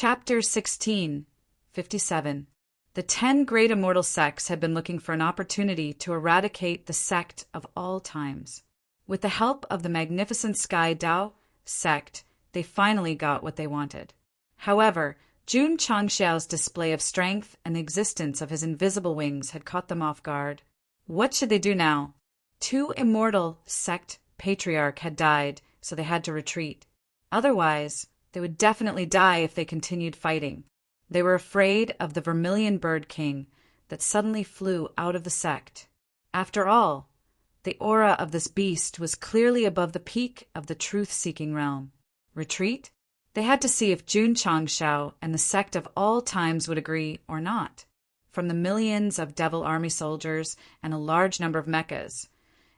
Chapter 16, 57. The 10 great immortal sects had been looking for an opportunity to eradicate the sect of all times. With the help of the magnificent Sky Dao sect, they finally got what they wanted. However, Jun Changxiao's display of strength and the existence of his invisible wings had caught them off guard. What should they do now? 2 immortal sect patriarch had died, so they had to retreat. Otherwise, they would definitely die if they continued fighting. They were afraid of the Vermilion Bird King that suddenly flew out of the sect. After all, the aura of this beast was clearly above the peak of the truth-seeking realm. Retreat? They had to see if Jun Changxiao and the sect of all times would agree or not. From the millions of devil army soldiers and a large number of mechas,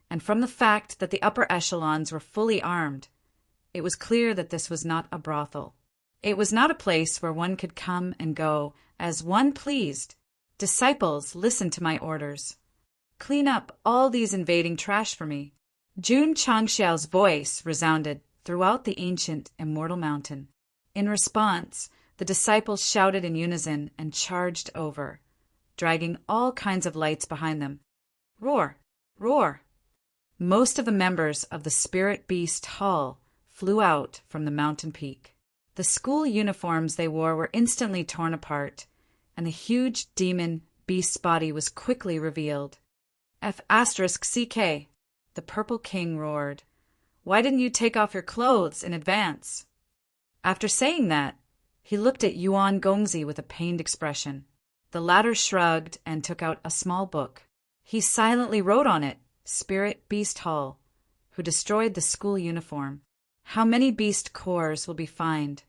and from the fact that the upper echelons were fully armed, it was clear that this was not a brothel. It was not a place where one could come and go as one pleased. Disciples, listen to my orders. Clean up all these invading trash for me. Jun Changxiao's voice resounded throughout the ancient immortal mountain. In response, the disciples shouted in unison and charged over, dragging all kinds of lights behind them. Roar! Roar! Most of the members of the Spirit Beast Hall flew out from the mountain peak. The school uniforms they wore were instantly torn apart, and the huge demon beast's body was quickly revealed. F***CK, the Purple King roared. Why didn't you take off your clothes in advance? After saying that, he looked at Yuan Gongzi with a pained expression. The latter shrugged and took out a small book. He silently wrote on it, Spirit Beast Hall, who destroyed the school uniform. How many beast cores will be fined?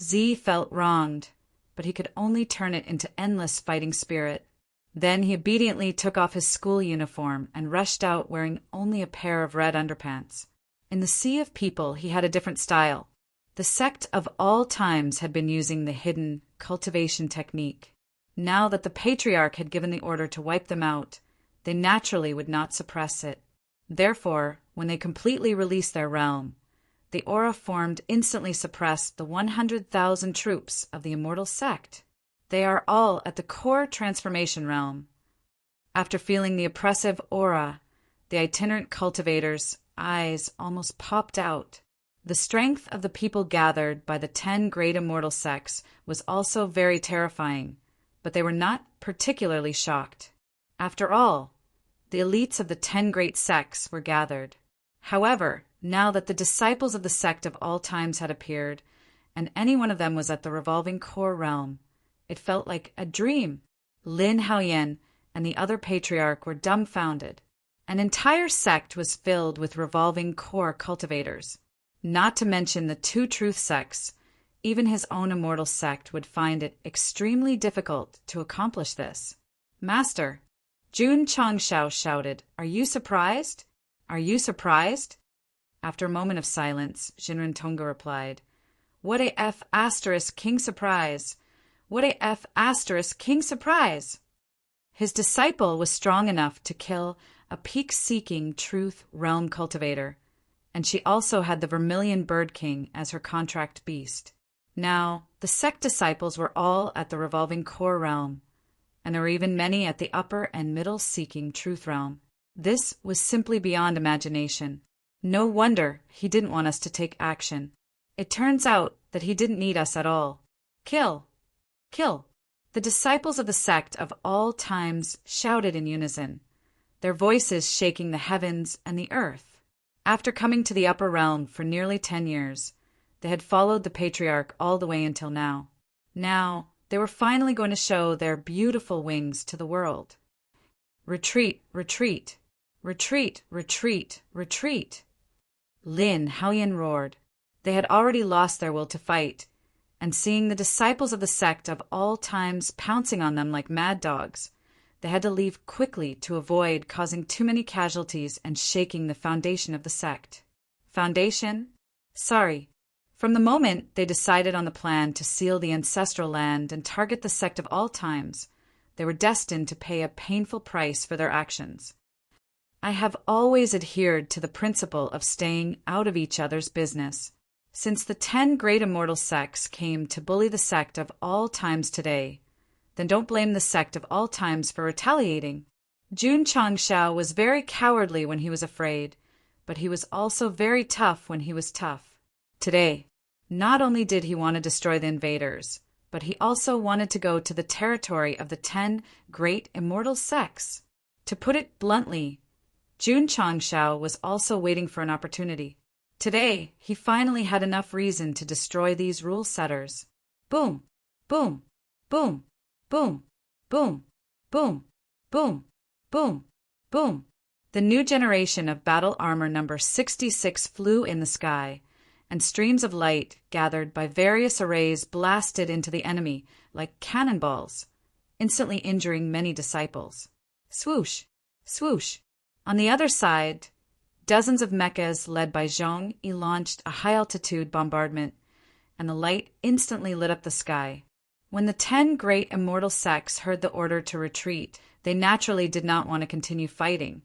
Z felt wronged, but he could only turn it into endless fighting spirit. Then he obediently took off his school uniform and rushed out wearing only a pair of red underpants. In the sea of people, he had a different style. The sect of all times had been using the hidden cultivation technique. Now that the patriarch had given the order to wipe them out, they naturally would not suppress it. Therefore, when they completely released their realm, the aura formed instantly suppressed the 100,000 troops of the immortal sect. They are all at the core transformation realm. After feeling the oppressive aura, the itinerant cultivators' eyes almost popped out. The strength of the people gathered by the 10 great immortal sects was also very terrifying, but they were not particularly shocked. After all, the elites of the 10 great sects were gathered. However, now that the disciples of the sect of all times had appeared, and any one of them was at the revolving core realm, it felt like a dream. Lin Haoyan and the other patriarch were dumbfounded. An entire sect was filled with revolving core cultivators. Not to mention the 2 truth sects, even his own immortal sect would find it extremely difficult to accomplish this. Master, Jun Changxiao shouted, Are you surprised? Are you surprised? After a moment of silence, Jinren Tonga replied, What a F***king surprise! What a F***king surprise! His disciple was strong enough to kill a peak-seeking truth realm cultivator, and she also had the Vermilion Bird King as her contract beast. Now, the sect disciples were all at the revolving core realm, and there were even many at the upper and middle seeking truth realm. This was simply beyond imagination. No wonder he didn't want us to take action. It turns out that he didn't need us at all. Kill! Kill! The disciples of the sect of all times shouted in unison, their voices shaking the heavens and the earth. After coming to the upper realm for nearly 10 years, they had followed the patriarch all the way until now. Now, they were finally going to show their beautiful wings to the world. Retreat, retreat, retreat, retreat, retreat. Lin Haoyan roared. They had already lost their will to fight, and seeing the disciples of the sect of all times pouncing on them like mad dogs, they had to leave quickly to avoid causing too many casualties and shaking the foundation of the sect. Foundation? Sorry. From the moment they decided on the plan to seal the ancestral land and target the sect of all times, they were destined to pay a painful price for their actions. I have always adhered to the principle of staying out of each other's business. Since the 10 great immortal sects came to bully the sect of all times today, then don't blame the sect of all times for retaliating. Jun Changshao was very cowardly when he was afraid, but he was also very tough when he was tough. Today, not only did he want to destroy the invaders, but he also wanted to go to the territory of the 10 great immortal sects. To put it bluntly, Jun Changshao was also waiting for an opportunity. Today, he finally had enough reason to destroy these rule setters. Boom, boom, boom, boom, boom, boom, boom, boom, boom. The new generation of battle armor number 66 flew in the sky, and streams of light gathered by various arrays blasted into the enemy like cannonballs, instantly injuring many disciples. Swoosh, swoosh. On the other side, dozens of mechas led by Zhong Yi launched a high-altitude bombardment, and the light instantly lit up the sky. When the 10 great immortal sects heard the order to retreat, they naturally did not want to continue fighting,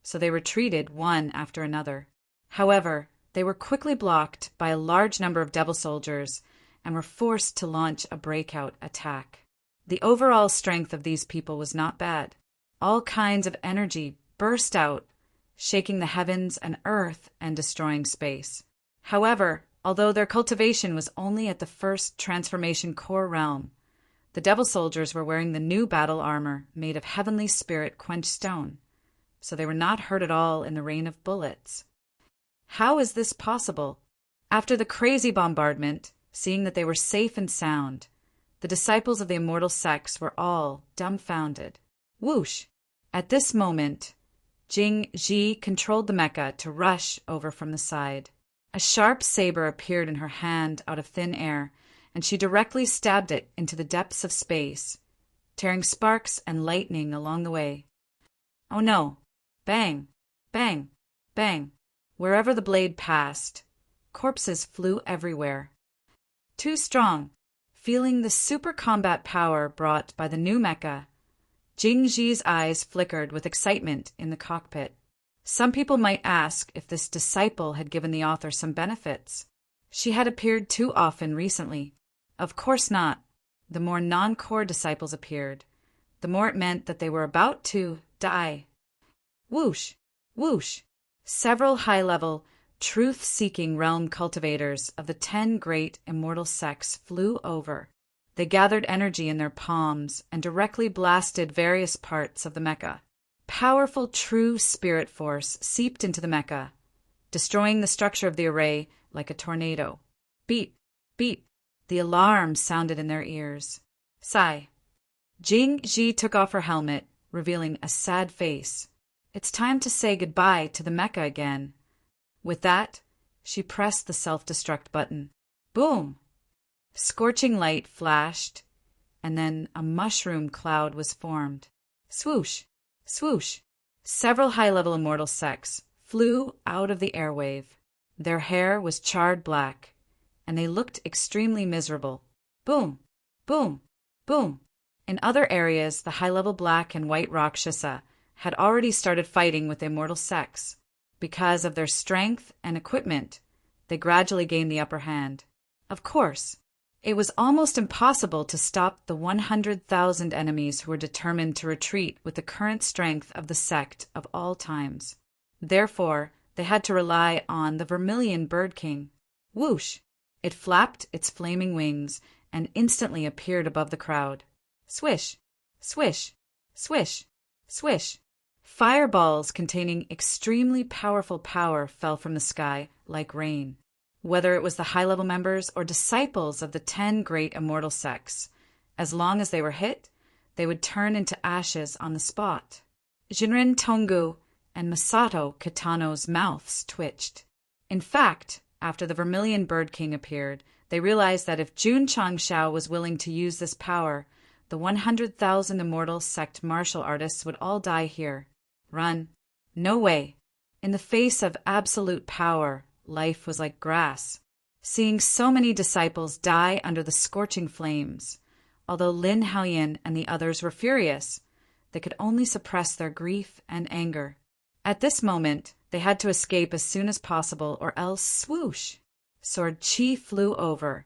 so they retreated one after another. However, they were quickly blocked by a large number of devil soldiers and were forced to launch a breakout attack. The overall strength of these people was not bad. All kinds of energy burst out, shaking the heavens and earth and destroying space. However, although their cultivation was only at the first transformation core realm, the devil soldiers were wearing the new battle armor made of heavenly spirit quenched stone, so they were not hurt at all in the rain of bullets. How is this possible? After the crazy bombardment, seeing that they were safe and sound, the disciples of the immortal sects were all dumbfounded. Whoosh! At this moment, Jing Ji controlled the mecha to rush over from the side. A sharp saber appeared in her hand out of thin air, and she directly stabbed it into the depths of space, tearing sparks and lightning along the way. Oh no! Bang! Bang! Bang! Wherever the blade passed, corpses flew everywhere. Too strong. Feeling the super combat power brought by the new mecha, Jing Ji's eyes flickered with excitement in the cockpit. Some people might ask if this disciple had given the author some benefits. She had appeared too often recently. Of course not. The more non-core disciples appeared, the more it meant that they were about to die. Whoosh! Whoosh! Several high-level, truth-seeking realm cultivators of the 10 great immortal sects flew over. They gathered energy in their palms and directly blasted various parts of the mecha. Powerful true spirit force seeped into the mecha, destroying the structure of the array like a tornado. Beep, beep. The alarm sounded in their ears. Sigh. Jing Ji took off her helmet, revealing a sad face. It's time to say goodbye to the mecha again. With that, she pressed the self-destruct button. Boom! Scorching light flashed, and then a mushroom cloud was formed. Swoosh! Swoosh! Several high-level immortal sects flew out of the airwave. Their hair was charred black, and they looked extremely miserable. Boom! Boom! Boom! In other areas, the high-level black and white Rakshasa had already started fighting with the immortal sects. Because of their strength and equipment, they gradually gained the upper hand. Of course, it was almost impossible to stop the 100,000 enemies who were determined to retreat with the current strength of the sect of all times. Therefore, they had to rely on the Vermilion Bird King. Whoosh! It flapped its flaming wings and instantly appeared above the crowd. Swish! Swish! Swish! Swish! Fireballs containing extremely powerful power fell from the sky like rain. Whether it was the high-level members or disciples of the 10 great immortal sects, as long as they were hit, they would turn into ashes on the spot. Jinrin Tongu and Masato Kitano's mouths twitched. In fact, after the Vermilion Bird King appeared, they realized that if Jun Changshao was willing to use this power, the 100,000 immortal sect martial artists would all die here. Run. No way. In the face of absolute power, life was like grass. Seeing so many disciples die under the scorching flames, although Lin Haoyin and the others were furious, they could only suppress their grief and anger. At this moment, they had to escape as soon as possible or else swoosh. Sword Qi flew over,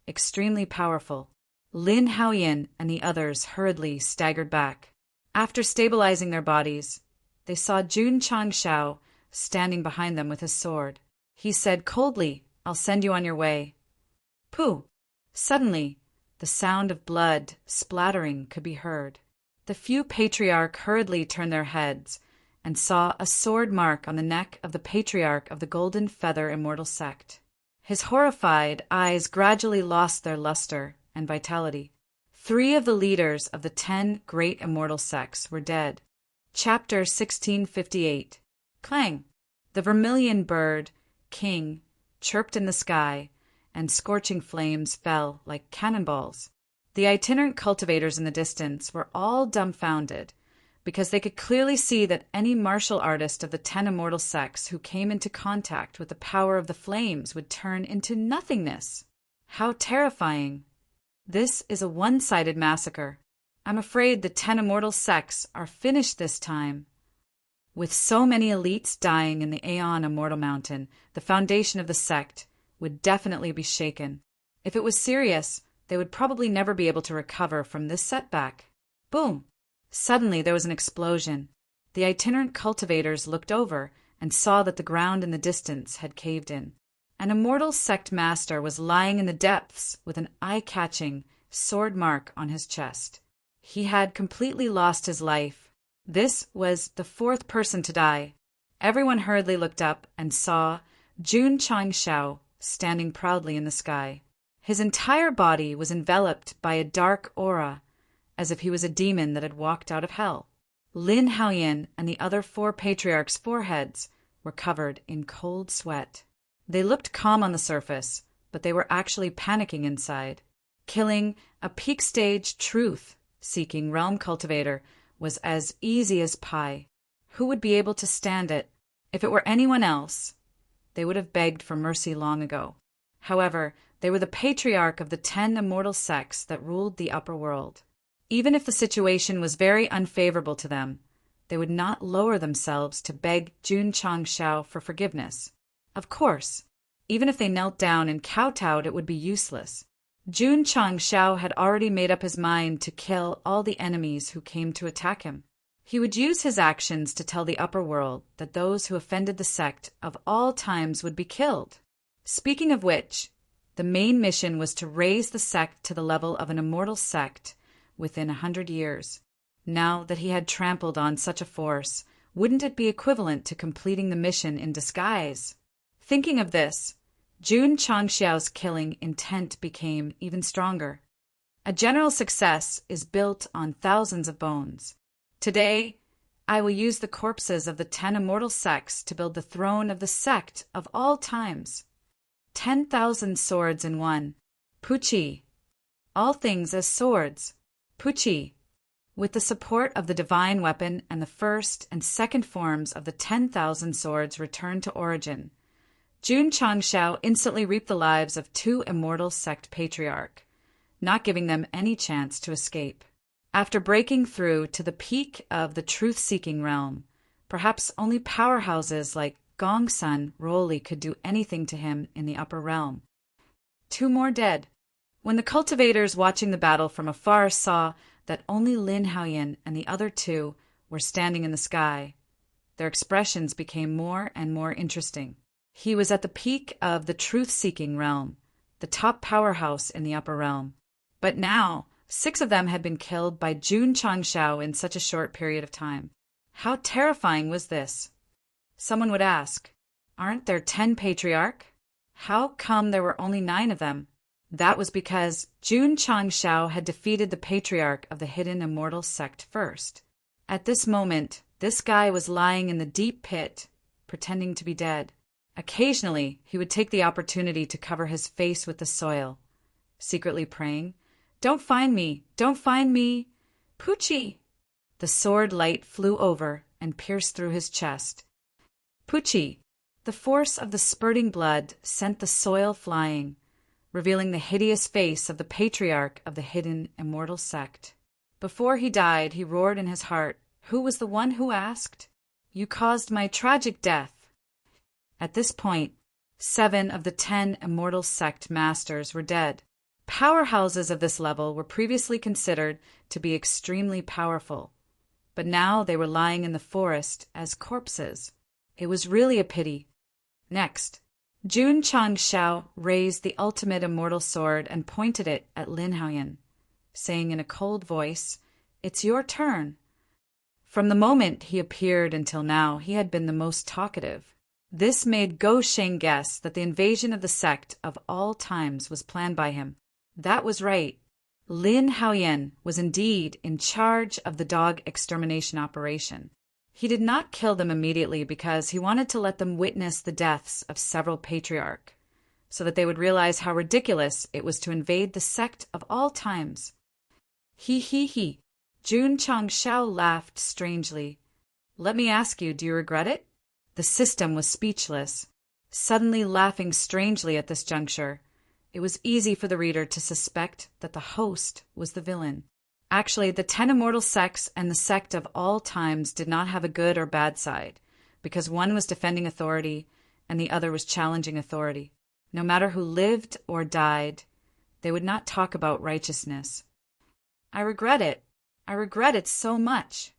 extremely powerful. Lin Haoyin and the others hurriedly staggered back. After stabilizing their bodies, they saw Jun Changshao standing behind them with his sword. He said coldly, "I'll send you on your way." Pooh! Suddenly, the sound of blood splattering could be heard. The few patriarch hurriedly turned their heads and saw a sword mark on the neck of the patriarch of the Golden Feather Immortal Sect. His horrified eyes gradually lost their luster and vitality. 3 of the leaders of the 10 great immortal sects were dead. Chapter 1658. Clang! The vermilion bird, king, chirped in the sky, and scorching flames fell like cannonballs. The itinerant cultivators in the distance were all dumbfounded, because they could clearly see that any martial artist of the 10 immortal sects who came into contact with the power of the flames would turn into nothingness. How terrifying! This is a one-sided massacre. I'm afraid the 10 immortal sects are finished this time. With so many elites dying in the Aeon Immortal Mountain, the foundation of the sect would definitely be shaken. If it was serious, they would probably never be able to recover from this setback. Boom! Suddenly there was an explosion. The itinerant cultivators looked over and saw that the ground in the distance had caved in. An immortal sect master was lying in the depths with an eye-catching sword mark on his chest. He had completely lost his life. This was the 4th person to die. Everyone hurriedly looked up and saw Jun Changshao standing proudly in the sky. His entire body was enveloped by a dark aura, as if he was a demon that had walked out of hell. Lin Haoyin and the other 4 patriarchs' foreheads were covered in cold sweat. They looked calm on the surface, but they were actually panicking inside. Killing a peak-stage truth-seeking realm cultivator was as easy as pie. Who would be able to stand it? If it were anyone else, they would have begged for mercy long ago. However, they were the patriarch of the 10 immortal sects that ruled the upper world. Even if the situation was very unfavorable to them, they would not lower themselves to beg Jun Changshao for forgiveness. Of course, even if they knelt down and kowtowed, it would be useless. Jun Changshao had already made up his mind to kill all the enemies who came to attack him. He would use his actions to tell the upper world that those who offended the sect of all times would be killed. Speaking of which, the main mission was to raise the sect to the level of an immortal sect within 100 years. Now that he had trampled on such a force, wouldn't it be equivalent to completing the mission in disguise? Thinking of this, Jun Changxiao's killing intent became even stronger. A general success is built on thousands of bones. Today, I will use the corpses of the 10 immortal sects to build the throne of the sect of all times. 10,000 swords in one. Puchi. All things as swords. Puchi. With the support of the divine weapon and the first and second forms of the 10,000 swords returned to origin, Jun Changxiao instantly reaped the lives of 2 immortal sect patriarch, not giving them any chance to escape. After breaking through to the peak of the truth-seeking realm, perhaps only powerhouses like Gongsun Roli could do anything to him in the upper realm. 2 more dead. When the cultivators watching the battle from afar saw that only Lin Haoyin and the other 2 were standing in the sky, their expressions became more and more interesting. He was at the peak of the truth-seeking realm, the top powerhouse in the upper realm. But now, 6 of them had been killed by Jun Changxiao in such a short period of time. How terrifying was this? Someone would ask, aren't there 10 patriarch? How come there were only 9 of them? That was because Jun Changxiao had defeated the patriarch of the hidden immortal sect first. At this moment, this guy was lying in the deep pit, pretending to be dead. Occasionally, he would take the opportunity to cover his face with the soil, secretly praying, "Don't find me! Don't find me! Puchi!" The sword light flew over and pierced through his chest. Puchi! The force of the spurting blood sent the soil flying, revealing the hideous face of the patriarch of the hidden immortal sect. Before he died, he roared in his heart, "Who was the one who asked? You caused my tragic death." At this point, 7 of the 10 immortal sect masters were dead. Powerhouses of this level were previously considered to be extremely powerful, but now they were lying in the forest as corpses. It was really a pity. Next, Jun Changshao raised the ultimate immortal sword and pointed it at Lin Haoyan, saying in a cold voice, "It's your turn." From the moment he appeared until now, he had been the most talkative. This made Go Sheng guess that the invasion of the sect of all times was planned by him. That was right. Lin Haoyan was indeed in charge of the dog extermination operation. He did not kill them immediately because he wanted to let them witness the deaths of several patriarchs, so that they would realize how ridiculous it was to invade the sect of all times. He. Jun Changshao laughed strangely. "Let me ask you, do you regret it?" The system was speechless, suddenly laughing strangely at this juncture. It was easy for the reader to suspect that the host was the villain. Actually, the 10 immortal sects and the sect of all times did not have a good or bad side, because one was defending authority and the other was challenging authority. No matter who lived or died, they would not talk about righteousness. I regret it so much."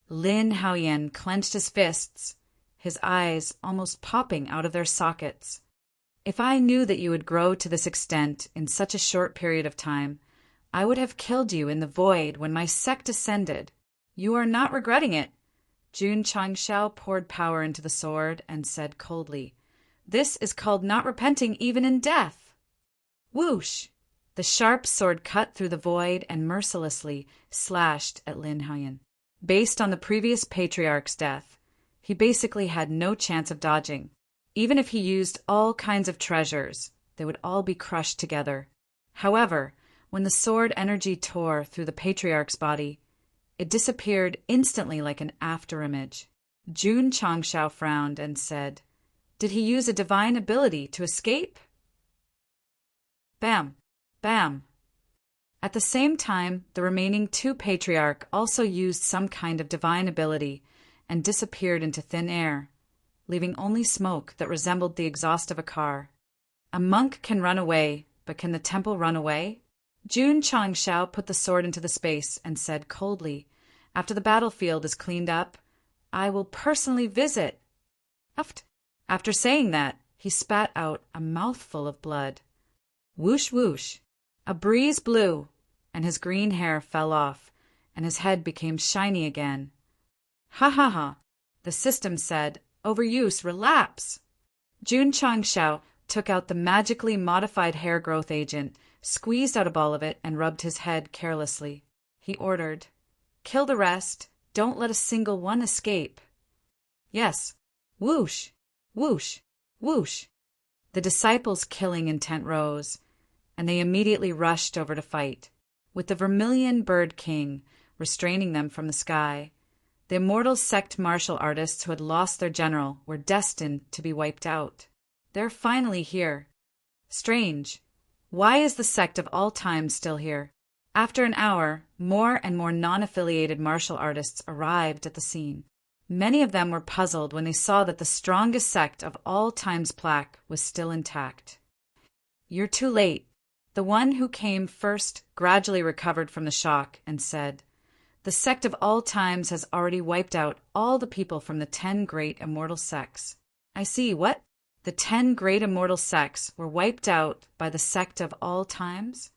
Lin Haoyan clenched his fists, his eyes almost popping out of their sockets. "If I knew that you would grow to this extent in such a short period of time, I would have killed you in the void when my sect ascended. You are not regretting it." Jun Changshao poured power into the sword and said coldly, "This is called not repenting even in death." Whoosh! The sharp sword cut through the void and mercilessly slashed at Lin Haoyan. Based on the previous patriarch's death, he basically had no chance of dodging. Even if he used all kinds of treasures, they would all be crushed together. However, when the sword energy tore through the patriarch's body, it disappeared instantly like an afterimage. Jun Changshao frowned and said, "Did he use a divine ability to escape?" Bam! Bam! At the same time, the remaining 2 patriarchs also used some kind of divine ability and disappeared into thin air, leaving only smoke that resembled the exhaust of a car. A monk can run away, but can the temple run away? Jun Changshao put the sword into the space and said coldly, "After the battlefield is cleaned up, I will personally visit." After saying that, he spat out a mouthful of blood. Whoosh whoosh! A breeze blew, and his green hair fell off, and his head became shiny again. Ha! The system said, "Overuse, relapse." Jun Changshao took out the magically modified hair growth agent, squeezed out a ball of it, and rubbed his head carelessly. He ordered, "Kill the rest. Don't let a single one escape." Yes. Whoosh! Whoosh! Whoosh! The disciples' killing intent rose, and they immediately rushed over to fight, with the Vermilion Bird King restraining them from the sky. The immortal sect martial artists who had lost their general were destined to be wiped out. They're finally here. Strange. Why is the sect of all time still here? After an hour, more and more non-affiliated martial artists arrived at the scene. Many of them were puzzled when they saw that the strongest sect of all time's plaque was still intact. "You're too late." The one who came first gradually recovered from the shock and said, "The sect of all times has already wiped out all the people from the 10 great immortal sects." I see, what? The 10 great immortal sects were wiped out by the sect of all times?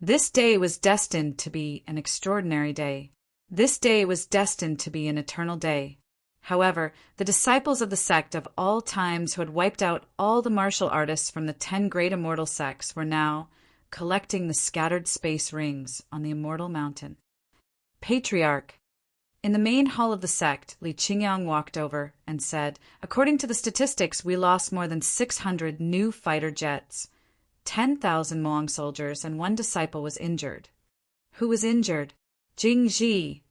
This day was destined to be an extraordinary day. This day was destined to be an eternal day. However, the disciples of the sect of all times who had wiped out all the martial artists from the 10 great immortal sects were now collecting the scattered space rings on the immortal mountain. Patriarch. In the main hall of the sect, Li Qingyang walked over and said, "According to the statistics, we lost more than 600 new fighter jets. 10,000 Hmong soldiers and 1 disciple was injured." Who was injured? Jing Ji.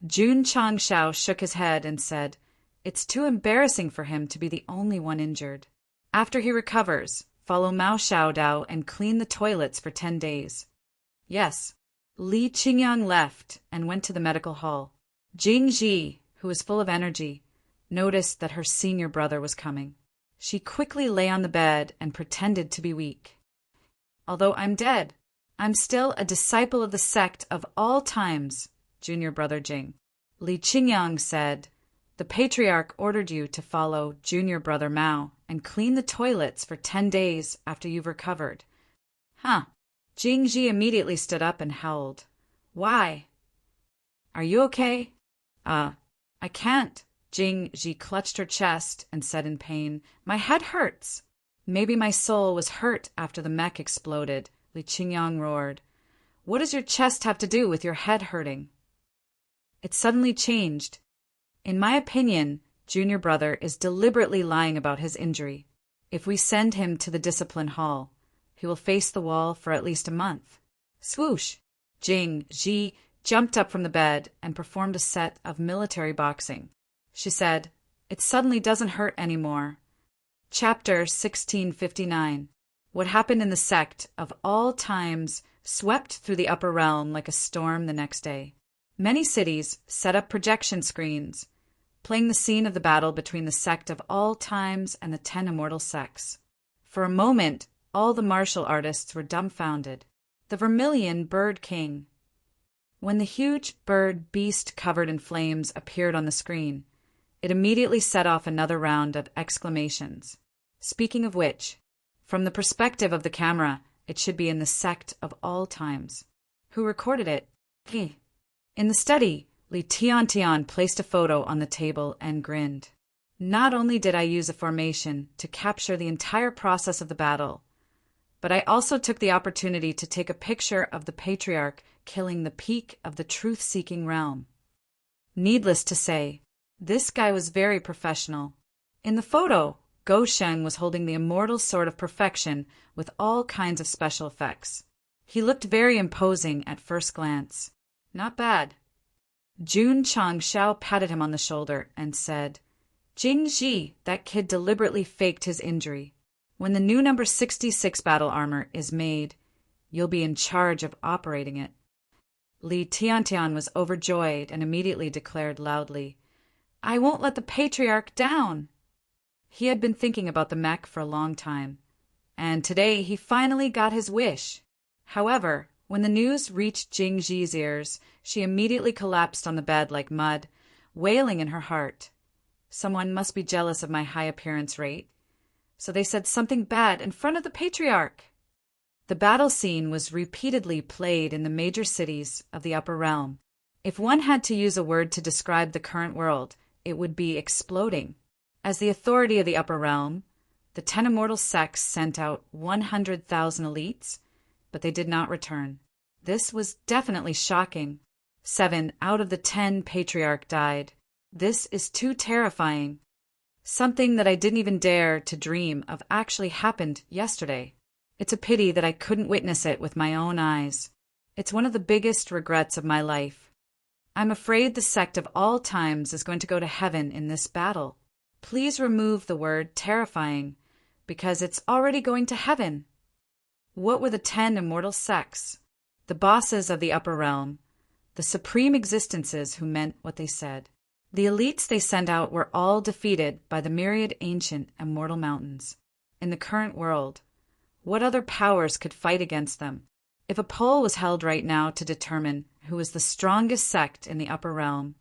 Jun Changshao shook his head and said, "It's too embarrassing for him to be the only one injured. After he recovers, follow Mao Xiaodao and clean the toilets for 10 days. Yes. Li Qingyang left and went to the medical hall. Jing Ji, who was full of energy, noticed that her senior brother was coming. She quickly lay on the bed and pretended to be weak. Although I'm dead, I'm still a disciple of the sect of all times, junior brother Jing. Li Qingyang said, the patriarch ordered you to follow junior brother Mao and clean the toilets for 10 days after you've recovered. Huh. Jing Ji immediately stood up and howled. Why? Are you okay? I can't. Jing Ji clutched her chest and said in pain, my head hurts. Maybe my soul was hurt after the mech exploded, Li Qingyang roared. What does your chest have to do with your head hurting? It suddenly changed. In my opinion, junior brother is deliberately lying about his injury. If we send him to the discipline hall, he will face the wall for at least a month. Swoosh! Jing Ji jumped up from the bed and performed a set of military boxing. She said, it suddenly doesn't hurt anymore. Chapter 1659. What happened in the sect of all times swept through the upper realm like a storm the next day. Many cities set up projection screens, playing the scene of the battle between the sect of all times and the 10 immortal sects. For a moment, all the martial artists were dumbfounded. The Vermilion Bird King. When the huge bird beast covered in flames appeared on the screen, it immediately set off another round of exclamations. Speaking of which, from the perspective of the camera, it should be in the sect of all times. Who recorded it? In the study, Li Tiantian placed a photo on the table and grinned. Not only did I use a formation to capture the entire process of the battle, but I also took the opportunity to take a picture of the patriarch killing the peak of the truth-seeking realm. Needless to say, this guy was very professional. In the photo, Go Sheng was holding the immortal sword of perfection with all kinds of special effects. He looked very imposing at first glance. Not bad. Jun Changshao patted him on the shoulder and said, Jing Ji, that kid deliberately faked his injury. When the new number 66 battle armor is made, you'll be in charge of operating it. Li Tiantian was overjoyed and immediately declared loudly, I won't let the patriarch down. He had been thinking about the mech for a long time, and today he finally got his wish. However, when the news reached Jing Ji's ears, she immediately collapsed on the bed like mud, wailing in her heart. Someone must be jealous of my high appearance rate. So they said something bad in front of the patriarch. The battle scene was repeatedly played in the major cities of the upper realm. If one had to use a word to describe the current world, it would be exploding. As the authority of the upper realm, the 10 immortal sects sent out 100,000 elites, but they did not return. This was definitely shocking. 7 out of the 10 patriarch died. This is too terrifying. Something that I didn't even dare to dream of actually happened yesterday. It's a pity that I couldn't witness it with my own eyes. It's one of the biggest regrets of my life. I'm afraid the sect of all times is going to go to heaven in this battle. Please remove the word terrifying, because it's already going to heaven. What were the 10 immortal sects? The bosses of the upper realm, the supreme existences who meant what they said. The elites they sent out were all defeated by the myriad ancient immortal mountains. In the current world, what other powers could fight against them? If a poll was held right now to determine who was the strongest sect in the upper realm,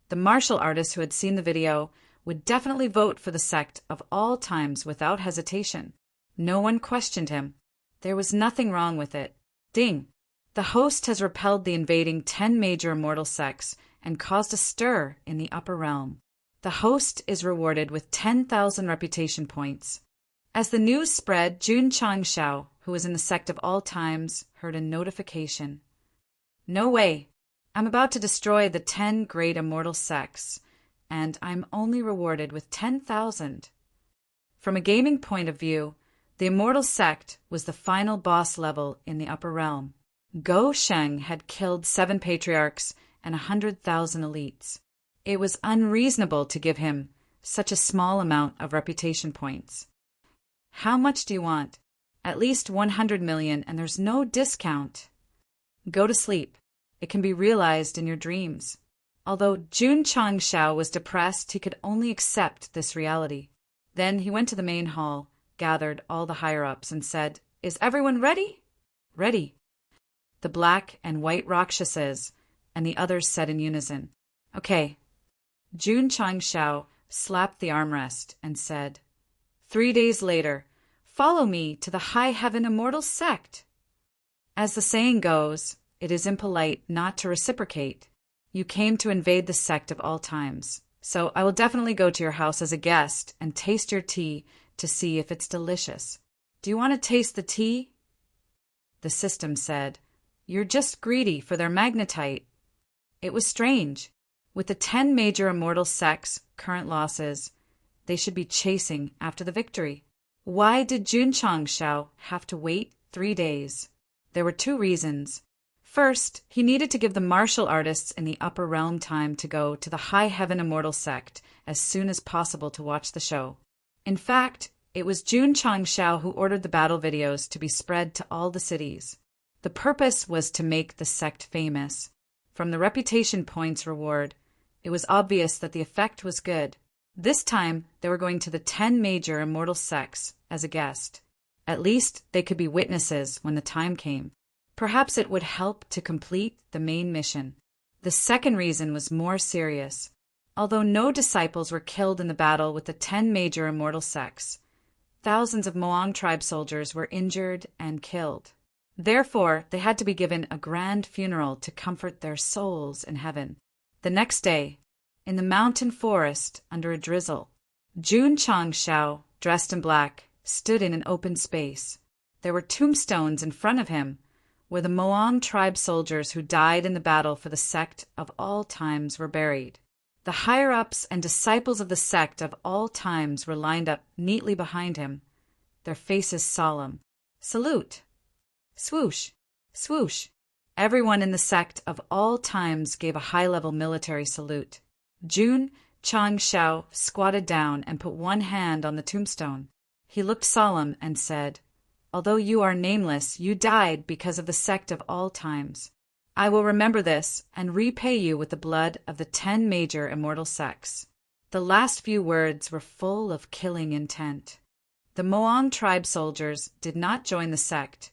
the martial artist who had seen the video would definitely vote for the sect of all times without hesitation. No one questioned him. There was nothing wrong with it. Ding! The host has repelled the invading 10 major immortal sects and caused a stir in the upper realm. The host is rewarded with 10,000 reputation points. As the news spread, Jun Changshao, who was in the sect of all times, heard a notification. No way! I'm about to destroy the 10 great immortal sects, and I'm only rewarded with 10,000. From a gaming point of view, the immortal sect was the final boss level in the upper realm. Go Sheng had killed 7 patriarchs and 100,000 elites. It was unreasonable to give him such a small amount of reputation points. How much do you want? At least 100 million, and there's no discount. Go to sleep. It can be realized in your dreams. Although Jun Changshao was depressed, he could only accept this reality. Then he went to the main hall, gathered all the higher-ups, and said, "Is everyone ready?" "Ready." The black and white Rakshasas and the others said in unison, "Okay." Jun Changshao slapped the armrest and said, 3 days later, follow me to the high heaven immortal sect. As the saying goes, it is impolite not to reciprocate. You came to invade the sect of all times, so I will definitely go to your house as a guest and taste your tea to see if it's delicious. Do you want to taste the tea? The system said, "You're just greedy for their magnetite." It was strange. With the 10 major immortal sects' current losses, they should be chasing after the victory. Why did Jun Changshao have to wait 3 days? There were 2 reasons. First, he needed to give the martial artists in the upper realm time to go to the high heaven immortal sect as soon as possible to watch the show. In fact, it was Jun Changshao who ordered the battle videos to be spread to all the cities. The purpose was to make the sect famous. From the reputation points reward, it was obvious that the effect was good. This time, they were going to the 10 major immortal sects as a guest. At least they could be witnesses when the time came. Perhaps it would help to complete the main mission. The second reason was more serious. Although no disciples were killed in the battle with the 10 major immortal sects, thousands of Moang tribe soldiers were injured and killed. Therefore, they had to be given a grand funeral to comfort their souls in heaven. The next day, in the mountain forest under a drizzle, Jun Changshao, dressed in black, stood in an open space. There were tombstones in front of him, where the Moang tribe soldiers who died in the battle for the sect of all times were buried. The higher-ups and disciples of the sect of all times were lined up neatly behind him, their faces solemn. Salute! Swoosh! Swoosh! Everyone in the sect of all times gave a high-level military salute. Jun Changshao squatted down and put one hand on the tombstone. He looked solemn and said, "Although you are nameless, you died because of the sect of all times. I will remember this and repay you with the blood of the 10 major immortal sects." The last few words were full of killing intent. The Moang tribe soldiers did not join the sect,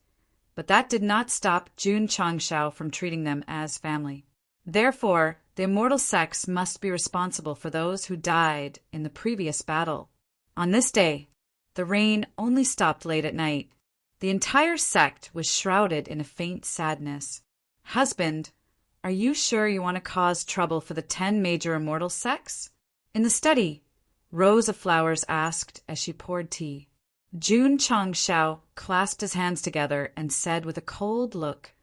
but that did not stop Jun Changshao from treating them as family. Therefore, the immortal sects must be responsible for those who died in the previous battle. On this day, the rain only stopped late at night. The entire sect was shrouded in a faint sadness. "Husband, are you sure you want to cause trouble for the 10 major immortal sects?" In the study, Rose of Flowers asked as she poured tea. Jun Changshao clasped his hands together and said with a cold look,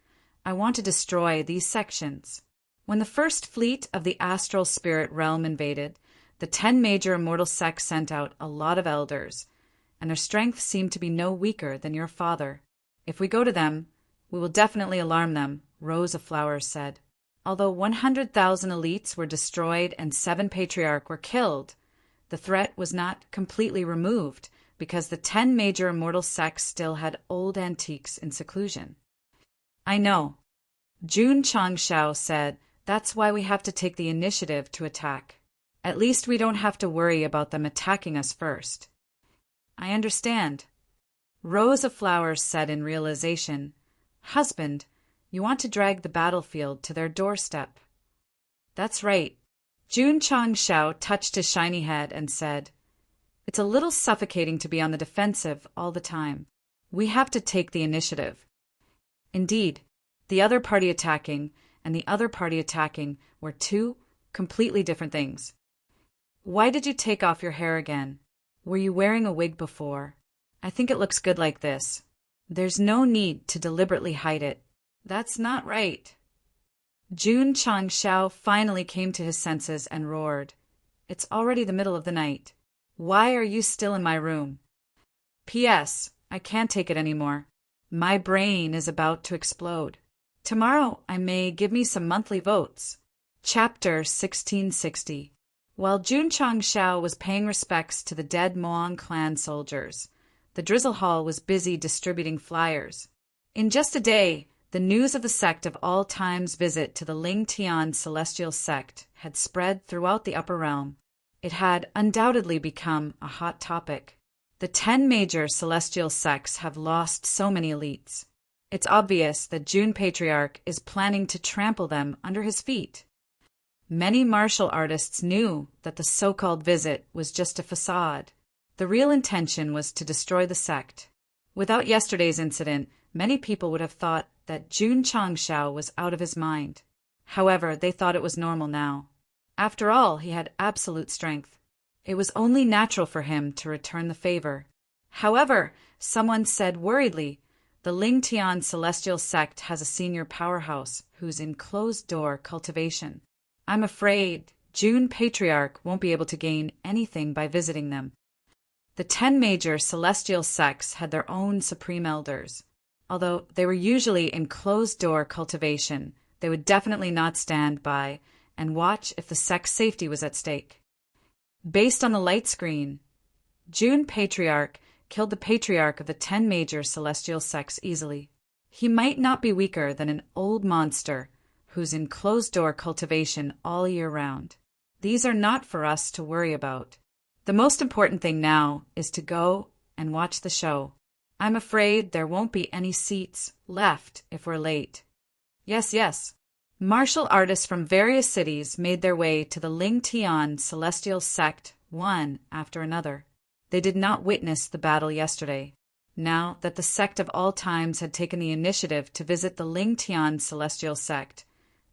"I want to destroy these sections." When the first fleet of the astral spirit realm invaded, the 10 major immortal sects sent out a lot of elders, and their strength seemed to be no weaker than your father. "If we go to them, we will definitely alarm them," Rose of Flowers said. Although 100,000 elites were destroyed and 7 patriarchs were killed, the threat was not completely removed because the 10 major immortal sects still had old antiques in seclusion. "I know," Jun Changshao said. "That's why we have to take the initiative to attack. At least we don't have to worry about them attacking us first." "I understand," Rose of Flowers said in realization. "Husband, you want to drag the battlefield to their doorstep." "That's right." Jun Changshao touched his shiny head and said, "It's a little suffocating to be on the defensive all the time. We have to take the initiative." Indeed, the other party attacking and the other party attacking were 2 completely different things. "Why did you take off your hair again? Were you wearing a wig before? I think it looks good like this. There's no need to deliberately hide it. That's not right." Jun Changshao finally came to his senses and roared, "It's already the middle of the night. Why are you still in my room? P.S. I can't take it anymore. My brain is about to explode. Tomorrow I may give me some monthly votes." Chapter 1660. While Jun Changshao was paying respects to the dead Moang clan soldiers, the Drizzle Hall was busy distributing flyers. In just a day, the news of the sect of all times' visit to the Ling Tian celestial sect had spread throughout the upper realm. It had undoubtedly become a hot topic. The 10 major celestial sects have lost so many elites. It's obvious that June Patriarch is planning to trample them under his feet. Many martial artists knew that the so-called visit was just a facade. The real intention was to destroy the sect. Without yesterday's incident, many people would have thought that Jun Changshao was out of his mind. However, they thought it was normal now. After all, he had absolute strength. It was only natural for him to return the favor. However, someone said worriedly, the Ling Tian Celestial Sect has a senior powerhouse who's in closed-door cultivation. I'm afraid June Patriarch won't be able to gain anything by visiting them. The 10 major celestial sects had their own supreme elders. Although they were usually in closed-door cultivation, they would definitely not stand by and watch if the sect's safety was at stake. Based on the light screen, June Patriarch killed the patriarch of the 10 major celestial sects easily. He might not be weaker than an old monster who's in closed-door cultivation all year round. These are not for us to worry about. The most important thing now is to go and watch the show. I'm afraid there won't be any seats left if we're late. Yes. Martial artists from various cities made their way to the Ling Tian Celestial Sect one after another. They did not witness the battle yesterday. Now that the Sect of all times had taken the initiative to visit the Ling Tian Celestial Sect,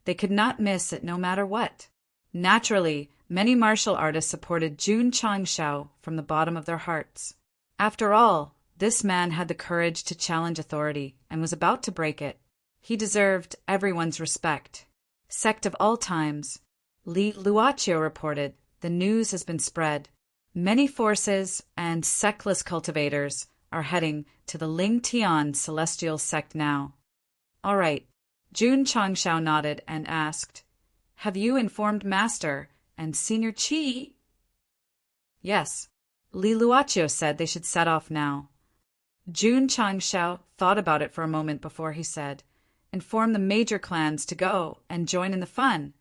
they could not miss it no matter what. Naturally, many martial artists supported Jun Changshao from the bottom of their hearts. After all, this man had the courage to challenge authority and was about to break it. He deserved everyone's respect. Sect of all times. Li Luochio reported, the news has been spread. Many forces and sectless cultivators are heading to the Ling Tian Celestial Sect now. All right. Jun Changshao nodded and asked, have you informed Master and Senior Qi? Yes. Li Luochio said they should set off now. Jun Changshao thought about it for a moment before he said, inform the major clans to go and join in the fun.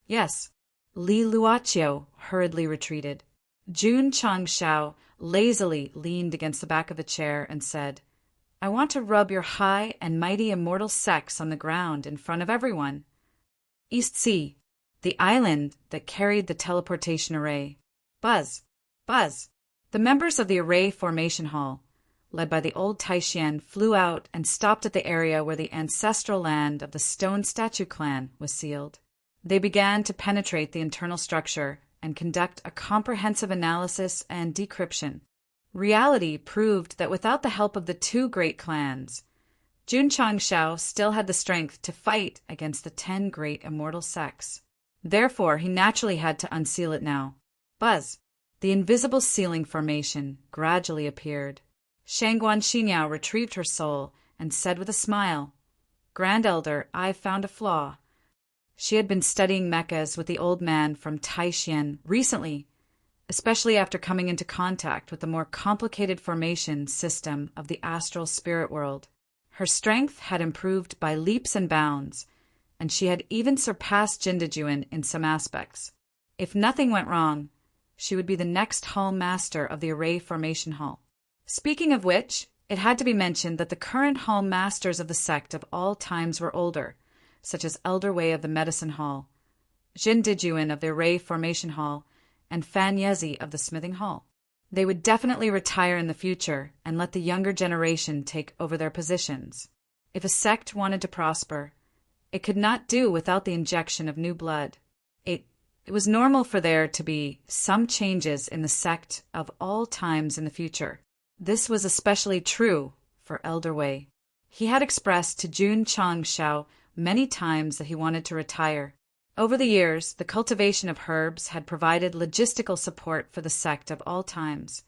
Yes. Li Luochio hurriedly retreated. Jun Changshao lazily leaned against the back of the chair and said, I want to rub your high and mighty immortal sex on the ground in front of everyone. East Sea, the island that carried the teleportation array. Buzz. The members of the array formation hall, led by the old Taishian, flew out and stopped at the area where the ancestral land of the Stone Statue clan was sealed. They began to penetrate the internal structure and conduct a comprehensive analysis and decryption. Reality proved that without the help of the two great clans, Jun Changshao still had the strength to fight against the 10 great immortal sects. Therefore, he naturally had to unseal it now. Buzz. The invisible sealing formation gradually appeared. Shangguan Xinyao retrieved her soul and said with a smile, Grand Elder, I've found a flaw. She had been studying mechas with the old man from Taishian recently, especially after coming into contact with the more complicated formation system of the astral spirit world. Her strength had improved by leaps and bounds, and she had even surpassed Jindajuan in some aspects. If nothing went wrong, she would be the next hall master of the Array Formation Hall. Speaking of which, it had to be mentioned that the current hall masters of the sect of all times were older, such as Elder Wei of the Medicine Hall, Jindajuan of the Array Formation Hall, and Fan Yezi of the Smithing Hall. They would definitely retire in the future and let the younger generation take over their positions. If a sect wanted to prosper, it could not do without the injection of new blood. It was normal for there to be some changes in the sect of all times in the future. This was especially true for Elder Wei. He had expressed to Jun Changshao many times that he wanted to retire. Over the years, the cultivation of herbs had provided logistical support for the sect of all times,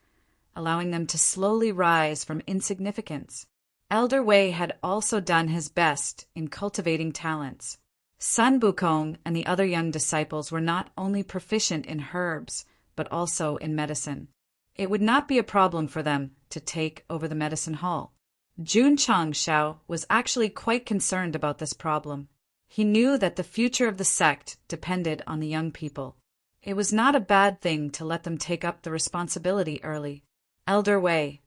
allowing them to slowly rise from insignificance. Elder Wei had also done his best in cultivating talents. Sun Bukong and the other young disciples were not only proficient in herbs, but also in medicine. It would not be a problem for them to take over the medicine hall. Jun Changshao was actually quite concerned about this problem. He knew that the future of the sect depended on the young people. It was not a bad thing to let them take up the responsibility early. Elder Wei.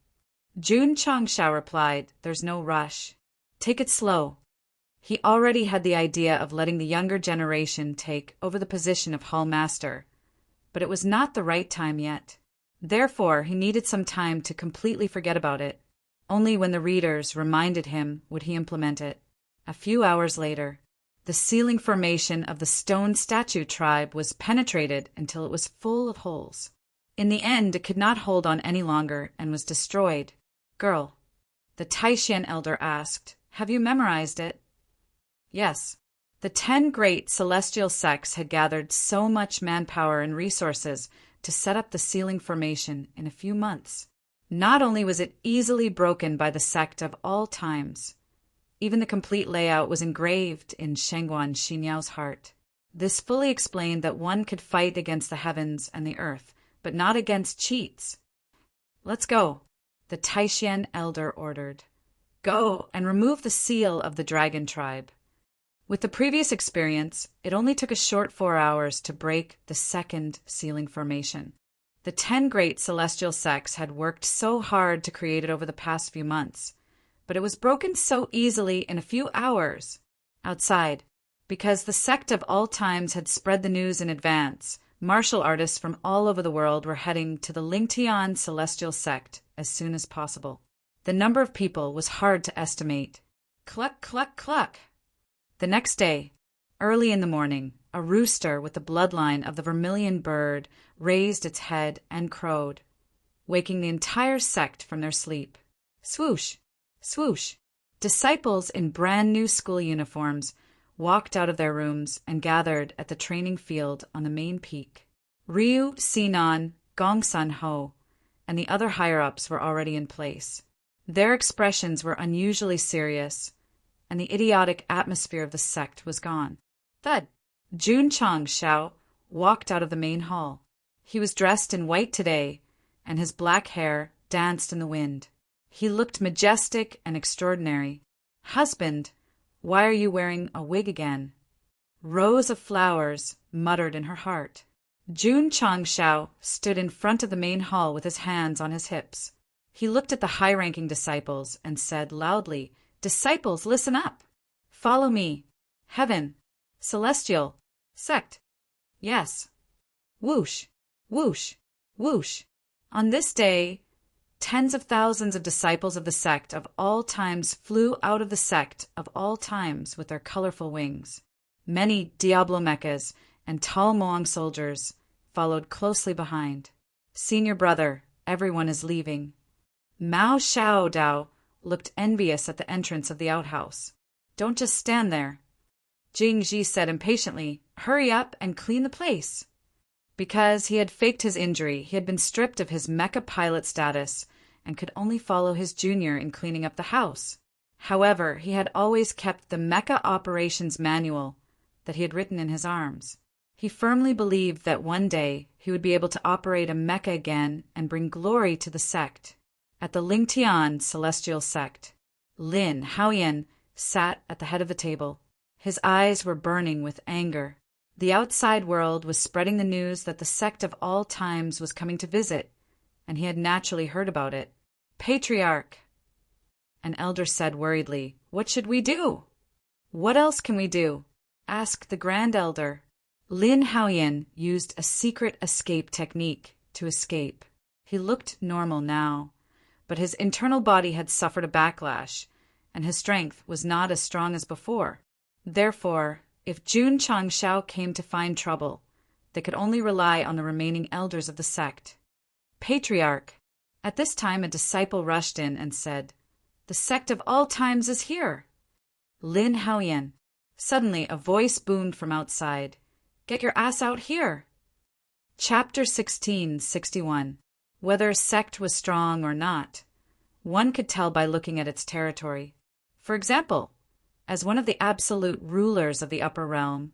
Jun Changshao replied, "There's no rush. Take it slow." He already had the idea of letting the younger generation take over the position of hall master, but it was not the right time yet. Therefore, he needed some time to completely forget about it. Only when the readers reminded him would he implement it. A few hours later, the ceiling formation of the stone statue tribe was penetrated until it was full of holes. In the end, it could not hold on any longer and was destroyed. "Girl," the Taishan elder asked, "have you memorized it?" Yes. The 10 great celestial sects had gathered so much manpower and resources to set up the ceiling formation in a few months. Not only was it easily broken by the sect of all times, even the complete layout was engraved in Shengguan Xinyao's heart. This fully explained that one could fight against the heavens and the earth, but not against cheats. "Let's go," the Taishan elder ordered. "Go and remove the seal of the dragon tribe." With the previous experience, it only took a short 4 hours to break the second ceiling formation. The 10 great celestial sects had worked so hard to create it over the past few months, but it was broken so easily in a few hours. Outside, because the sect of all times had spread the news in advance, martial artists from all over the world were heading to the Lingtian celestial sect as soon as possible. The number of people was hard to estimate. Cluck, cluck, cluck. The next day, early in the morning, a rooster with the bloodline of the vermilion bird raised its head and crowed, waking the entire sect from their sleep. Swoosh, swoosh. Disciples in brand new school uniforms walked out of their rooms and gathered at the training field on the main peak. Ryu, Sinan, Gongsun Ho, and the other higher-ups were already in place. Their expressions were unusually serious, and the idiotic atmosphere of the sect was gone. Thud! Jun Changshao walked out of the main hall. He was dressed in white today, and his black hair danced in the wind. He looked majestic and extraordinary. "Husband, why are you wearing a wig again?" Rows of flowers muttered in her heart. Jun Changshao stood in front of the main hall with his hands on his hips. He looked at the high-ranking disciples and said loudly, "Disciples, listen up! Follow me! Heaven! Celestial! Sect! Yes! Whoosh! Whoosh! Whoosh!" On this day, tens of thousands of disciples of the sect of all times flew out of the sect of all times with their colorful wings. Many Diablo mechas and tall Moang soldiers followed closely behind. "Senior brother, everyone is leaving." Mao Shao Dao looked envious at the entrance of the outhouse. "Don't just stand there." Jing Ji said impatiently, "Hurry up and clean the place." Because he had faked his injury, he had been stripped of his mecha pilot status and could only follow his junior in cleaning up the house. However, he had always kept the mecha operations manual that he had written in his arms. He firmly believed that one day he would be able to operate a mecha again and bring glory to the sect. At the Lingtian celestial sect, Lin Haoyan sat at the head of the table. His eyes were burning with anger. The outside world was spreading the news that the sect of all times was coming to visit, and he had naturally heard about it. "Patriarch," an elder said worriedly, "what should we do?" "What else can we do?" asked the grand elder. Lin Haoyan used a secret escape technique to escape. He looked normal now, but his internal body had suffered a backlash, and his strength was not as strong as before. Therefore, if Jun Changshao came to find trouble, they could only rely on the remaining elders of the sect. "Patriarch." At this time a disciple rushed in and said, "The sect of all times is here." Lin Haoyan. Suddenly a voice boomed from outside, "Get your ass out here." Chapter 1661. Whether a sect was strong or not, one could tell by looking at its territory. For example, as one of the absolute rulers of the upper realm,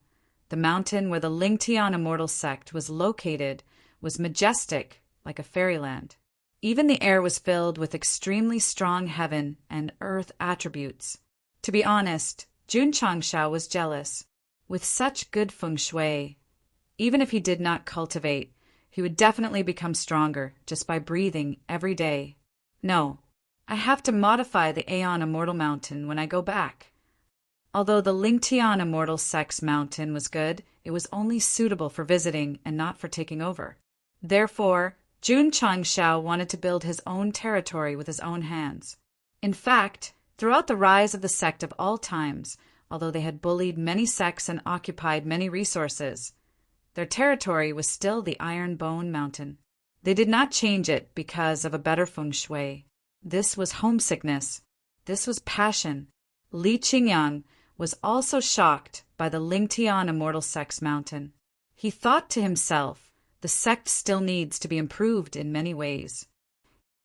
the mountain where the Lingtian immortal sect was located was majestic like a fairyland. Even the air was filled with extremely strong heaven and earth attributes. To be honest, Jun Changshao was jealous. With such good feng shui, Even if he did not cultivate, he would definitely become stronger just by breathing every day. No, I have to modify the Aeon Immortal Mountain when I go back. Although the Lingtian Immortal Sect's mountain was good, it was only suitable for visiting and not for taking over. Therefore, Jun Changshao wanted to build his own territory with his own hands. In fact, throughout the rise of the sect of all times, although they had bullied many sects and occupied many resources, their territory was still the Iron Bone Mountain. They did not change it because of a better feng shui. This was homesickness. This was passion. Li Qingyang was also shocked by the Lingtian Immortal Sect's mountain. He thought to himself, the sect still needs to be improved in many ways.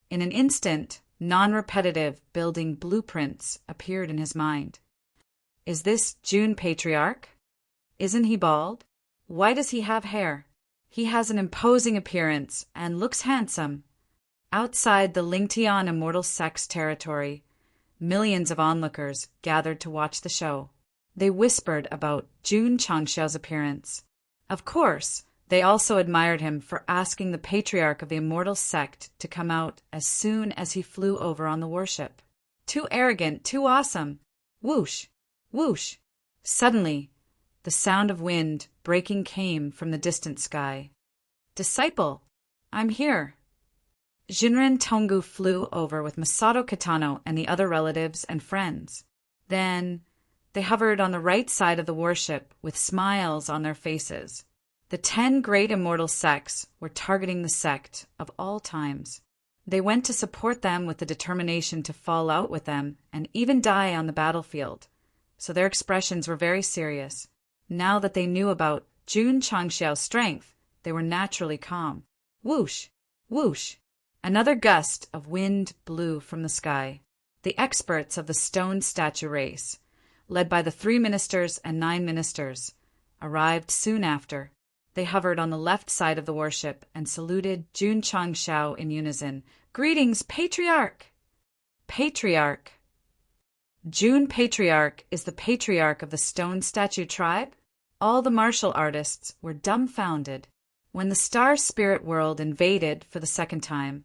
In an instant, non-repetitive building blueprints appeared in his mind. Is this Jun Patriarch? Isn't he bald? Why does he have hair? He has an imposing appearance and looks handsome. Outside the Lingtian Immortal Sect's territory, millions of onlookers gathered to watch the show. They whispered about Jun Changshao's appearance. Of course, they also admired him for asking the patriarch of the Immortal Sect to come out as soon as he flew over on the warship. Too arrogant, too awesome. Whoosh! Whoosh! Suddenly, the sound of wind breaking came from the distant sky. Disciple, I'm here. Jinren Tonggu flew over with Masato Kitano and the other relatives and friends. Then they hovered on the right side of the warship with smiles on their faces. The 10 great immortal sects were targeting the sect of all times. They went to support them with the determination to fall out with them and even die on the battlefield, so their expressions were very serious. Now that they knew about Jun Changshao's strength, they were naturally calm. Whoosh! Whoosh! Another gust of wind blew from the sky. The experts of the stone statue race, led by the 3 ministers and 9 ministers, arrived soon after. They hovered on the left side of the warship and saluted Jun Changshao in unison. Greetings, Patriarch! Patriarch. Jun Patriarch is the patriarch of the stone statue tribe? All the martial artists were dumbfounded. When the star spirit world invaded for the second time,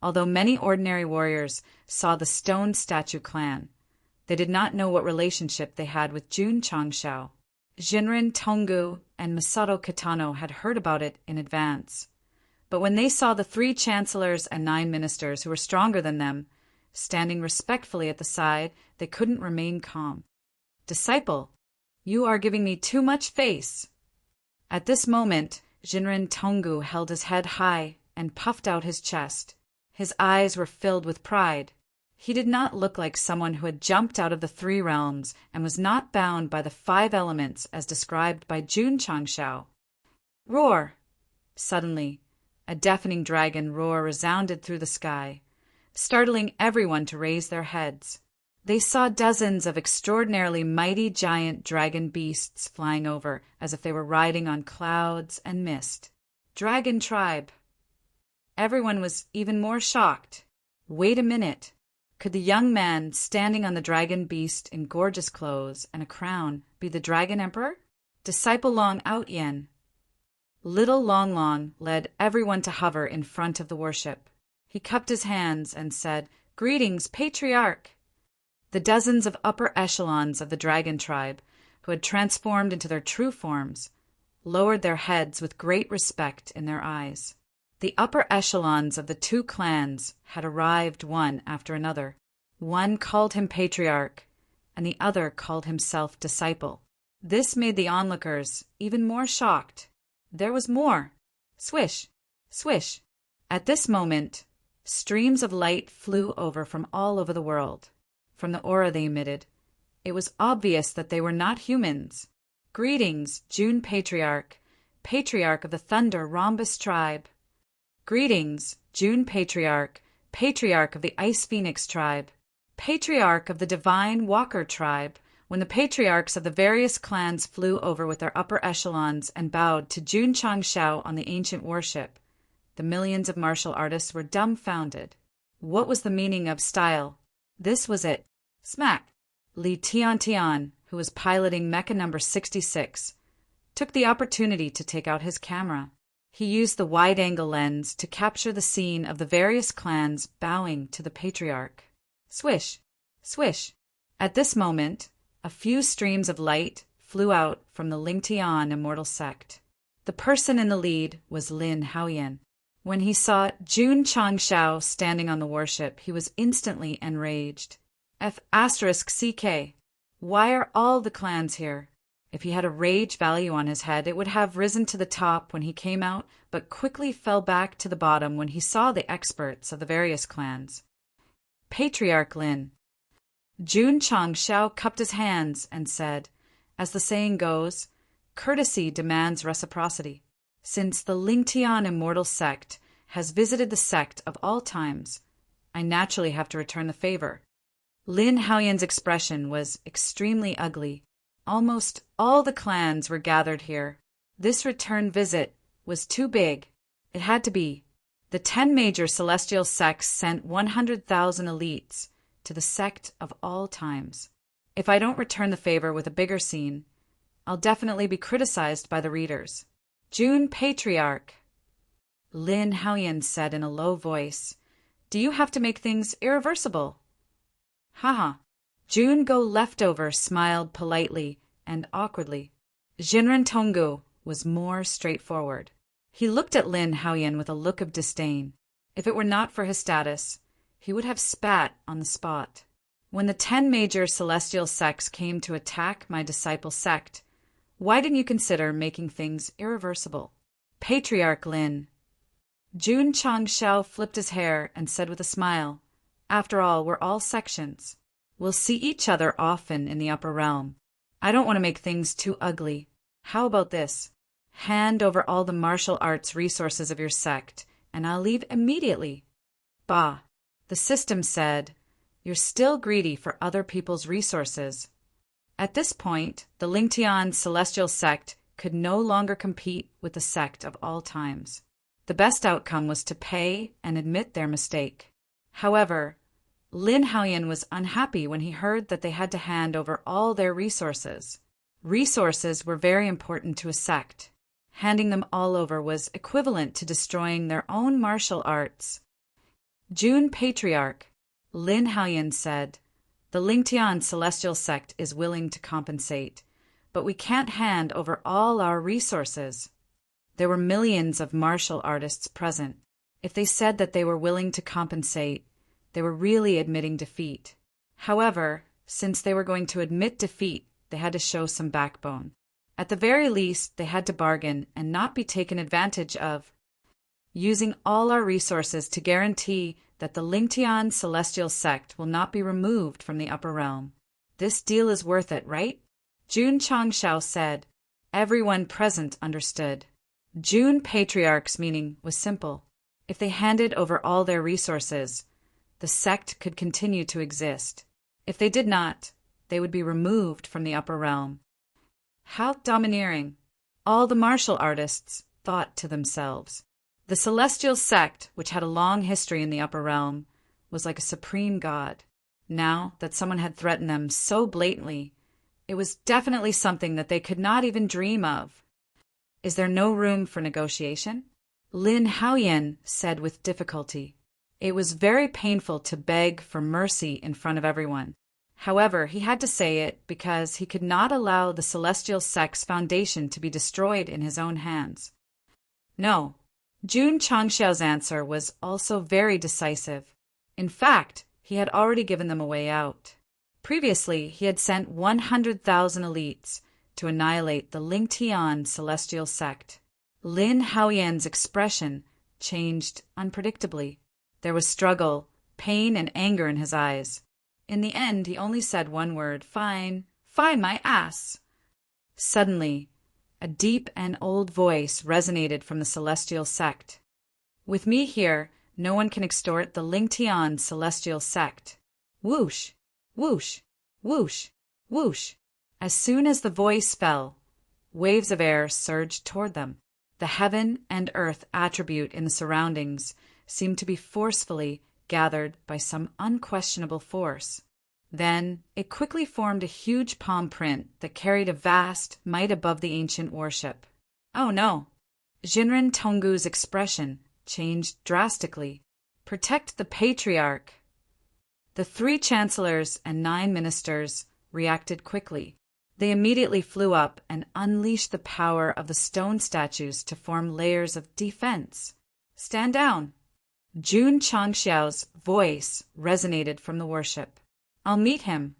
although many ordinary warriors saw the stone statue clan, they did not know what relationship they had with Jun Changshao. Jinren Tonggu and Masato Kitano had heard about it in advance. But when they saw the 3 chancellors and 9 ministers who were stronger than them, standing respectfully at the side, they couldn't remain calm. Disciple, you are giving me too much face. At this moment, Jinren Tonggu held his head high and puffed out his chest. His eyes were filled with pride. He did not look like someone who had jumped out of the 3 realms and was not bound by the 5 elements as described by Jun Changshao. Roar! Suddenly, a deafening dragon roar resounded through the sky, startling everyone to raise their heads. They saw dozens of extraordinarily mighty giant dragon beasts flying over as if they were riding on clouds and mist. Dragon tribe. Everyone was even more shocked. Wait a minute. Could the young man standing on the dragon beast in gorgeous clothes and a crown be the Dragon Emperor? Disciple Long Outyen. Little Long Long led everyone to hover in front of the warship. He cupped his hands and said, Greetings, Patriarch! The dozens of upper echelons of the dragon tribe, who had transformed into their true forms, lowered their heads with great respect in their eyes. The upper echelons of the 2 clans had arrived one after another. One called him Patriarch, and the other called himself Disciple. This made the onlookers even more shocked. There was more. Swish! Swish! At this moment, streams of light flew over from all over the world. From the aura they emitted, it was obvious that they were not humans. Greetings, Jun Patriarch, Patriarch of the Thunder Rhombus tribe. Greetings, Jun Patriarch, Patriarch of the Ice Phoenix tribe. Patriarch of the Divine Walker tribe. When the patriarchs of the various clans flew over with their upper echelons and bowed to Jun Changshao on the ancient warship, the millions of martial artists were dumbfounded. What was the meaning of style? This was it. Smack! Li Tiantian, who was piloting Mecha number 66, took the opportunity to take out his camera. He used the wide-angle lens to capture the scene of the various clans bowing to the patriarch. Swish, swish. At this moment, a few streams of light flew out from the Lingtian immortal sect. The person in the lead was Lin Haoyan. When he saw Jun Changshao standing on the warship, he was instantly enraged. F***CK. Why are all the clans here? If he had a rage value on his head, it would have risen to the top when he came out, but quickly fell back to the bottom when he saw the experts of the various clans. Patriarch Lin. Jun Changshao cupped his hands and said, as the saying goes, courtesy demands reciprocity. Since the Lingtian immortal sect has visited the sect of all times, I naturally have to return the favor. Lin Haoyan's expression was extremely ugly. Almost all the clans were gathered here. This return visit was too big. It had to be. The 10 major celestial sects sent 100,000 elites to the sect of all times. If I don't return the favor with a bigger scene, I'll definitely be criticized by the readers. Jun Patriarch. Lin Haoyan said in a low voice, do you have to make things irreversible? Haha. Jun Go Leftover smiled politely and awkwardly. Jinren Tonggu was more straightforward. He looked at Lin Haoyan with a look of disdain. If it were not for his status, he would have spat on the spot. When the 10 major celestial sects came to attack my disciple sect, why didn't you consider making things irreversible? Patriarch Lin. Jun Changshao flipped his hair and said with a smile, after all, we're all sections. We'll see each other often in the upper realm. I don't want to make things too ugly. How about this? Hand over all the martial arts resources of your sect, and I'll leave immediately. Bah. The system said, you're still greedy for other people's resources. At this point, the Lingtian celestial sect could no longer compete with the sect of all times. The best outcome was to pay and admit their mistake. However, Lin Haoyan was unhappy when he heard that they had to hand over all their resources. Resources were very important to a sect. Handing them all over was equivalent to destroying their own martial arts. Jun Patriarch. Lin Haoyan said, the Lingtian celestial sect is willing to compensate, but we can't hand over all our resources. There were millions of martial artists present. If they said that they were willing to compensate, they were really admitting defeat. However, since they were going to admit defeat, they had to show some backbone. At the very least, they had to bargain and not be taken advantage of. Using all our resources to guarantee that the Lingtian celestial sect will not be removed from the upper realm. This deal is worth it, right? Jun Changshao said. Everyone present understood. Jun Patriarch's meaning was simple. If they handed over all their resources, the sect could continue to exist. If they did not, they would be removed from the upper realm. How domineering! All the martial artists thought to themselves. The celestial sect, which had a long history in the upper realm, was like a supreme god. Now that someone had threatened them so blatantly, it was definitely something that they could not even dream of. Is there no room for negotiation? Lin Haoyan said with difficulty. It was very painful to beg for mercy in front of everyone. However, he had to say it because he could not allow the celestial sect's foundation to be destroyed in his own hands. No. Jun Changshao's answer was also very decisive. In fact, he had already given them a way out. Previously, he had sent 100,000 elites to annihilate the Lingtian celestial sect. Lin Haoyan's expression changed unpredictably. There was struggle, pain, and anger in his eyes. In the end, he only said one word, "Fine, fine my ass." Suddenly, a deep and old voice resonated from the celestial sect. "With me here, no one can extort the Lingtian celestial sect." Whoosh, whoosh, whoosh, whoosh. As soon as the voice fell, waves of air surged toward them. The heaven and earth attribute in the surroundings seemed to be forcefully gathered by some unquestionable force. Then it quickly formed a huge palm print that carried a vast might above the ancient warship. Oh no! Jinren Tonggu's expression changed drastically. Protect the patriarch! The 3 chancellors and 9 ministers reacted quickly. They immediately flew up and unleashed the power of the stone statues to form layers of defense. Stand down! Jun Changxiao's voice resonated from the warship. I'll meet him.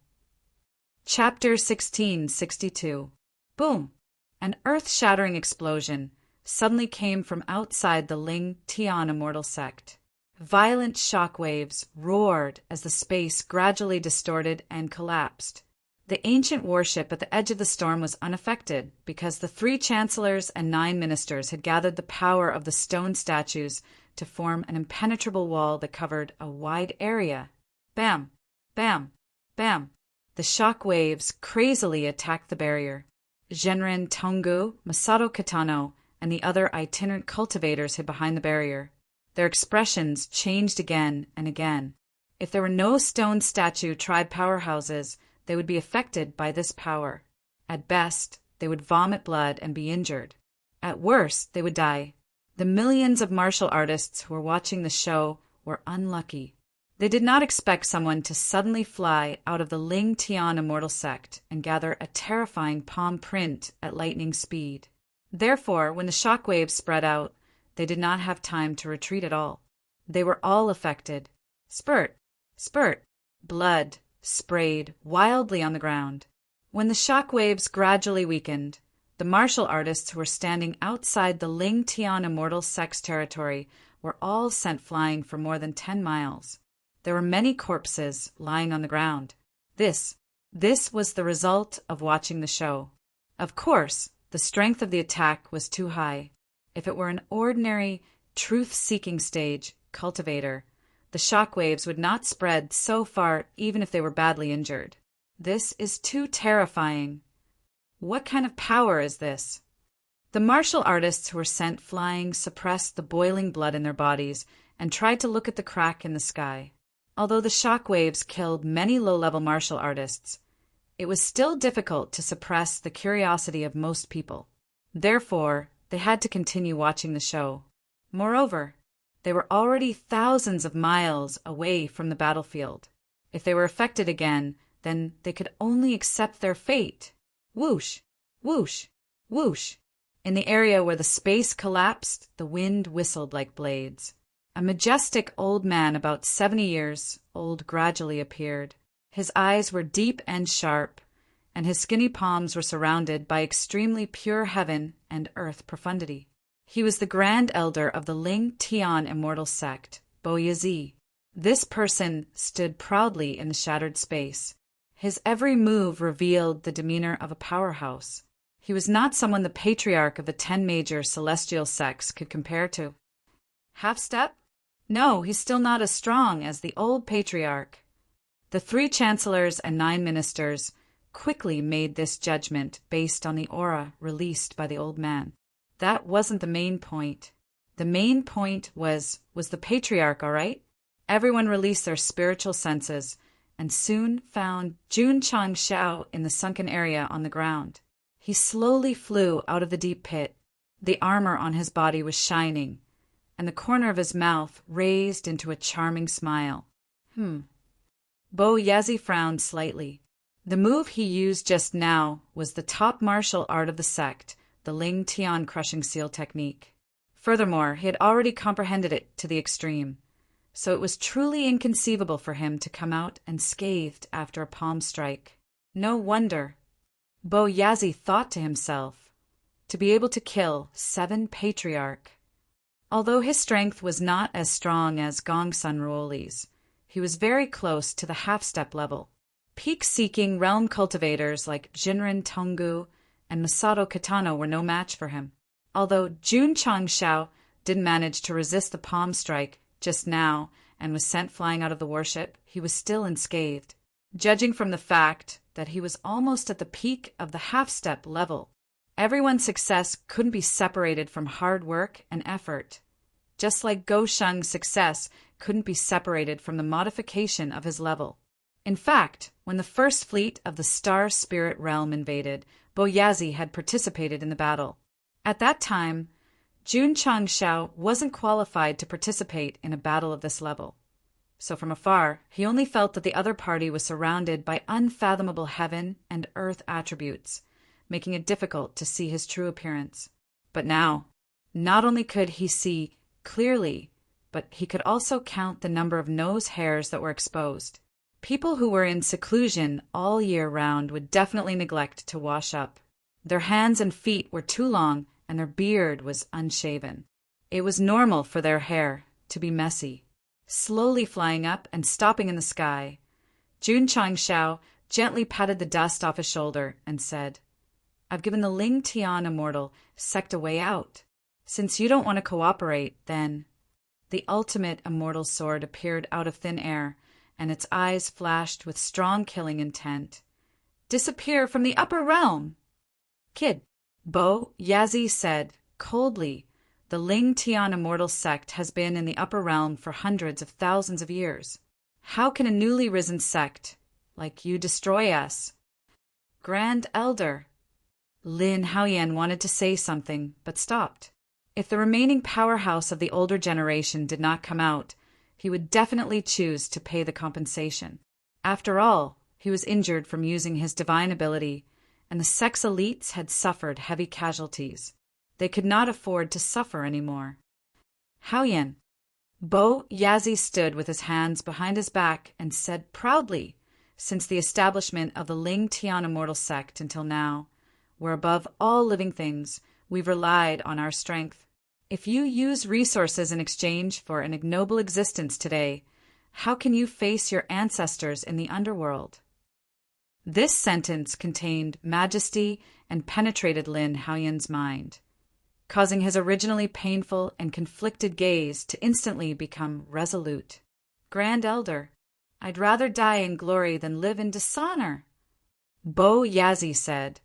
Chapter 1662. Boom! An earth-shattering explosion suddenly came from outside the Ling Tian immortal sect. Violent shock waves roared as the space gradually distorted and collapsed. The ancient warship at the edge of the storm was unaffected because the 3 chancellors and 9 ministers had gathered the power of the stone statues to form an impenetrable wall that covered a wide area. Bam! Bam! Bam! The shock waves crazily attacked the barrier. Jinren Tonggu, Masato Kitano, and the other itinerant cultivators hid behind the barrier. Their expressions changed again and again. If there were no stone statue tribe powerhouses, they would be affected by this power. At best, they would vomit blood and be injured. At worst, they would die. The millions of martial artists who were watching the show were unlucky. They did not expect someone to suddenly fly out of the Ling Tian immortal sect and gather a terrifying palm print at lightning speed. Therefore, when the shock waves spread out, they did not have time to retreat at all. They were all affected. Spurt! Spurt! Blood sprayed wildly on the ground. When the shock waves gradually weakened, the martial artists who were standing outside the Ling Tian immortal sect's territory were all sent flying for more than 10 miles. There were many corpses lying on the ground. This was the result of watching the show. Of course, the strength of the attack was too high. If it were an ordinary, truth-seeking stage cultivator, the shockwaves would not spread so far even if they were badly injured. This is too terrifying. What kind of power is this? The martial artists who were sent flying suppressed the boiling blood in their bodies and tried to look at the crack in the sky. Although the shockwaves killed many low-level martial artists, it was still difficult to suppress the curiosity of most people. Therefore, they had to continue watching the show. Moreover, they were already thousands of miles away from the battlefield. If they were affected again, then they could only accept their fate. Whoosh! Whoosh! Whoosh! In the area where the space collapsed, the wind whistled like blades. A majestic old man about 70 years old gradually appeared. His eyes were deep and sharp, and his skinny palms were surrounded by extremely pure heaven and earth profundity. He was the grand elder of the Ling Tian immortal sect, Bo Yazi. This person stood proudly in the shattered space. His every move revealed the demeanor of a powerhouse. He was not someone the patriarch of the 10 major celestial sects could compare to. Half step? No, he's still not as strong as the old patriarch. The 3 chancellors and 9 ministers quickly made this judgment based on the aura released by the old man. That wasn't the main point. The main point was the patriarch all right? Everyone released their spiritual senses and soon found Jun Changxiao in the sunken area on the ground. He slowly flew out of the deep pit. The armor on his body was shining, and the corner of his mouth raised into a charming smile. Bo Yazi frowned slightly. The move he used just now was the top martial art of the sect, the Ling Tian crushing seal technique. Furthermore, he had already comprehended it to the extreme, so it was truly inconceivable for him to come out unscathed after a palm strike. No wonder. Bo Yazi thought to himself, to be able to kill 7 patriarch. Although his strength was not as strong as Gongsun Ruoli's, he was very close to the half-step level. Peak-seeking realm cultivators like Jinren Tonggu and Masato Kitano were no match for him. Although Jun Changxiao didn't manage to resist the palm strike just now and was sent flying out of the warship, he was still unscathed. Judging from the fact that he was almost at the peak of the half-step level, everyone's success couldn't be separated from hard work and effort, just like Go Sheng's success couldn't be separated from the modification of his level. In fact, when the first fleet of the Star Spirit realm invaded, Boyazi had participated in the battle. At that time, Jun Changshao wasn't qualified to participate in a battle of this level. So from afar, he only felt that the other party was surrounded by unfathomable heaven and earth attributes, making it difficult to see his true appearance. But now, not only could he see clearly, but he could also count the number of nose hairs that were exposed. People who were in seclusion all year round would definitely neglect to wash up. Their hands and feet were too long, and their beard was unshaven. It was normal for their hair to be messy. Slowly flying up and stopping in the sky, Jun Changshao gently patted the dust off his shoulder and said, "I've given the Ling Tian immortal Sect a way out. Since you don't want to cooperate, then—" The ultimate immortal sword appeared out of thin air, and its eyes flashed with strong killing intent. "Disappear from the upper realm!" "Kid," Boyazi said coldly, "the Ling Tian immortal sect has been in the upper realm for hundreds of thousands of years. How can a newly risen sect like you destroy us?" "Grand Elder," Lin Haoyan wanted to say something, but stopped. If the remaining powerhouse of the older generation did not come out, he would definitely choose to pay the compensation. After all, he was injured from using his divine ability, and the sect's elites had suffered heavy casualties. They could not afford to suffer anymore. "Haoyan." Boyazi stood with his hands behind his back and said proudly, "Since the establishment of the Ling Tian immortal sect until now, where above all living things, we've relied on our strength. If you use resources in exchange for an ignoble existence today, how can you face your ancestors in the underworld?" This sentence contained majesty and penetrated Lin Haoyan's mind, causing his originally painful and conflicted gaze to instantly become resolute. "Grand Elder, I'd rather die in glory than live in dishonor," Boyazi said.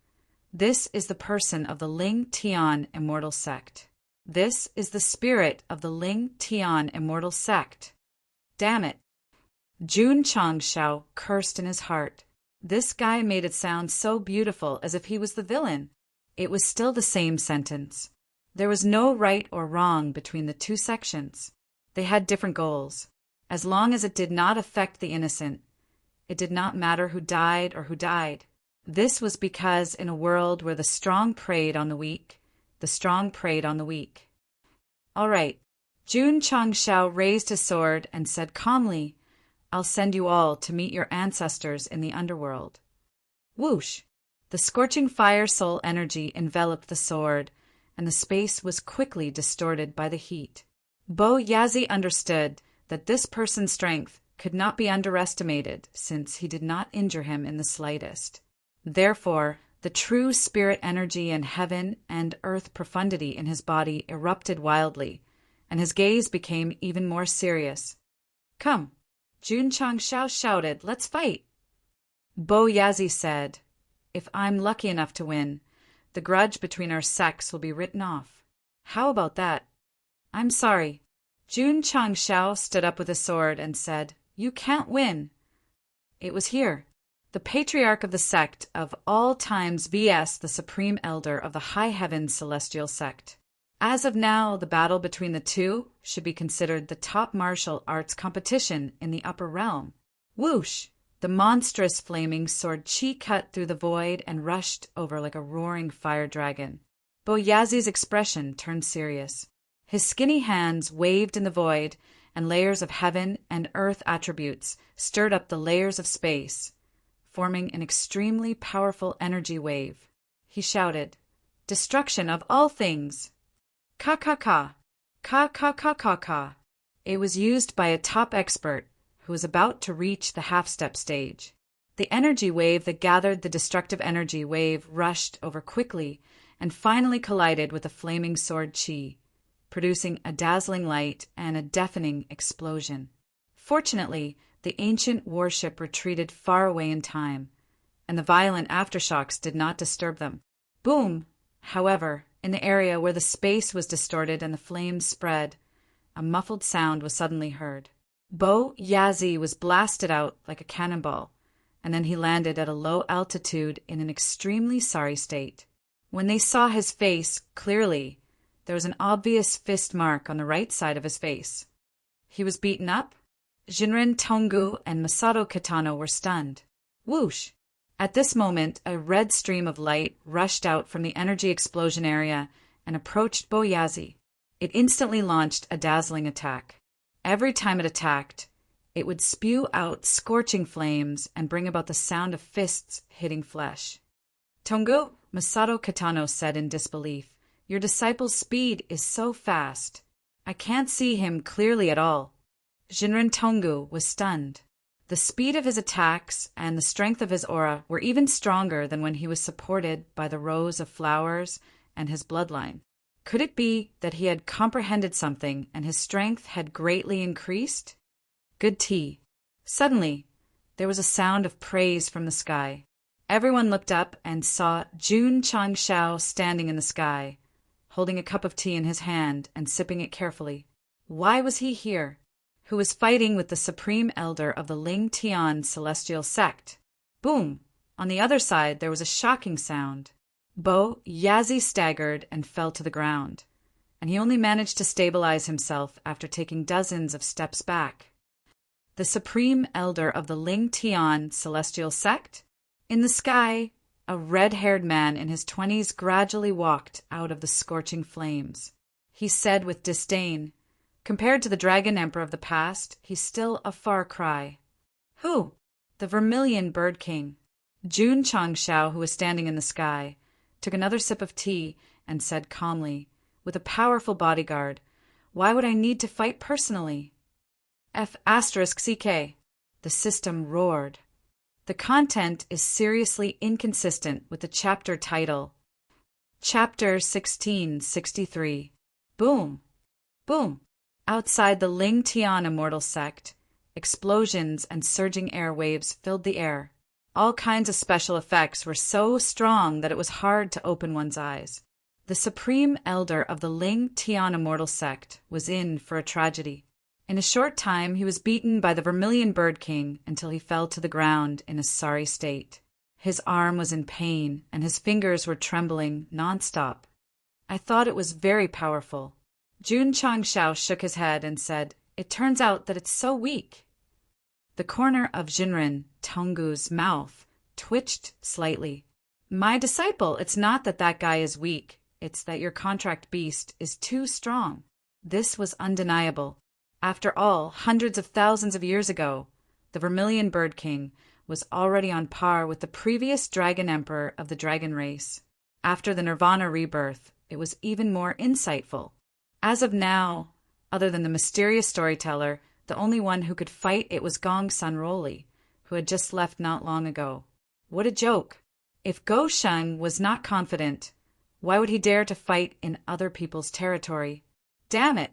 "This is the person of the Ling Tian immortal sect. This is the spirit of the Ling Tian immortal sect." Damn it. Jun Changshao cursed in his heart. This guy made it sound so beautiful, as if he was the villain. It was still the same sentence. There was no right or wrong between the two sections. They had different goals. As long as it did not affect the innocent, it did not matter who died or who died. This was because in a world where the strong preyed on the weak, the strong preyed on the weak. "All right." Jun Changshao raised his sword and said calmly, "I'll send you all to meet your ancestors in the underworld." Whoosh! The scorching fire soul energy enveloped the sword, and the space was quickly distorted by the heat. Boyazi understood that this person's strength could not be underestimated, since he did not injure him in the slightest. Therefore, the true spirit energy and heaven and earth profundity in his body erupted wildly, and his gaze became even more serious. "Come," Jun Changshao shouted, "let's fight." Boyazi said, "If I'm lucky enough to win, the grudge between our sects will be written off." "How about that?" "I'm sorry." Jun Changshao stood up with his sword and said, "You can't win." It was here. The patriarch of the sect of all times vs. the supreme elder of the high heavens celestial sect. As of now, the battle between the two should be considered the top martial arts competition in the upper realm. Whoosh! The monstrous flaming sword chi cut through the void and rushed over like a roaring fire dragon. Boyazi's expression turned serious. His skinny hands waved in the void, and layers of heaven and earth attributes stirred up the layers of space, forming an extremely powerful energy wave. He shouted, "Destruction of all things! Ka-ka-ka! Ka-ka-ka-ka-ka!" It was used by a top expert who was about to reach the half-step stage. The energy wave that gathered the destructive energy wave rushed over quickly and finally collided with the flaming sword chi, producing a dazzling light and a deafening explosion. Fortunately, the ancient warship retreated far away in time, and the violent aftershocks did not disturb them. Boom! However, in the area where the space was distorted and the flames spread, a muffled sound was suddenly heard. Bo Yazi was blasted out like a cannonball, and then he landed at a low altitude in an extremely sorry state. When they saw his face clearly, there was an obvious fist mark on the right side of his face. He was beaten up. Jinren Tongu and Masato Kitano were stunned. Whoosh! At this moment, a red stream of light rushed out from the energy explosion area and approached Boyazi. It instantly launched a dazzling attack. Every time it attacked, it would spew out scorching flames and bring about the sound of fists hitting flesh. Tongu, Masato Kitano said in disbelief, "Your disciple's speed is so fast. I can't see him clearly at all." Jinren Tongu was stunned. The speed of his attacks and the strength of his aura were even stronger than when he was supported by the rows of flowers and his bloodline. Could it be that he had comprehended something and his strength had greatly increased? Good tea. Suddenly, there was a sound of praise from the sky. Everyone looked up and saw Jun Changshao standing in the sky, holding a cup of tea in his hand and sipping it carefully. Why was he here? Who was fighting with the supreme elder of the Ling Tian celestial sect? Boom! On the other side there was a shocking sound. Bo Yazi staggered and fell to the ground, and he only managed to stabilize himself after taking dozens of steps back. The supreme elder of the Ling Tian celestial sect? In the sky, a red-haired man in his 20s gradually walked out of the scorching flames. He said with disdain, "Compared to the Dragon Emperor of the past, he's still a far cry." Who? The Vermilion Bird King. Jun Changshao, who was standing in the sky, took another sip of tea and said calmly, "With a powerful bodyguard, why would I need to fight personally?" F***CK. The system roared. The content is seriously inconsistent with the chapter title. Chapter 1663. Boom! Boom! Outside the Ling Tian immortal sect, explosions and surging airwaves filled the air. All kinds of special effects were so strong that it was hard to open one's eyes. The supreme elder of the Ling Tian immortal sect was in for a tragedy. In a short time he was beaten by the Vermilion Bird King until he fell to the ground in a sorry state. His arm was in pain and his fingers were trembling non-stop. I thought it was very powerful. Jun Changshao shook his head and said, "It turns out that it's so weak." The corner of Jinren Tongu's mouth twitched slightly. "My disciple, it's not that that guy is weak. It's that your contract beast is too strong." This was undeniable. After all, hundreds of thousands of years ago, the Vermilion Bird King was already on par with the previous Dragon Emperor of the dragon race. After the Nirvana rebirth, it was even more insightful. As of now, other than the mysterious storyteller, the only one who could fight it was Gong Sunroli, who had just left not long ago. What a joke! If Go Sheng was not confident, why would he dare to fight in other people's territory? Damn it!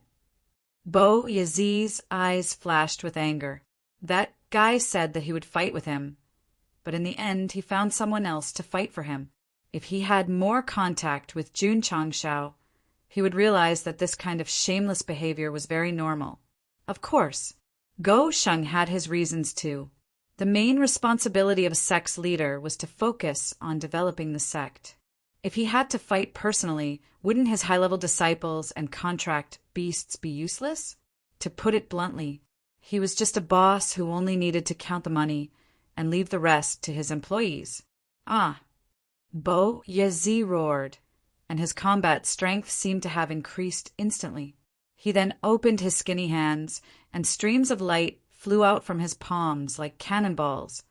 Bo Yazi's eyes flashed with anger. That guy said that he would fight with him, but in the end he found someone else to fight for him. If he had more contact with Jun Changshao, he would realize that this kind of shameless behavior was very normal. Of course, Go Sheng had his reasons too. The main responsibility of a sect's leader was to focus on developing the sect. If he had to fight personally, wouldn't his high-level disciples and contract beasts be useless? To put it bluntly, he was just a boss who only needed to count the money and leave the rest to his employees. Ah! Bo Yazi roared, and his combat strength seemed to have increased instantly. He then opened his skinny hands, and streams of light flew out from his palms like cannonballs,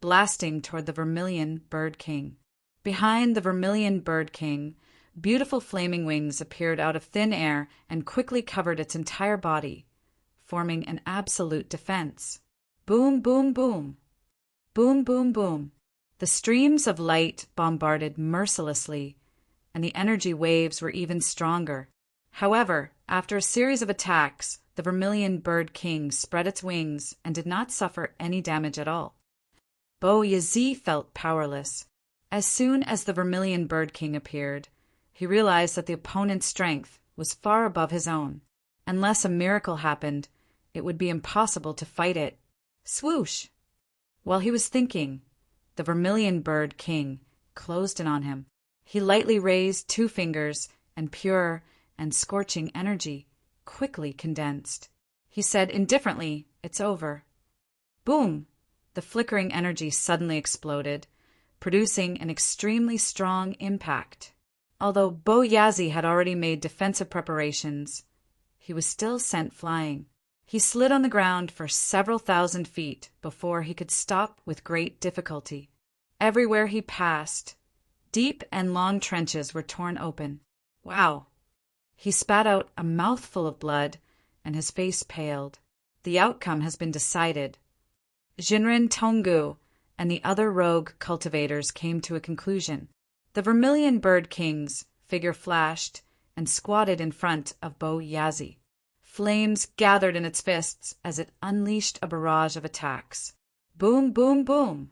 blasting toward the Vermilion Bird King. Behind the Vermilion Bird King, beautiful flaming wings appeared out of thin air and quickly covered its entire body, forming an absolute defense. Boom, boom, boom. Boom, boom, boom. The streams of light bombarded mercilessly, and the energy waves were even stronger. However, after a series of attacks, the Vermilion Bird King spread its wings and did not suffer any damage at all. Bo Yazi felt powerless. As soon as the Vermilion Bird King appeared, he realized that the opponent's strength was far above his own. Unless a miracle happened, it would be impossible to fight it. Swoosh! While he was thinking, the vermilion bird king closed in on him. He lightly raised 2 fingers, and pure and scorching energy quickly condensed. He said indifferently, "It's over." Boom! The flickering energy suddenly exploded, producing an extremely strong impact. Although Bo Yazi had already made defensive preparations, he was still sent flying. He slid on the ground for several thousand feet before he could stop with great difficulty. Everywhere he passed, deep and long trenches were torn open. Wow! He spat out a mouthful of blood, and his face paled. The outcome has been decided. Jinrin Tonggu and the other rogue cultivators came to a conclusion. The Vermilion Bird King's figure flashed and squatted in front of Bo Yazi. Flames gathered in its fists as it unleashed a barrage of attacks. Boom, boom, boom.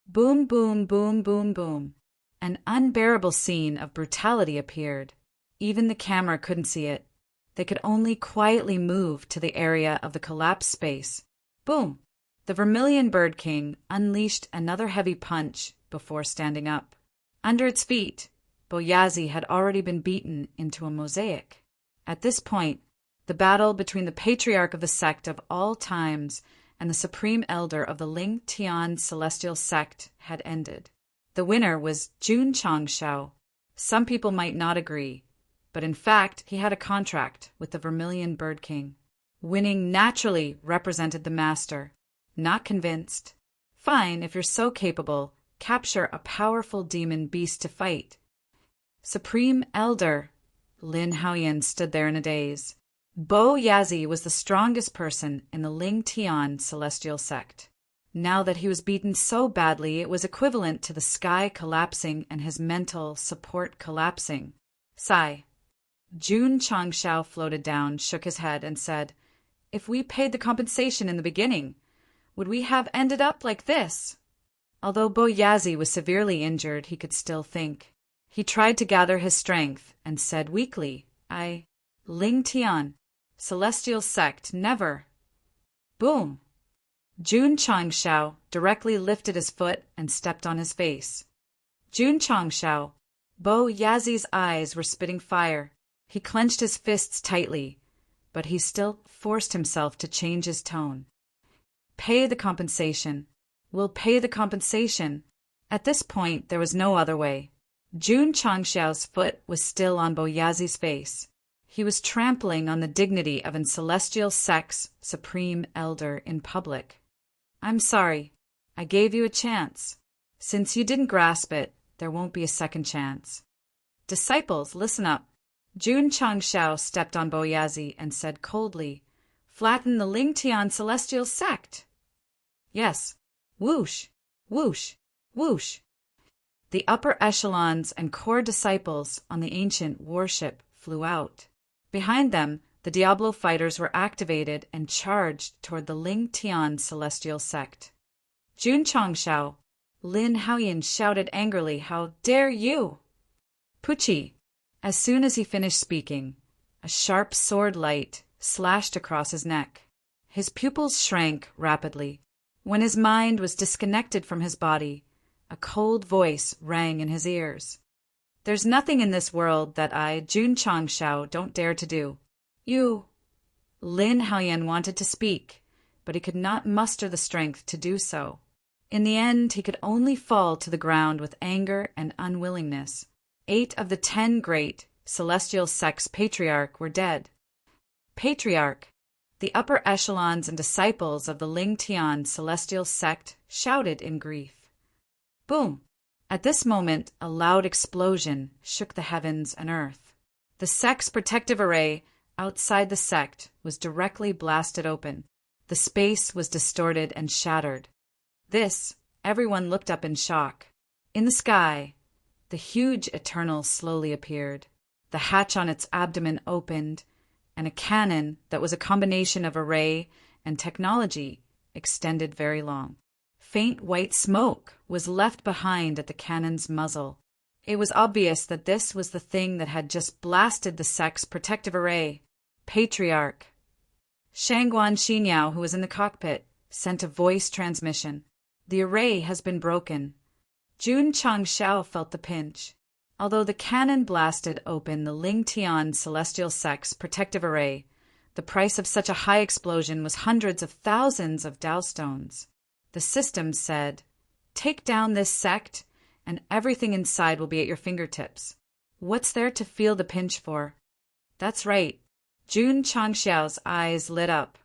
Boom, boom, boom, boom, boom. An unbearable scene of brutality appeared. Even the camera couldn't see it. They could only quietly move to the area of the collapsed space. Boom! The Vermilion Bird King unleashed another heavy punch before standing up. Under its feet, Bo Yazi had already been beaten into a mosaic. At this point, the battle between the patriarch of the sect of all times and the supreme elder of the Ling Tian celestial sect had ended. The winner was Jun Changshao. Some people might not agree, but in fact he had a contract with the Vermilion Bird King. Winning naturally represented the master. Not convinced? Fine, if you're so capable, capture a powerful demon beast to fight. Supreme Elder. Lin Haoyan stood there in a daze. Bo Yazi was the strongest person in the Ling Tian celestial sect. Now that he was beaten so badly, it was equivalent to the sky collapsing and his mental support collapsing. Sigh. Jun Changshao floated down, shook his head, and said, "If we paid the compensation in the beginning, would we have ended up like this?" Although Bo Yazi was severely injured, he could still think. He tried to gather his strength and said weakly, Ling Tian, celestial sect, never." Boom! Jun Changshao directly lifted his foot and stepped on his face. Jun Changshao. Bo Yazi's eyes were spitting fire. He clenched his fists tightly, but he still forced himself to change his tone. "Pay the compensation. We'll pay the compensation." At this point, there was no other way. Jun Changshao's foot was still on Bo Yazi's face. He was trampling on the dignity of an celestial sect's supreme elder in public. "I'm sorry. I gave you a chance. Since you didn't grasp it, there won't be a second chance. Disciples, listen up." Jun Changshao stepped on Bo Yazi and said coldly, "Flatten the Ling Tian celestial sect." Yes. Whoosh, whoosh, whoosh. The upper echelons and core disciples on the ancient warship flew out. Behind them, the Diablo fighters were activated and charged toward the Ling Tian celestial sect. Jun Changshao. Lin Haoyan shouted angrily, "How dare you!" Pucci. As soon as he finished speaking, a sharp sword light slashed across his neck. His pupils shrank rapidly. When his mind was disconnected from his body, a cold voice rang in his ears. "There's nothing in this world that I, Jun Changshao, don't dare to do. You." Lin Haoyan wanted to speak, but he could not muster the strength to do so. In the end, he could only fall to the ground with anger and unwillingness. 8 of the 10 great celestial sects patriarch were dead. Patriarch. The upper echelons and disciples of the Ling Tian celestial sect shouted in grief. Boom! At this moment, a loud explosion shook the heavens and earth. The sect's protective array outside the sect was directly blasted open. The space was distorted and shattered. Everyone looked up in shock. In the sky, the huge Eternal slowly appeared. The hatch on its abdomen opened, and a cannon that was a combination of array and technology extended very long. Faint white smoke was left behind at the cannon's muzzle. It was obvious that this was the thing that had just blasted the sect's protective array. Patriarch. Shangguan Xinyao, who was in the cockpit, sent a voice transmission. The array has been broken. Jun Changshao felt the pinch. Although the cannon blasted open the Ling Tian Celestial Sect's protective array, the price of such a high explosion was hundreds of thousands of Dao stones. The system said, "Take down this sect, and everything inside will be at your fingertips. What's there to feel the pinch for?" That's right. Jun Changxiao's eyes lit up.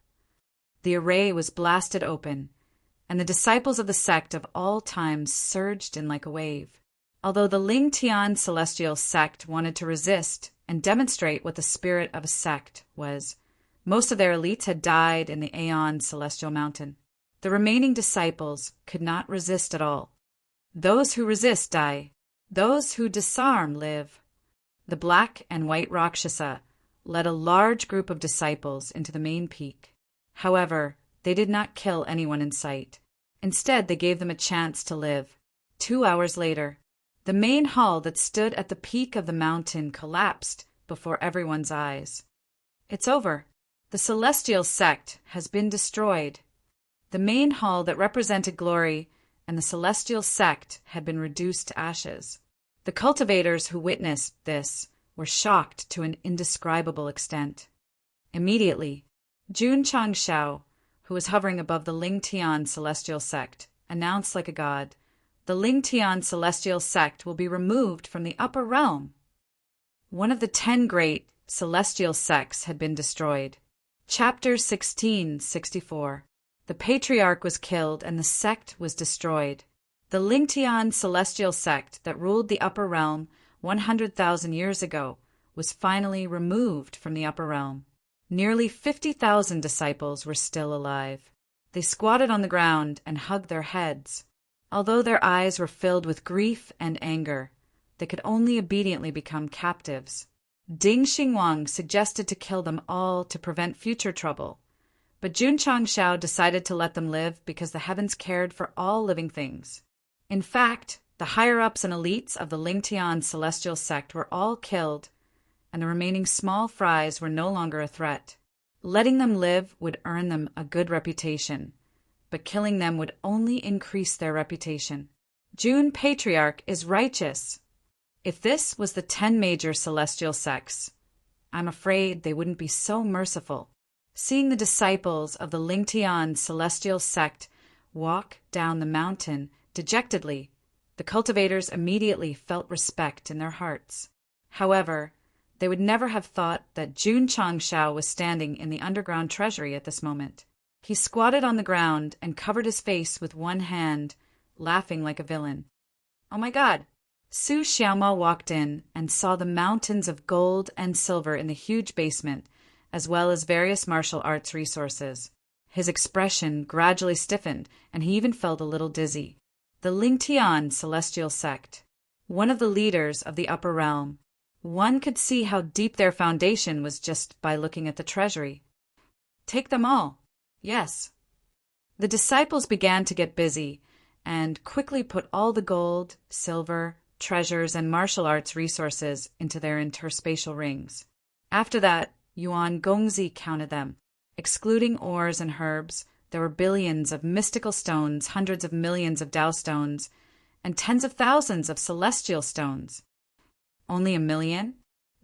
The array was blasted open, and the disciples of the sect of all times surged in like a wave. Although the Ling Tian Celestial Sect wanted to resist and demonstrate what the spirit of a sect was, most of their elites had died in the Aeon Celestial Mountain. The remaining disciples could not resist at all. Those who resist die. Those who disarm live. The black and white Rakshasa led a large group of disciples into the main peak. However, they did not kill anyone in sight. Instead, they gave them a chance to live. 2 hours later, the main hall that stood at the peak of the mountain collapsed before everyone's eyes. It's over. The Celestial Sect has been destroyed. The main hall that represented glory and the Celestial Sect had been reduced to ashes. The cultivators who witnessed this were shocked to an indescribable extent. Immediately, Jun Changshao, who was hovering above the Ling Tian Celestial Sect, announced like a god, "The Ling Tian Celestial Sect will be removed from the upper realm." One of the 10 great celestial sects had been destroyed. Chapter 1664. The Patriarch was killed and the sect was destroyed. The Ling Tian Celestial Sect that ruled the upper realm 100,000 years ago was finally removed from the upper realm. Nearly 50,000 disciples were still alive. They squatted on the ground and hugged their heads. Although their eyes were filled with grief and anger, they could only obediently become captives. Ding Xingwang suggested to kill them all to prevent future trouble, but Jun Changshao decided to let them live because the heavens cared for all living things. In fact, the higher-ups and elites of the Ling Tian Celestial Sect were all killed, and the remaining small fries were no longer a threat. Letting them live would earn them a good reputation, but killing them would only increase their reputation. Jun Patriarch is righteous. If this was the 10 major celestial sects, I'm afraid they wouldn't be so merciful. Seeing the disciples of the Ling Tian Celestial Sect walk down the mountain dejectedly, the cultivators immediately felt respect in their hearts. However, they would never have thought that Jun Changshao was standing in the underground treasury at this moment. He squatted on the ground and covered his face with one hand, laughing like a villain. "Oh my God!" Su Xiaoma walked in and saw the mountains of gold and silver in the huge basement, as well as various martial arts resources. His expression gradually stiffened, and he even felt a little dizzy. The Ling Tian Celestial Sect, one of the leaders of the upper realm. One could see how deep their foundation was just by looking at the treasury. "Take them all." "Yes." The disciples began to get busy and quickly put all the gold, silver, treasures, and martial arts resources into their interspatial rings. After that, Yuan Gongzi counted them. Excluding ores and herbs, there were billions of mystical stones, hundreds of millions of Dao stones, and tens of thousands of celestial stones. Only 1 million?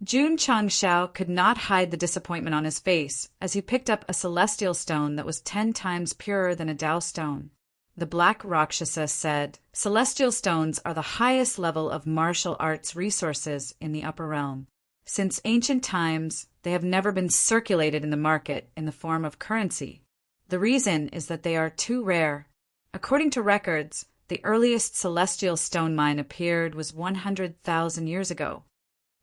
Jun Changshao could not hide the disappointment on his face as he picked up a celestial stone that was 10 times purer than a Dao stone. The Black Rakshasa said, "Celestial stones are the highest level of martial arts resources in the upper realm. Since ancient times, they have never been circulated in the market in the form of currency. The reason is that they are too rare. According to records, the earliest celestial stone mine appeared was 100,000 years ago."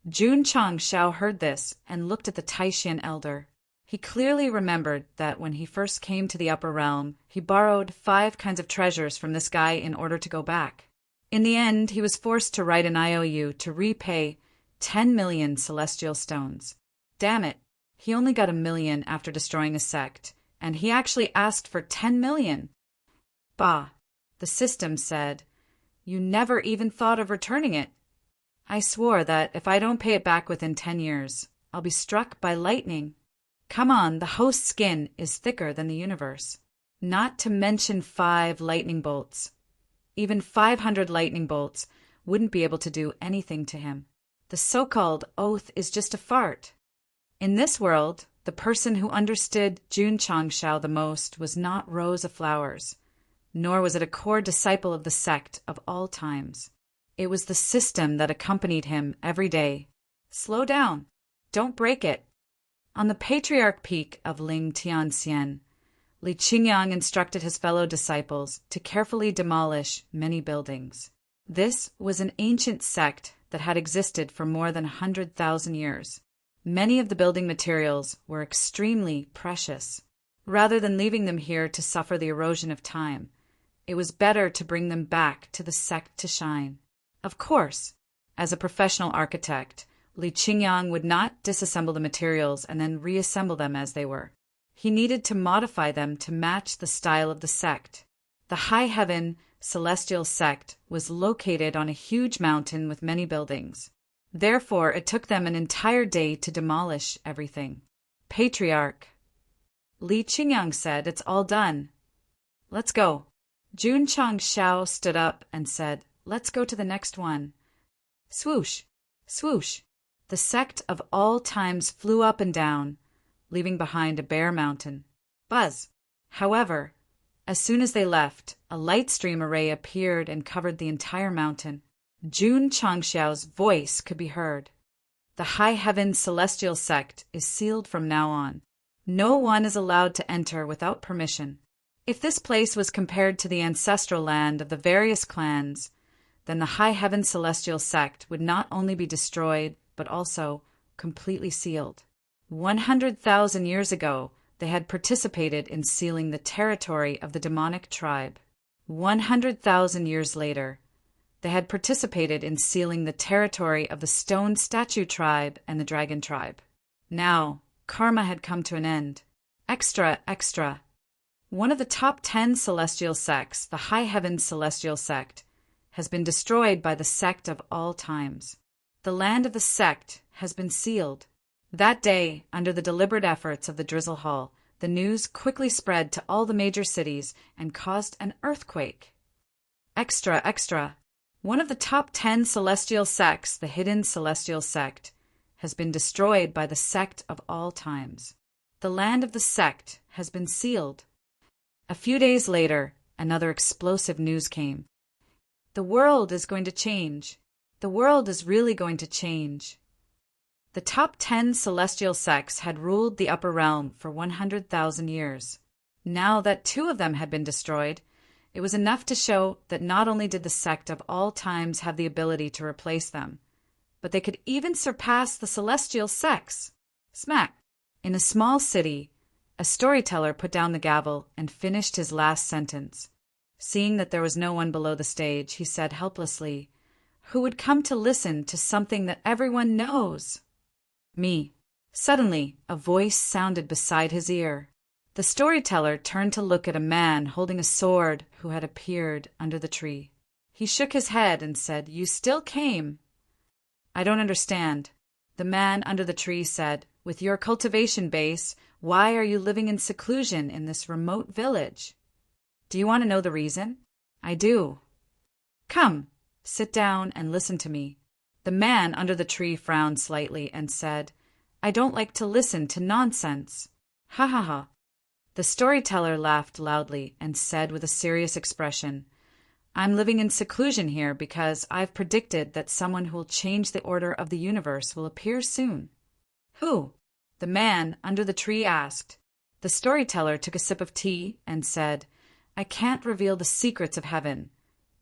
Jun Changshao heard this and looked at the Taishan elder. He clearly remembered that when he first came to the upper realm, he borrowed 5 kinds of treasures from this guy in order to go back. In the end, he was forced to write an IOU to repay 10 million celestial stones. Damn it, he only got 1 million after destroying a sect, and he actually asked for 10 million. "Bah," the system said, "you never even thought of returning it. I swore that if I don't pay it back within 10 years, I'll be struck by lightning." Come on, the host's skin is thicker than the universe. Not to mention 5 lightning bolts. Even 500 lightning bolts wouldn't be able to do anything to him. The so-called oath is just a fart. In this world, the person who understood Jun Changshao the most was not Rows of Flowers, nor was it a core disciple of the sect of all times. It was the system that accompanied him every day. Slow down. Don't break it. On the patriarch peak of Ling Tianxian, Li Qingyang instructed his fellow disciples to carefully demolish many buildings. This was an ancient sect that had existed for more than 100,000 years. Many of the building materials were extremely precious. Rather than leaving them here to suffer the erosion of time, it was better to bring them back to the sect to shine. Of course, as a professional architect, Li Qingyang would not disassemble the materials and then reassemble them as they were. He needed to modify them to match the style of the sect. The High Heaven Celestial Sect was located on a huge mountain with many buildings. Therefore, it took them an entire day to demolish everything. Patriarch Li Qingyang said, "It's all done. Let's go." Jun Changshao stood up and said, "Let's go to the next one." Swoosh, swoosh. The sect of all times flew up and down, leaving behind a bare mountain. Buzz. However, as soon as they left, a light stream array appeared and covered the entire mountain. Jun Changshao's voice could be heard. The High Heaven Celestial Sect is sealed from now on. No one is allowed to enter without permission. If this place was compared to the ancestral land of the various clans, then the High Heaven Celestial Sect would not only be destroyed, but also completely sealed. 100,000 years ago, they had participated in sealing the territory of the demonic tribe. 100,000 years later, they had participated in sealing the territory of the stone statue tribe and the dragon tribe. Now, karma had come to an end. Extra, extra. One of the top 10 celestial sects, the High Heaven Celestial Sect, has been destroyed by the sect of all times. The land of the sect has been sealed. That day, under the deliberate efforts of the Drizzle Hall, the news quickly spread to all the major cities and caused an earthquake. Extra, extra. One of the top 10 celestial sects, the Hidden Celestial Sect, has been destroyed by the sect of all times. The land of the sect has been sealed. A few days later, another explosive news came. The world is going to change. The world is really going to change. The top 10 celestial sects had ruled the upper realm for 100,000 years. Now that 2 of them had been destroyed, it was enough to show that not only did the sect of all times have the ability to replace them, but they could even surpass the celestial sects. Smack! In a small city, a storyteller put down the gavel and finished his last sentence. Seeing that there was no one below the stage, he said helplessly, "Who would come to listen to something that everyone knows?" Me. Suddenly, a voice sounded beside his ear. The storyteller turned to look at a man holding a sword who had appeared under the tree. He shook his head and said, "You still came." "I don't understand." The man under the tree said, "With your cultivation base, why are you living in seclusion in this remote village?" "Do you want to know the reason?" "I do." "Come, sit down and listen to me." The man under the tree frowned slightly and said, "I don't like to listen to nonsense." Ha ha ha. The storyteller laughed loudly and said with a serious expression, "I'm living in seclusion here because I've predicted that someone who will change the order of the universe will appear soon." "Who?" the man under the tree asked. The storyteller took a sip of tea and said, "I can't reveal the secrets of heaven,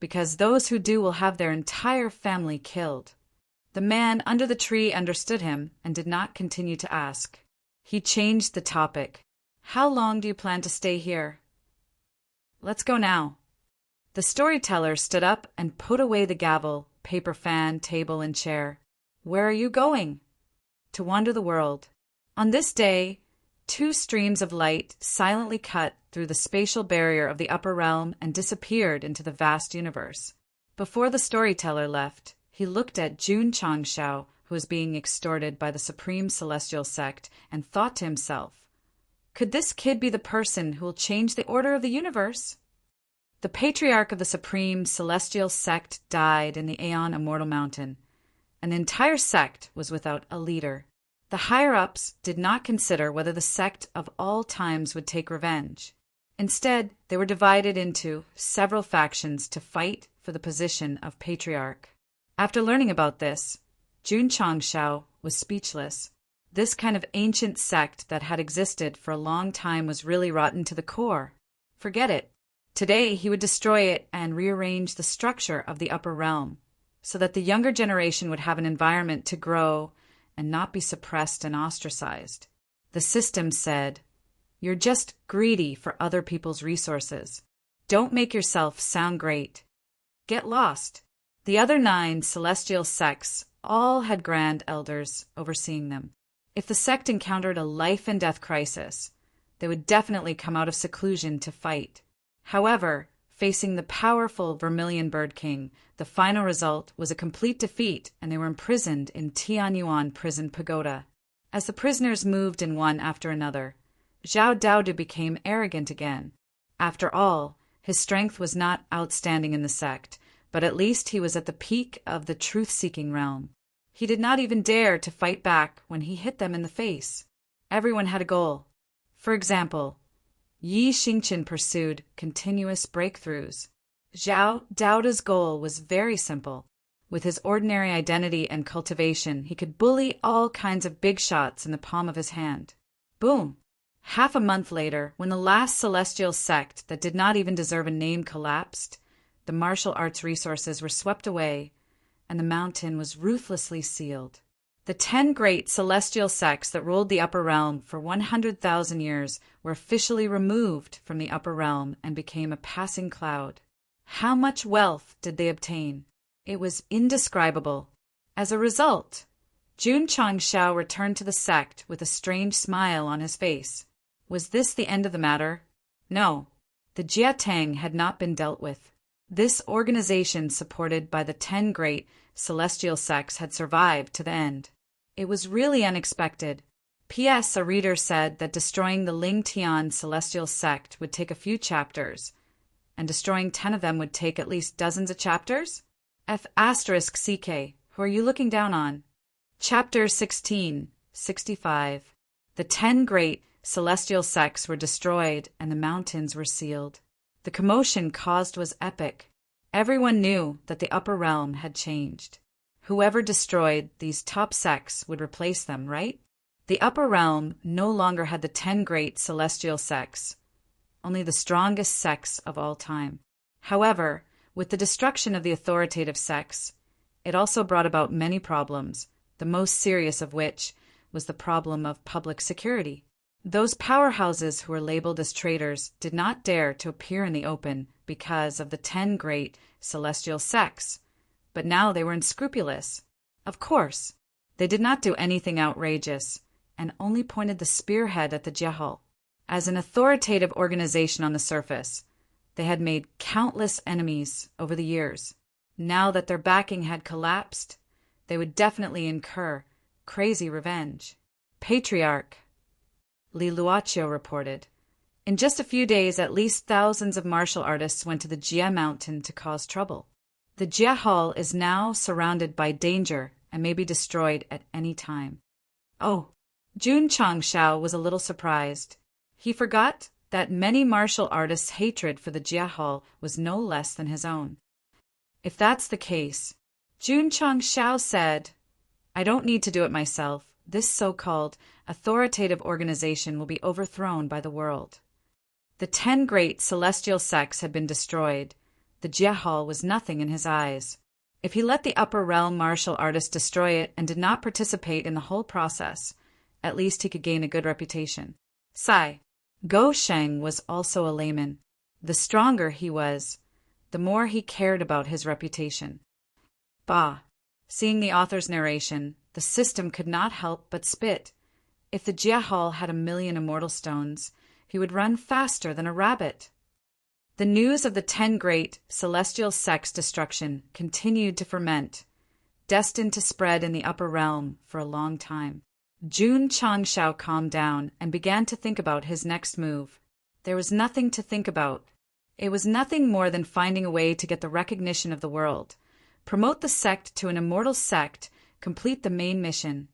because those who do will have their entire family killed." The man under the tree understood him and did not continue to ask. He changed the topic. "How long do you plan to stay here?" "Let's go now." The storyteller stood up and put away the gavel, paper fan, table, and chair. "Where are you going?" "To wander the world." On this day, 2 streams of light silently cut through the spatial barrier of the upper realm and disappeared into the vast universe. Before the storyteller left, he looked at Jun Changshao, who was being extorted by the Supreme Celestial Sect, and thought to himself, "Could this kid be the person who will change the order of the universe?" The patriarch of the Supreme Celestial Sect died in the Aeon Immortal Mountain, and the entire sect was without a leader. The higher-ups did not consider whether the sect of all times would take revenge. Instead, they were divided into several factions to fight for the position of patriarch. After learning about this, Jun Changshao was speechless. This kind of ancient sect that had existed for a long time was really rotten to the core. Forget it. Today, he would destroy it and rearrange the structure of the upper realm so that the younger generation would have an environment to grow and not be suppressed and ostracized. The system said, "You're just greedy for other people's resources. Don't make yourself sound great. Get lost." The other 9 celestial sects all had grand elders overseeing them. If the sect encountered a life-and-death crisis, they would definitely come out of seclusion to fight. However, facing the powerful Vermilion Bird King, the final result was a complete defeat, and they were imprisoned in Tianyuan Prison Pagoda. As the prisoners moved in one after another, Zhao Daodu became arrogant again. After all, his strength was not outstanding in the sect, but at least he was at the peak of the truth-seeking realm. He did not even dare to fight back when he hit them in the face. Everyone had a goal. For example, Yi Xingqian pursued continuous breakthroughs. Zhao Daoda's goal was very simple. With his ordinary identity and cultivation, he could bully all kinds of big shots in the palm of his hand. Boom! Half a month later, when the last celestial sect that did not even deserve a name collapsed, the martial arts resources were swept away, and the mountain was ruthlessly sealed. The 10 great celestial sects that ruled the upper realm for 100,000 years were officially removed from the upper realm and became a passing cloud. How much wealth did they obtain? It was indescribable. As a result, Jun Changshao returned to the sect with a strange smile on his face. Was this the end of the matter? No. The Jiatang had not been dealt with. This organization, supported by the 10 great celestial sects, had survived to the end. It was really unexpected. P.S. A reader said that destroying the Ling Tian celestial sect would take a few chapters, and destroying 10 of them would take at least dozens of chapters? F***CK, who are you looking down on? Chapter 16, 65. The 10 great celestial sects were destroyed and the mountains were sealed. The commotion caused was epic. Everyone knew that the upper realm had changed. Whoever destroyed these top sects would replace them, right? The upper realm no longer had the 10 great celestial sects, only the strongest sects of all time. However, with the destruction of the authoritative sects, it also brought about many problems, the most serious of which was the problem of public security. Those powerhouses who were labeled as traitors did not dare to appear in the open because of the 10 great celestial sects, but now they were unscrupulous. Of course, they did not do anything outrageous and only pointed the spearhead at the Jehal. As an authoritative organization on the surface, they had made countless enemies over the years. Now that their backing had collapsed, they would definitely incur crazy revenge. Patriarch Li Luoqiu reported, "In just a few days, at least thousands of martial artists went to the Jia Mountain to cause trouble. The Jia Hall is now surrounded by danger and may be destroyed at any time." Oh, Jun Changshao was a little surprised. He forgot that many martial artists' hatred for the Jia Hall was no less than his own. If that's the case, Jun Changshao said, "I don't need to do it myself. This so-called authoritative organization will be overthrown by the world." The 10 great celestial sects had been destroyed. The Jia Hall was nothing in his eyes. If he let the upper realm martial artists destroy it and did not participate in the whole process, at least he could gain a good reputation. Sai Go Sheng was also a layman. The stronger he was, the more he cared about his reputation. Bah! Seeing the author's narration, the system could not help but spit. If the Jia Hall had 1,000,000 immortal stones, he would run faster than a rabbit. The news of the 10 great celestial sects' destruction continued to ferment. destined to spread in the upper realm for a long time. Jun Changshao calmed down and began to think about his next move. There was nothing to think about. It was nothing more than finding a way to get the recognition of the world, promote the sect to an immortal sect, complete the main mission,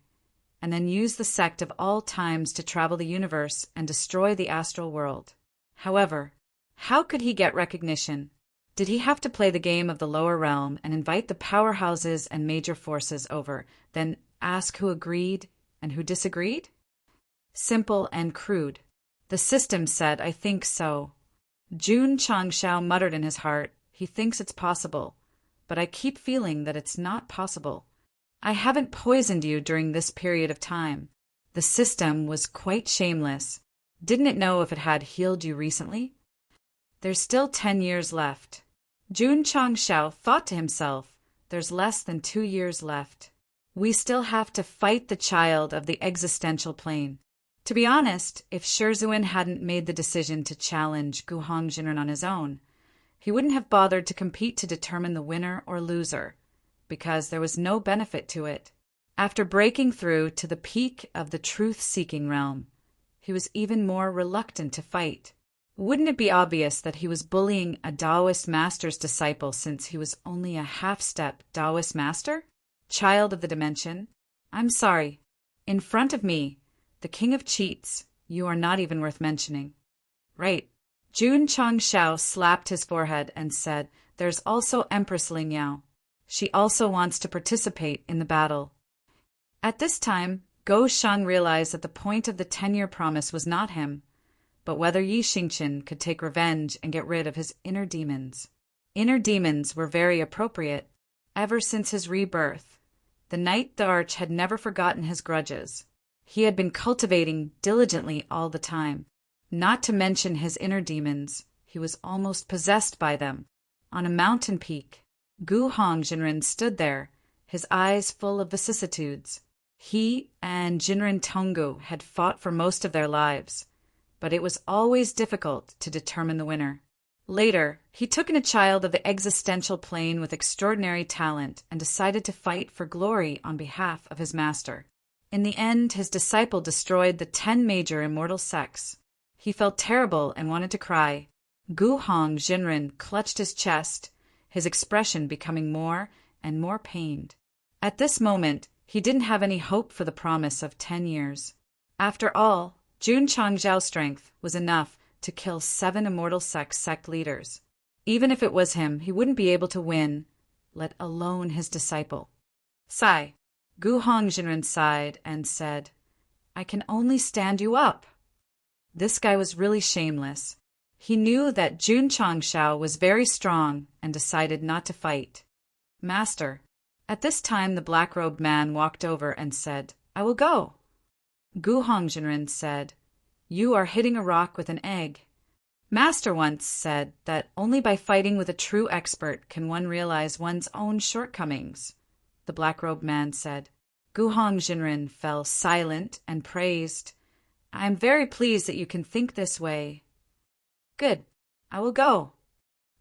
and then use the sect of all times to travel the universe and destroy the astral world. However, how could he get recognition? Did he have to play the game of the lower realm and invite the powerhouses and major forces over, then ask who agreed and who disagreed? Simple and crude. The system said, "I think so." Jun Changshao muttered in his heart, "He thinks it's possible, but I keep feeling that it's not possible. I haven't poisoned you during this period of time." The system was quite shameless. Didn't it know if it had healed you recently? There's still 10 years left. Jun Changshao thought to himself, there's less than 2 years left. We still have to fight the child of the existential plane. To be honest, if Shizhuan hadn't made the decision to challenge Guhong Jinren on his own, he wouldn't have bothered to compete to determine the winner or loser, because there was no benefit to it. After breaking through to the peak of the truth-seeking realm, he was even more reluctant to fight. Wouldn't it be obvious that he was bullying a Taoist master's disciple since he was only a half-step Taoist master? Child of the dimension, I'm sorry. In front of me, the king of cheats, you are not even worth mentioning. Right. Jun Changshao slapped his forehead and said, there's also Empress Ling Yao. She also wants to participate in the battle. At this time, Go Sheng realized that the point of the 10-year promise was not him, but whether Yi Xingqian could take revenge and get rid of his inner demons. Inner demons were very appropriate. Ever since his rebirth, the Knight d'Arch had never forgotten his grudges. He had been cultivating diligently all the time. Not to mention his inner demons, he was almost possessed by them. On a mountain peak, Guhong Jinren stood there, his eyes full of vicissitudes. He and Jinren Tonggu had fought for most of their lives, but it was always difficult to determine the winner. Later, he took in a child of the existential plane with extraordinary talent and decided to fight for glory on behalf of his master. In the end, his disciple destroyed the 10 major immortal sects. He felt terrible and wanted to cry. Guhong Jinren clutched his chest, his expression becoming more and more pained. At this moment, he didn't have any hope for the promise of 10 years. After all, Jun Changzhao's strength was enough to kill 7 immortal sect leaders. Even if it was him, he wouldn't be able to win, let alone his disciple. Sigh. Guhong Jinren sighed and said, I can only stand you up. This guy was really shameless. He knew that Jun Changshao was very strong and decided not to fight. Master. At this time the black-robed man walked over and said, I will go. Guhong Jinren said, You are hitting a rock with an egg. Master once said that only by fighting with a true expert can one realize one's own shortcomings. The black-robed man said. Guhong Jinren fell silent and praised, I am very pleased that you can think this way. Good. I will go.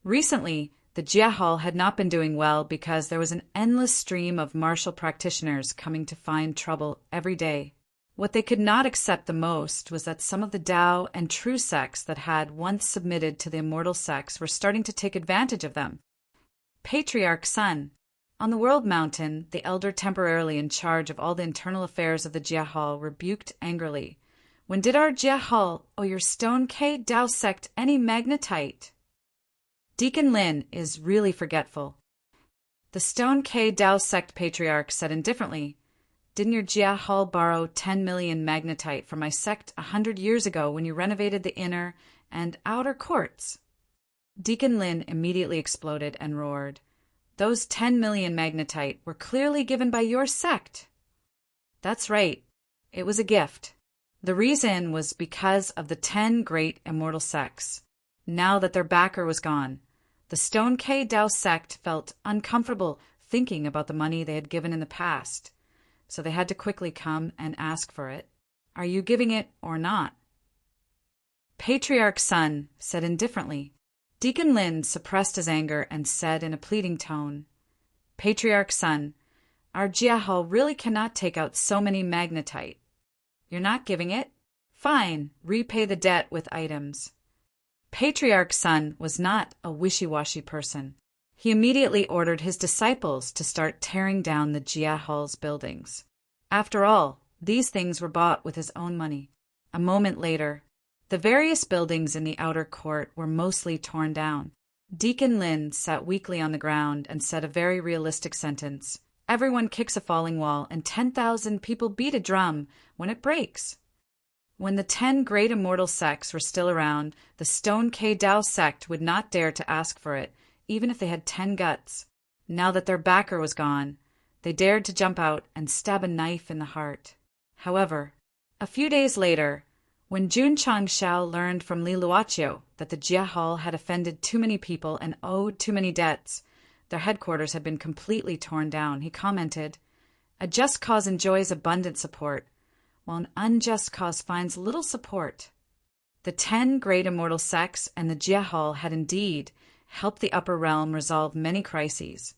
Recently, the Jia Hall had not been doing well because there was an endless stream of martial practitioners coming to find trouble every day. What they could not accept the most was that some of the Tao and true sects that had once submitted to the immortal sects were starting to take advantage of them. Patriarch Sun. On the World Mountain, the elder temporarily in charge of all the internal affairs of the Jia Hall rebuked angrily. When did our Jia Hall owe your Stone K Tao sect any magnetite? Deacon Lin is really forgetful. The Stone K Tao sect patriarch said indifferently, Didn't your Jia Hall borrow 10 million magnetite from my sect 100 years ago when you renovated the inner and outer courts? Deacon Lin immediately exploded and roared. Those 10 million magnetite were clearly given by your sect. That's right. It was a gift. The reason was because of the 10 great immortal sects. Now that their backer was gone, the Stone K Tao sect felt uncomfortable thinking about the money they had given in the past, so they had to quickly come and ask for it. Are you giving it or not? Patriarch Sun said indifferently. Deacon Lin suppressed his anger and said in a pleading tone, Patriarch Sun, Our Jiahao really cannot take out so many magnetite. You're not giving it? Fine, repay the debt with items. Patriarch Sun was not a wishy-washy person. He immediately ordered his disciples to start tearing down the Jiahal's buildings. After all, these things were bought with his own money. A moment later, the various buildings in the outer court were mostly torn down. Deacon Lin sat weakly on the ground and said a very realistic sentence. Everyone kicks a falling wall, and 10,000 people beat a drum when it breaks. When the 10 great immortal sects were still around, the Stone K Dao sect would not dare to ask for it, even if they had 10 guts. Now that their backer was gone, they dared to jump out and stab a knife in the heart. However, a few days later, when Jun Changshao learned from Li Luoqiu that the Jiahao had offended too many people and owed too many debts, their headquarters had been completely torn down, he commented, "A just cause enjoys abundant support, while an unjust cause finds little support." The 10 great immortal sects and the Jiahao had indeed helped the upper realm resolve many crises,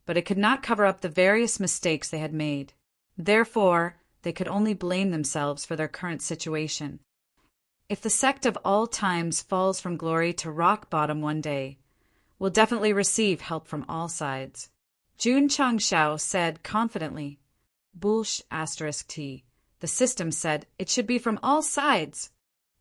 but it could not cover up the various mistakes they had made. Therefore, they could only blame themselves for their current situation. If the sect of all times falls from glory to rock bottom one day, we'll definitely receive help from all sides. Jun Changshao said confidently. Bullsh *T. The system said it should be from all sides.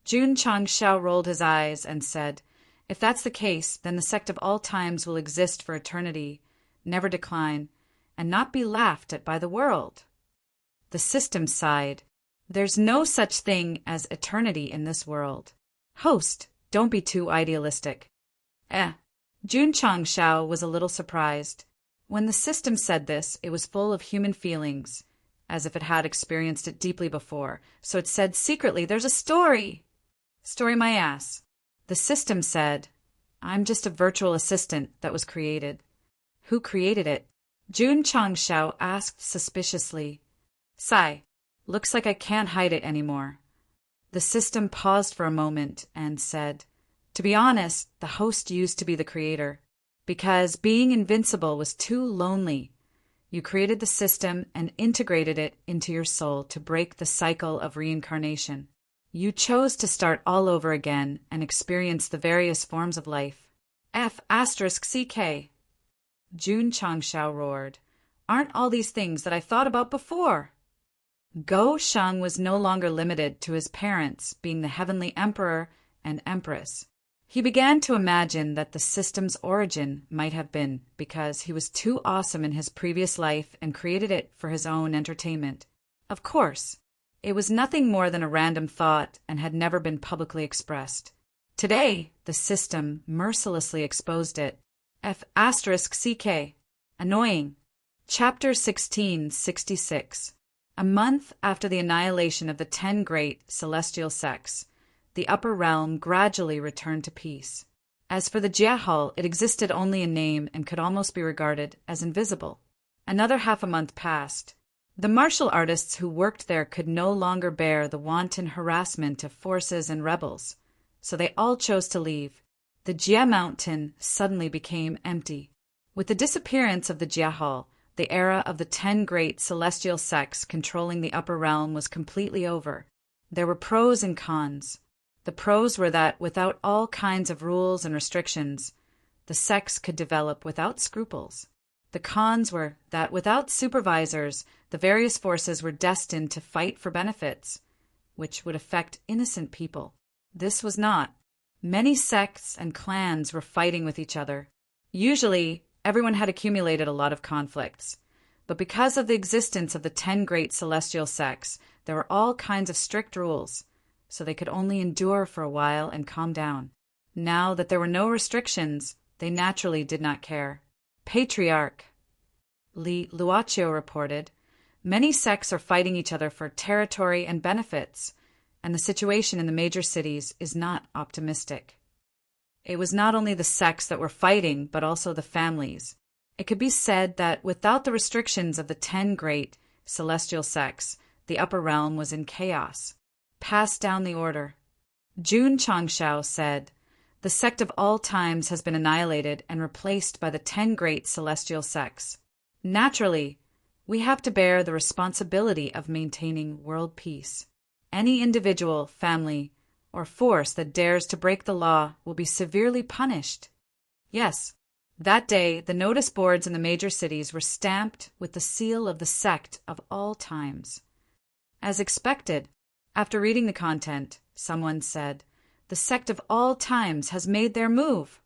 Jun Changshao rolled his eyes and said, "If that's the case, then the sect of all times will exist for eternity, never decline, and not be laughed at by the world." The system sighed. "There's no such thing as eternity in this world. Host, don't be too idealistic." Jun Changshao was a little surprised. When the system said this, it was full of human feelings, as if it had experienced it deeply before, so it said secretly, "There's a story." "Story my ass." The system said, "I'm just a virtual assistant that was created." "Who created it?" Jun Changshao asked suspiciously. "Sigh, looks like I can't hide it anymore." The system paused for a moment and said, "To be honest, the host used to be the creator. Because being invincible was too lonely, you created the system and integrated it into your soul to break the cycle of reincarnation. You chose to start all over again and experience the various forms of life. F***CK. Jun Changshao roared. "Aren't all these things that I thought about before?" Go Sheng was no longer limited to his parents being the heavenly emperor and empress. He began to imagine that the system's origin might have been because he was too awesome in his previous life and created it for his own entertainment. Of course, it was nothing more than a random thought and had never been publicly expressed. Today, the system mercilessly exposed it. F***CK. Annoying. Chapter 1666. A month after the annihilation of the 10 great celestial sects, the upper realm gradually returned to peace. As for the Jiahao, it existed only in name and could almost be regarded as invisible. Another half a month passed. The martial artists who worked there could no longer bear the wanton harassment of forces and rebels, so they all chose to leave. The Jia Mountain suddenly became empty. With the disappearance of the Jiahao, the era of the 10 great celestial sects controlling the upper realm was completely over. There were pros and cons. The pros were that without all kinds of rules and restrictions, the sects could develop without scruples. The cons were that without supervisors, the various forces were destined to fight for benefits, which would affect innocent people. This was not. Many sects and clans were fighting with each other. Usually, everyone had accumulated a lot of conflicts. But because of the existence of the 10 great celestial sects, there were all kinds of strict rules, so they could only endure for a while and calm down. Now that there were no restrictions, they naturally did not care. Patriarch Li Luoqiu reported, "Many sects are fighting each other for territory and benefits, and the situation in the major cities is not optimistic." It was not only the sects that were fighting, but also the families. It could be said that without the restrictions of the 10 great celestial sects, the upper realm was in chaos. Pass down the order. Jun Changshao said, "The sect of all times has been annihilated and replaced by the 10 great celestial sects. Naturally, We have to bear the responsibility of maintaining world peace. Any individual, family, or force that dares to break the law will be severely punished. Yes, that day the notice boards in the major cities were stamped with the seal of the sect of all times. As expected, after reading the content, someone said, "The sect of all times has made their move."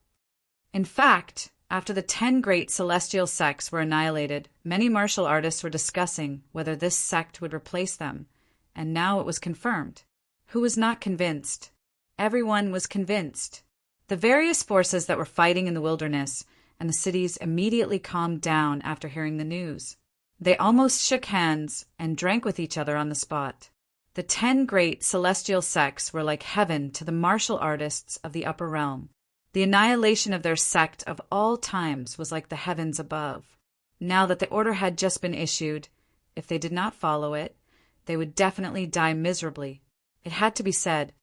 In fact, after the 10 great celestial sects were annihilated, many martial artists were discussing whether this sect would replace them, and now it was confirmed. Who was not convinced? Everyone was convinced. The various forces that were fighting in the wilderness and the cities immediately calmed down after hearing the news. They almost shook hands and drank with each other on the spot. The 10 great celestial sects were like heaven to the martial artists of the upper realm. The annihilation of their sect of all times was like the heavens above. Now that the order had just been issued, if they did not follow it, they would definitely die miserably. It had to be said,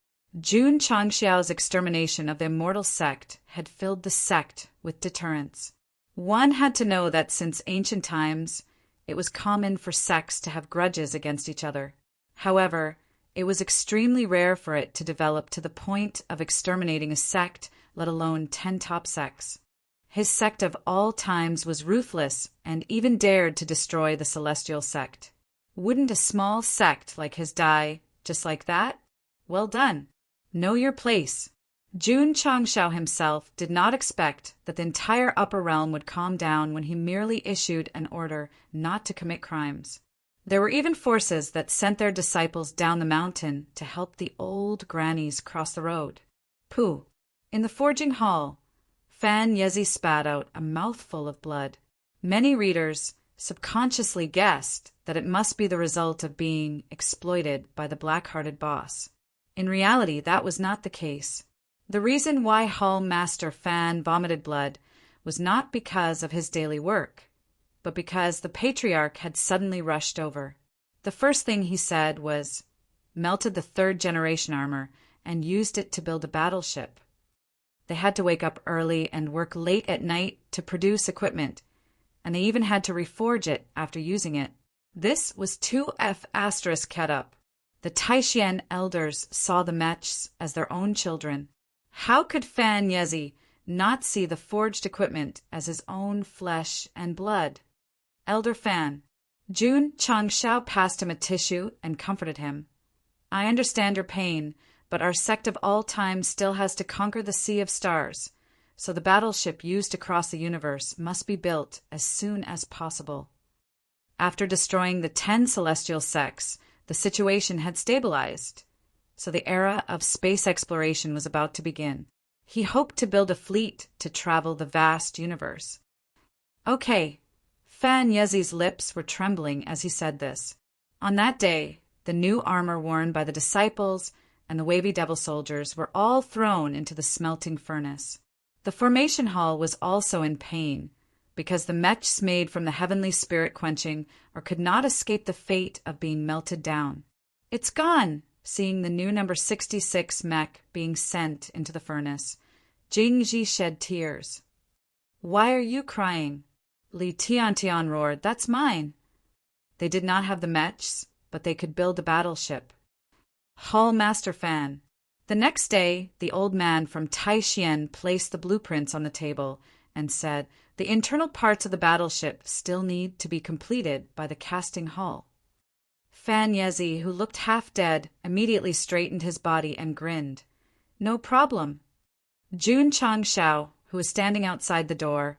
Jun Changxiao's extermination of the immortal sect had filled the sect with deterrence. One had to know that since ancient times, it was common for sects to have grudges against each other. However, it was extremely rare for it to develop to the point of exterminating a sect, let alone 10 top sects. His sect of all times was ruthless and even dared to destroy the celestial sect. Wouldn't a small sect like his die just like that? Well done. Know your place. Jun Changxiao himself did not expect that the entire upper realm would calm down when he merely issued an order not to commit crimes. There were even forces that sent their disciples down the mountain to help the old grannies cross the road. Pooh! In the forging hall, Fan Yezi spat out a mouthful of blood. Many readers subconsciously guessed that it must be the result of being exploited by the black-hearted boss. In reality, that was not the case. The reason why Hall Master Fan vomited blood was not because of his daily work, but because the patriarch had suddenly rushed over. The first thing he said was, melted the 3rd generation armor and used it to build a battleship. They had to wake up early and work late at night to produce equipment, and they even had to reforge it after using it. This was 2F** cut up. The Taishian elders saw the mechs as their own children. How could Fan Yezi not see the forged equipment as his own flesh and blood? Elder Fan. Jun Changxiao passed him a tissue and comforted him. I understand your pain, but our sect of all time still has to conquer the Sea of Stars, so the battleship used to cross the universe must be built as soon as possible. After destroying the 10 celestial sects, the situation had stabilized, so the era of space exploration was about to begin. He hoped to build a fleet to travel the vast universe. Okay. Fan Yezi's lips were trembling as he said this. On that day, the new armor worn by the disciples and the wavy devil soldiers were all thrown into the smelting furnace. The formation hall was also in pain, because the mechs made from the heavenly spirit quenching or could not escape the fate of being melted down. It's gone! Seeing the new number 66 mech being sent into the furnace, Jingji shed tears. Why are you crying? Li Tiantian roared, that's mine. They did not have the mechs, but they could build a battleship. Hall Master Fan. The next day, the old man from Taishian placed the blueprints on the table and said, the internal parts of the battleship still need to be completed by the casting hull. Fan Yezi, who looked half dead, immediately straightened his body and grinned. No problem. Jun Changxiao, who was standing outside the door,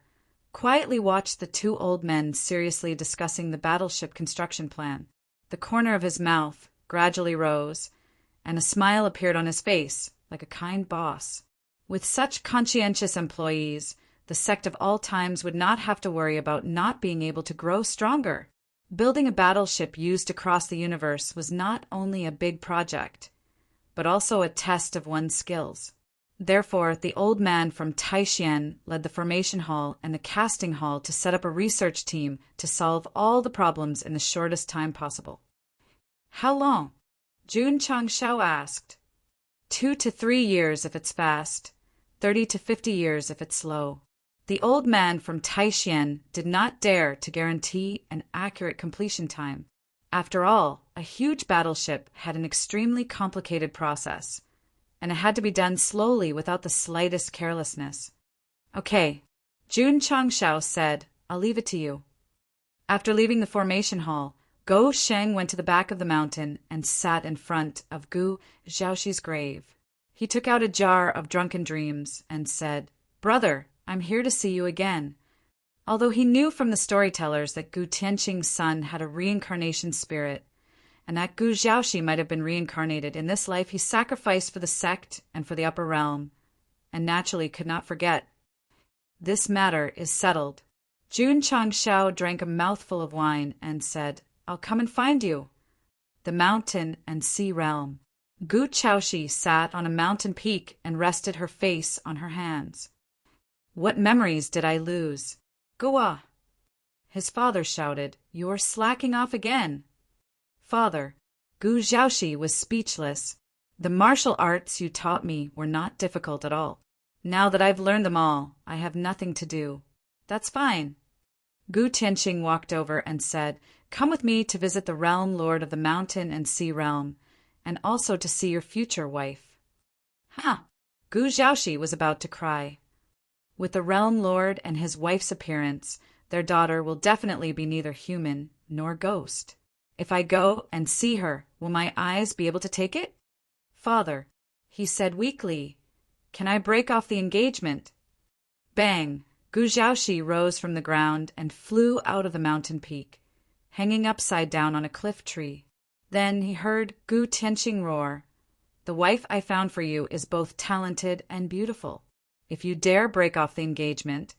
quietly watched the 2 old men seriously discussing the battleship construction plan. The corner of his mouth gradually rose, and a smile appeared on his face, like a kind boss. With such conscientious employees, the sect of all times would not have to worry about not being able to grow stronger. Building a battleship used to cross the universe was not only a big project, but also a test of one's skills. Therefore, the old man from Taishian led the formation hall and the casting hall to set up a research team to solve all the problems in the shortest time possible. How long? Jun Changxiao asked. 2 to 3 years if it's fast, 30 to 50 years if it's slow. The old man from Taishan did not dare to guarantee an accurate completion time. After all, a huge battleship had an extremely complicated process, and it had to be done slowly without the slightest carelessness. Okay, Jun Changshao said, I'll leave it to you. After leaving the formation hall, Go Sheng went to the back of the mountain and sat in front of Gu Zhaoxi's grave. He took out a jar of drunken dreams and said, Brother, I'm here to see you again. Although he knew from the storytellers that Gu Tianqing's son had a reincarnation spirit, and that Gu Zhaoxi might have been reincarnated in this life, he sacrificed for the sect and for the upper realm, and naturally could not forget. This matter is settled. Jun Changshao drank a mouthful of wine and said, I'll come and find you. The mountain and sea realm. Gu Zhaoxi sat on a mountain peak and rested her face on her hands. What memories did I lose? Gua! His father shouted, You're slacking off again. Father, Gu Zhaoxi was speechless. The martial arts you taught me were not difficult at all. Now that I've learned them all, I have nothing to do. That's fine. Gu Tianqing walked over and said, Come with me to visit the realm lord of the mountain and sea realm, and also to see your future wife. Ha! Gu Zhaoxi was about to cry. With the realm lord and his wife's appearance, their daughter will definitely be neither human nor ghost. If I go and see her, will my eyes be able to take it? Father, he said weakly, can I break off the engagement? Bang! Gu Zhaoxi rose from the ground and flew out of the mountain peak, hanging upside down on a cliff tree. Then he heard Gu Tianqing roar, The wife I found for you is both talented and beautiful. If you dare break off the engagement,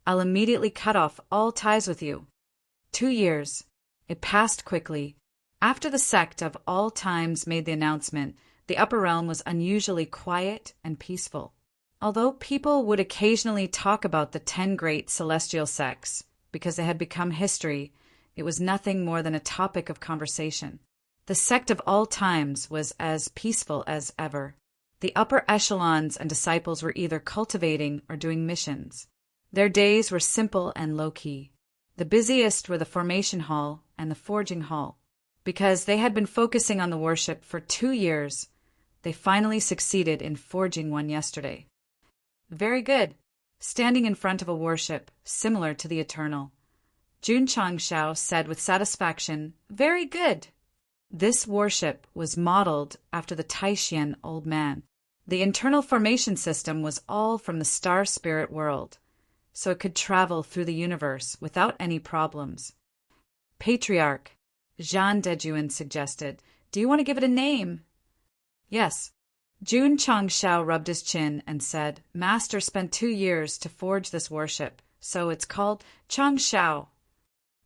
I'll immediately cut off all ties with you. 2 years. It passed quickly. After the sect of all times made the announcement, the upper realm was unusually quiet and peaceful. Although people would occasionally talk about the 10 great celestial sects, because they had become history, it was nothing more than a topic of conversation. The sect of all times was as peaceful as ever. The upper echelons and disciples were either cultivating or doing missions. Their days were simple and low-key. The busiest were the formation hall and the forging hall. Because they had been focusing on the worship for 2 years, they finally succeeded in forging one yesterday. Very good. Standing in front of a worship similar to the eternal, Jun Changshao said with satisfaction, Very good. This worship was modeled after the Taishan old man. The internal formation system was all from the star spirit world, so it could travel through the universe without any problems. Patriarch, Zhan Dejuan suggested, Do you want to give it a name? Yes. Jun Changshao rubbed his chin and said, Master spent 2 years to forge this worship, so it's called Changshao.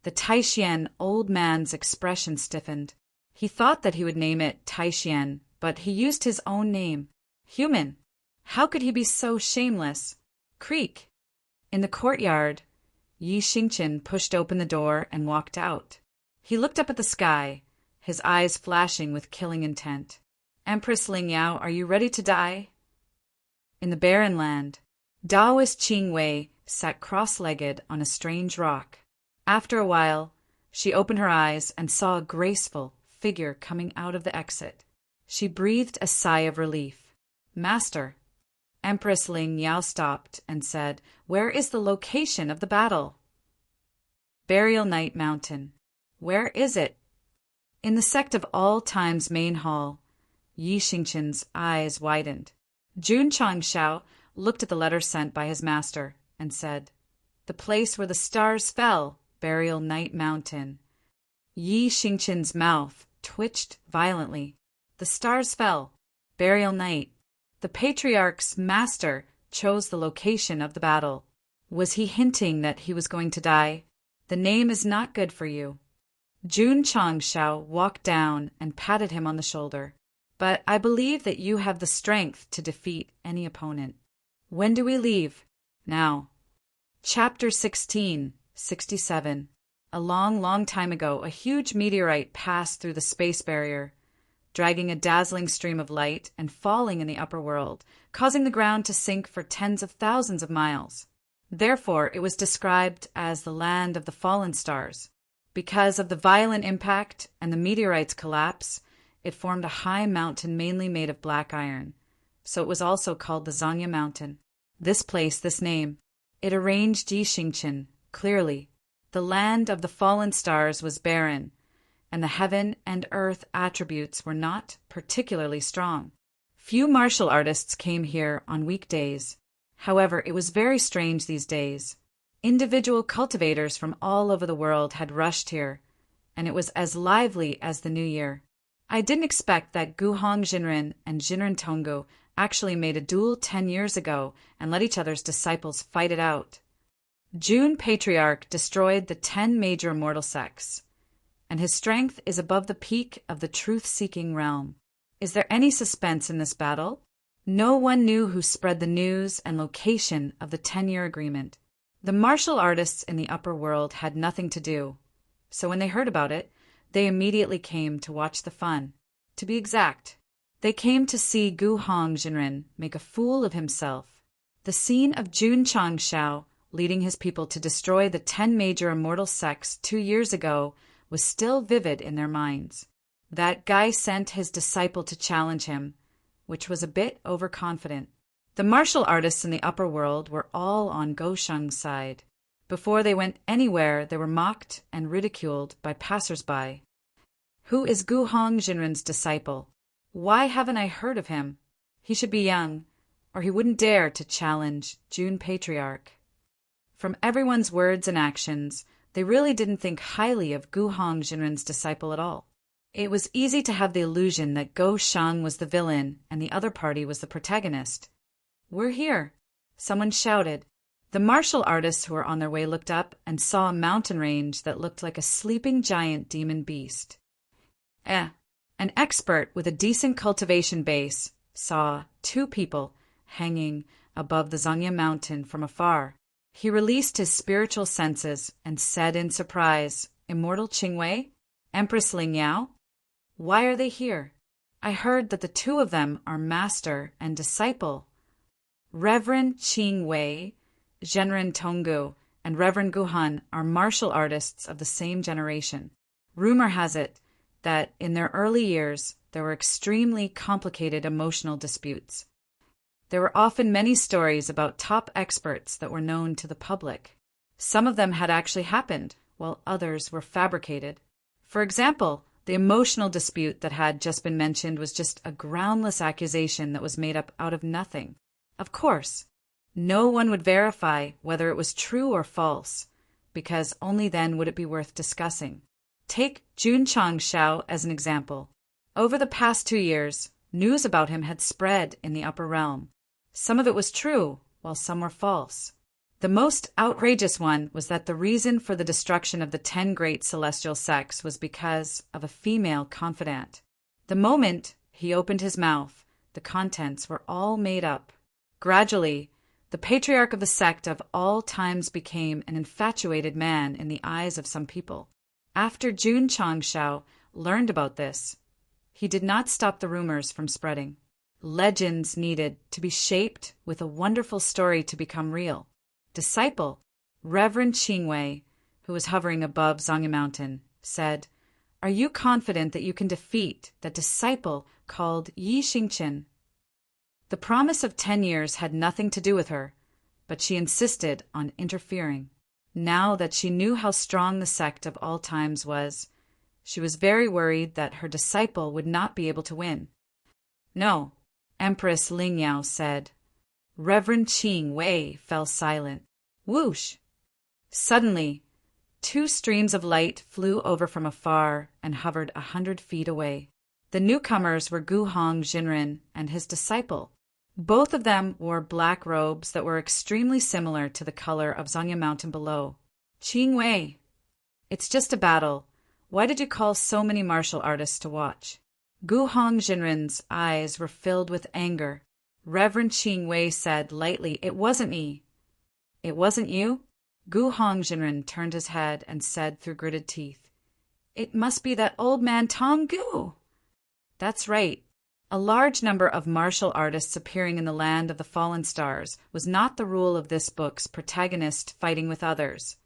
The Taishan old man's expression stiffened. He thought that he would name it Taishan, but he used his own name. Human. How could he be so shameless? Creak. In the courtyard, Yi Xingqian pushed open the door and walked out. He looked up at the sky, his eyes flashing with killing intent. Empress Ling Yao, are you ready to die? In the barren land, Taoist Qing Wei sat cross-legged on a strange rock. After a while, she opened her eyes and saw a graceful figure coming out of the exit. She breathed a sigh of relief. Master. Empress Ling Yao stopped and said, Where is the location of the battle? Burial Night Mountain. Where is it? In the Sect of All Times main hall. Yi Xingqian's eyes widened. Jun Changshao looked at the letter sent by his master and said, The place where the stars fell, Burial Night Mountain. Yi Xingqian's mouth twitched violently. The stars fell, Burial Night. The Patriarch's master chose the location of the battle. Was he hinting that he was going to die? The name is not good for you. Jun Changshao walked down and patted him on the shoulder. But I believe that you have the strength to defeat any opponent. When do we leave? Now. Chapter 16, 67. A long, long time ago, a huge meteorite passed through the space barrier, dragging a dazzling stream of light and falling in the upper world, causing the ground to sink for tens of thousands of miles. Therefore, it was described as the land of the fallen stars. Because of the violent impact and the meteorite's collapse, it formed a high mountain mainly made of black iron, so it was also called the Zanya Mountain. This place, this name, it arranged Yixingchen clearly. The land of the fallen stars was barren, and the heaven and earth attributes were not particularly strong. Few martial artists came here on weekdays. However, it was very strange these days. Individual cultivators from all over the world had rushed here, and it was as lively as the New Year. I didn't expect that Guhong Jinren and Jinren Tonggu actually made a duel 10 years ago and let each other's disciples fight it out. Jun Patriarch destroyed the 10 major immortal sects, and his strength is above the peak of the truth-seeking realm. Is there any suspense in this battle? No one knew who spread the news and location of the 10-year agreement. The martial artists in the upper world had nothing to do, so when they heard about it, they immediately came to watch the fun. To be exact, they came to see Guhong Jinren make a fool of himself. The scene of Jun Changshao leading his people to destroy the 10 major immortal sects 2 years ago was still vivid in their minds. That guy sent his disciple to challenge him, which was a bit overconfident. The martial artists in the upper world were all on Gosheng's side. Before they went anywhere, they were mocked and ridiculed by passers-by. Who is Guhong Jinren's disciple? Why haven't I heard of him? He should be young, or he wouldn't dare to challenge Jun Patriarch. From everyone's words and actions, they really didn't think highly of Guhong Jinren's disciple at all. It was easy to have the illusion that Go Shang was the villain and the other party was the protagonist. "We're here," someone shouted. The martial artists who were on their way looked up and saw a mountain range that looked like a sleeping giant demon beast. An expert with a decent cultivation base saw 2 people hanging above the Zanya Mountain from afar. He released his spiritual senses and said in surprise, "Immortal Qingwei? Empress Lingyao? Why are they here? I heard that the 2 of them are master and disciple. Reverend Qingwei, Zhenren Tonggu, and Reverend Guhan are martial artists of the same generation. Rumor has it that in their early years there were extremely complicated emotional disputes. There were often many stories about top experts that were known to the public. Some of them had actually happened, while others were fabricated. For example, the emotional dispute that had just been mentioned was just a groundless accusation that was made up out of nothing. Of course, no one would verify whether it was true or false, because only then would it be worth discussing. Take Jun Changshao as an example. Over the past 2 years, news about him had spread in the upper realm. Some of it was true, while some were false. The most outrageous one was that the reason for the destruction of the 10 great celestial sects was because of a female confidant. The moment he opened his mouth, the contents were all made up. Gradually, the patriarch of the sect of all times became an infatuated man in the eyes of some people. After Jun Changshao learned about this, he did not stop the rumors from spreading. Legends needed to be shaped with a wonderful story to become real. Disciple, Reverend Qingwei, who was hovering above Zanya Mountain, said, "Are you confident that you can defeat that disciple called Yi Xingchen?" The promise of 10 years had nothing to do with her, but she insisted on interfering. Now that she knew how strong the sect of all times was, she was very worried that her disciple would not be able to win. "No," Empress Lingyao said. Reverend Qingwei fell silent. Whoosh! Suddenly, 2 streams of light flew over from afar and hovered 100 feet away. The newcomers were Guhong Jinren and his disciple. Both of them wore black robes that were extremely similar to the color of Zanya Mountain below. "Qingwei, it's just a battle. Why did you call so many martial artists to watch?" Guhong Jinren's eyes were filled with anger. Reverend Qingwei said lightly, "It wasn't me." "It wasn't you?" Guhong Jinren turned his head and said through gritted teeth, "It must be that old man Tong Gu." "That's right. A large number of martial artists appearing in the land of the fallen stars was not the rule of this book's protagonist fighting with others.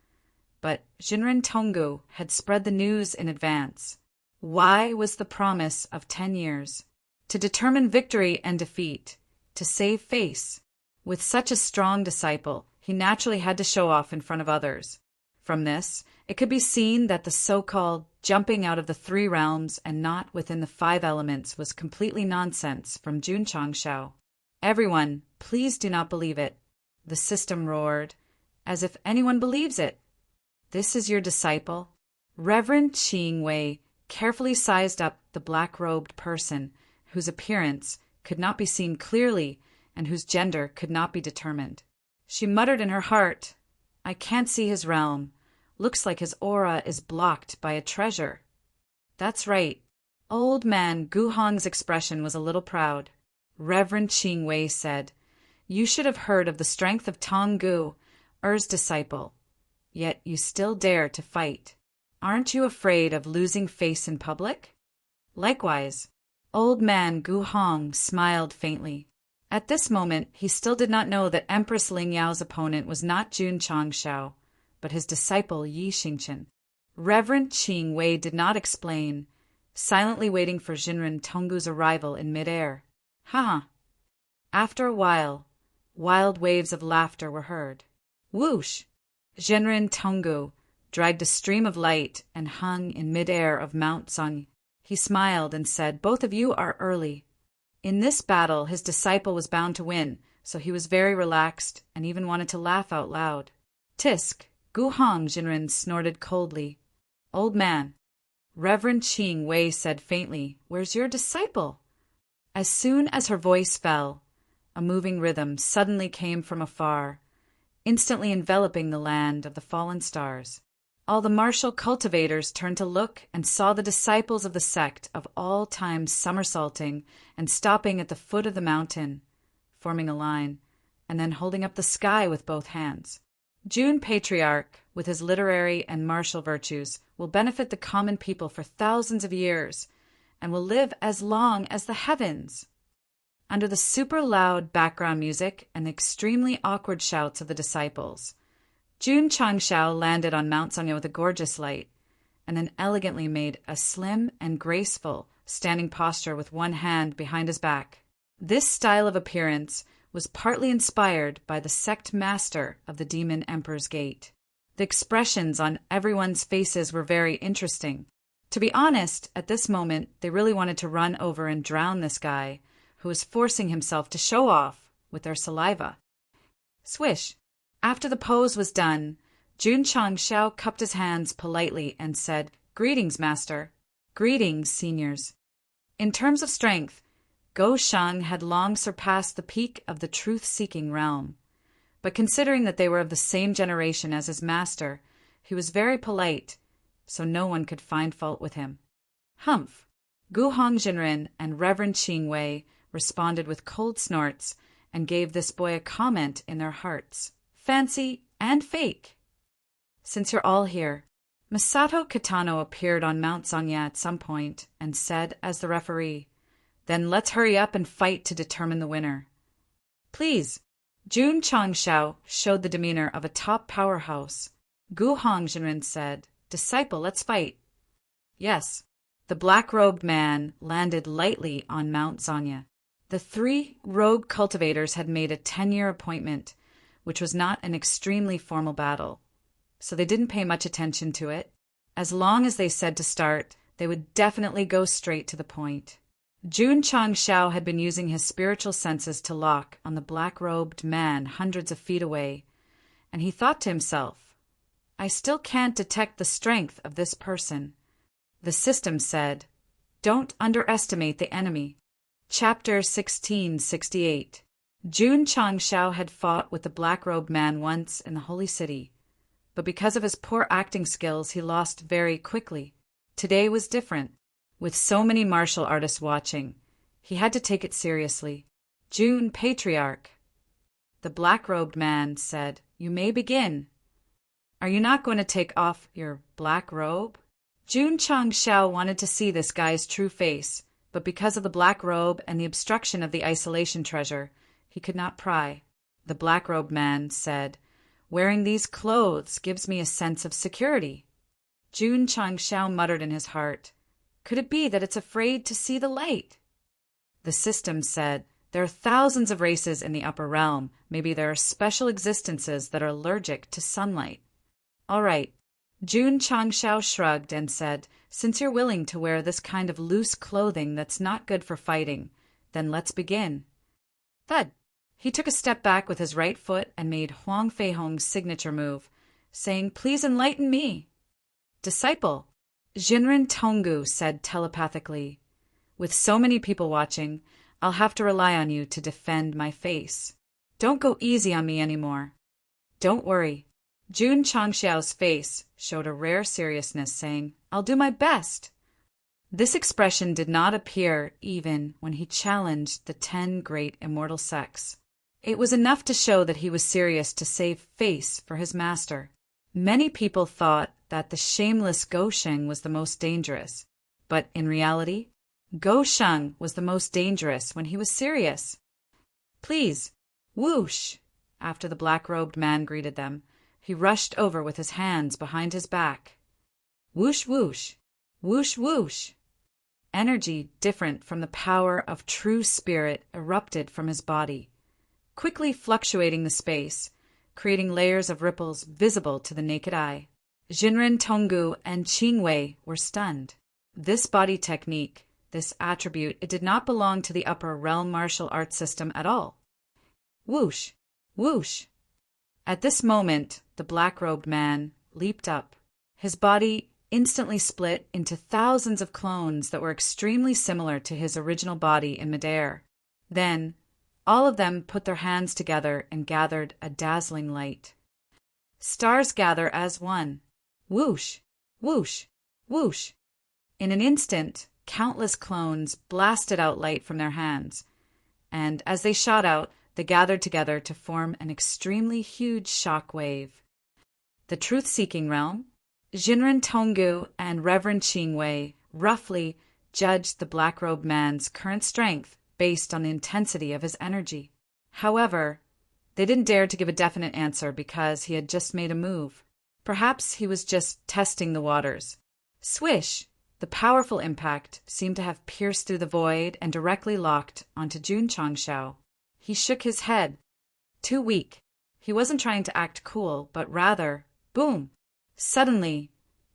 But Jinrin Tonggu had spread the news in advance. Why was the promise of 10 years? To determine victory and defeat, to save face. With such a strong disciple, he naturally had to show off in front of others. From this, it could be seen that the so-called jumping out of the 3 realms and not within the 5 elements was completely nonsense from Jun Changshao. Everyone, please do not believe it. The system roared, as if anyone believes it. This is your disciple? Reverend Qing Wei carefully sized up the black-robed person, whose appearance could not be seen clearly and whose gender could not be determined. She muttered in her heart, I can't see his realm. Looks like his aura is blocked by a treasure. That's right. Old man Gu Hong's expression was a little proud. Reverend Qing Wei said, You should have heard of the strength of Tong Gu, Er's disciple. Yet you still dare to fight. Aren't you afraid of losing face in public? Likewise, old man Gu Hong smiled faintly. At this moment, he still did not know that Empress Ling Yao's opponent was not Jun Changshao, but his disciple Yi Xingchen. Reverend Qing Wei did not explain, silently waiting for Jinrin Tonggu's arrival in midair. Ha! After a while, wild waves of laughter were heard. Whoosh! Jinrin Tonggu dragged a stream of light and hung in midair of Mount Song. He smiled and said, Both of you are early. In this battle, his disciple was bound to win, so he was very relaxed and even wanted to laugh out loud. Tisk! Gu Hong, Jinrin snorted coldly. Old man. Reverend Qing Wei said faintly, Where's your disciple? As soon as her voice fell, a moving rhythm suddenly came from afar, instantly enveloping the land of the fallen stars. All the martial cultivators turned to look and saw the disciples of the sect of all times somersaulting and stopping at the foot of the mountain, forming a line, and then holding up the sky with both hands. Jun Patriarch, with his literary and martial virtues, will benefit the common people for thousands of years and will live as long as the heavens. Under the super loud background music and the extremely awkward shouts of the disciples, Jun Changshao landed on Mount Sanya with a gorgeous light, and then elegantly made a slim and graceful standing posture with one hand behind his back. This style of appearance was partly inspired by the sect master of the Demon Emperor's Gate. The expressions on everyone's faces were very interesting. To be honest, at this moment, they really wanted to run over and drown this guy, who was forcing himself to show off with their saliva. Swish! After the pose was done, Jun Changshao cupped his hands politely and said, Greetings, master. Greetings, seniors. In terms of strength, Go Shang had long surpassed the peak of the truth-seeking realm. But considering that they were of the same generation as his master, he was very polite, so no one could find fault with him. Humph! Gu Hong Jinrin and Reverend Qing Wei responded with cold snorts and gave this boy a comment in their hearts. Fancy and fake. Since you're all here, Masato Kitano appeared on Mount Sanya at some point and said as the referee, Then let's hurry up and fight to determine the winner. Please. Jun Changshao showed the demeanor of a top powerhouse. Gu Hong Jinrin said, Disciple, let's fight. Yes. The black-robed man landed lightly on Mount Sanya. The 3 rogue cultivators had made a 10-year appointment, which was not an extremely formal battle, so they didn't pay much attention to it. As long as they said to start, they would definitely go straight to the point. Jun Changshao had been using his spiritual senses to lock on the black-robed man hundreds of feet away, and he thought to himself, I still can't detect the strength of this person. The system said, Don't underestimate the enemy. Chapter 1668. Jun Changshao had fought with the black-robed man once in the Holy City, but because of his poor acting skills he lost very quickly. Today was different. With so many martial artists watching, he had to take it seriously. Jun Patriarch. The black-robed man said, You may begin. Are you not going to take off your black robe? Jun Changshao wanted to see this guy's true face, but because of the black robe and the obstruction of the isolation treasure, he could not pry. The black-robed man said, "Wearing these clothes gives me a sense of security." Jun Changshao muttered in his heart, "Could it be that it's afraid to see the light?" The system said, "There are thousands of races in the upper realm. Maybe there are special existences that are allergic to sunlight." "All right." Jun Changshao shrugged and said, "Since you're willing to wear this kind of loose clothing that's not good for fighting, then let's begin." Thud! He took a step back with his right foot and made Huang Feihong's signature move, saying, "Please enlighten me." "Disciple," Jinren Tonggu said telepathically, "with so many people watching, I'll have to rely on you to defend my face. Don't go easy on me anymore." "Don't worry." Jun Changshao's face showed a rare seriousness, saying, "I'll do my best." This expression did not appear even when he challenged the 10 great immortal sects. It was enough to show that he was serious to save face for his master. Many people thought that the shameless Go Sheng was the most dangerous, but in reality, Go Sheng was the most dangerous when he was serious. "Please, whoosh!" After the black-robed man greeted them, he rushed over with his hands behind his back. Whoosh, whoosh, whoosh, whoosh. Energy different from the power of true spirit erupted from his body, quickly fluctuating the space, creating layers of ripples visible to the naked eye. Jinren Tonggu and Qingwei were stunned. This body technique, this attribute, it did not belong to the upper realm martial arts system at all. Whoosh, whoosh. At this moment, the black-robed man leaped up. His body instantly split into thousands of clones that were extremely similar to his original body in midair. Then, all of them put their hands together and gathered a dazzling light. Stars gather as one. Whoosh, whoosh, whoosh. In an instant, countless clones blasted out light from their hands, and as they shot out, they gathered together to form an extremely huge shock wave. The truth-seeking realm, Jinren Tonggu and Reverend Qingwei roughly judged the black-robed man's current strength based on the intensity of his energy. However, they didn't dare to give a definite answer because he had just made a move. Perhaps he was just testing the waters. Swish! The powerful impact seemed to have pierced through the void and directly locked onto Jun Changshao. He shook his head. Too weak. He wasn't trying to act cool, but rather, boom! Suddenly,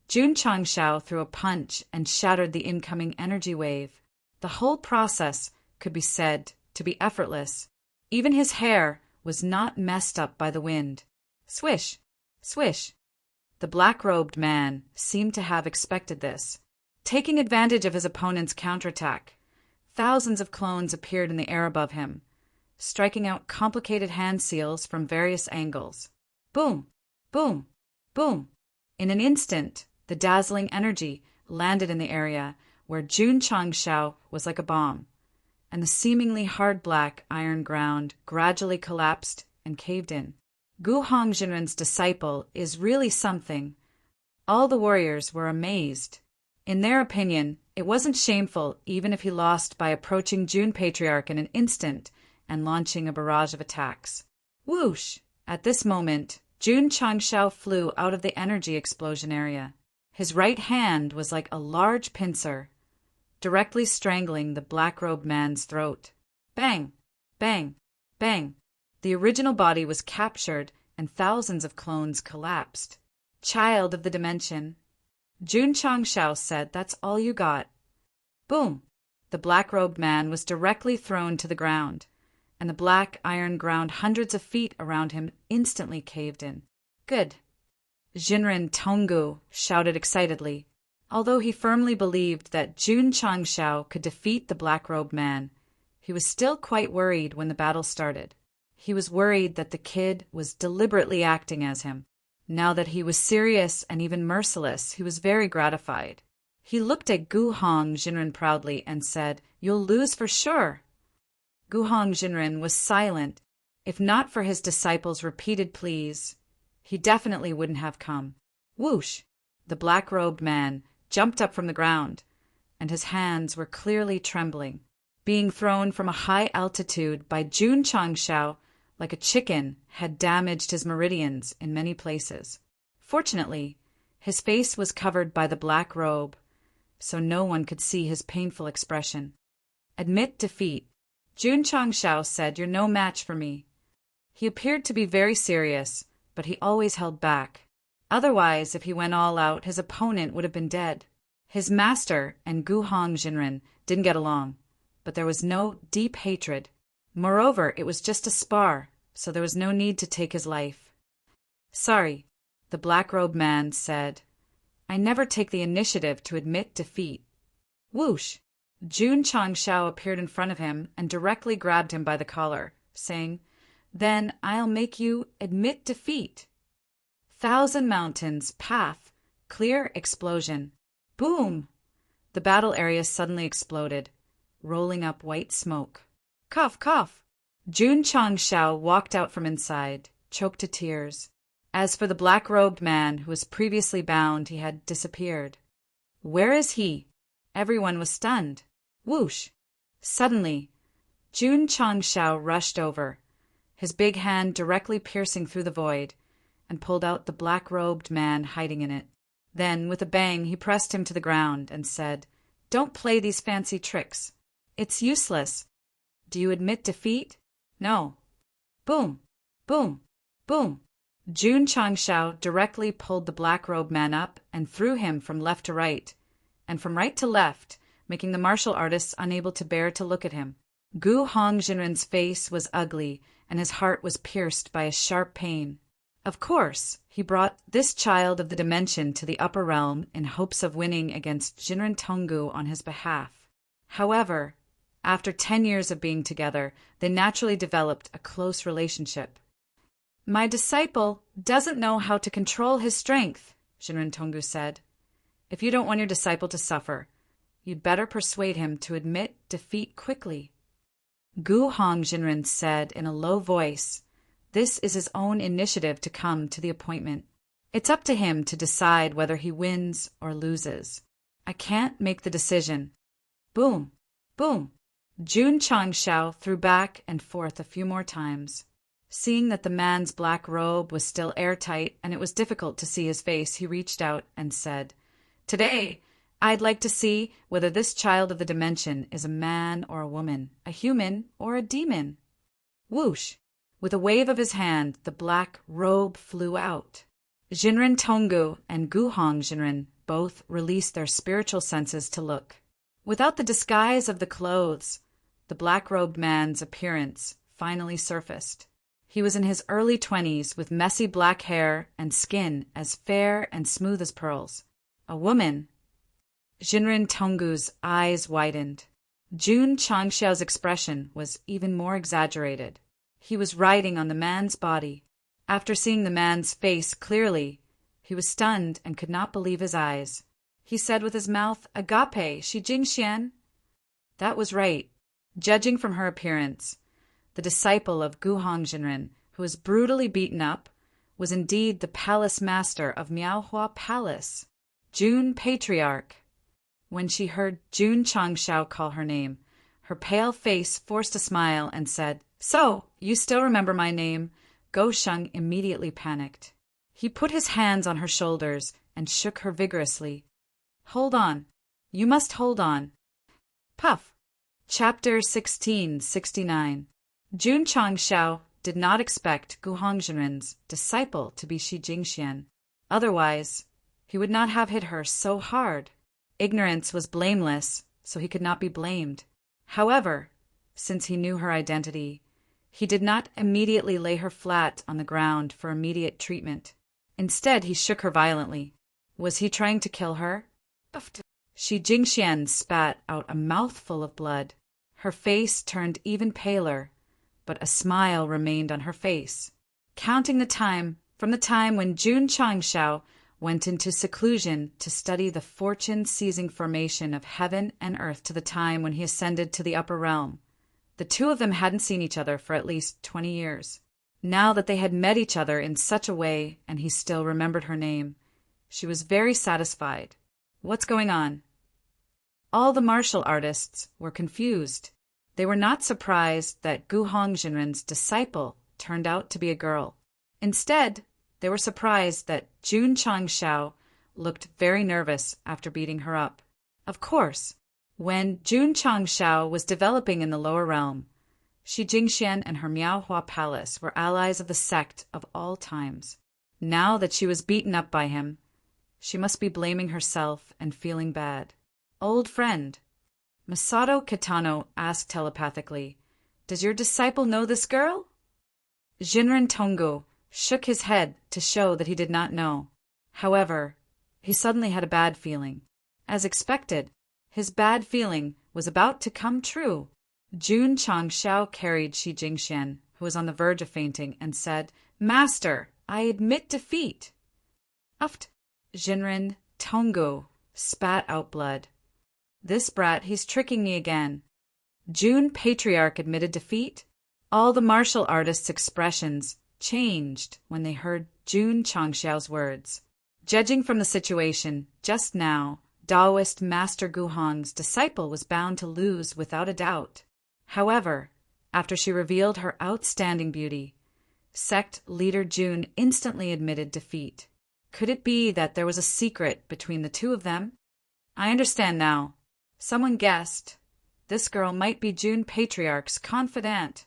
Jun Changshao threw a punch and shattered the incoming energy wave. The whole process could be said to be effortless. Even his hair was not messed up by the wind. Swish! Swish! The black-robed man seemed to have expected this. Taking advantage of his opponent's counterattack, thousands of clones appeared in the air above him, striking out complicated hand seals from various angles. Boom! Boom! Boom! In an instant, the dazzling energy landed in the area where Jun Changshao was like a bomb, and the seemingly hard black iron ground gradually collapsed and caved in. Gu Hongjinren's disciple is really something. All the warriors were amazed. In their opinion, it wasn't shameful even if he lost by approaching Jun Patriarch in an instant and launching a barrage of attacks. Whoosh! At this moment, Jun Changshao flew out of the energy explosion area. His right hand was like a large pincer, directly strangling the black-robed man's throat. Bang! Bang! Bang! The original body was captured and thousands of clones collapsed. Child of the dimension, Jun Changshao said, "That's all you got." Boom! The black-robed man was directly thrown to the ground, and the black iron ground hundreds of feet around him instantly caved in. Good. Jinren Tonggu shouted excitedly. Although he firmly believed that Jun Changshao could defeat the black-robed man, he was still quite worried when the battle started. He was worried that the kid was deliberately acting as him. Now that he was serious and even merciless, he was very gratified. He looked at Gu Hongjinren proudly and said, "You'll lose for sure." Gu Hongjinren was silent. If not for his disciple's repeated pleas, he definitely wouldn't have come. Whoosh! The black-robed man jumped up from the ground, and his hands were clearly trembling. Being thrown from a high altitude by Jun Changshao like a chicken had damaged his meridians in many places. Fortunately, his face was covered by the black robe, so no one could see his painful expression. "Admit defeat," Jun Changshao said. "You're no match for me." He appeared to be very serious, but he always held back. Otherwise, if he went all out, his opponent would have been dead. His master and Gu Hongjinren didn't get along, but there was no deep hatred. Moreover, it was just a spar, so there was no need to take his life. "Sorry," the black-robed man said. "I never take the initiative to admit defeat." Whoosh! Jun Changshao appeared in front of him and directly grabbed him by the collar, saying, "Then I'll make you admit defeat." Thousand Mountains, path, clear explosion. Boom! The battle area suddenly exploded, rolling up white smoke. Cough, cough! Jun Changshao walked out from inside, choked to tears. As for the black-robed man who was previously bound, he had disappeared. "Where is he?" Everyone was stunned. Whoosh! Suddenly, Jun Changshao rushed over, his big hand directly piercing through the void, and pulled out the black-robed man hiding in it. Then, with a bang, he pressed him to the ground and said, "Don't play these fancy tricks. It's useless. Do you admit defeat?" "No." Boom! Boom! Boom! Jun Changshao directly pulled the black-robed man up and threw him from left to right, and from right to left, making the martial artists unable to bear to look at him. Gu Hongjinren's face was ugly, and his heart was pierced by a sharp pain. Of course, he brought this child of the dimension to the upper realm in hopes of winning against Jinren Tonggu on his behalf. However, after 10 years of being together, they naturally developed a close relationship. "My disciple doesn't know how to control his strength," Jinren Tonggu said. "If you don't want your disciple to suffer, you'd better persuade him to admit defeat quickly." Gu Hongjinren said in a low voice, "This is his own initiative to come to the appointment. It's up to him to decide whether he wins or loses. I can't make the decision." Boom! Boom! Jun Changshao threw back and forth a few more times. Seeing that the man's black robe was still airtight and it was difficult to see his face, he reached out and said, "Today, I'd like to see whether this child of the dimension is a man or a woman, a human or a demon." Whoosh! With a wave of his hand, the black robe flew out. Jinren Tonggu and Gu Hongjinren both released their spiritual senses to look. Without the disguise of the clothes, the black-robed man's appearance finally surfaced. He was in his early 20s with messy black hair and skin as fair and smooth as pearls. A woman. Jinren Tonggu's eyes widened. Jun Changshao's expression was even more exaggerated. He was riding on the man's body. After seeing the man's face clearly, he was stunned and could not believe his eyes. He said with his mouth, "Agape, Shi Jingxian." That was right. Judging from her appearance, the disciple of Gu Hongjinren, who was brutally beaten up, was indeed the palace master of Miaohua Palace, Jun Patriarch. When she heard Jun Changshao call her name, her pale face forced a smile and said, "So, you still remember my name?" Go Sheng immediately panicked. He put his hands on her shoulders and shook her vigorously. "Hold on. You must hold on." Puff. Chapter 1669. Jun Changshao did not expect Gu Hongjinren's disciple to be Shi Jingxian. Otherwise, he would not have hit her so hard. Ignorance was blameless, so he could not be blamed. However, since he knew her identity, he did not immediately lay her flat on the ground for immediate treatment. Instead, he shook her violently. Was he trying to kill her? Shi Jingxian spat out a mouthful of blood. Her face turned even paler, but a smile remained on her face. Counting the time from the time when Jun Changshao went into seclusion to study the fortune-seizing formation of heaven and earth to the time when he ascended to the upper realm, the two of them hadn't seen each other for at least 20 years. Now that they had met each other in such a way and he still remembered her name, she was very satisfied. "What's going on?" All the martial artists were confused. They were not surprised that Gu Hongjinren's disciple turned out to be a girl. Instead, they were surprised that Jun Changshao looked very nervous after beating her up. Of course, when Jun Changshao was developing in the lower realm, Shi Jingxian and her Miaohua palace were allies of the Sect of all times. Now that she was beaten up by him, she must be blaming herself and feeling bad. Old friend, Masato Kitano asked telepathically, "Does your disciple know this girl?" Jinren Tongo shook his head to show that he did not know. However, he suddenly had a bad feeling. As expected, his bad feeling was about to come true. Jun Changshao carried Shi Jingxian, who was on the verge of fainting, and said, "Master, I admit defeat." Uft! Jinren Tongo spat out blood. "This brat, he's tricking me again." Jun Patriarch admitted defeat. All the martial artists' expressions changed when they heard Jun Changshao's words. Judging from the situation just now, Taoist Master Gu Hong's disciple was bound to lose without a doubt. However, after she revealed her outstanding beauty, Sect leader Jun instantly admitted defeat. Could it be that there was a secret between the two of them? I understand now. Someone guessed. This girl might be Jun Patriarch's confidant.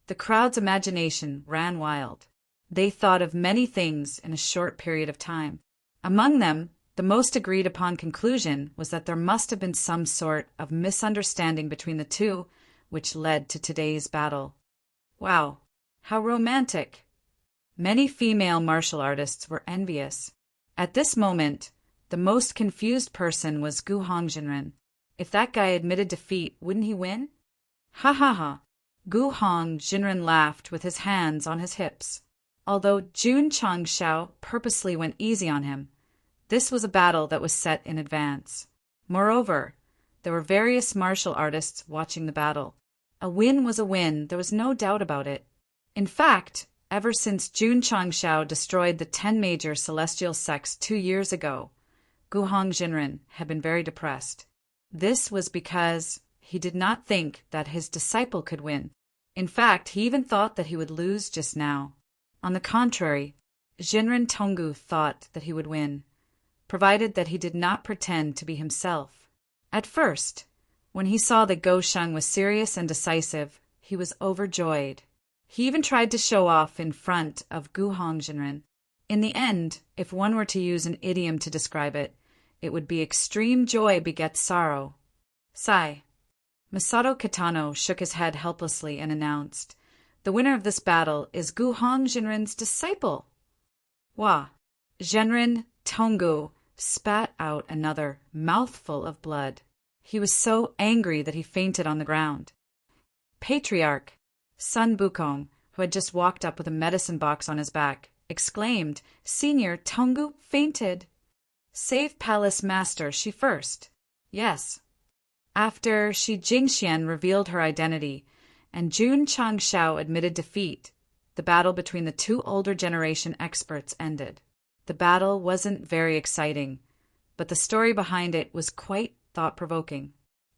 The crowd's imagination ran wild. They thought of many things in a short period of time. Among them, the most agreed upon conclusion was that there must have been some sort of misunderstanding between the two, which led to today's battle. Wow, how romantic! Many female martial artists were envious. At this moment, the most confused person was Gu Hongjinren. If that guy admitted defeat, wouldn't he win? Ha ha ha! Gu Hongjinren laughed with his hands on his hips. Although Jun Changshao purposely went easy on him, this was a battle that was set in advance. Moreover, there were various martial artists watching the battle. A win was a win, there was no doubt about it. In fact, ever since Jun Changshao destroyed the 10 major celestial sects 2 years ago, Gu Hongjinren had been very depressed. This was because he did not think that his disciple could win. In fact, he even thought that he would lose just now. On the contrary, Jinren Tongu thought that he would win, provided that he did not pretend to be himself. At first, when he saw that Go Sheng was serious and decisive, he was overjoyed. He even tried to show off in front of Gu Hongjinren. In the end, if one were to use an idiom to describe it, it would be extreme joy begets sorrow. Sigh. Masato Kitano shook his head helplessly and announced, "The winner of this battle is Gu Hongjinren's disciple." Wah! Jinren Tongu spat out another mouthful of blood. He was so angry that he fainted on the ground. Patriarch Sun Bukong, who had just walked up with a medicine box on his back, exclaimed, "Senior Tongu fainted." Save Palace Master, she first. Yes. After Shi Jingxian revealed her identity and Jun Changshao admitted defeat, the battle between the two older generation experts ended. The battle wasn't very exciting, but the story behind it was quite thought-provoking.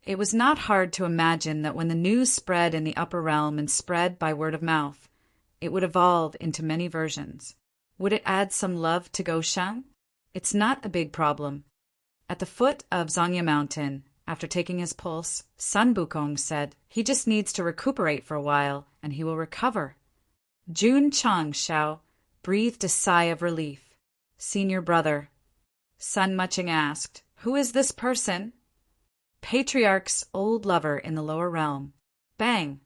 It was not hard to imagine that when the news spread in the upper realm and spread by word of mouth, it would evolve into many versions. Would it add some love to Go Sheng? It's not a big problem. At the foot of Zangya Mountain, after taking his pulse, Sun Bukong said he just needs to recuperate for a while and he will recover. Jun Changshao breathed a sigh of relief. "Senior brother," Sun Muching asked, "who is this person?" "Patriarch's old lover in the lower realm." Bang!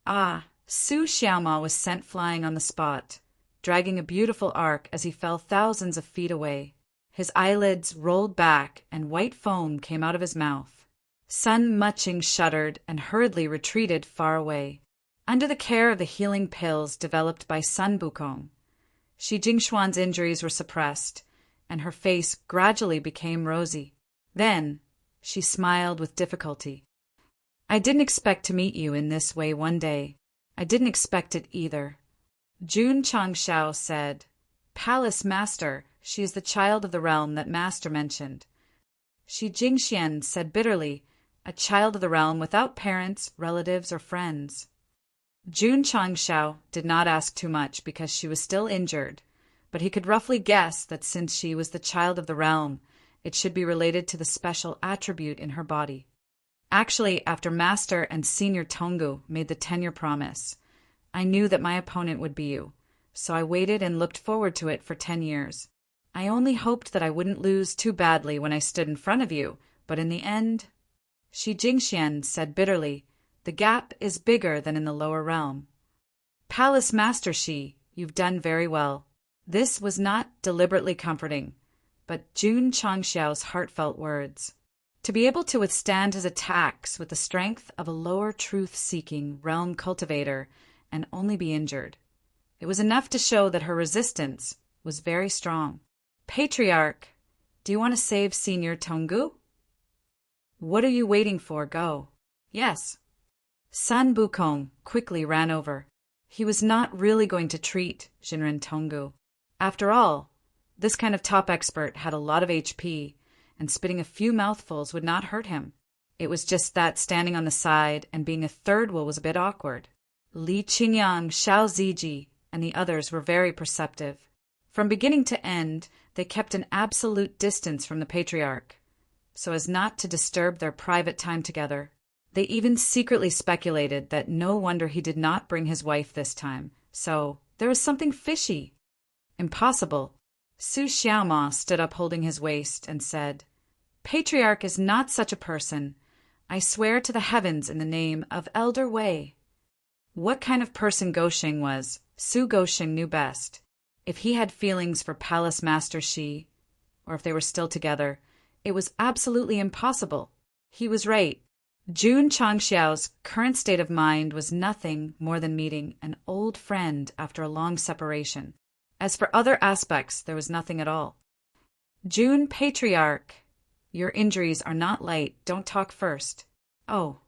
Ah, Su Xiaoma was sent flying on the spot, dragging a beautiful arc as he fell thousands of feet away. His eyelids rolled back and white foam came out of his mouth. Sun Muching shuddered and hurriedly retreated far away. Under the care of the healing pills developed by Sun Bukong, Shi Jingxuan's injuries were suppressed, and her face gradually became rosy. Then she smiled with difficulty. "I didn't expect to meet you in this way one day. I didn't expect it either." Jun Changshao said, "Palace Master, she is the child of the realm that Master mentioned. Shi Jingxian said bitterly, a child of the realm without parents, relatives, or friends. Jun Changshao did not ask too much because she was still injured, but he could roughly guess that since she was the child of the realm, it should be related to the special attribute in her body. Actually, after Master and Senior Tongu made the tenure promise, I knew that my opponent would be you, so I waited and looked forward to it for 10 years. I only hoped that I wouldn't lose too badly when I stood in front of you, but in the end, Shi Jingxian said bitterly, the gap is bigger than in the lower realm. Palace Master Shi, you've done very well. This was not deliberately comforting, but Jun Changxiao's heartfelt words. To be able to withstand his attacks with the strength of a lower truth-seeking realm cultivator and only be injured. It was enough to show that her resistance was very strong. Patriarch, do you want to save Senior Tongu? What are you waiting for? Go. Yes. San Bukong quickly ran over. He was not really going to treat Jinren Tongu. After all, this kind of top expert had a lot of HP, and spitting a few mouthfuls would not hurt him. It was just that standing on the side and being a third wheel was a bit awkward. Li Qingyang, Xiao Ziji, and the others were very perceptive. From beginning to end, they kept an absolute distance from the patriarch, so as not to disturb their private time together. They even secretly speculated that no wonder he did not bring his wife this time, so there was something fishy. Impossible. Su Xiaoma stood up holding his waist and said, Patriarch is not such a person. I swear to the heavens in the name of Elder Wei. What kind of person Gosheng was, Su Gosheng knew best. If he had feelings for Palace Master Shi, or if they were still together, it was absolutely impossible. He was right. Jun Changxiao's current state of mind was nothing more than meeting an old friend after a long separation. As for other aspects, there was nothing at all. Jun Patriarch, your injuries are not light. Don't talk first. Oh.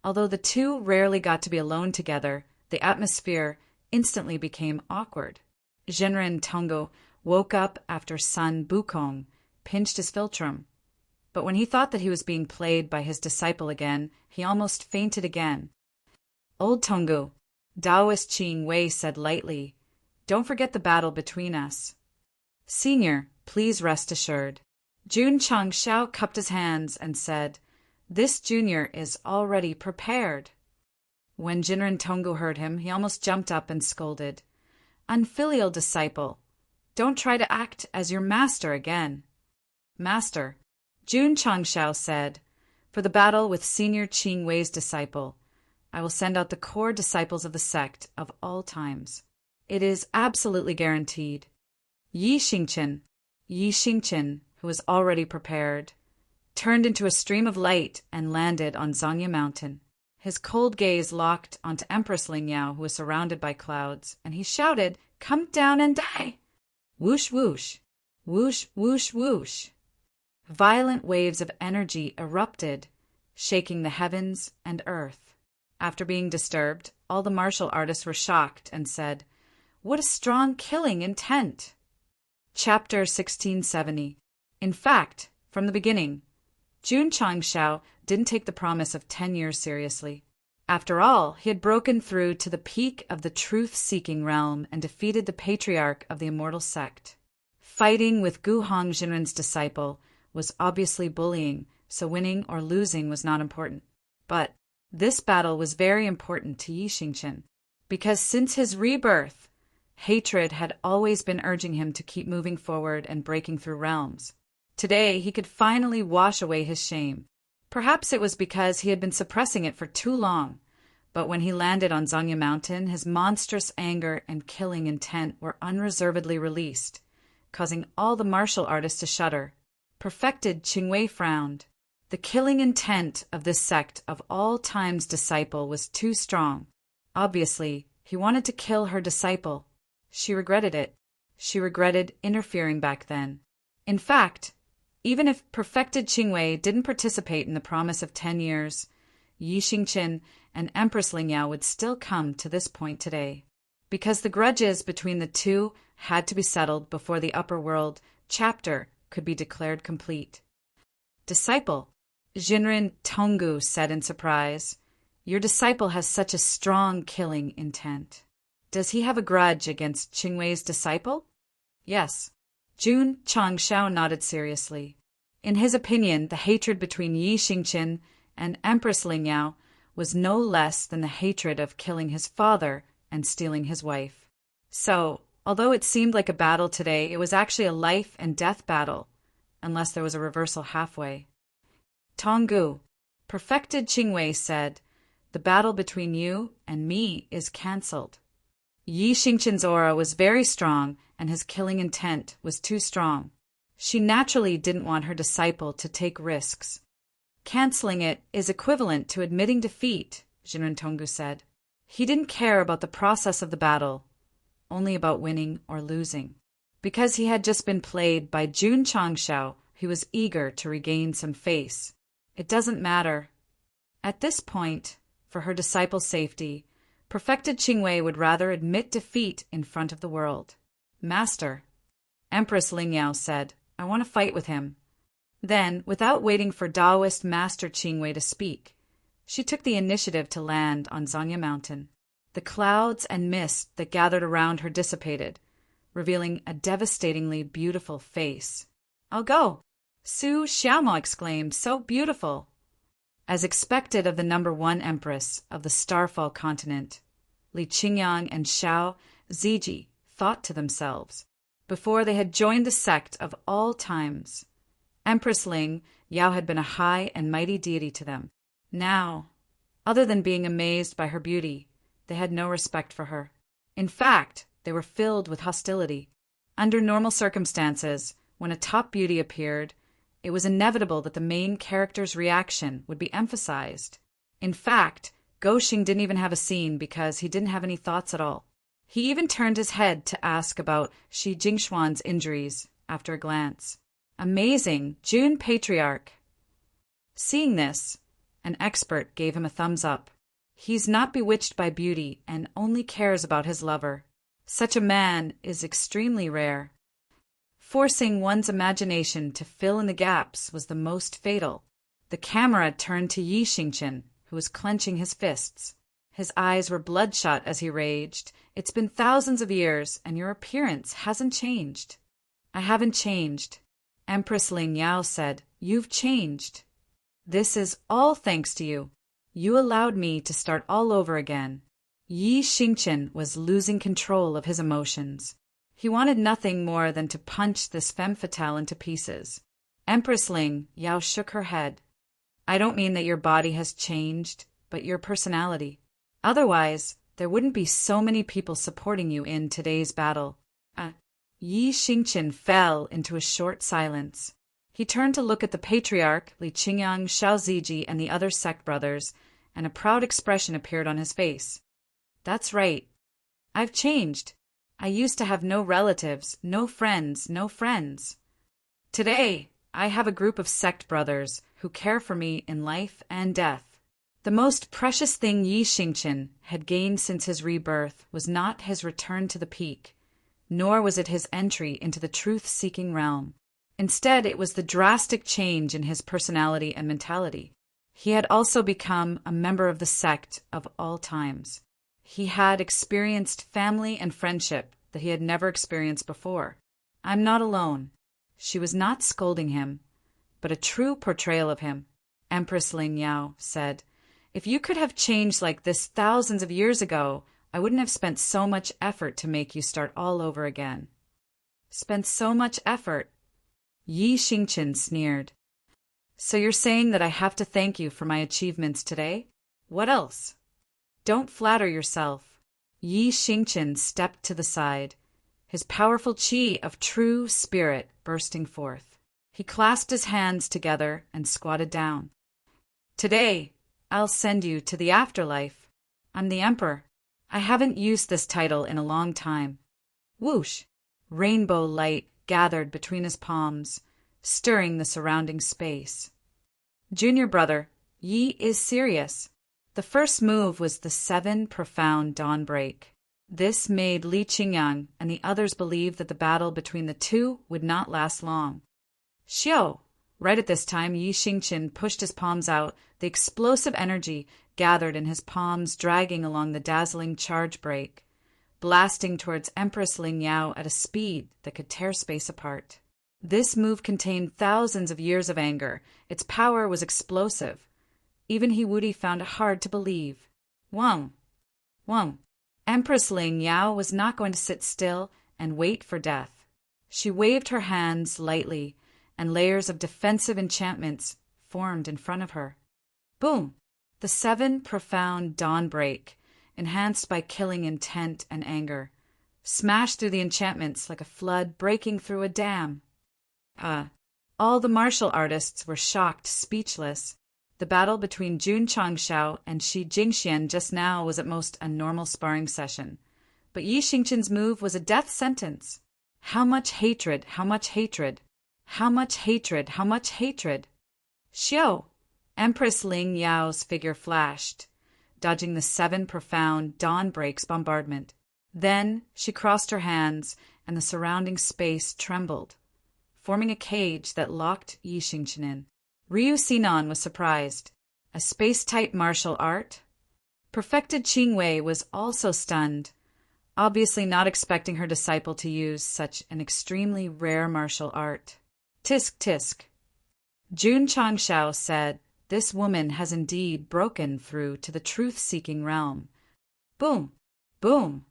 Although the two rarely got to be alone together, the atmosphere instantly became awkward. Jinren Tongu woke up after San Bukong pinched his philtrum. But when he thought that he was being played by his disciple again, he almost fainted again. Old Tongu, Taoist Qing Wei said lightly, don't forget the battle between us. Senior, please rest assured. Jun Changxiao cupped his hands and said, this junior is already prepared. When Jinren Tongu heard him, he almost jumped up and scolded, unfilial disciple, don't try to act as your master again. Master, Jun Changxiao said, for the battle with Senior Qing Wei's disciple, I will send out the core disciples of the sect of all times. It is absolutely guaranteed. Yi Xingqian, who was already prepared, turned into a stream of light and landed on Zanya Mountain. His cold gaze locked onto Empress Lingyao, who was surrounded by clouds, and he shouted, come down and die! Whoosh, whoosh, whoosh, whoosh, whoosh. Violent waves of energy erupted, shaking the heavens and earth. After being disturbed, all the martial artists were shocked and said, what a strong killing intent! Chapter 1670. In fact, from the beginning, Jun Changxiao didn't take the promise of 10 years seriously. After all, he had broken through to the peak of the truth-seeking realm and defeated the patriarch of the immortal sect. Fighting with Gu Hong Jinren's disciple was obviously bullying, so winning or losing was not important. But this battle was very important to Yi Xingqian, because since his rebirth, hatred had always been urging him to keep moving forward and breaking through realms. Today, he could finally wash away his shame. Perhaps it was because he had been suppressing it for too long, but when he landed on Zanya Mountain, his monstrous anger and killing intent were unreservedly released, causing all the martial artists to shudder. Perfected Qingwei frowned. The killing intent of this sect of all time's disciple was too strong. Obviously, he wanted to kill her disciple. She regretted it. She regretted interfering back then. In fact, even if perfected Qingwei didn't participate in the promise of 10 years, Yi Xingqian and Empress Lingyao would still come to this point today, because the grudges between the two had to be settled before the upper world chapter could be declared complete. Disciple, Jinrin Tonggu said in surprise. Your disciple has such a strong killing intent. Does he have a grudge against Qingwei's disciple? Yes. Jun Changshao nodded seriously. In his opinion, the hatred between Yi Xingqin and Empress Lingyao was no less than the hatred of killing his father and stealing his wife. So, although it seemed like a battle today, it was actually a life and death battle, unless there was a reversal halfway. Tonggu, perfected Qingwei said, the battle between you and me is cancelled. Yi Xingqin's aura was very strong, and his killing intent was too strong. She naturally didn't want her disciple to take risks. Canceling it is equivalent to admitting defeat, Jinren Tonggu said. He didn't care about the process of the battle, only about winning or losing. Because he had just been played by Jun Changshao, he was eager to regain some face. It doesn't matter. At this point, for her disciple's safety, perfected Qingwei would rather admit defeat in front of the world. Master, Empress Lingyao said, I want to fight with him. Then, without waiting for Taoist Master Qingwei to speak, she took the initiative to land on Zanya Mountain. The clouds and mist that gathered around her dissipated, revealing a devastatingly beautiful face. I'll go, Su Xiaomo exclaimed, so beautiful. As expected of the #1 empress of the Starfall continent, Li Qingyang and Xiao Ziji thought to themselves, before they had joined the sect of all times. Empress Ling, Yao had been a high and mighty deity to them. Now, other than being amazed by her beauty, they had no respect for her. In fact, they were filled with hostility. Under normal circumstances, when a top beauty appeared, it was inevitable that the main character's reaction would be emphasized. In fact, Goxing didn't even have a scene because he didn't have any thoughts at all. He even turned his head to ask about Shi Jingshuan's injuries after a glance. Amazing, Jun Patriarch. Seeing this, an expert gave him a thumbs up. He's not bewitched by beauty and only cares about his lover. Such a man is extremely rare. Forcing one's imagination to fill in the gaps was the most fatal. The camera turned to Yi Xingqin, who was clenching his fists. His eyes were bloodshot as he raged. It's been thousands of years, and your appearance hasn't changed. I haven't changed. Empress Ling Yao said, You've changed. This is all thanks to you. You allowed me to start all over again. Yi Xingqin was losing control of his emotions. He wanted nothing more than to punch this femme fatale into pieces. Empress Ling Yao shook her head. I don't mean that your body has changed, but your personality. Otherwise, there wouldn't be so many people supporting you in today's battle. Yi Xingqin fell into a short silence. He turned to look at the patriarch, Li Qingyang, Xiao Ziji, and the other sect brothers, and a proud expression appeared on his face. That's right. I've changed. I used to have no relatives, no friends. Today, I have a group of sect brothers who care for me in life and death. The most precious thing Yi Xingqin had gained since his rebirth was not his return to the peak, nor was it his entry into the truth-seeking realm. Instead, it was the drastic change in his personality and mentality. He had also become a member of the sect of all times. He had experienced family and friendship that he had never experienced before. I'm not alone. She was not scolding him, but a true portrayal of him. Empress Ling Yao said, If you could have changed like this thousands of years ago, I wouldn't have spent so much effort to make you start all over again. Spent so much effort? Yi Xingqin sneered. So you're saying that I have to thank you for my achievements today? What else? Don't flatter yourself. Yi Xingqin stepped to the side, his powerful qi of true spirit bursting forth. He clasped his hands together and squatted down. Today, I'll send you to the afterlife. I'm the emperor. I haven't used this title in a long time. Whoosh! Rainbow light gathered between his palms, stirring the surrounding space. Junior brother, Yi is serious. The first move was the 7 profound dawn break. This made Li Qingyang and the others believe that the battle between the two would not last long. Xiao, Right at this time, Yi Xingqian pushed his palms out, the explosive energy gathered in his palms dragging along the dazzling charge break, blasting towards Empress Ling Yao at a speed that could tear space apart. This move contained thousands of years of anger. Its power was explosive. Even He Wudi found it hard to believe. Wang! Empress Ling Yao was not going to sit still and wait for death. She waved her hands lightly, and layers of defensive enchantments formed in front of her. Boom! The 7 profound dawn break, enhanced by killing intent and anger, smashed through the enchantments like a flood breaking through a dam. All the martial artists were shocked, speechless. The battle between Jun Changshao and Shi Jingxian just now was at most a normal sparring session. But Yi Xingqian's move was a death sentence. How much hatred, how much hatred, how much hatred, how much hatred. Xiao! Empress Ling Yao's figure flashed, dodging the 7 profound dawn breaks bombardment. Then she crossed her hands, and the surrounding space trembled, forming a cage that locked Yi Xingqian in. Ryu Sinan was surprised. A space-type martial art? Perfected Qing Wei was also stunned, obviously not expecting her disciple to use such an extremely rare martial art. Tisk tisk. Jun Changshao said, "This woman has indeed broken through to the truth-seeking realm." Boom! Boom!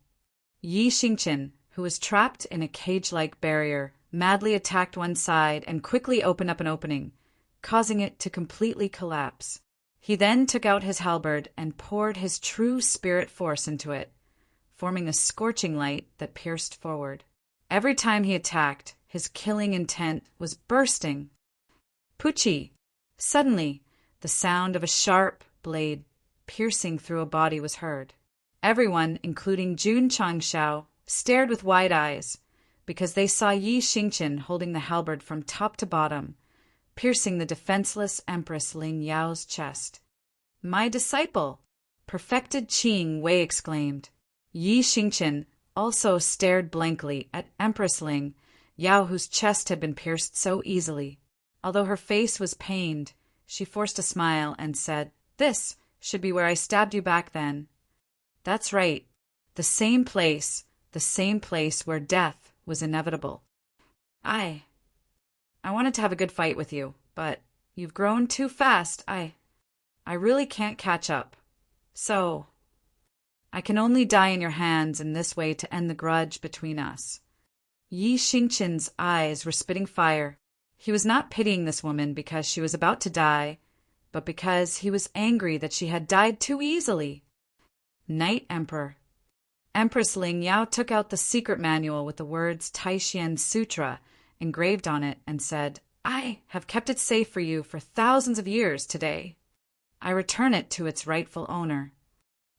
Yi Xingqian, who was trapped in a cage-like barrier, madly attacked one side and quickly opened up an opening, causing it to completely collapse. He then took out his halberd and poured his true spirit force into it, forming a scorching light that pierced forward. Every time he attacked, his killing intent was bursting. Puchi! Suddenly, the sound of a sharp blade piercing through a body was heard. Everyone, including Jun Changshao, stared with wide eyes, because they saw Yi Xingqian holding the halberd from top to bottom, piercing the defenseless Empress Ling Yao's chest. "My disciple!" Perfected Qing Wei exclaimed. Yi Xingqian also stared blankly at Empress Ling Yao, whose chest had been pierced so easily. Although her face was pained, she forced a smile and said, "This should be where I stabbed you back then." "That's right. The same place where death was inevitable." I wanted to have a good fight with you, but you've grown too fast. I really can't catch up. So, I can only die in your hands in this way to end the grudge between us. Yi Xingqian's eyes were spitting fire. He was not pitying this woman because she was about to die, but because he was angry that she had died too easily. Night Emperor. Empress Ling Yao took out the secret manual with the words Taishian Sutra engraved on it and said, "I have kept it safe for you for thousands of years today. I return it to its rightful owner.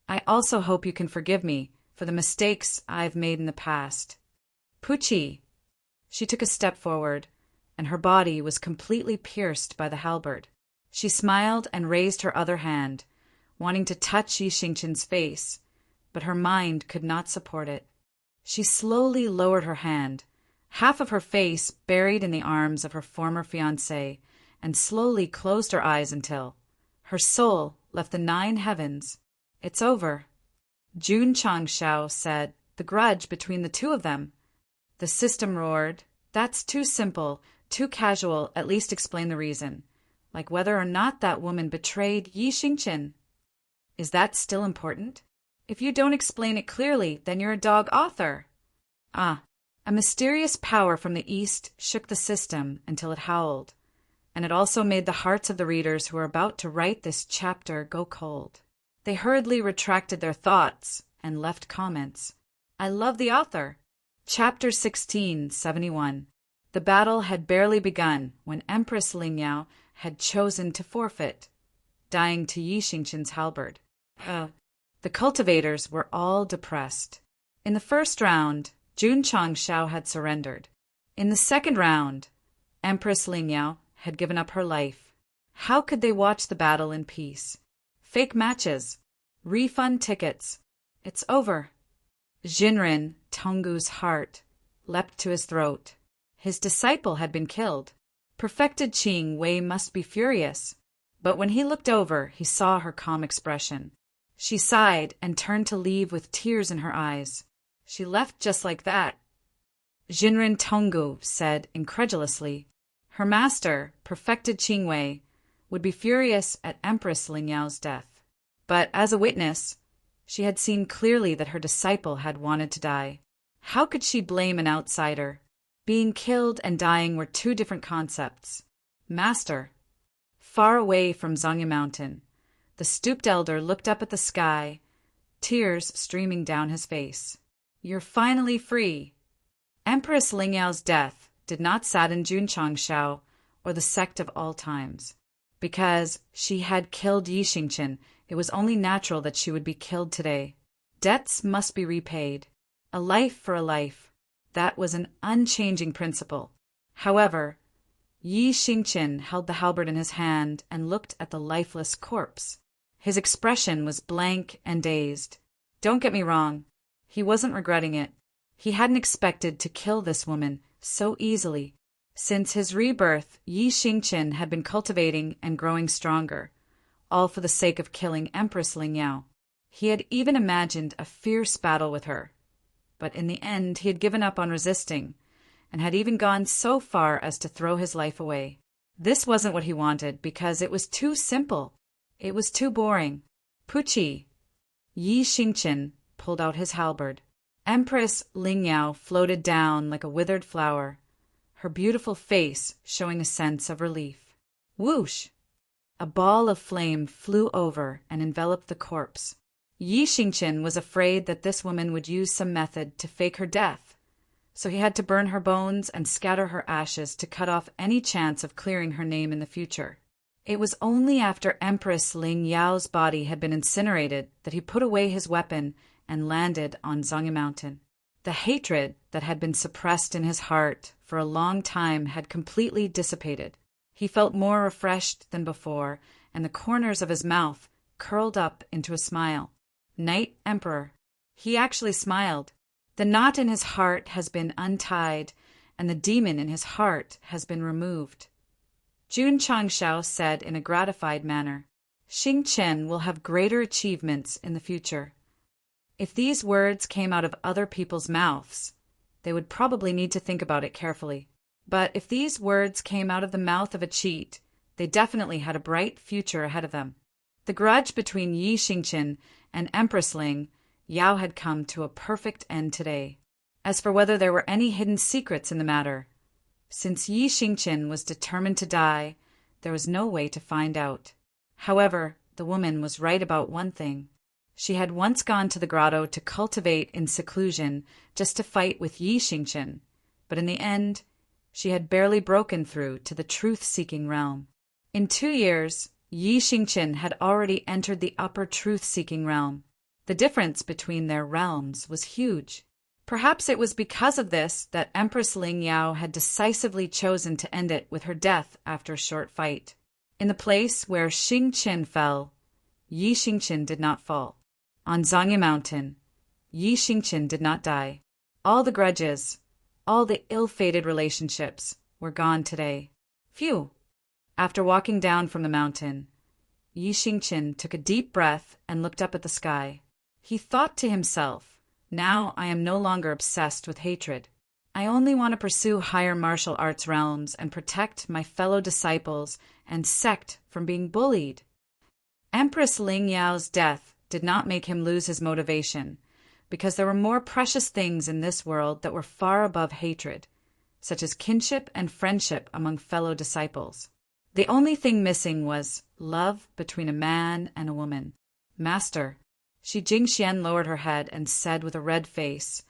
I also hope you can forgive me for the mistakes I've made in the past." Puchi! She took a step forward, and her body was completely pierced by the halberd. She smiled and raised her other hand, wanting to touch Yi Xingqian's face, but her mind could not support it. She slowly lowered her hand, half of her face buried in the arms of her former fiancé, and slowly closed her eyes until her soul left the 9 heavens. "It's over." Jun Changshao said, "The grudge between the two of them." The system roared, "That's too simple, too casual, at least explain the reason. Like whether or not that woman betrayed Yi Xingqian. Is that still important? If you don't explain it clearly, then you're a dog author." A mysterious power from the east shook the system until it howled, and it also made the hearts of the readers who were about to write this chapter go cold. They hurriedly retracted their thoughts and left comments. "I love the author." Chapter 1671. The battle had barely begun when Empress Ling Yao had chosen to forfeit, dying to Yi Xingqian's halberd. The cultivators were all depressed. In the first round, Jun Changshao had surrendered. In the second round, Empress Ling Yao had given up her life. How could they watch the battle in peace? Fake matches. Refund tickets. It's over. Jinren, Tonggu's heart, leapt to his throat. His disciple had been killed. Perfected Qing Wei must be furious. But when he looked over, he saw her calm expression. She sighed and turned to leave with tears in her eyes. She left just like that. Jinren Tonggu said incredulously. Her master, Perfected Qing Wei, would be furious at Empress Ling Yao's death. But as a witness, she had seen clearly that her disciple had wanted to die. How could she blame an outsider? Being killed and dying were two different concepts. Master. Far away from Zongya Mountain, the stooped elder looked up at the sky, tears streaming down his face. You're finally free. Empress Ling Yao's death did not sadden Jun Changshao or the sect of all times. Because she had killed Yi Xingqian, it was only natural that she would be killed today. Debts must be repaid. A life for a life. That was an unchanging principle. However, Yi Xingqian held the halberd in his hand and looked at the lifeless corpse. His expression was blank and dazed. Don't get me wrong. He wasn't regretting it. He hadn't expected to kill this woman so easily. Since his rebirth, Yi Xingqian had been cultivating and growing stronger, all for the sake of killing Empress Ling Yao. He had even imagined a fierce battle with her. But in the end he had given up on resisting, and had even gone so far as to throw his life away. This wasn't what he wanted, because it was too simple. It was too boring. Puchi. Yi Xingqian pulled out his halberd. Empress Ling Yao floated down like a withered flower, her beautiful face showing a sense of relief. Whoosh! A ball of flame flew over and enveloped the corpse. Yi Xingqian was afraid that this woman would use some method to fake her death, so he had to burn her bones and scatter her ashes to cut off any chance of clearing her name in the future. It was only after Empress Ling Yao's body had been incinerated that he put away his weapon and landed on Zongya Mountain. The hatred that had been suppressed in his heart for a long time had completely dissipated. He felt more refreshed than before, and the corners of his mouth curled up into a smile. Knight Emperor. He actually smiled. The knot in his heart has been untied, and the demon in his heart has been removed. Jun Changshao said in a gratified manner, Xingqian will have greater achievements in the future. If these words came out of other people's mouths, they would probably need to think about it carefully. But if these words came out of the mouth of a cheat, they definitely had a bright future ahead of them. The grudge between Yi Xingqian and Empress Ling Yao had come to a perfect end today. As for whether there were any hidden secrets in the matter, since Yi Xingqian was determined to die, there was no way to find out. However, the woman was right about one thing. She had once gone to the grotto to cultivate in seclusion just to fight with Yi Xingqian, but in the end, she had barely broken through to the truth-seeking realm. In 2 years, Yi Xingqian had already entered the upper truth-seeking realm. The difference between their realms was huge. Perhaps it was because of this that Empress Ling Yao had decisively chosen to end it with her death after a short fight. In the place where Xingqian fell, Yi Xingqian did not fall. On Zongya Mountain, Yi Xingqian did not die. All the grudges, all the ill-fated relationships were gone today. Phew! After walking down from the mountain, Yi Xingqian took a deep breath and looked up at the sky. He thought to himself, now I am no longer obsessed with hatred. I only want to pursue higher martial arts realms and protect my fellow disciples and sect from being bullied. Empress Ling Yao's death did not make him lose his motivation, because there were more precious things in this world that were far above hatred, such as kinship and friendship among fellow disciples. The only thing missing was love between a man and a woman. Master. Shi Jingxian lowered her head and said with a red face,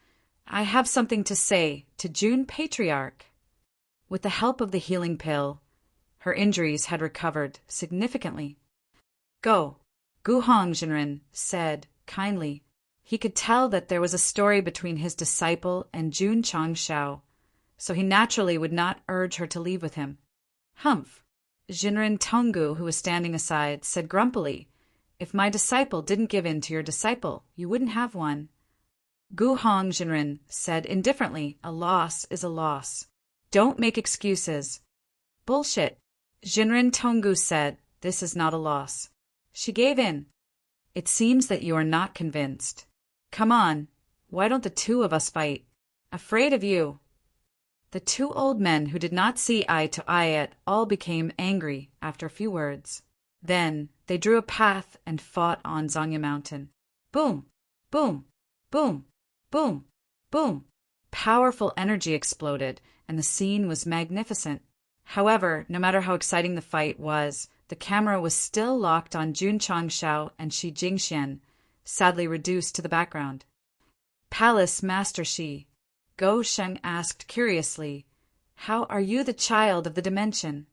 I have something to say to Jun Patriarch. With the help of the healing pill, her injuries had recovered significantly. Go, Gu Hongzhenren said kindly. He could tell that there was a story between his disciple and Jun Changshao, so he naturally would not urge her to leave with him. Humph! Jinren Tonggu, who was standing aside, said grumpily, If my disciple didn't give in to your disciple, you wouldn't have one. Gu Hongzhenren said indifferently, A loss is a loss. Don't make excuses. Bullshit. Jinren Tongu said, "This is not a loss." She gave in. "It seems that you are not convinced. Come on, why don't the two of us fight?" "Afraid of you." The two old men who did not see eye to eye at all became angry after a few words. Then they drew a path and fought on Zangya Mountain. Boom! Boom! Boom! Boom! Boom! Powerful energy exploded, and the scene was magnificent. However, no matter how exciting the fight was, the camera was still locked on Jun Changshao and Shi Jingxian, sadly reduced to the background. "Palace Master Shi," Go Sheng asked curiously, "how are you the child of the dimension?"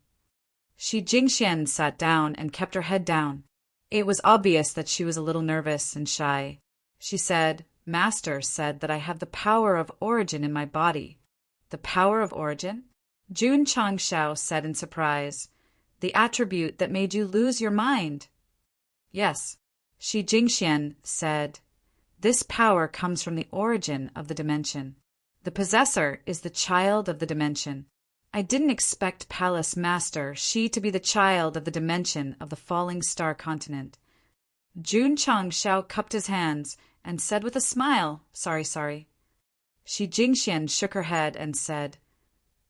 Shi Jingxian sat down and kept her head down. It was obvious that she was a little nervous and shy. She said, "Master said that I have the power of origin in my body." "The power of origin?" Jun Changshao said in surprise. "The attribute that made you lose your mind." "Yes." Shi Jingxian said, "This power comes from the origin of the dimension. The possessor is the child of the dimension. I didn't expect Palace Master Shi to be the child of the dimension of the falling star continent." Jun Changshao cupped his hands and said with a smile, "Sorry." Shi Jingxian shook her head and said,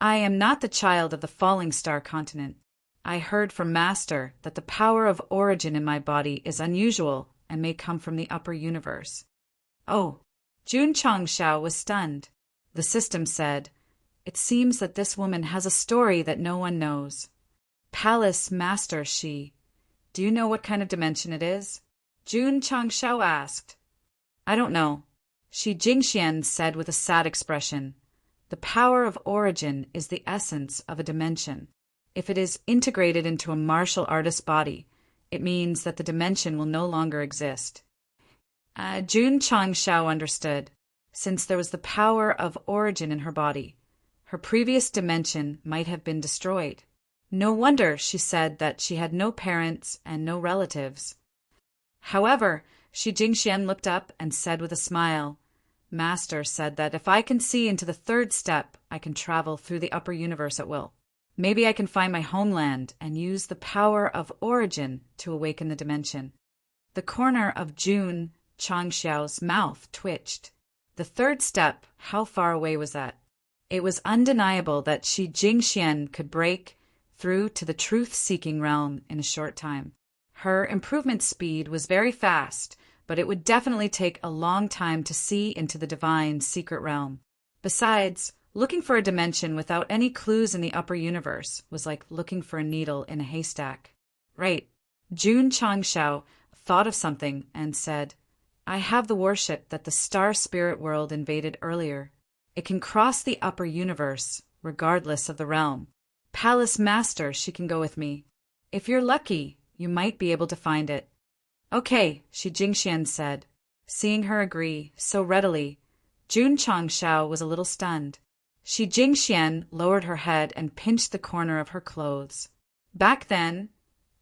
"I am not the child of the falling star continent. I heard from Master that the power of origin in my body is unusual and may come from the upper universe." "Oh!" Jun Changshao was stunned. The system said, "It seems that this woman has a story that no one knows." "Palace Master Shi, do you know what kind of dimension it is?" Jun Changshao asked. "I don't know." Shi Jingxian said with a sad expression, "The power of origin is the essence of a dimension. If it is integrated into a martial artist's body, it means that the dimension will no longer exist." Jun Changshao understood. Since there was the power of origin in her body, her previous dimension might have been destroyed. No wonder she said that she had no parents and no relatives. However, Shi Jingxian looked up and said with a smile, "Master said that if I can see into the third step, I can travel through the upper universe at will. Maybe I can find my homeland and use the power of origin to awaken the dimension." The corner of Jun Changshao's mouth twitched. The third step, how far away was that? It was undeniable that Shi Jingxian could break through to the truth-seeking realm in a short time. Her improvement speed was very fast, but it would definitely take a long time to see into the divine secret realm. Besides, looking for a dimension without any clues in the upper universe was like looking for a needle in a haystack. Right. Jun Changshao thought of something and said, "I have the warship that the star spirit world invaded earlier. It can cross the upper universe, regardless of the realm. Palace Master, she can go with me. If you're lucky, you might be able to find it." "Okay," Shi Jingxian said. Seeing her agree so readily, Jun Changshao was a little stunned. Shi Jingxian lowered her head and pinched the corner of her clothes. "Back then,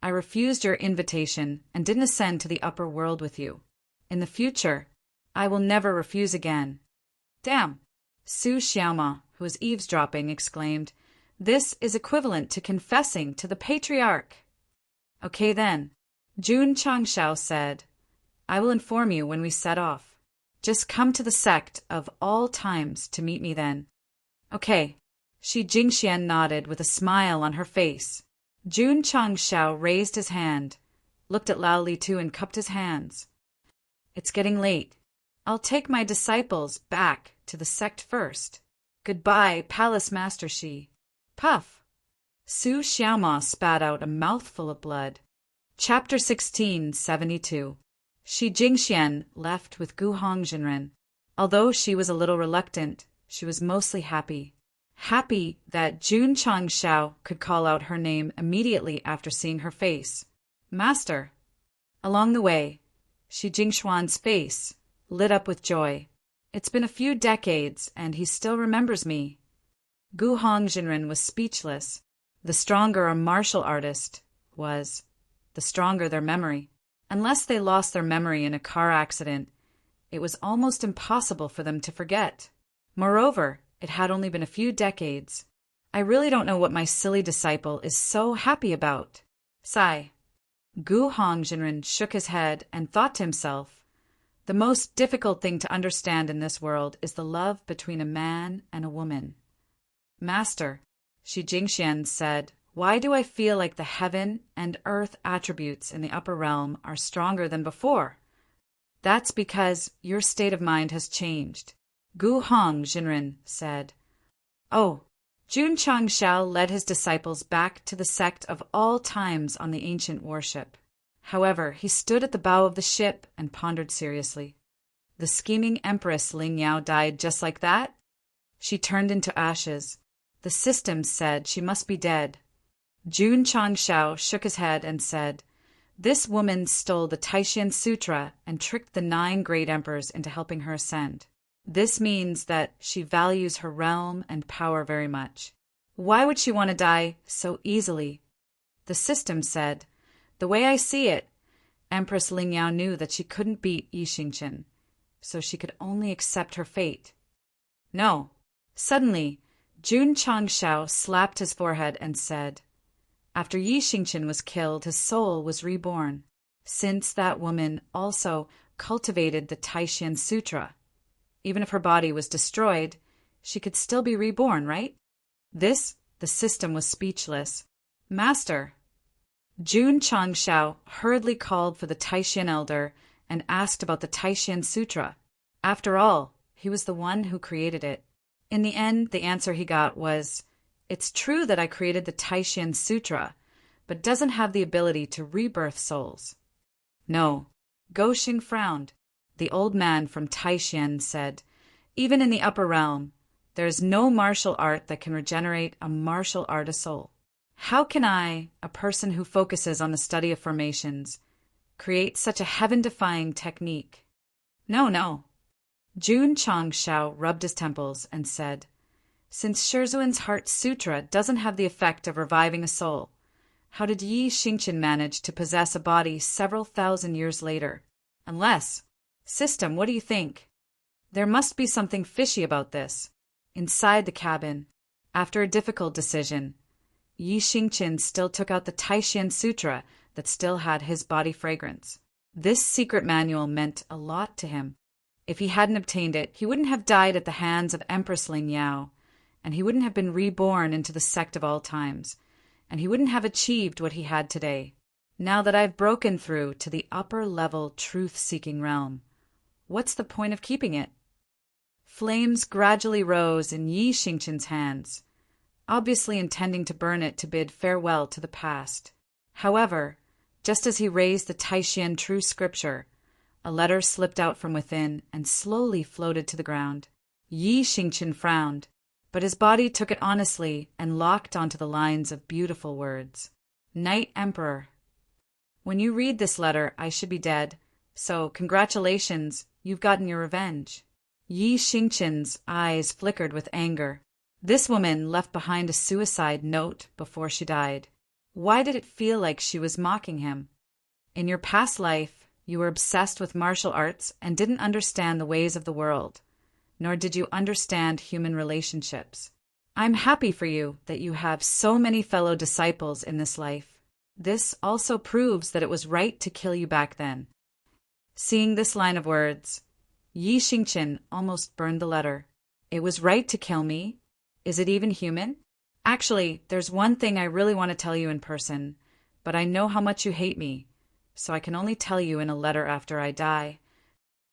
I refused your invitation and didn't ascend to the upper world with you. In the future, I will never refuse again." "Damn!" Su Xiaoma, who was eavesdropping, exclaimed, "This is equivalent to confessing to the patriarch." "Okay then," Jun Changshao said, "I will inform you when we set off. Just come to the Sect of all times to meet me then." "Okay." Shi Jingxian nodded with a smile on her face. Jun Changshao raised his hand, looked at Lao Li Tu and cupped his hands. "It's getting late. I'll take my disciples back to the Sect first. Goodbye, Palace Master Shi." Puff! Su Xiaoma spat out a mouthful of blood. Chapter 1672. Shi Jingxian left with Gu Hongjinren. Although she was a little reluctant, she was mostly happy. Happy that Jun Changshao could call out her name immediately after seeing her face. "Master." Along the way, Shi Jingxuan's face lit up with joy. "It's been a few decades, and he still remembers me." Gu Hongjinren was speechless. The stronger a martial artist was, the stronger their memory. Unless they lost their memory in a car accident, it was almost impossible for them to forget. Moreover, it had only been a few decades. I really don't know what my silly disciple is so happy about. Sigh. Gu Hongjinren shook his head and thought to himself, the most difficult thing to understand in this world is the love between a man and a woman. Master, Shi Jingxian said, why do I feel like the heaven and earth attributes in the upper realm are stronger than before? That's because your state of mind has changed. Gu Hong Jinren said. Oh, Jun Changshao led his disciples back to the sect of all times on the ancient warship. However, he stood at the bow of the ship and pondered seriously. The scheming Empress Ling Yao died just like that? She turned into ashes. The systems said she must be dead. Jun Changshao shook his head and said, this woman stole the Taishan Sutra and tricked the 9 great emperors into helping her ascend. This means that she values her realm and power very much. Why would she want to die so easily? The system said, the way I see it, Empress Ling Yao knew that she couldn't beat Yi Xingqian, so she could only accept her fate. No. Suddenly, Jun Changshao slapped his forehead and said, after Yi Xingqian was killed, his soul was reborn, since that woman also cultivated the Taishan Sutra. Even if her body was destroyed, she could still be reborn, right? The system was speechless. Master, Jun Changshao hurriedly called for the Taishan elder and asked about the Taishan Sutra. After all, he was the one who created it. In the end, the answer he got was, it's true that I created the Taishan Sutra, but doesn't have the ability to rebirth souls. No. Goxing frowned. The old man from Taishan said, even in the upper realm, there is no martial art that can regenerate a martial artist soul. How can I, a person who focuses on the study of formations, create such a heaven-defying technique? No. Jun Changshao rubbed his temples and said, since Shizhuan's Heart Sutra doesn't have the effect of reviving a soul, how did Yi Xingqian manage to possess a body several thousand years later? Unless, system, what do you think? There must be something fishy about this. Inside the cabin, after a difficult decision, Yi Xingqian still took out the Taishan Sutra that still had his body fragrance. This secret manual meant a lot to him. If he hadn't obtained it, he wouldn't have died at the hands of Empress Ling Yao, and he wouldn't have been reborn into the sect of all times, and he wouldn't have achieved what he had today. Now that I've broken through to the upper-level truth-seeking realm, what's the point of keeping it? Flames gradually rose in Yi Xingqian's hands, obviously intending to burn it to bid farewell to the past. However, just as he raised the Taishan true scripture, a letter slipped out from within and slowly floated to the ground. Yi Xingqian frowned, but his body took it honestly and locked onto the lines of beautiful words. Knight Emperor, when you read this letter, I should be dead, so congratulations, you've gotten your revenge. Yi Xingqian's eyes flickered with anger. This woman left behind a suicide note before she died. Why did it feel like she was mocking him? In your past life, you were obsessed with martial arts and didn't understand the ways of the world, nor did you understand human relationships. I'm happy for you that you have so many fellow disciples in this life. This also proves that it was right to kill you back then. Seeing this line of words, Yi Xingqian almost burned the letter. It was right to kill me? Is it even human? Actually, there's one thing I really want to tell you in person, but I know how much you hate me, so I can only tell you in a letter after I die.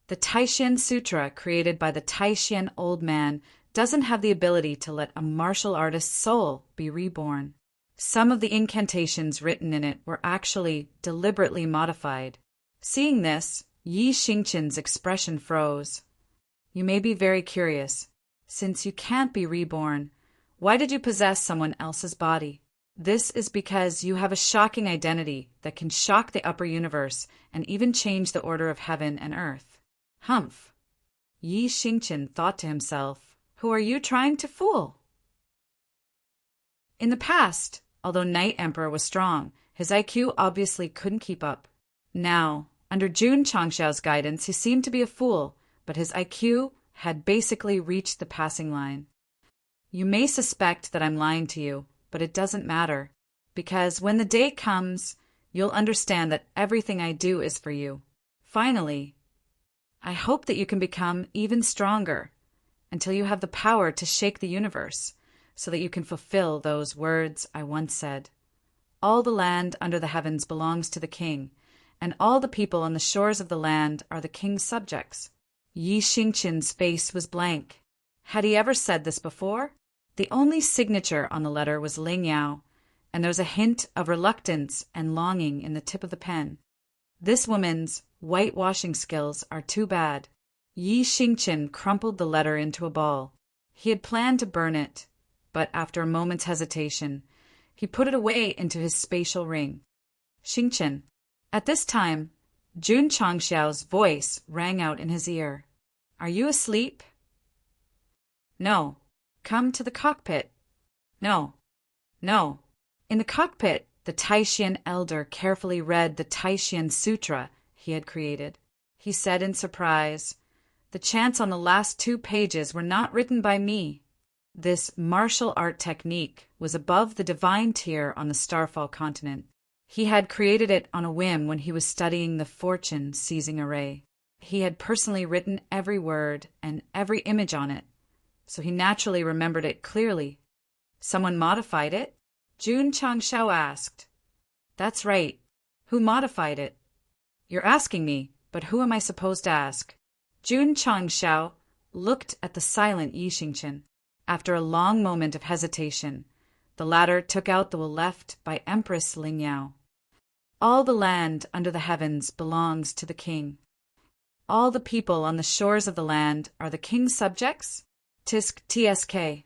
The Taishan Sutra created by the Taishan old man doesn't have the ability to let a martial artist's soul be reborn. Some of the incantations written in it were actually deliberately modified. Seeing this, Yi Xingqian's expression froze. You may be very curious. Since you can't be reborn, why did you possess someone else's body? This is because you have a shocking identity that can shock the upper universe and even change the order of heaven and earth. Humph. Yi Xingqian thought to himself, who are you trying to fool? In the past, although Knight Emperor was strong, his IQ obviously couldn't keep up. Now, under Jun Changshao's guidance, he seemed to be a fool, but his IQ had basically reached the passing line. You may suspect that I'm lying to you, but it doesn't matter, because when the day comes, you'll understand that everything I do is for you. Finally, I hope that you can become even stronger until you have the power to shake the universe so that you can fulfill those words I once said. All the land under the heavens belongs to the king, and all the people on the shores of the land are the king's subjects. Yi Xingqian's face was blank. Had he ever said this before? The only signature on the letter was Ling Yao, and there was a hint of reluctance and longing in the tip of the pen. This woman's whitewashing skills are too bad. Yi Xingqian crumpled the letter into a ball. He had planned to burn it, but after a moment's hesitation, he put it away into his spatial ring. Xingqian. At this time, Jun Changxiao's voice rang out in his ear. Are you asleep? No. Come to the cockpit. No. No. In the cockpit, the Taishan elder carefully read the Taishan Sutra he had created. He said in surprise, the chants on the last 2 pages were not written by me. This martial art technique was above the divine tier on the Starfall continent. He had created it on a whim when he was studying the fortune-seizing array. He had personally written every word and every image on it, so he naturally remembered it clearly. Someone modified it? Jun Changxiao asked. That's right. Who modified it? You're asking me, but who am I supposed to ask? Jun Changxiao looked at the silent Yi Xingqian. After a long moment of hesitation, the latter took out the will left by Empress Ling Yao. All the land under the heavens belongs to the king. All the people on the shores of the land are the king's subjects? Tisk tsk.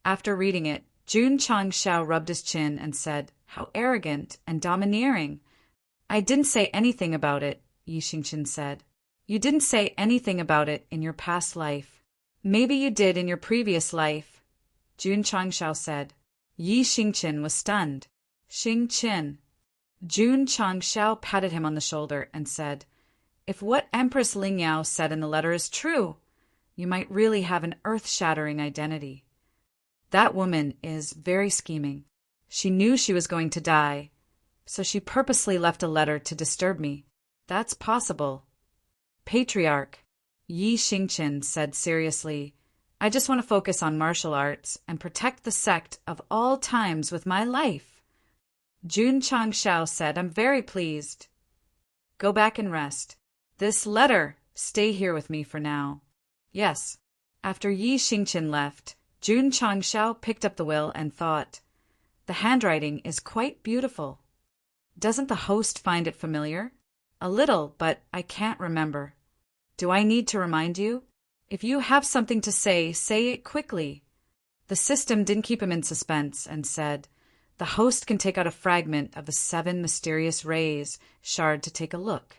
After reading it, Jun Changxiao rubbed his chin and said, How arrogant and domineering. I didn't say anything about it, Yi Xingqian said. You didn't say anything about it in your past life. Maybe you did in your previous life, Jun Changxiao said. Yi Xingqian was stunned. Xingqian. Jun Changxiao patted him on the shoulder and said, If what Empress Ling Yao said in the letter is true, you might really have an earth-shattering identity. That woman is very scheming. She knew she was going to die, so she purposely left a letter to disturb me. That's possible. Patriarch, Yi Xingqian said seriously, I just want to focus on martial arts and protect the sect of all times with my life. Jun Changxiao said, I'm very pleased. Go back and rest. This letter, stay here with me for now. Yes. After Yi Xingqian left, Jun Changxiao picked up the will and thought, the handwriting is quite beautiful. Doesn't the host find it familiar? A little, but I can't remember. Do I need to remind you? If you have something to say it quickly. The system didn't keep him in suspense and said, the host can take out a fragment of the 7 mysterious rays shard to take a look.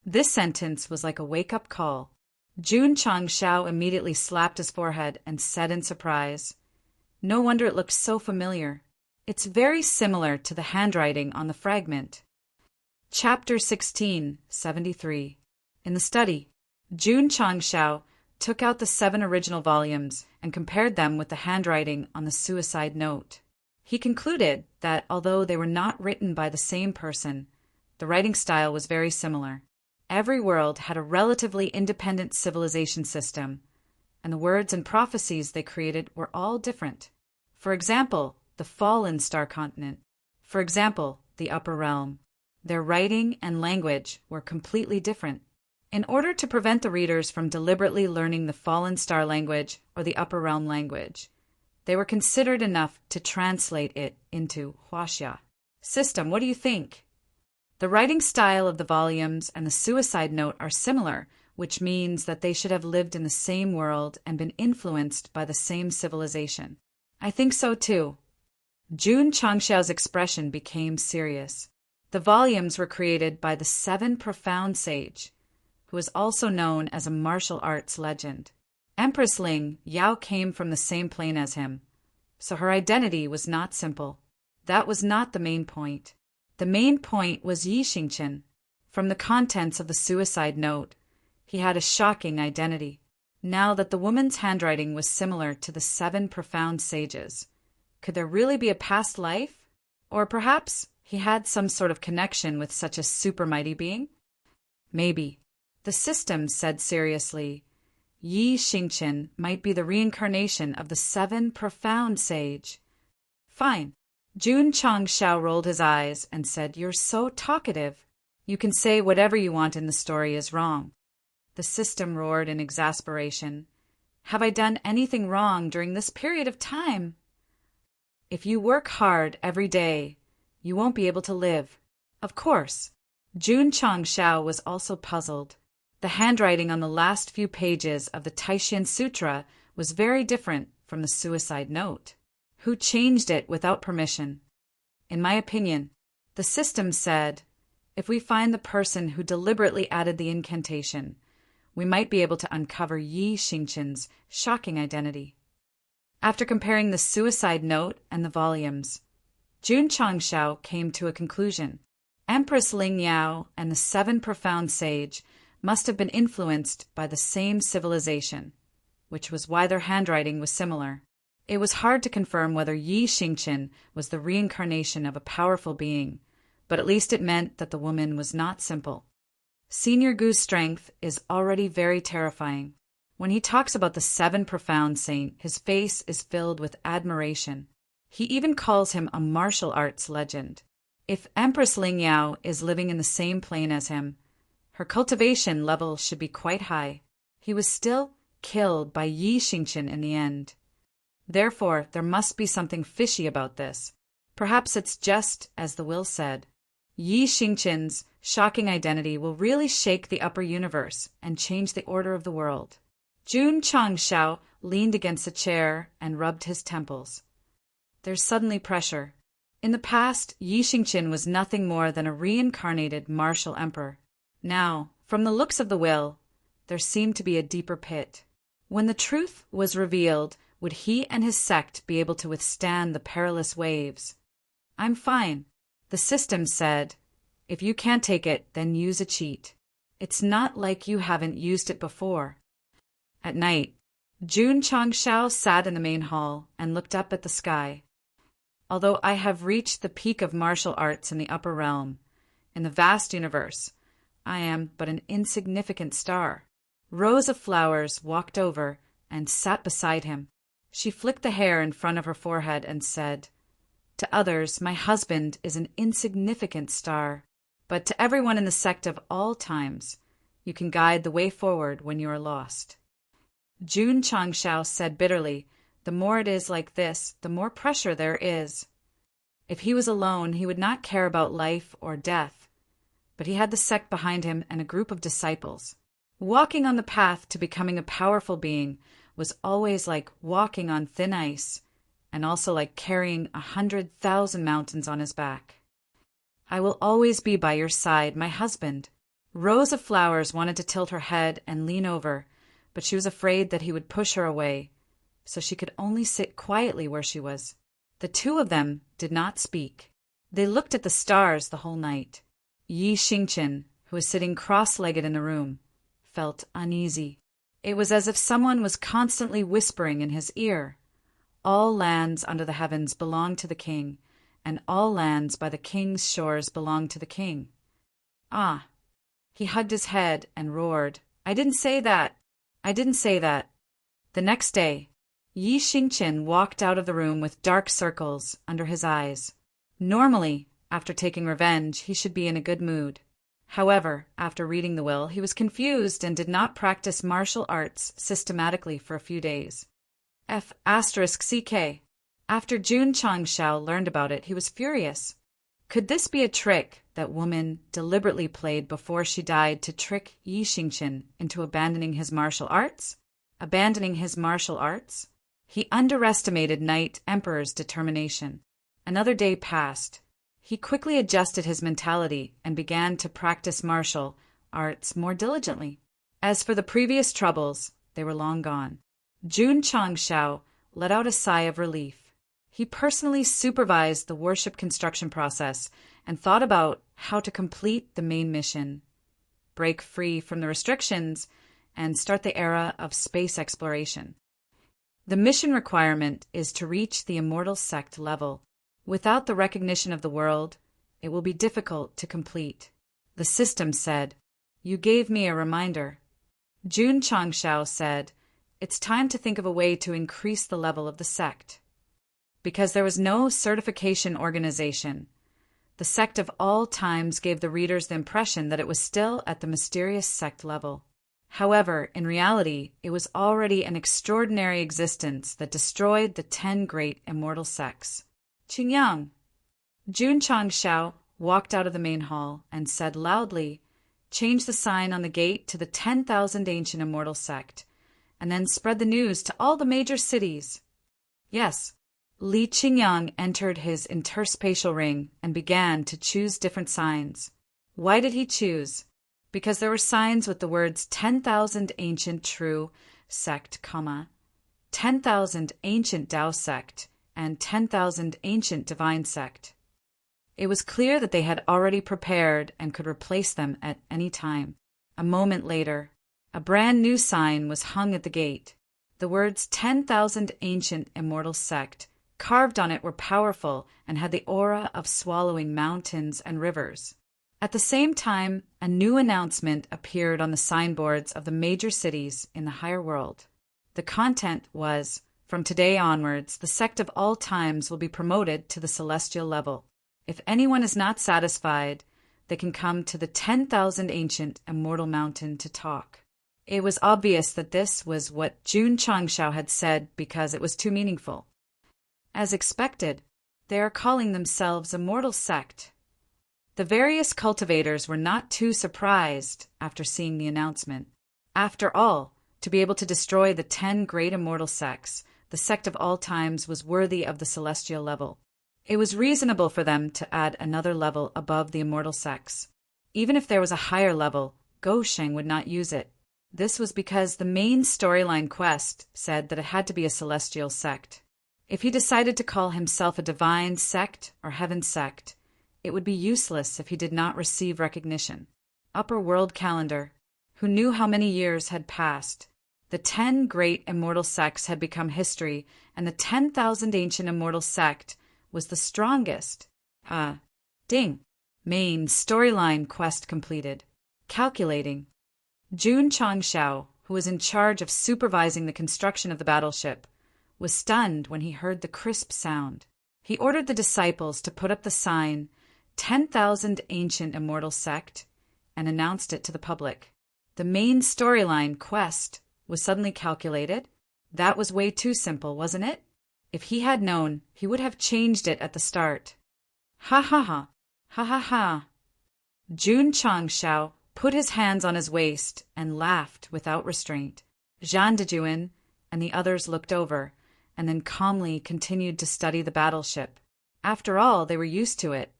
This sentence was like a wake-up call. Jun Changxiao immediately slapped his forehead and said in surprise, No wonder it looked so familiar. It's very similar to the handwriting on the fragment. Chapter 16, 73. In the study, Jun Changxiao took out the 7 original volumes and compared them with the handwriting on the suicide note. He concluded that although they were not written by the same person, the writing style was very similar. Every world had a relatively independent civilization system, and the words and prophecies they created were all different. For example, the fallen star continent. For example, the upper realm. Their writing and language were completely different. In order to prevent the readers from deliberately learning the fallen star language or the upper realm language, they were considered enough to translate it into Huaxia. System, what do you think? The writing style of the volumes and the suicide note are similar, which means that they should have lived in the same world and been influenced by the same civilization. I think so too. Jun Changxiao's expression became serious. The volumes were created by the 7 Profound Sage, who is also known as a martial arts legend. Empress Ling Yao came from the same plane as him, so her identity was not simple. That was not the main point. The main point was Yi Xingqian. From the contents of the suicide note, he had a shocking identity. Now that the woman's handwriting was similar to the 7 profound sages, could there really be a past life? Or perhaps he had some sort of connection with such a super mighty being? Maybe. The system said seriously, Yi Xingqian might be the reincarnation of the 7 profound sage. Fine. Jun Changshao rolled his eyes and said, "You're so talkative. You can say whatever you want in the story is wrong." The system roared in exasperation. "Have I done anything wrong during this period of time? If you work hard every day, you won't be able to live." Of course. Jun Changshao was also puzzled. The handwriting on the last few pages of the Taishan Sutra was very different from the suicide note. Who changed it without permission? In my opinion, the system said, if we find the person who deliberately added the incantation, we might be able to uncover Yi Xingqian's shocking identity. After comparing the suicide note and the volumes, Jun Changshao came to a conclusion. Empress Ling Yao and the 7 profound sage must have been influenced by the same civilization, which was why their handwriting was similar. It was hard to confirm whether Yi Xingqian was the reincarnation of a powerful being, but at least it meant that the woman was not simple. Senior Gu's strength is already very terrifying. When he talks about the 7 profound saint, his face is filled with admiration. He even calls him a martial arts legend. If Empress Ling Yao is living in the same plane as him, her cultivation level should be quite high. He was still killed by Yi Xingqian in the end. Therefore, there must be something fishy about this. Perhaps it's just as the will said. Yi Xingqian's shocking identity will really shake the upper universe and change the order of the world. Jun Changshao leaned against a chair and rubbed his temples. There's suddenly pressure. In the past, Yi Xingqian was nothing more than a reincarnated martial emperor. Now, from the looks of the will, there seemed to be a deeper pit. When the truth was revealed, would he and his sect be able to withstand the perilous waves? "I'm fine," the system said. "If you can't take it, then use a cheat. It's not like you haven't used it before." At night, Jun Changshao sat in the main hall and looked up at the sky. "Although I have reached the peak of martial arts in the upper realm, in the vast universe, I am but an insignificant star." Rows of Flowers walked over and sat beside him. She flicked the hair in front of her forehead and said, "To others, my husband is an insignificant star, but to everyone in the sect of all times, you can guide the way forward when you are lost." Jun Changshao said bitterly, "The more it is like this, the more pressure there is." If he was alone, he would not care about life or death, but he had the sect behind him and a group of disciples. Walking on the path to becoming a powerful being was always like walking on thin ice, and also like carrying 100,000 mountains on his back. "I will always be by your side, my husband." Rows of Flowers wanted to tilt her head and lean over, but she was afraid that he would push her away, so she could only sit quietly where she was. The two of them did not speak. They looked at the stars the whole night. Yi Xingqian, who was sitting cross-legged in the room, felt uneasy. It was as if someone was constantly whispering in his ear. All lands under the heavens belong to the king, and all lands by the king's shores belong to the king. Ah! He hugged his head and roared, "I didn't say that! I didn't say that!" The next day, Yi Xingqian walked out of the room with dark circles under his eyes. Normally, after taking revenge, he should be in a good mood. However, after reading the will, he was confused and did not practice martial arts systematically for a few days. F***CK. After Jun Changshao learned about it, he was furious. Could this be a trick that woman deliberately played before she died to trick Yi Xingqian into abandoning his martial arts? Abandoning his martial arts? He underestimated Night Emperor's determination. Another day passed. He quickly adjusted his mentality and began to practice martial arts more diligently. As for the previous troubles, they were long gone. Jun Changshao let out a sigh of relief. He personally supervised the worship construction process and thought about how to complete the main mission, break free from the restrictions, and start the era of space exploration. The mission requirement is to reach the immortal sect level. Without the recognition of the world, it will be difficult to complete. The system said, "You gave me a reminder." Jun Changshao said, "It's time to think of a way to increase the level of the sect." Because there was no certification organization, the Sect of all times gave the readers the impression that it was still at the mysterious sect level. However, in reality, it was already an extraordinary existence that destroyed the 10 great immortal sects. Qingyang. Jun Changshao walked out of the main hall and said loudly, "Change the sign on the gate to the 10,000 ancient immortal sect, and then spread the news to all the major cities." Yes. Li Qingyang entered his interspatial ring and began to choose different signs. Why did he choose? Because there were signs with the words 10,000 ancient true sect, 10,000 ancient Tao sect, and 10,000 ancient divine sect. It was clear that they had already prepared and could replace them at any time. A moment later, a brand new sign was hung at the gate. The words 10,000 ancient immortal sect carved on it were powerful and had the aura of swallowing mountains and rivers. At the same time, a new announcement appeared on the signboards of the major cities in the higher world. The content was, "From today onwards, the sect of all times will be promoted to the celestial level. If anyone is not satisfied, they can come to the 10,000 ancient immortal mountain to talk." It was obvious that this was what Jun Changshao had said because it was too meaningful. As expected, they are calling themselves Immortal Sect. The various cultivators were not too surprised after seeing the announcement. After all, to be able to destroy the 10 great immortal sects, the sect of all times was worthy of the celestial level. It was reasonable for them to add another level above the immortal sects. Even if there was a higher level, Gosheng would not use it. This was because the main storyline quest said that it had to be a celestial sect. If he decided to call himself a divine sect or heaven sect, it would be useless if he did not receive recognition. Upper world calendar. Who knew how many years had passed? The 10 great immortal sects had become history, and the 10,000 ancient immortal sect was the strongest. Ding. Main storyline quest completed. Calculating. Jun Changshao, who was in charge of supervising the construction of the battleship, was stunned when he heard the crisp sound. He ordered the disciples to put up the sign, 10,000 ancient immortal sect, and announced it to the public. The main storyline quest was suddenly calculated. That was way too simple, wasn't it? If he had known, he would have changed it at the start. Ha ha ha, ha ha ha. Jun Changshao put his hands on his waist and laughed without restraint. Zhan Dejuan and the others looked over, and then calmly continued to study the battleship. After all, they were used to it.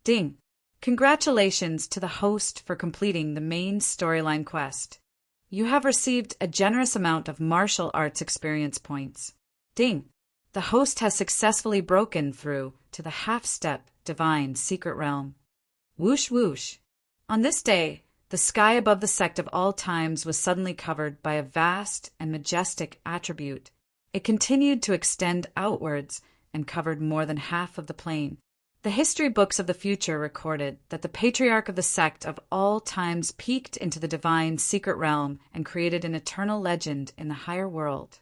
Ding. Congratulations to the host for completing the main storyline quest. You have received a generous amount of martial arts experience points. Ding. The host has successfully broken through to the half-step divine secret realm. Whoosh whoosh. On this day, the sky above the sect of all times was suddenly covered by a vast and majestic attribute. It continued to extend outwards and covered more than half of the plain. The history books of the future recorded that the patriarch of the sect of all times peeked into the divine secret realm and created an eternal legend in the higher world.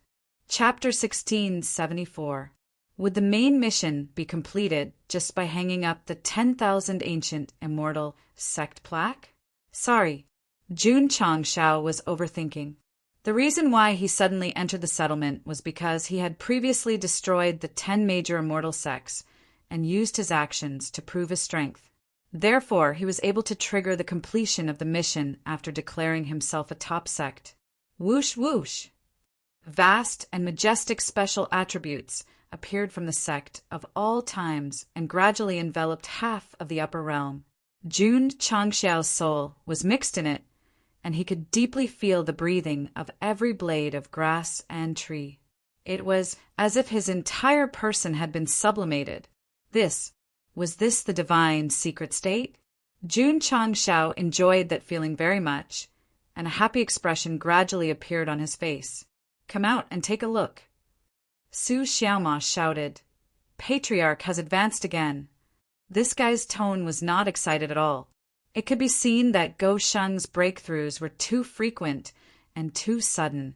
Chapter 1674. Would the main mission be completed just by hanging up the 10,000 ancient immortal sect plaque? Sorry, Jun Changshao was overthinking. The reason why he suddenly entered the settlement was because he had previously destroyed the 10 major immortal sects and used his actions to prove his strength. Therefore, he was able to trigger the completion of the mission after declaring himself a top sect. Whoosh whoosh! Vast and majestic special attributes appeared from the sect of all times and gradually enveloped half of the upper realm. Jun Changshao's soul was mixed in it, and he could deeply feel the breathing of every blade of grass and tree. It was as if his entire person had been sublimated. Was this the divine secret state? Jun Changshao enjoyed that feeling very much, and a happy expression gradually appeared on his face. "Come out and take a look." Su Xiaoma shouted. "Patriarch has advanced again." This guy's tone was not excited at all. It could be seen that Go Sheng's breakthroughs were too frequent and too sudden,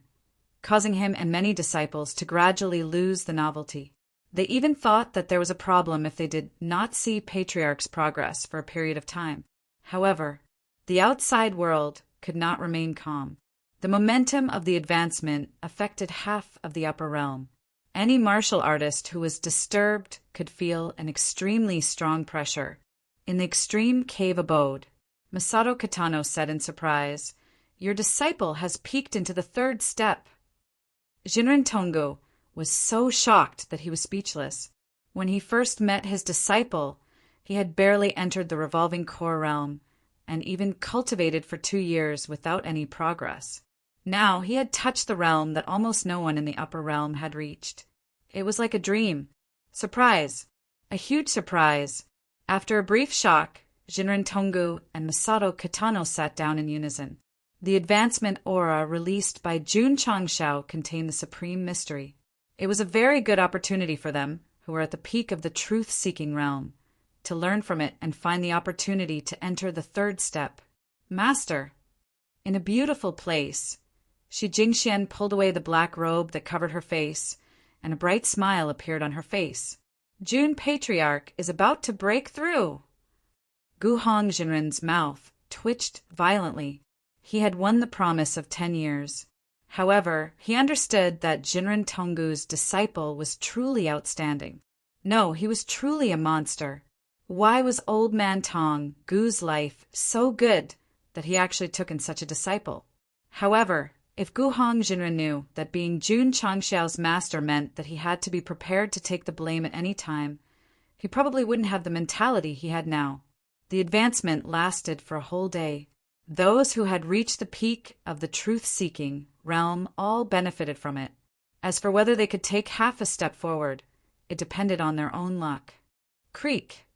causing him and many disciples to gradually lose the novelty. They even thought that there was a problem if they did not see Patriarch's progress for a period of time. However, the outside world could not remain calm. The momentum of the advancement affected half of the upper realm. Any martial artist who was disturbed could feel an extremely strong pressure. In the extreme cave abode, Masato Kitano said in surprise, "Your disciple has peeked into the third step." Jinren Tongo was so shocked that he was speechless. When he first met his disciple, he had barely entered the revolving core realm, and even cultivated for 2 years without any progress. Now he had touched the realm that almost no one in the upper realm had reached. It was like a dream. Surprise! A huge surprise! After a brief shock, Jinren Tongo and Masato Kitano sat down in unison. The advancement aura released by Jun Changshao contained the supreme mystery. It was a very good opportunity for them, who were at the peak of the truth-seeking realm, to learn from it and find the opportunity to enter the third step. "Master!" In a beautiful place, Shi Jingxian pulled away the black robe that covered her face, and a bright smile appeared on her face. "Jun Patriarch is about to break through!" Gu Hongjinren's mouth twitched violently. He had won the promise of 10 years. However, he understood that Jinren Tongu's disciple was truly outstanding. No, he was truly a monster. Why was Old Man Tong, Gu's life, so good that he actually took in such a disciple? However, if Gu Hongjinren knew that being Jun Changshao's master meant that he had to be prepared to take the blame at any time, he probably wouldn't have the mentality he had now. The advancement lasted for a whole day. Those who had reached the peak of the truth-seeking realm all benefited from it. As for whether they could take half a step forward, it depended on their own luck. Creak!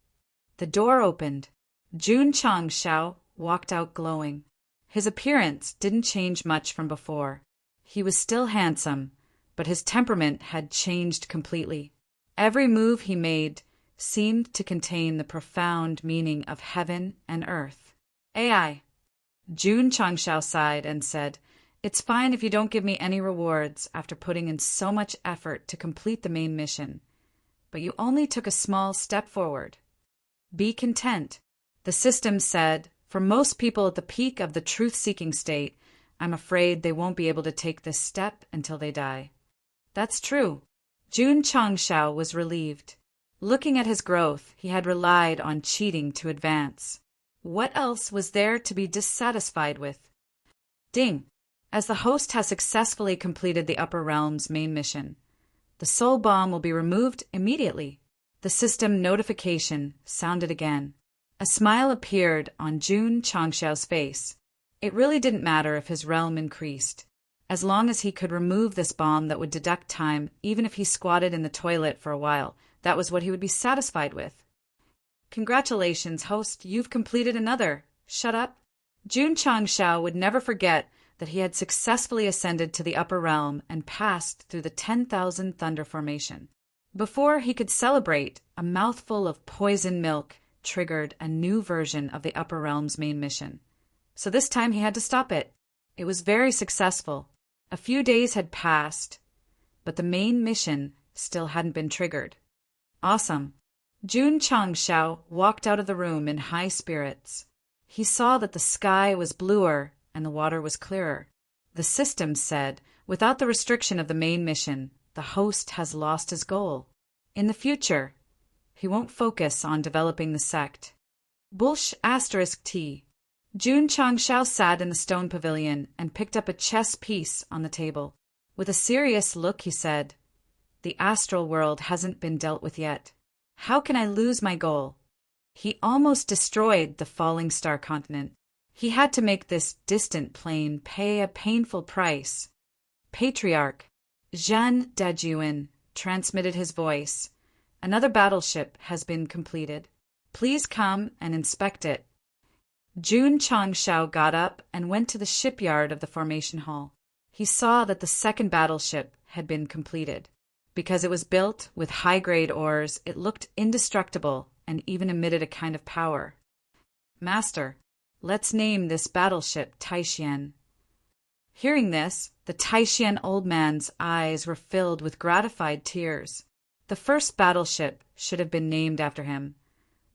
The door opened. Jun Changshao walked out glowing. His appearance didn't change much from before. He was still handsome, but his temperament had changed completely. Every move he made seemed to contain the profound meaning of heaven and earth. "AI." Jun Changshao sighed and said, "It's fine if you don't give me any rewards after putting in so much effort to complete the main mission. But you only took a small step forward. Be content." The system said, "For most people at the peak of the truth-seeking state, I'm afraid they won't be able to take this step until they die." That's true. Jun Changshao was relieved. Looking at his growth, he had relied on cheating to advance. What else was there to be dissatisfied with? Ding! As the host has successfully completed the upper realm's main mission, the soul bomb will be removed immediately. The system notification sounded again. A smile appeared on Jun Changshao's face. It really didn't matter if his realm increased. As long as he could remove this bomb that would deduct time, even if he squatted in the toilet for a while, that was what he would be satisfied with. "Congratulations, host, you've completed another." "Shut up." Jun Changshao would never forget that he had successfully ascended to the upper realm and passed through the 10,000 Thunder Formation. Before he could celebrate, a mouthful of poison milk triggered a new version of the upper realm's main mission. So this time he had to stop it. It was very successful. A few days had passed, but the main mission still hadn't been triggered. Awesome. Jun Changshao walked out of the room in high spirits. He saw that the sky was bluer and the water was clearer. The system said, without the restriction of the main mission, the host has lost his goal. In the future, he won't focus on developing the sect. Bullsh *T. Jun Changshao sat in the stone pavilion and picked up a chess piece on the table. With a serious look, he said, "The astral world hasn't been dealt with yet. How can I lose my goal?" He almost destroyed the falling star continent. He had to make this distant plane pay a painful price. Patriarch Zhan Dajuan transmitted his voice. "Another battleship has been completed. Please come and inspect it." Jun Changshao got up and went to the shipyard of the formation hall. He saw that the second battleship had been completed. Because it was built with high-grade ores, it looked indestructible and even emitted a kind of power. Master, let's name this battleship Taishian. Hearing this, the Taishian old man's eyes were filled with gratified tears. The first battleship should have been named after him,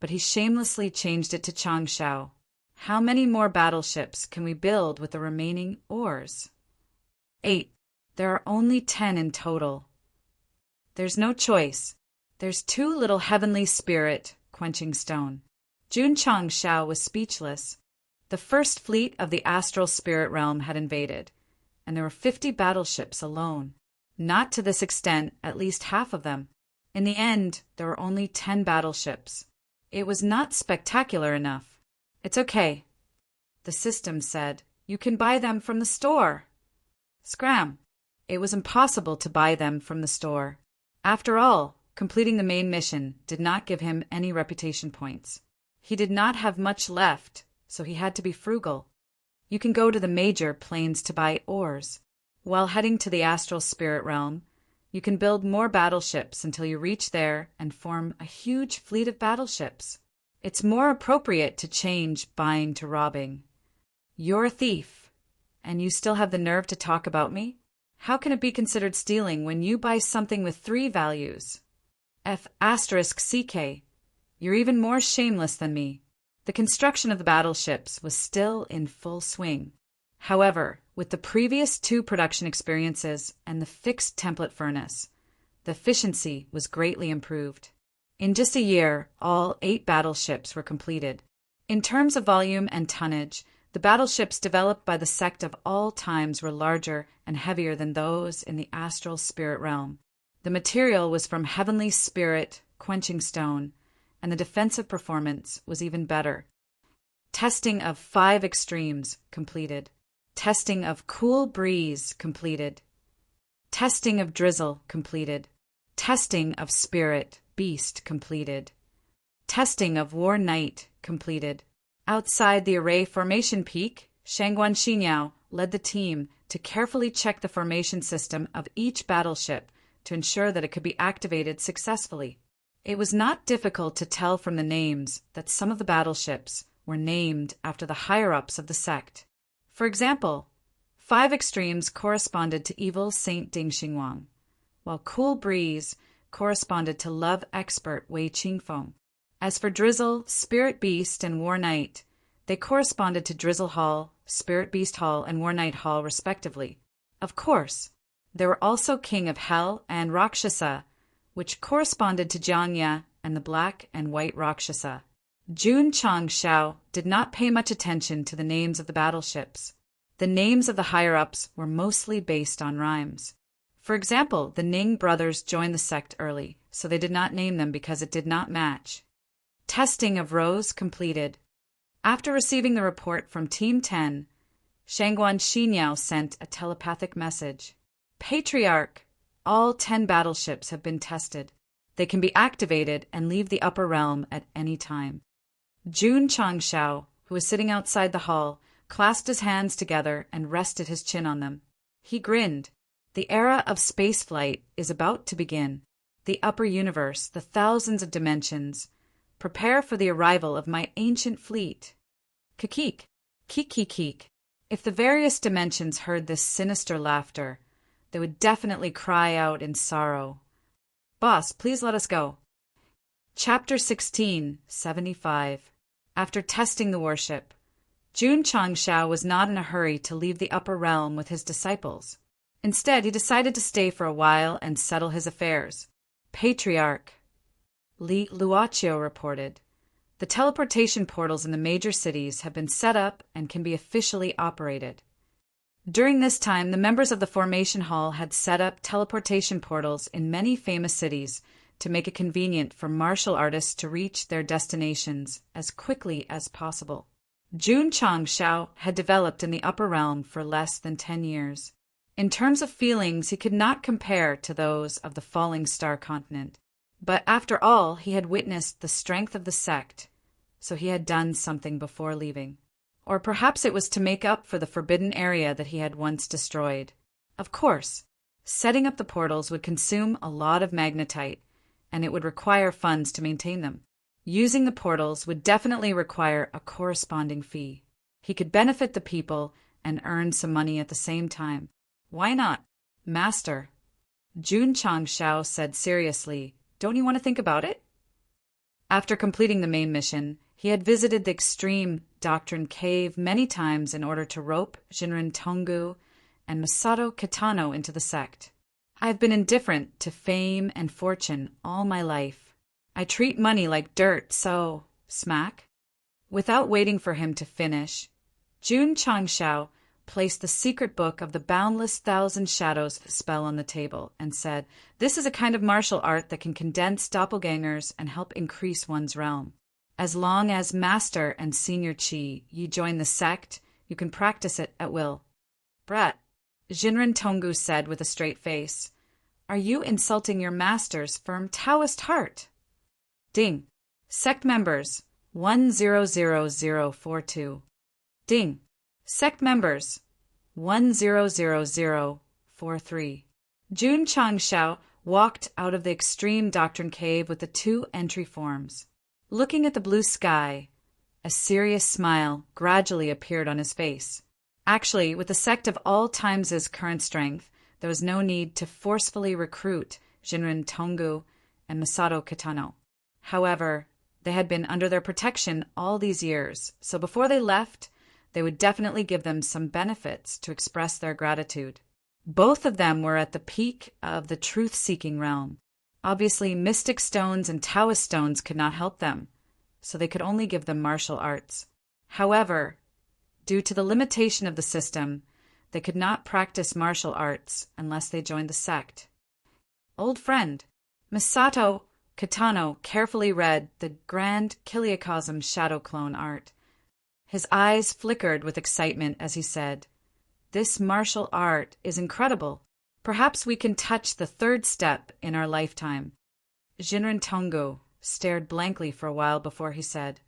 but he shamelessly changed it to Changshao. How many more battleships can we build with the remaining ores? 8. There are only 10 in total. There's no choice. There's too little heavenly spirit quenching stone. Jun Changshao was speechless. The first fleet of the astral spirit realm had invaded, and there were 50 battleships alone. Not to this extent, at least half of them. In the end, there were only 10 battleships. It was not spectacular enough. It's okay, the system said. You can buy them from the store. Scram! It was impossible to buy them from the store. After all, completing the main mission did not give him any reputation points. He did not have much left, so he had to be frugal. You can go to the major planes to buy ores. While heading to the astral spirit realm, you can build more battleships until you reach there and form a huge fleet of battleships. It's more appropriate to change buying to robbing. You're a thief, and you still have the nerve to talk about me? How can it be considered stealing when you buy something with 3 values? F***CK. You're even more shameless than me. The construction of the battleships was still in full swing. However, with the previous 2 production experiences and the fixed template furnace, the efficiency was greatly improved. In just a year, all 8 battleships were completed. In terms of volume and tonnage, the battleships developed by the Sect of all times were larger and heavier than those in the astral spirit realm. The material was from heavenly spirit, quenching stone, and the defensive performance was even better. Testing of 5 extremes completed. Testing of cool breeze completed. Testing of drizzle completed. Testing of spirit, beast completed. Testing of war night completed. Outside the array formation peak, Shangguan Xinyao led the team to carefully check the formation system of each battleship to ensure that it could be activated successfully. It was not difficult to tell from the names that some of the battleships were named after the higher-ups of the sect. For example, 5 extremes corresponded to evil Saint Ding Xingwang, while cool breeze corresponded to love expert Wei Qingfeng. As for drizzle, spirit beast, and war night, they corresponded to drizzle hall, spirit beast hall, and war night hall respectively. Of course, there were also king of hell and Rakshasa, which corresponded to Jiangya and the black and white Rakshasa. Jun Changshao did not pay much attention to the names of the battleships. The names of the higher-ups were mostly based on rhymes. For example, the Ning brothers joined the sect early, so they did not name them because it did not match. Testing of rows completed. After receiving the report from Team 10, Shangguan Xinyao sent a telepathic message. Patriarch, all 10 battleships have been tested. They can be activated and leave the upper realm at any time. Jun Changshao, who was sitting outside the hall, clasped his hands together and rested his chin on them. He grinned. The era of spaceflight is about to begin. The upper universe, the thousands of dimensions. Prepare for the arrival of my ancient fleet. Kikik, kikikik. If the various dimensions heard this sinister laughter, they would definitely cry out in sorrow. Boss, please let us go. Chapter 16, 75. After testing the warship, Jun Changshao was not in a hurry to leave the upper realm with his disciples. Instead, he decided to stay for a while and settle his affairs. Patriarch, Li Luochio reported. The teleportation portals in the major cities have been set up and can be officially operated. During this time, the members of the Formation Hall had set up teleportation portals in many famous cities to make it convenient for martial artists to reach their destinations as quickly as possible. Jun Changshao had developed in the upper realm for less than 10 years. In terms of feelings, he could not compare to those of the falling star continent. But after all, he had witnessed the strength of the sect, so he had done something before leaving. Or perhaps it was to make up for the forbidden area that he had once destroyed. Of course, setting up the portals would consume a lot of magnetite, and it would require funds to maintain them. Using the portals would definitely require a corresponding fee. He could benefit the people and earn some money at the same time. Why not? Master, Jun Changshao said seriously, don't you want to think about it? After completing the main mission, he had visited the extreme Doctrine Cave many times in order to rope Jinren Tonggu and Masato Kitano into the sect. I have been indifferent to fame and fortune all my life. I treat money like dirt, so… smack. Without waiting for him to finish, Jun Changshao placed the secret book of the Boundless Thousand Shadows spell on the table and said, "This is a kind of martial art that can condense doppelgangers and help increase one's realm. As long as Master and Senior Chi you join the sect, you can practice it at will." "Brat," Jinren Tonggu said with a straight face, "are you insulting your master's firm Taoist heart?" Ding. Sect members, 100042. Ding. Sect members, 100043. Jun Changshao walked out of the extreme Doctrine Cave with the 2 entry forms. Looking at the blue sky, a serious smile gradually appeared on his face. Actually, with the sect of all times' current strength, there was no need to forcefully recruit Jinren Tonggu and Masato Kitano. However, they had been under their protection all these years, so before they left, they would definitely give them some benefits to express their gratitude. Both of them were at the peak of the truth-seeking realm. Obviously, mystic stones and Taoist stones could not help them, so they could only give them martial arts. However, due to the limitation of the system, they could not practice martial arts unless they joined the sect. Old friend, Masato Kitano carefully read the Grand Kiliacosm Shadow Clone art. His eyes flickered with excitement as he said, "This martial art is incredible. Perhaps we can touch the 3rd step in our lifetime." Jinren Tonggu stared blankly for a while before he said,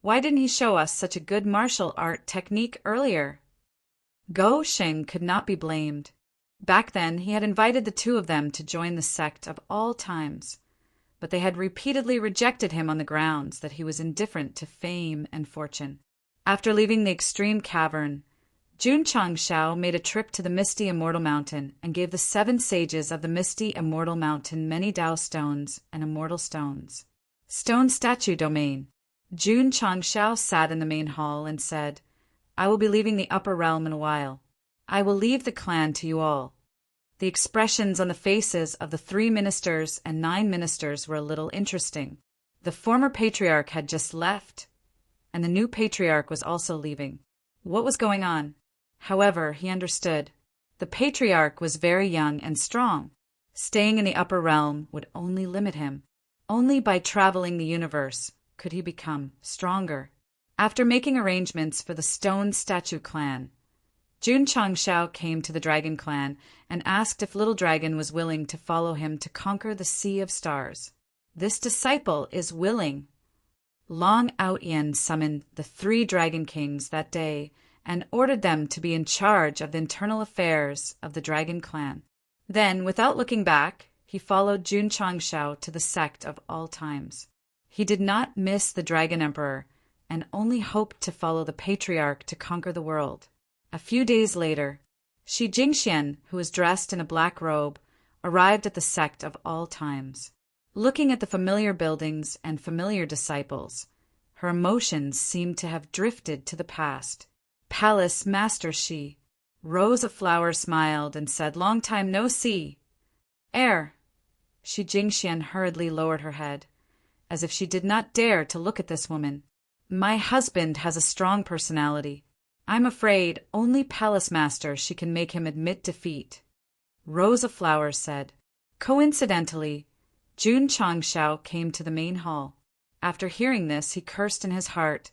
"Why didn't he show us such a good martial art technique earlier?" Go Sheng could not be blamed. Back then, he had invited the 2 of them to join the sect of all times, but they had repeatedly rejected him on the grounds that he was indifferent to fame and fortune. After leaving the extreme cavern, Jun Changshao made a trip to the Misty Immortal Mountain and gave the 7 sages of the Misty Immortal Mountain many Dao stones and immortal stones. Stone statue domain. Jun Changshao sat in the main hall and said, "I will be leaving the upper realm in a while. I will leave the clan to you all." The expressions on the faces of the 3 ministers and 9 ministers were a little interesting. The former patriarch had just left, and the new patriarch was also leaving. What was going on? However, he understood. The patriarch was very young and strong. Staying in the upper realm would only limit him. Only by traveling the universe could he become stronger. After making arrangements for the Stone Statue clan, Jun Changshao came to the Dragon clan and asked if Little Dragon was willing to follow him to conquer the Sea of Stars. "This disciple is willing." Long Outyen summoned the 3 Dragon Kings that day and ordered them to be in charge of the internal affairs of the Dragon clan. Then, without looking back, he followed Jun Changshao to the sect of all times. He did not miss the Dragon Emperor and only hoped to follow the patriarch to conquer the world. A few days later, Shi Jingxian, who was dressed in a black robe, arrived at the sect of all times. Looking at the familiar buildings and familiar disciples, her emotions seemed to have drifted to the past. "Palace Master Shi." Rose of Flower smiled and said, "Long time no see." Shi Jingxian hurriedly lowered her head, as if she did not dare to look at this woman. "My husband has a strong personality. I'm afraid only Palace Master Shi can make him admit defeat." Rose of Flowers said. Coincidentally, Jun Changshao came to the main hall. After hearing this, he cursed in his heart.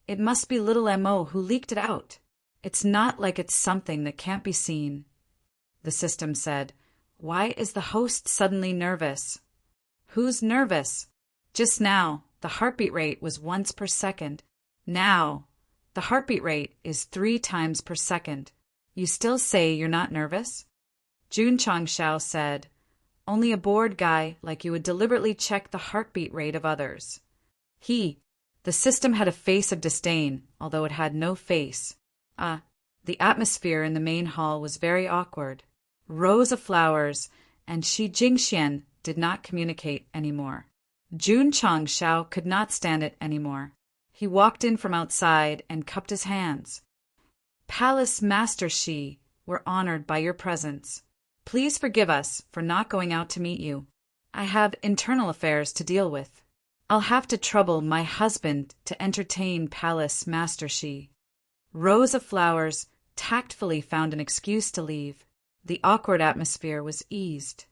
It must be little Mo who leaked it out. It's not like it's something that can't be seen. The system said, "Why is the host suddenly nervous?" "Who's nervous?" Just now, the heartbeat rate was once per second. Now, The heartbeat rate is 3 times per second. You still say you're not nervous? Jun Changshao said, only a bored guy like you would deliberately check the heartbeat rate of others. The system had a face of disdain, although it had no face. The atmosphere in the main hall was very awkward. Rows of flowers and Shi Jingxian did not communicate anymore. Jun Changshao could not stand it anymore. He walked in from outside and cupped his hands. Palace Master Shi, we're honored by your presence. Please forgive us for not going out to meet you. I have internal affairs to deal with. I'll have to trouble my husband to entertain Palace Master Shi. Rows of flowers tactfully found an excuse to leave. The awkward atmosphere was eased.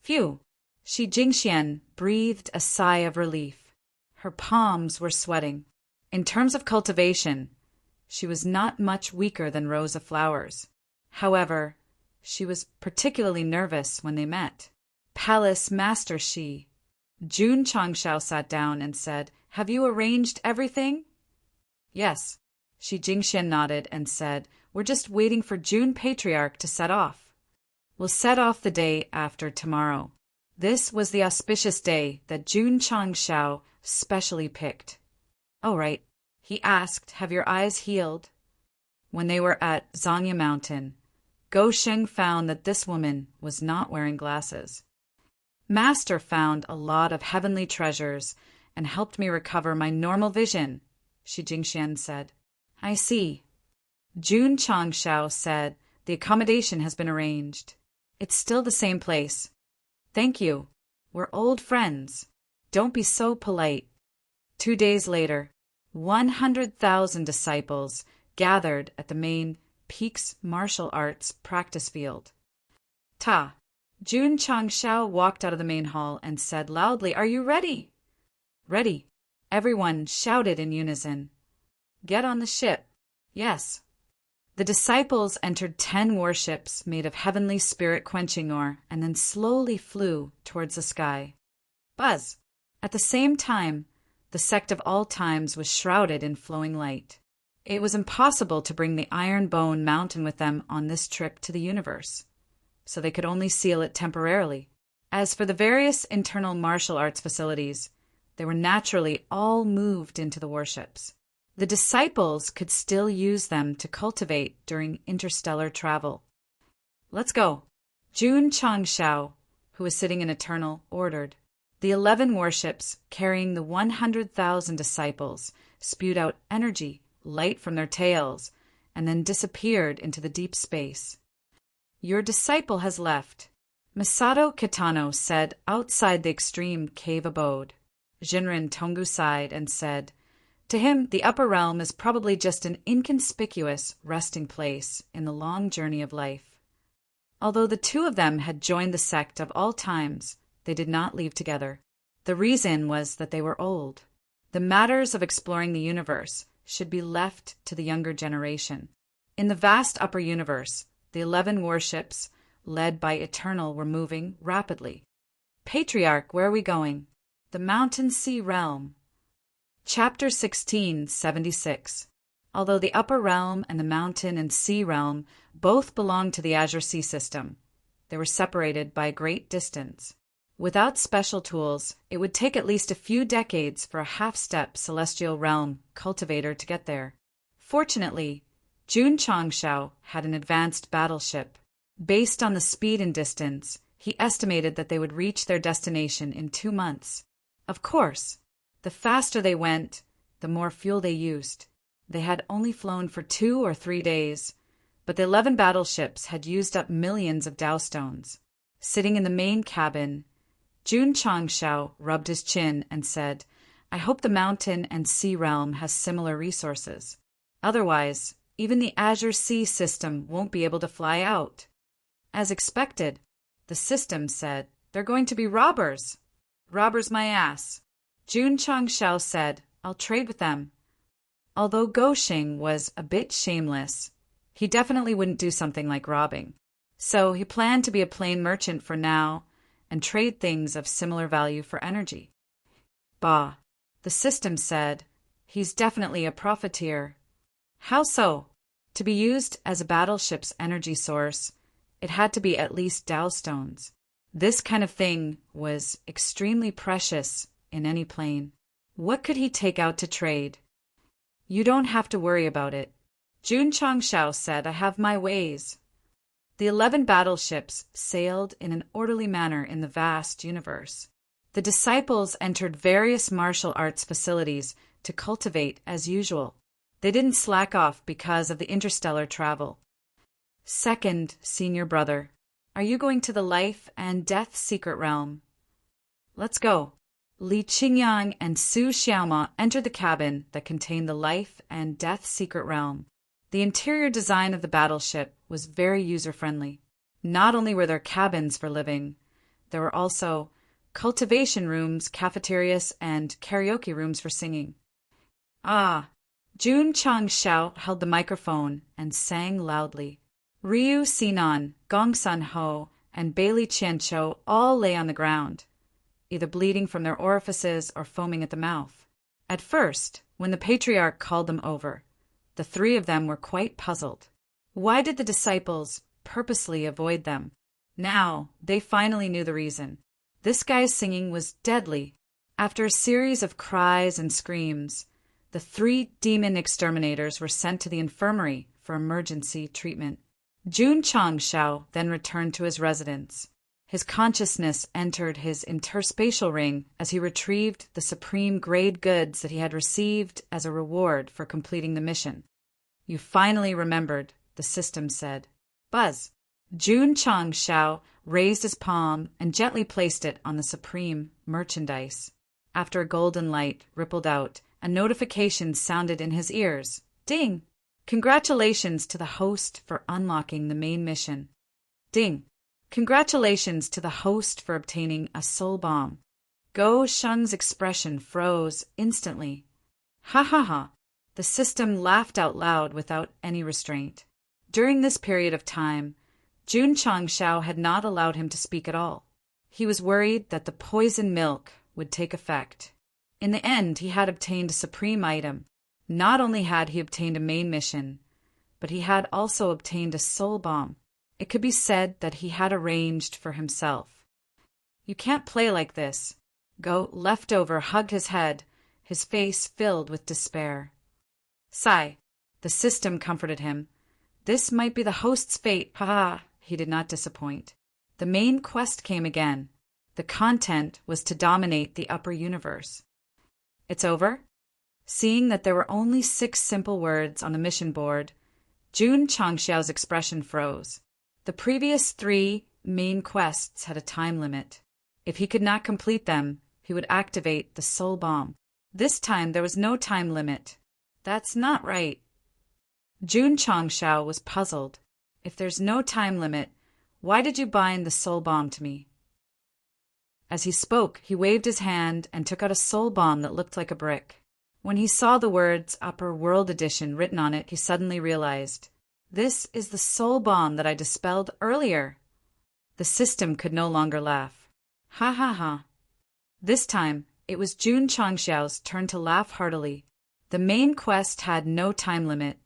Phew! Shi Jingxian breathed a sigh of relief. Her palms were sweating. In terms of cultivation, she was not much weaker than Rows of Flowers. However, she was particularly nervous when they met. Palace Master Shi. Jun Changshao sat down and said, have you arranged everything? Yes. Shi Jingxian nodded and said, we're just waiting for Jun Patriarch to set off. We'll set off the day after tomorrow. This was the auspicious day that Jun Changshao specially picked. Oh, right. He asked, have your eyes healed? When they were at Zangya Mountain, Go Sheng found that this woman was not wearing glasses. Master found a lot of heavenly treasures and helped me recover my normal vision, Shi Jingxian said. I see. Jun Changshao said, the accommodation has been arranged. It's still the same place. Thank you. We're old friends. Don't be so polite. 2 days later, 100,000 disciples gathered at the main Peaks Martial Arts practice field. Jun Changshao walked out of the main hall and said loudly, are you ready? Ready. Everyone shouted in unison. Get on the ship. Yes. The disciples entered 10 warships made of heavenly spirit-quenching ore and then slowly flew towards the sky. Buzz! At the same time, the Sect of all times was shrouded in flowing light. It was impossible to bring the Iron Bone Mountain with them on this trip to the universe, so they could only seal it temporarily. As for the various internal martial arts facilities, they were naturally all moved into the warships. The disciples could still use them to cultivate during interstellar travel. Let's go. Jun Changshao, who was sitting in Eternal, ordered. The 11 warships, carrying the 100,000 disciples, spewed out energy, light from their tails, and then disappeared into the deep space. Your disciple has left, Masato Kitano said outside the extreme cave abode. Jinren Tongu sighed and said, to him, the upper realm is probably just an inconspicuous resting place in the long journey of life. Although the two of them had joined the Sect of all times, they did not leave together. The reason was that they were old. The matters of exploring the universe should be left to the younger generation. In the vast upper universe, the 11 warships, led by Eternal, were moving rapidly. Patriarch, where are we going? The Mountain Sea Realm. Chapter 1676. Although the Upper Realm and the Mountain and Sea Realm both belonged to the Azure Sea system, they were separated by a great distance. Without special tools, it would take at least a few decades for a half-step Celestial Realm cultivator to get there. Fortunately, Jun Changshao had an advanced battleship. Based on the speed and distance, he estimated that they would reach their destination in 2 months. Of course, the faster they went, the more fuel they used. They had only flown for 2 or 3 days, but the 11 battleships had used up millions of Dao stones. Sitting in the main cabin, Jun Changshao rubbed his chin and said, I hope the Mountain and Sea Realm has similar resources. Otherwise, even the Azure Sea system won't be able to fly out. As expected, the system said, they're going to be robbers. Robbers my ass. Jun Changshao said, I'll trade with them. Although Go Sheng was a bit shameless, he definitely wouldn't do something like robbing. So he planned to be a plain merchant for now and trade things of similar value for energy. Bah, the system said, he's definitely a profiteer. How so? To be used as a battleship's energy source, it had to be at least Dow stones. This kind of thing was extremely precious in any plane. What could he take out to trade? You don't have to worry about it. Jun Changshao said, I have my ways. The 11 battleships sailed in an orderly manner in the vast universe. The disciples entered various martial arts facilities to cultivate as usual. They didn't slack off because of the interstellar travel. Second, senior brother, are you going to the life and death secret realm? Let's go. Li Qingyang and Su Xiaoma entered the cabin that contained the life and death secret realm. The interior design of the battleship was very user-friendly. Not only were there cabins for living, there were also cultivation rooms, cafeterias, and karaoke rooms for singing. Jun Changshao held the microphone and sang loudly. Ryu Sinan, Gongsun Ho, and Bailey Qianqiu all lay on the ground, either bleeding from their orifices or foaming at the mouth. At first, when the patriarch called them over, the three of them were quite puzzled. Why did the disciples purposely avoid them? Now, they finally knew the reason. This guy's singing was deadly. After a series of cries and screams, the 3 demon exterminators were sent to the infirmary for emergency treatment. Jun Changshao then returned to his residence. His consciousness entered his interspatial ring as he retrieved the supreme grade goods that he had received as a reward for completing the mission. You finally remembered, the system said. Buzz. Jun Changshao raised his palm and gently placed it on the supreme merchandise. After a golden light rippled out, a notification sounded in his ears. Ding! Congratulations to the host for unlocking the main mission. Ding! Congratulations to the host for obtaining a soul bomb. Go Sheng's expression froze instantly. Ha ha ha! The system laughed out loud without any restraint. During this period of time, Jun Changshao had not allowed him to speak at all. He was worried that the poison milk would take effect. In the end, he had obtained a supreme item. Not only had he obtained a main mission, but he had also obtained a soul bomb. It could be said that he had arranged for himself. You can't play like this. Go Leftover hugged his head, his face filled with despair. Sigh. The system comforted him. This might be the host's fate. Ha ha. He did not disappoint. The main quest came again. The content was to dominate the upper universe. It's over? Seeing that there were only 6 simple words on the mission board, Jun Changshao's expression froze. The previous 3 main quests had a time limit. If he could not complete them, he would activate the soul bomb. This time there was no time limit. That's not right. Jun Changshao was puzzled. If there's no time limit, why did you bind the soul bomb to me? As he spoke, he waved his hand and took out a soul bomb that looked like a brick. When he saw the words Upper World Edition written on it, he suddenly realized, this is the soul bomb that I dispelled earlier. The system could no longer laugh. Ha ha ha. This time, it was Jun Changshao's turn to laugh heartily. The main quest had no time limit,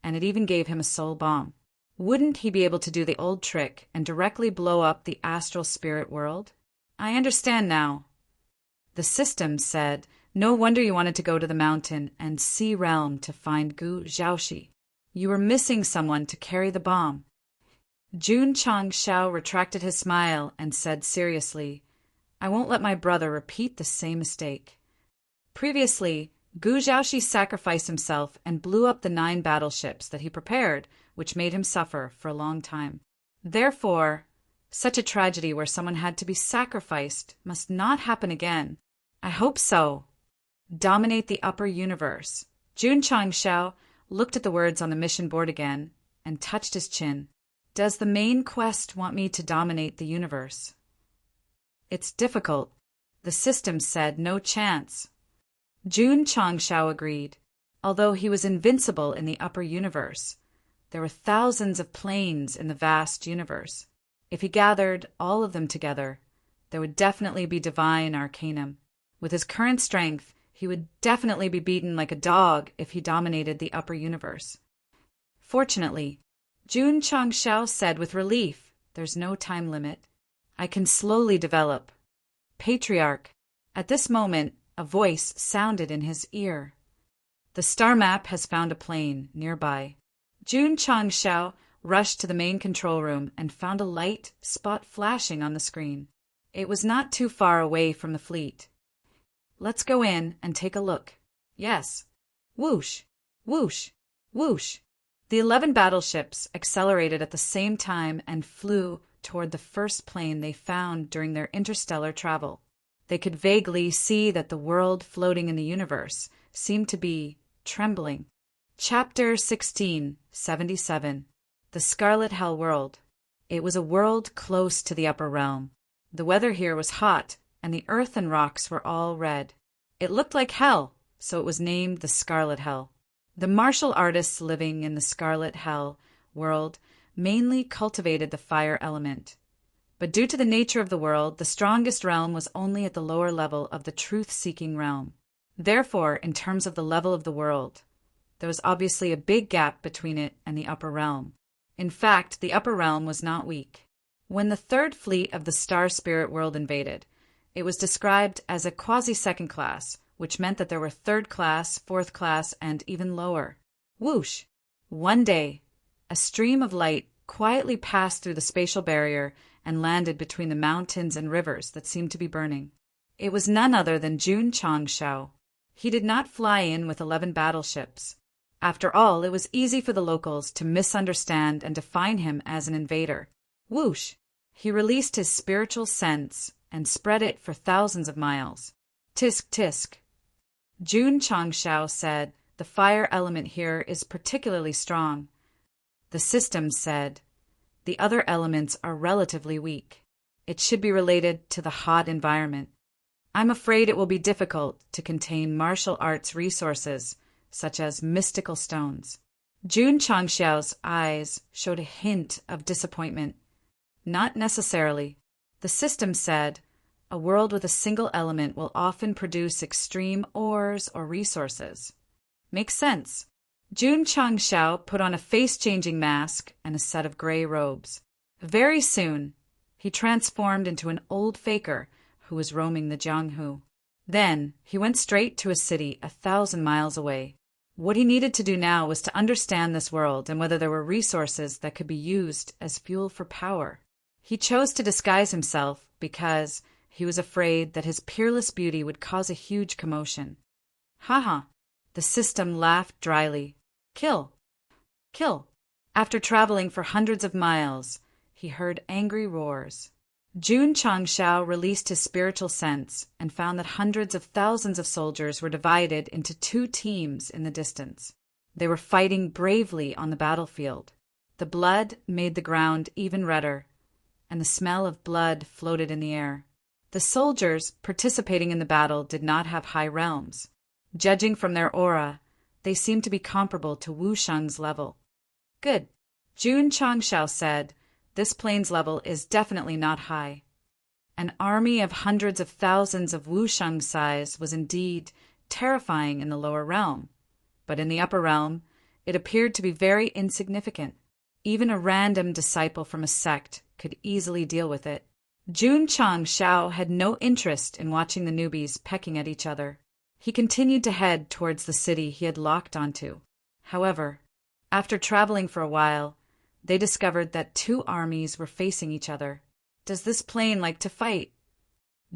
and it even gave him a soul bomb. Wouldn't he be able to do the old trick and directly blow up the astral spirit world? I understand now. The system said, no wonder you wanted to go to the mountain and sea realm to find Gu Zhaoxi. You were missing someone to carry the bomb. Jun Changshao retracted his smile and said seriously, I won't let my brother repeat the same mistake. Previously, Gu Zhaoxi sacrificed himself and blew up the 9 battleships that he prepared, which made him suffer for a long time. Therefore, such a tragedy where someone had to be sacrificed must not happen again. I hope so. Dominate the upper universe. Jun Changshao looked at the words on the mission board again and touched his chin. Does the main quest want me to dominate the universe? It's difficult. The system said no chance. Jun Changshao agreed. Although he was invincible in the upper universe, there were thousands of planes in the vast universe. If he gathered all of them together, there would definitely be divine arcanum. With his current strength, he He would definitely be beaten like a dog if he dominated the upper universe. Fortunately, Jun Changshao said with relief, "There's no time limit. I can slowly develop." Patriarch. At this moment, a voice sounded in his ear. "The star map has found a plane nearby." Jun Changshao rushed to the main control room and found a light spot flashing on the screen. It was not too far away from the fleet. "Let's go in and take a look." "Yes." Whoosh, whoosh, whoosh. The 11 battleships accelerated at the same time and flew toward the first plane they found during their interstellar travel. They could vaguely see that the world floating in the universe seemed to be trembling. Chapter 1677. The Scarlet Hell World. It was a world close to the upper realm. The weather here was hot, and the earth and rocks were all red. It looked like hell, so it was named the Scarlet Hell. The martial artists living in the Scarlet Hell world mainly cultivated the fire element. But due to the nature of the world, the strongest realm was only at the lower level of the truth-seeking realm. Therefore, in terms of the level of the world, there was obviously a big gap between it and the upper realm. In fact, the upper realm was not weak. When the third fleet of the Star Spirit world invaded, it was described as a quasi-second class, which meant that there were third class, fourth class, and even lower. Whoosh! One day, a stream of light quietly passed through the spatial barrier and landed between the mountains and rivers that seemed to be burning. It was none other than Jun Changshao. He did not fly in with 11 battleships. After all, it was easy for the locals to misunderstand and define him as an invader. Whoosh! He released his spiritual sense and spread it for thousands of miles. Tisk tisk. Jun Changshao said, "The fire element here is particularly strong." The system said, "The other elements are relatively weak. It should be related to the hot environment. I'm afraid it will be difficult to contain martial arts resources, such as mystical stones." Jun Changshao's eyes showed a hint of disappointment. "Not necessarily. The system said, a world with a single element will often produce extreme ores or resources." Makes sense. Jun Changshao put on a face-changing mask and a set of gray robes. Very soon, he transformed into an old faker who was roaming the Jianghu. Then, he went straight to a city 1,000 miles away. What he needed to do now was to understand this world and whether there were resources that could be used as fuel for power. He chose to disguise himself because he was afraid that his peerless beauty would cause a huge commotion. Haha, the system laughed dryly. Kill. Kill. After traveling for hundreds of miles, he heard angry roars. Jun Changshao released his spiritual sense and found that hundreds of thousands of soldiers were divided into 2 teams in the distance. They were fighting bravely on the battlefield. The blood made the ground even redder, and the smell of blood floated in the air. The soldiers participating in the battle did not have high realms. Judging from their aura, they seemed to be comparable to Wu Sheng's level. Good. Jun Changshao said, "This plane's level is definitely not high." An army of hundreds of thousands of Wu Sheng's size was indeed terrifying in the lower realm, but in the upper realm, it appeared to be very insignificant. Even a random disciple from a sect could easily deal with it. Jun Changshao had no interest in watching the newbies pecking at each other. He continued to head towards the city he had locked onto. However, after traveling for a while, they discovered that 2 armies were facing each other. Does this plane like to fight?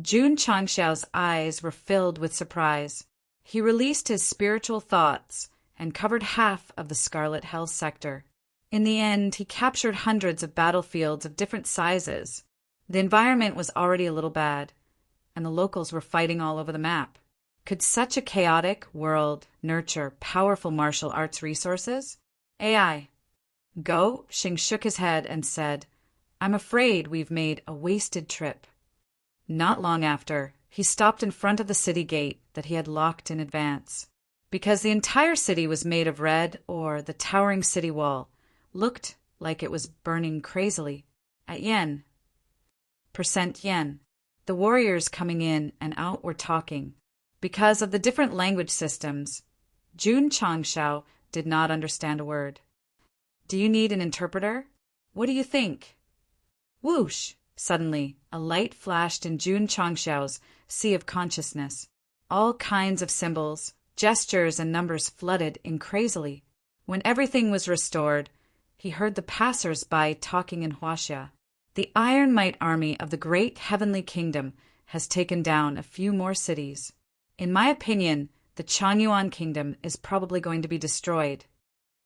Jun Changshao's eyes were filled with surprise. He released his spiritual thoughts and covered half of the Scarlet Hell sector. In the end, he captured hundreds of battlefields of different sizes. The environment was already a little bad, and the locals were fighting all over the map. Could such a chaotic world nurture powerful martial arts resources? AI. Go Xing shook his head and said, "I'm afraid we've made a wasted trip." Not long after, he stopped in front of the city gate that he had locked in advance. Because the entire city was made of red, or the towering city wall looked like it was burning crazily. At yen. Percent yen. The warriors coming in and out were talking. Because of the different language systems, Jun Changshao did not understand a word. Do you need an interpreter? What do you think? Whoosh! Suddenly, a light flashed in Jun Changshao's sea of consciousness. All kinds of symbols, gestures, and numbers flooded in crazily. When everything was restored, he heard the passers-by talking in Huaxia. The Iron Might army of the great heavenly kingdom has taken down a few more cities. In my opinion, the Changyuan kingdom is probably going to be destroyed.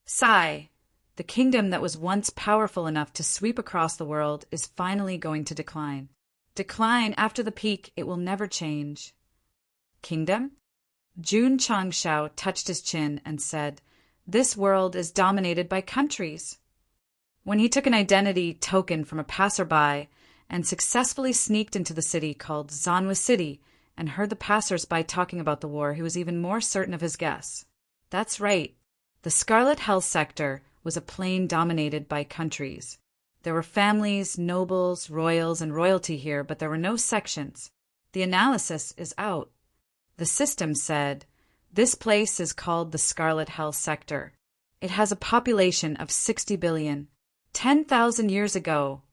Sigh. The kingdom that was once powerful enough to sweep across the world is finally going to decline. Decline after the peak, it will never change. Kingdom? Jun Changshao touched his chin and said, "This world is dominated by countries." When he took an identity token from a passerby and successfully sneaked into the city called Zanwu City and heard the passers-by talking about the war, he was even more certain of his guess. That's right. The Scarlet Hell sector was a plane dominated by countries. There were families, nobles, royals, and royalty here, but there were no sections. The analysis is out. The system said, this place is called the Scarlet Hell sector. It has a population of 60 billion. 10,000 years ago,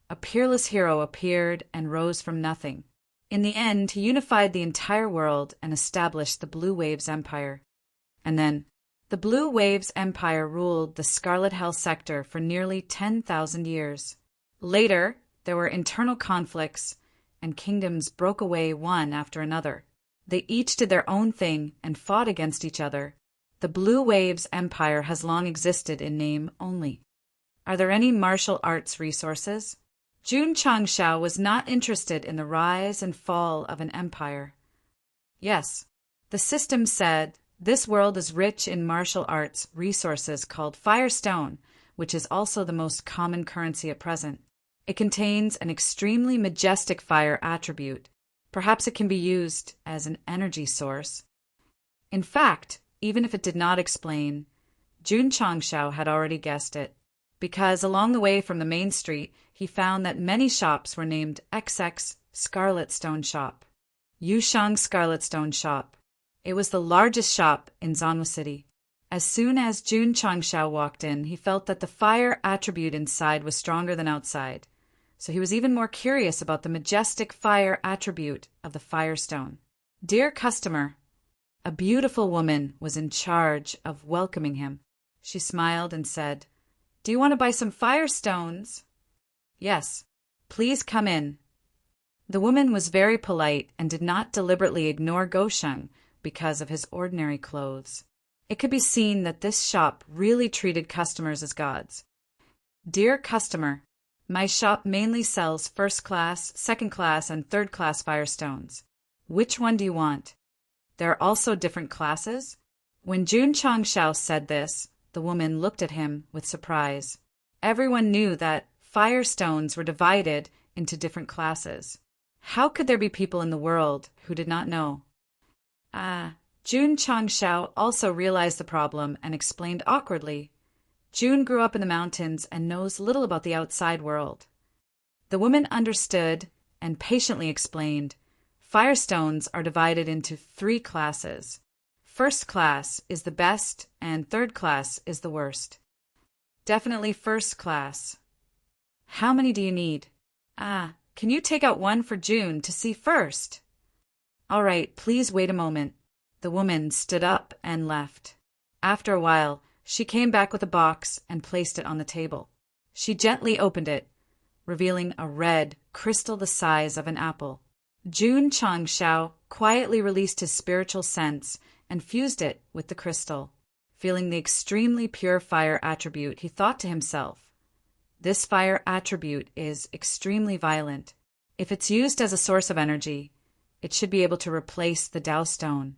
a peerless hero appeared and rose from nothing. In the end, he unified the entire world and established the Blue Waves Empire. And then, the Blue Waves Empire ruled the Scarlet Hell sector for nearly 10,000 years. Later, there were internal conflicts, and kingdoms broke away one after another. They each did their own thing and fought against each other. The Blue Waves Empire has long existed in name only. Are there any martial arts resources? Jun Changshao was not interested in the rise and fall of an empire. Yes, the system said, this world is rich in martial arts resources called Firestone, which is also the most common currency at present. It contains an extremely majestic fire attribute. Perhaps it can be used as an energy source. In fact, even if it did not explain, Jun Changshao had already guessed it, because along the way from the main street, he found that many shops were named XX Scarlet Stone Shop, Yushang Scarlet Stone Shop. It was the largest shop in Zanwu City. As soon as Jun Changshao walked in, he felt that the fire attribute inside was stronger than outside, so he was even more curious about the majestic fire attribute of the Firestone. Dear customer, a beautiful woman was in charge of welcoming him. She smiled and said, "Do you want to buy some Firestones?" "Yes, please come in." The woman was very polite and did not deliberately ignore Gosheng because of his ordinary clothes. It could be seen that this shop really treated customers as gods. Dear customer, my shop mainly sells first class, second class, and third class Firestones. Which one do you want? There are also different classes? When Jun Changshao said this, the woman looked at him with surprise. Everyone knew that Firestones were divided into different classes. How could there be people in the world who did not know? Jun Changshao also realized the problem and explained awkwardly. Jun grew up in the mountains and knows little about the outside world. The woman understood and patiently explained. Firestones are divided into 3 classes. First class is the best and third class is the worst. Definitely first class. How many do you need? Can you take out one for June to see first? All right, please wait a moment. The woman stood up and left. After a while, she came back with a box and placed it on the table. She gently opened it, revealing a red crystal the size of an apple. Jun Changshao quietly released his spiritual sense and fused it with the crystal. Feeling the extremely pure fire attribute, he thought to himself, this fire attribute is extremely violent. If it's used as a source of energy, it should be able to replace the Tao Stone.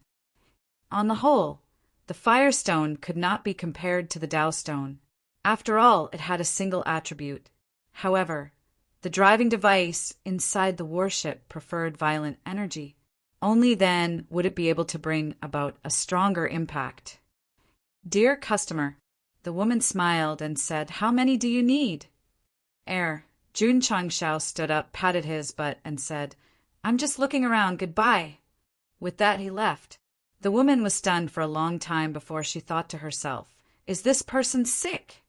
On the whole, the Firestone could not be compared to the Tao Stone. After all, it had a single attribute. However, the driving device inside the warship preferred violent energy. Only then would it be able to bring about a stronger impact. Dear customer, the woman smiled and said, how many do you need? Jun Changshao stood up, patted his butt, and said, I'm just looking around, goodbye. With that, he left. The woman was stunned for a long time before she thought to herself, "Is this person sick?"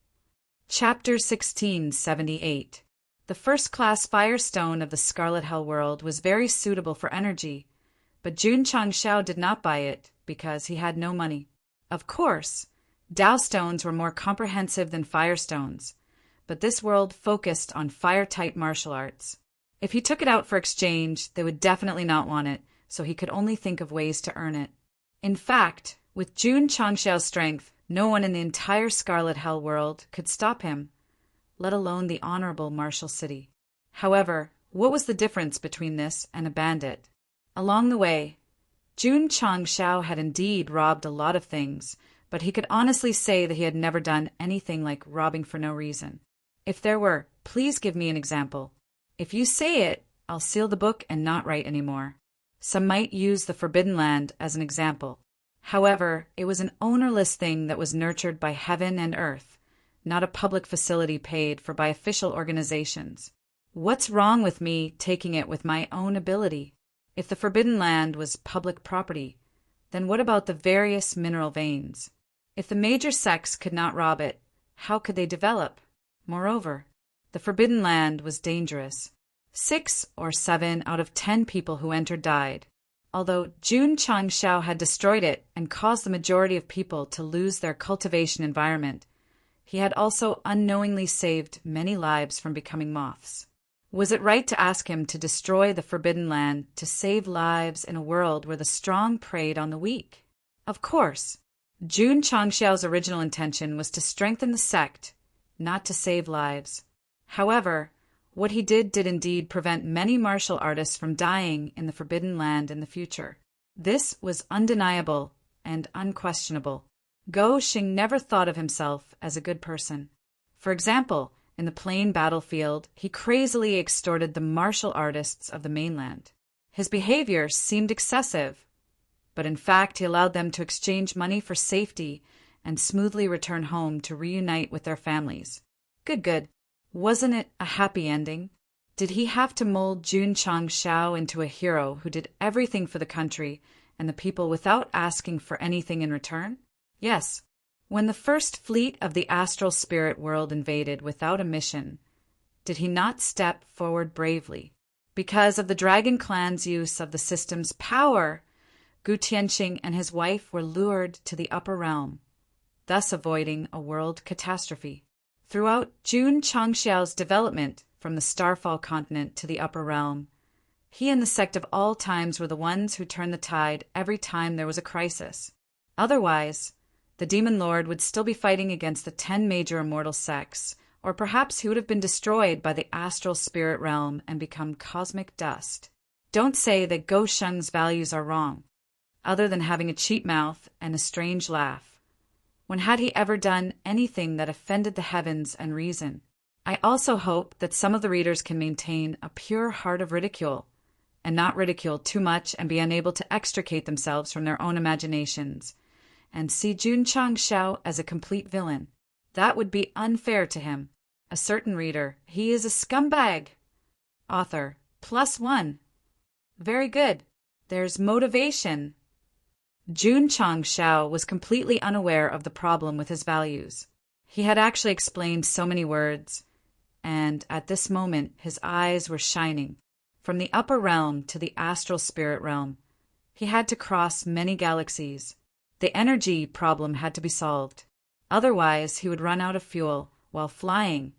Chapter 1678. The first-class firestone of the Scarlet Hell world was very suitable for energy, but Jun Changxiao did not buy it because he had no money. Of course, Tao stones were more comprehensive than firestones, but this world focused on fire-type martial arts. If he took it out for exchange, they would definitely not want it, so he could only think of ways to earn it. In fact, with Jun Changxiao's strength, no one in the entire Scarlet Hell world could stop him, let alone the honorable Martial City. However, what was the difference between this and a bandit? Along the way, Jun Changxiao had indeed robbed a lot of things, but he could honestly say that he had never done anything like robbing for no reason. If there were, "Please give me an example. If you say it, I'll seal the book and not write anymore." Some might use the Forbidden Land as an example. However, it was an ownerless thing that was nurtured by heaven and earth, not a public facility paid for by official organizations. What's wrong with me taking it with my own ability? If the Forbidden Land was public property, then what about the various mineral veins? If the major sects could not rob it, how could they develop? Moreover, the Forbidden Land was dangerous. 6 or 7 out of 10 people who entered died. Although Jun Changxiao had destroyed it and caused the majority of people to lose their cultivation environment, he had also unknowingly saved many lives from becoming moths. Was it right to ask him to destroy the Forbidden Land to save lives in a world where the strong preyed on the weak? Of course, Jun Changxiao's original intention was to strengthen the sect, not to save lives. However, what he did indeed prevent many martial artists from dying in the Forbidden Land in the future. This was undeniable and unquestionable. Go Xing never thought of himself as a good person. For example, in the plain battlefield, he crazily extorted the martial artists of the mainland. His behavior seemed excessive, but in fact he allowed them to exchange money for safety and smoothly return home to reunite with their families. Good. Wasn't it a happy ending? Did he have to mold Jun Changxiao into a hero who did everything for the country and the people without asking for anything in return? Yes. When the first fleet of the astral spirit world invaded without a mission, did he not step forward bravely? Because of the Dragon Clan's use of the system's power, Gu Tianqing and his wife were lured to the upper realm, thus avoiding a world catastrophe. Throughout Jun Changxiao's development from the Starfall continent to the upper realm, he and the sect of all times were the ones who turned the tide every time there was a crisis. Otherwise, the Demon Lord would still be fighting against the 10 major immortal sects, or perhaps he would have been destroyed by the astral spirit realm and become cosmic dust. Don't say that Go Sheng's values are wrong, other than having a cheap mouth and a strange laugh. When had he ever done anything that offended the heavens and reason? I also hope that some of the readers can maintain a pure heart of ridicule, and not ridicule too much and be unable to extricate themselves from their own imaginations, and see Jun Changxiao as a complete villain. That would be unfair to him. A certain reader, he is a scumbag. Author, +1. Very good. There's motivation. Jun Changxiao was completely unaware of the problem with his values. He had actually explained so many words, and at this moment his eyes were shining. From the upper realm to the astral spirit realm, he had to cross many galaxies. The energy problem had to be solved. Otherwise, he would run out of fuel while flying,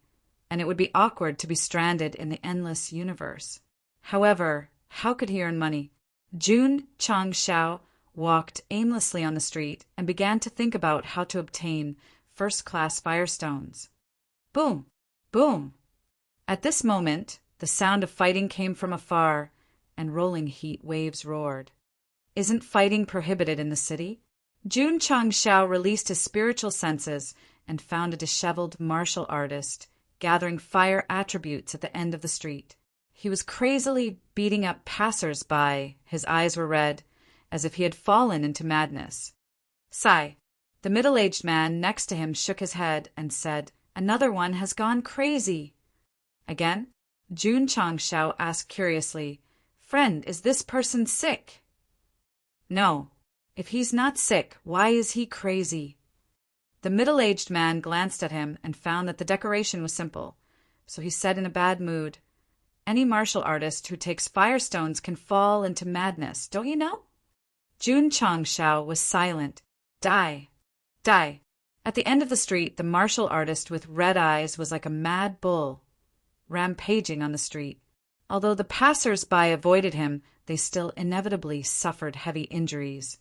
and it would be awkward to be stranded in the endless universe. However, how could he earn money? Jun Changxiao walked aimlessly on the street and began to think about how to obtain first-class firestones. Boom! Boom! At this moment, the sound of fighting came from afar, and rolling heat waves roared. Isn't fighting prohibited in the city? Jun Changxiao released his spiritual senses and found a disheveled martial artist gathering fire attributes at the end of the street. He was crazily beating up passers-by. His eyes were red, as if he had fallen into madness. Sigh. The middle-aged man next to him shook his head and said, "Another one has gone crazy." Again, Jun Changxiao asked curiously, "Friend, is this person sick?" No. If he's not sick, why is he crazy? The middle-aged man glanced at him and found that the decoration was simple, so he said in a bad mood, "Any martial artist who takes firestones can fall into madness, don't you know?" Jun Changshao was silent. Die. Die. At the end of the street, the martial artist with red eyes was like a mad bull, rampaging on the street. Although the passers-by avoided him, they still inevitably suffered heavy injuries.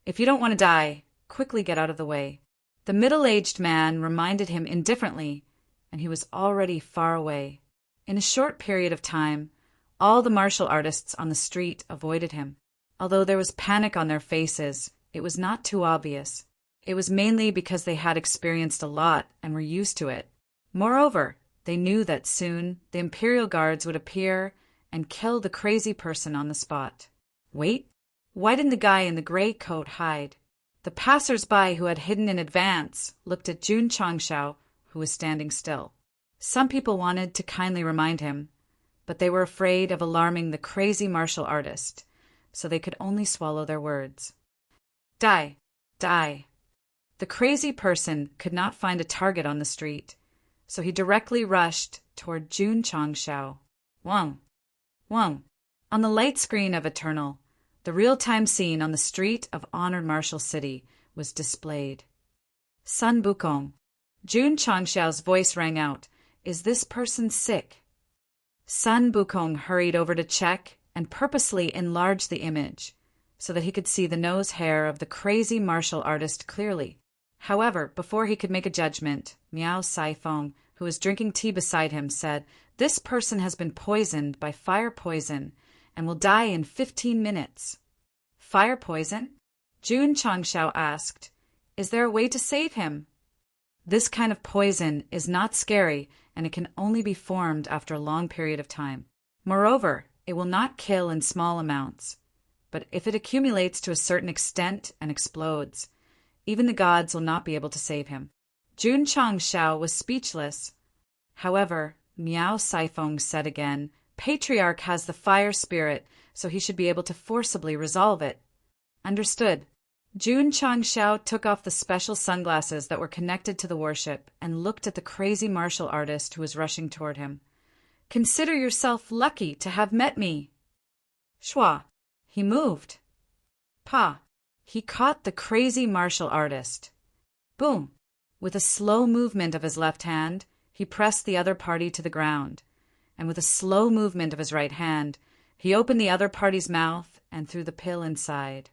"If you don't want to die, quickly get out of the way." The middle-aged man reminded him indifferently, and he was already far away. In a short period of time, all the martial artists on the street avoided him. Although there was panic on their faces, it was not too obvious. It was mainly because they had experienced a lot and were used to it. Moreover, they knew that soon the Imperial Guards would appear and kill the crazy person on the spot. Wait, why didn't the guy in the gray coat hide? The passers-by who had hidden in advance looked at Jun Changshao, who was standing still. Some people wanted to kindly remind him, but they were afraid of alarming the crazy martial artist, so they could only swallow their words. Die, die. The crazy person could not find a target on the street, so he directly rushed toward Jun Changshao. Wang, Wang. On the light screen of Eternal, the real-time scene on the street of honored Martial City was displayed. Sun Bukong. Jun Changshao's voice rang out. Is this person sick? Sun Bukong hurried over to check and purposely enlarged the image so that he could see the nose hair of the crazy martial artist clearly. However, before he could make a judgment, Miao Saifeng, who was drinking tea beside him, said, "This person has been poisoned by fire poison and will die in 15 minutes. Fire poison? Jun Changshao asked, "Is there a way to save him?" This kind of poison is not scary, and it can only be formed after a long period of time. Moreover, it will not kill in small amounts. But if it accumulates to a certain extent and explodes, even the gods will not be able to save him. Jun Changshao was speechless. However, Miao Saifeng said again, "Patriarch has the fire spirit, so he should be able to forcibly resolve it." Understood. Jun Changshao took off the special sunglasses that were connected to the worship and looked at the crazy martial artist who was rushing toward him. "Consider yourself lucky to have met me." Shua. He moved. Pa. He caught the crazy martial artist. Boom. With a slow movement of his left hand, he pressed the other party to the ground, and with a slow movement of his right hand, he opened the other party's mouth and threw the pill inside.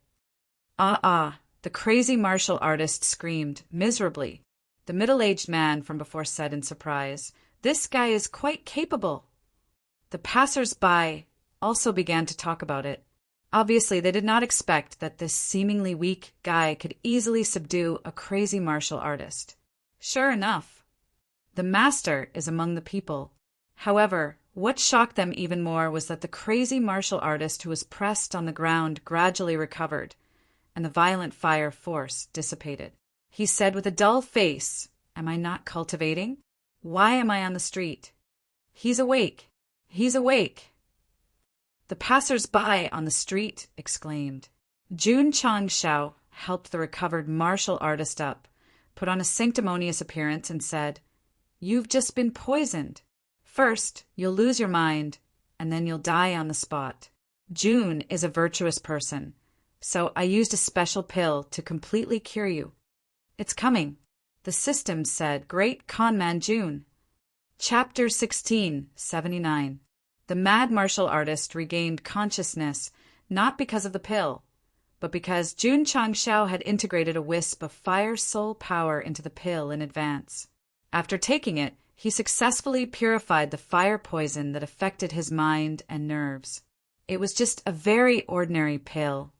Ah! The crazy martial artist screamed, miserably. The middle-aged man from before said in surprise, "This guy is quite capable." The passers-by also began to talk about it. Obviously, they did not expect that this seemingly weak guy could easily subdue a crazy martial artist. Sure enough, the master is among the people. However, what shocked them even more was that the crazy martial artist who was pressed on the ground gradually recovered, and the violent fire force dissipated. He said with a dull face, "Am I not cultivating? Why am I on the street? He's awake! He's awake!" The passers-by on the street exclaimed. Jun Changshao helped the recovered martial artist up, put on a sanctimonious appearance, and said, "You've just been poisoned. First, you'll lose your mind, and then you'll die on the spot. Jun is a virtuous person, so I used a special pill to completely cure you. It's coming." The system said, "Great conman Jun." Chapter 16, 79. The mad martial artist regained consciousness not because of the pill, but because Jun Changshao had integrated a wisp of fire soul power into the pill in advance. After taking it, he successfully purified the fire poison that affected his mind and nerves. It was just a very ordinary pill,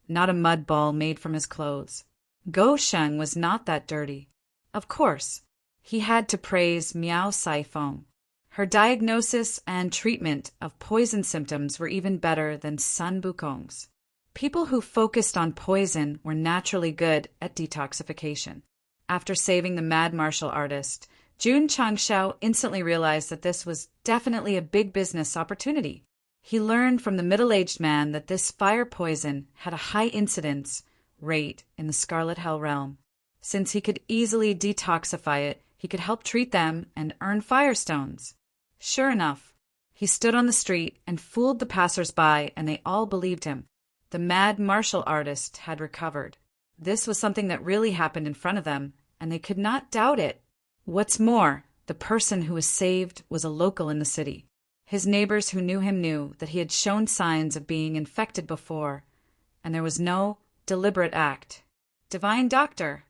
not a mud ball made from his clothes. Go Sheng was not that dirty. Of course, he had to praise Miao Saifeng. Her diagnosis and treatment of poison symptoms were even better than Sun Bukong's. People who focused on poison were naturally good at detoxification. After saving the mad martial artist, Jun Changshao instantly realized that this was definitely a big business opportunity. He learned from the middle-aged man that this fire poison had a high incidence rate in the Scarlet Hell realm. Since he could easily detoxify it, he could help treat them and earn firestones. Sure enough, he stood on the street and fooled the passers-by, and they all believed him. The mad martial artist had recovered. This was something that really happened in front of them, and they could not doubt it. What's more, the person who was saved was a local in the city. His neighbors who knew him knew that he had shown signs of being infected before, and there was no deliberate act. Divine doctor.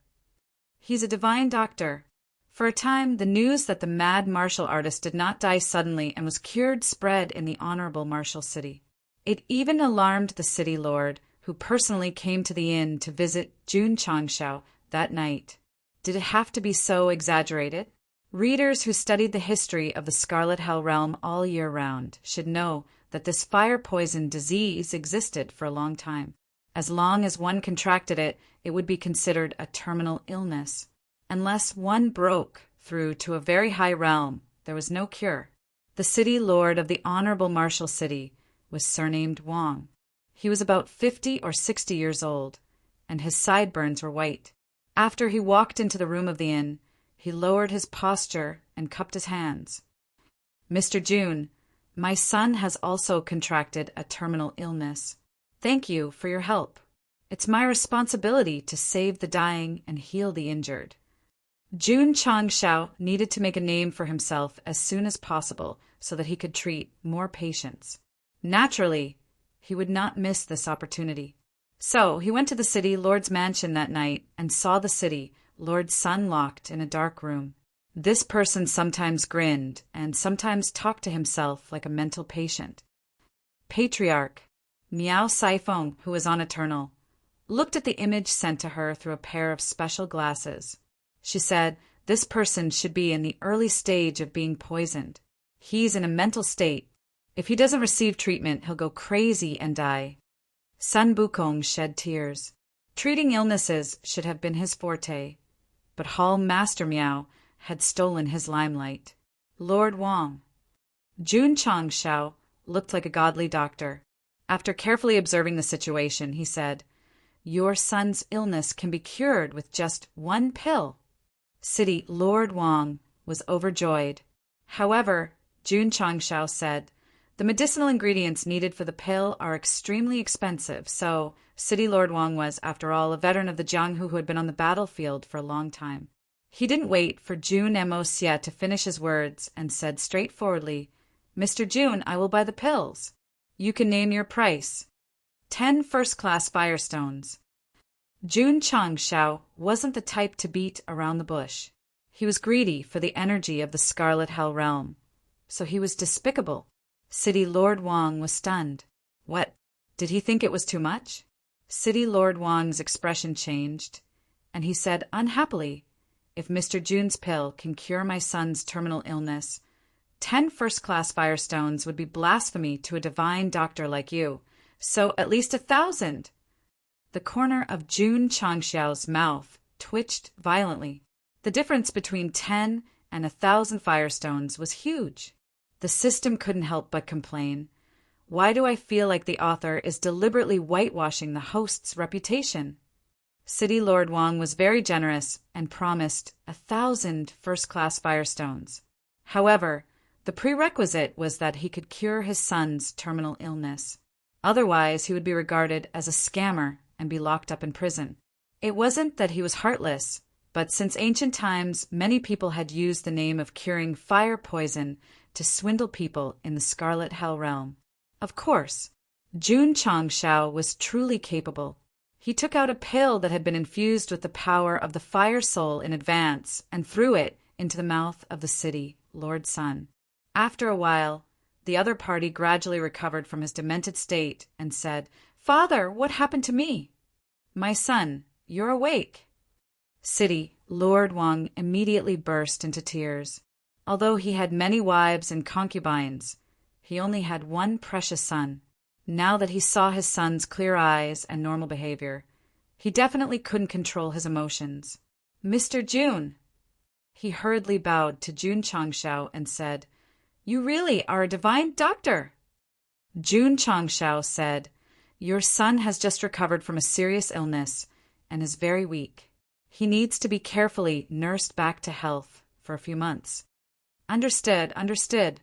He's a divine doctor. For a time, the news that the mad martial artist did not die suddenly and was cured spread in the honorable martial city. It even alarmed the city lord, who personally came to the inn to visit Jun Changshao that night. Did it have to be so exaggerated? Readers who studied the history of the Scarlet Hell realm all year round should know that this fire-poison disease existed for a long time. As long as one contracted it, it would be considered a terminal illness. Unless one broke through to a very high realm, there was no cure. The city lord of the honorable martial city was surnamed Wang. He was about 50 or 60 years old, and his sideburns were white. After he walked into the room of the inn, he lowered his posture and cupped his hands. Mr. Jun, my son has also contracted a terminal illness. Thank you for your help. It's my responsibility to save the dying and heal the injured. Jun Changshao needed to make a name for himself as soon as possible so that he could treat more patients. Naturally, he would not miss this opportunity. So he went to the city lord's mansion that night and saw the city lord's son locked in a dark room. This person sometimes grinned and sometimes talked to himself like a mental patient. Patriarch Miao Saifeng, who was on Eternal, looked at the image sent to her through a pair of special glasses. She said, this person should be in the early stage of being poisoned. He's in a mental state. If he doesn't receive treatment, he'll go crazy and die. Sun Bukong shed tears. Treating illnesses should have been his forte, but Hall Master Miao had stolen his limelight. Lord Wang. Jun Changshao looked like a godly doctor. After carefully observing the situation, he said, your son's illness can be cured with just one pill. City Lord Wang was overjoyed. However, Jun Changshao said, the medicinal ingredients needed for the pill are extremely expensive, so City Lord Wang was, after all, a veteran of the Jianghu who had been on the battlefield for a long time. He didn't wait for Jun Mo Xie to finish his words and said straightforwardly, Mr. Jun, I will buy the pills. You can name your price. 10 first-class firestones. Jun Changshao wasn't the type to beat around the bush. He was greedy for the energy of the Scarlet Hell realm, so he was despicable. City Lord Wang was stunned. What? Did he think it was too much? City Lord Wang's expression changed, and he said unhappily, if Mr. Jun's pill can cure my son's terminal illness, 10 first-class firestones would be blasphemy to a divine doctor like you, so at least 1,000. The corner of Jun Changshao's mouth twitched violently. The difference between 10 and 1,000 firestones was huge. The system couldn't help but complain. Why do I feel like the author is deliberately whitewashing the host's reputation? City Lord Wang was very generous and promised 1,000 first-class firestones. However, the prerequisite was that he could cure his son's terminal illness. Otherwise, he would be regarded as a scammer and be locked up in prison. It wasn't that he was heartless, but since ancient times, many people had used the name of curing fire poison to swindle people in the Scarlet Hell realm. Of course, Jun Changshao was truly capable. He took out a pill that had been infused with the power of the fire soul in advance and threw it into the mouth of the city Lord Sun. After a while, the other party gradually recovered from his demented state and said, Father, what happened to me? My son, you're awake. City Lord Wang immediately burst into tears. Although he had many wives and concubines, he only had one precious son. Now that he saw his son's clear eyes and normal behavior, he definitely couldn't control his emotions. Mr. Jun. He hurriedly bowed to Jun Changshao and said, You really are a divine doctor. Jun Changshao said, "Your son has just recovered from a serious illness and is very weak. He needs to be carefully nursed back to health for a few months." "Understood, understood."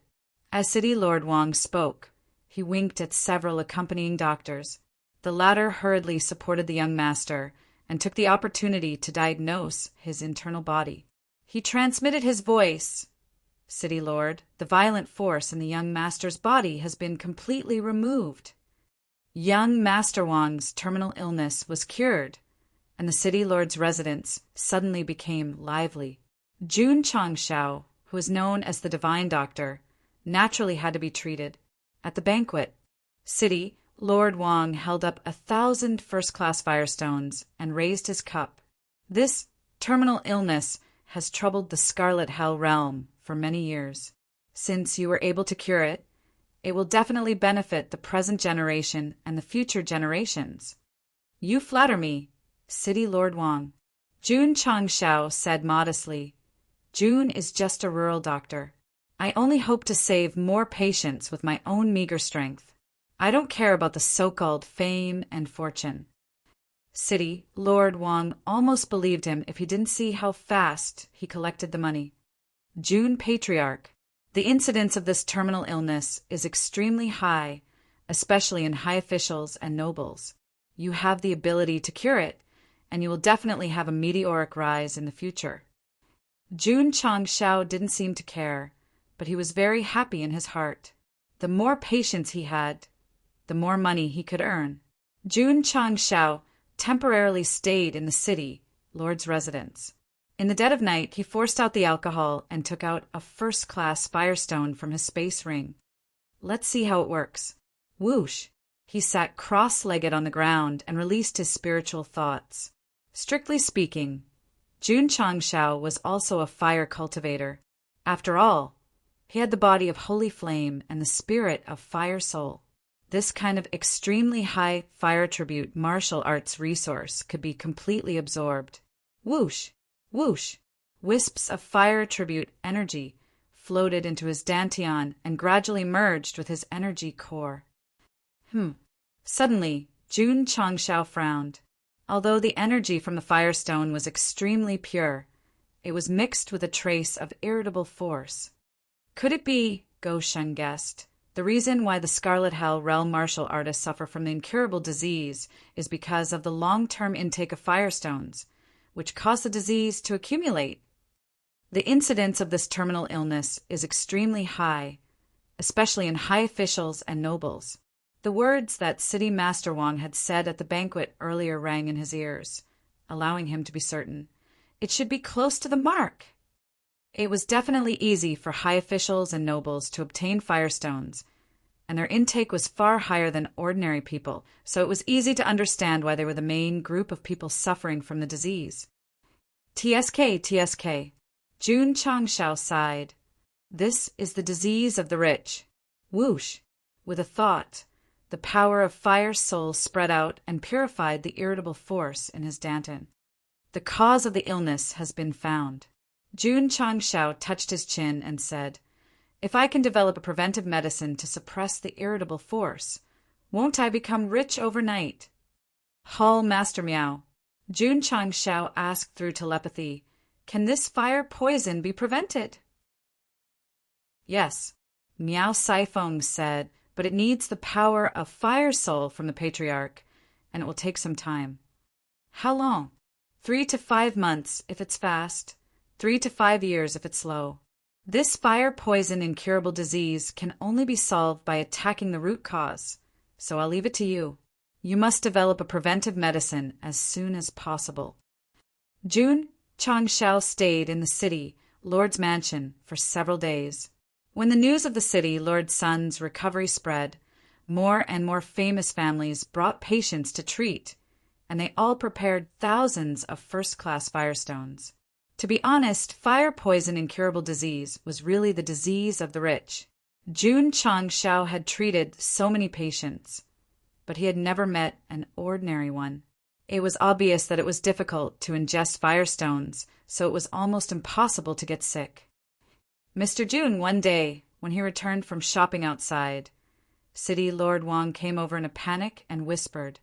As City Lord Wang spoke, he winked at several accompanying doctors. The latter hurriedly supported the young master and took the opportunity to diagnose his internal body. He transmitted his voice. "City Lord, the violent force in the young master's body has been completely removed." Young Master Wang's terminal illness was cured, and the City Lord's residence suddenly became lively. Jun Changshao, who was known as the Divine Doctor, naturally had to be treated. At the banquet, City Lord Wang held up 1,000 first-class firestones and raised his cup. "This terminal illness has troubled the Scarlet Hell realm for many years. Since you were able to cure it, it will definitely benefit the present generation and the future generations." "You flatter me, City Lord Wang." Jun Changshao said modestly, "Jun is just a rural doctor. I only hope to save more patients with my own meager strength. I don't care about the so-called fame and fortune." City Lord Wang almost believed him if he didn't see how fast he collected the money. "Jun Patriarch, the incidence of this terminal illness is extremely high, especially in high officials and nobles. You have the ability to cure it, and you will definitely have a meteoric rise in the future." Jun Changshao didn't seem to care, but he was very happy in his heart. The more patients he had, the more money he could earn. Jun Changshao temporarily stayed in the City Lord's residence. In the dead of night, he forced out the alcohol and took out a first-class firestone from his space ring. "Let's see how it works." Whoosh! He sat cross-legged on the ground and released his spiritual thoughts. Strictly speaking, Jun Changshao was also a fire cultivator. After all, he had the body of holy flame and the spirit of fire soul. This kind of extremely high fire attribute martial arts resource could be completely absorbed. Whoosh! Whoosh! Wisps of fire attribute energy floated into his dantian and gradually merged with his energy core. Suddenly, Jun Changshao frowned. Although the energy from the firestone was extremely pure, it was mixed with a trace of irritable force. Could it be, Go Shun guessed, the reason why the Scarlet Hell realm martial artists suffer from the incurable disease is because of the long-term intake of firestones, which cause the disease to accumulate? The incidence of this terminal illness is extremely high, especially in high officials and nobles. The words that City Master Wang had said at the banquet earlier rang in his ears, allowing him to be certain. It should be close to the mark. It was definitely easy for high officials and nobles to obtain firestones, and their intake was far higher than ordinary people, so it was easy to understand why they were the main group of people suffering from the disease. TSK, TSK. Jun Changshao sighed. This is the disease of the rich. Whoosh! With a thought, the power of fire soul spread out and purified the irritable force in his dantian. The cause of the illness has been found. Jun Changshao touched his chin and said, "If I can develop a preventive medicine to suppress the irritable force, won't I become rich overnight?" Hall Master Miao. Jun Changshao asked through telepathy, "Can this fire poison be prevented?" "Yes," Miao Saifeng said, "but it needs the power of fire soul from the Patriarch, and it will take some time." "How long?" 3 to 5 months if it's fast, 3 to 5 years if it's slow. This fire poison incurable disease can only be solved by attacking the root cause, so I'll leave it to you. You must develop a preventive medicine as soon as possible. Jun Changshao stayed in the City Lord's mansion for several days. When the news of the City Lord's son's recovery spread, more and more famous families brought patients to treat, and they all prepared thousands of first-class firestones. To be honest, fire poison incurable disease was really the disease of the rich. Jun Changshao had treated so many patients, but he had never met an ordinary one. It was obvious that it was difficult to ingest firestones, so it was almost impossible to get sick. Mr. Jun, one day, when he returned from shopping outside, City Lord Wang came over in a panic and whispered,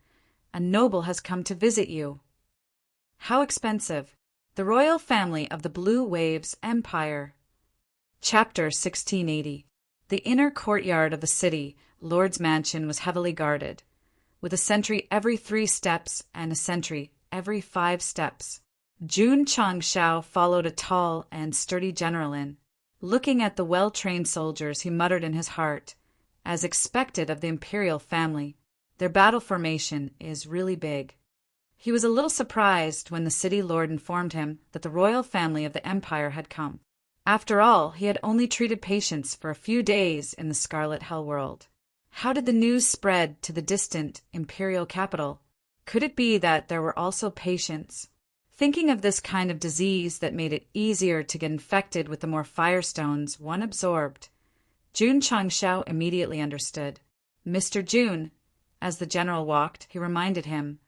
"A noble has come to visit you." How expensive. The royal family of the Blue Waves Empire. Chapter 1680. The inner courtyard of the city lord's mansion was heavily guarded, with a sentry every 3 steps and a sentry every 5 steps. Jun Changshao followed a tall and sturdy general in. Looking at the well-trained soldiers, he muttered in his heart, as expected of the imperial family, "Their battle formation is really big." He was a little surprised when the city lord informed him that the royal family of the empire had come. After all, he had only treated patients for a few days in the Scarlet Hell world. How did the news spread to the distant imperial capital? Could it be that there were also patients? Thinking of this kind of disease that made it easier to get infected with the more firestones one absorbed, Jun Changshao immediately understood. "Mr. Jun," as the general walked, he reminded him,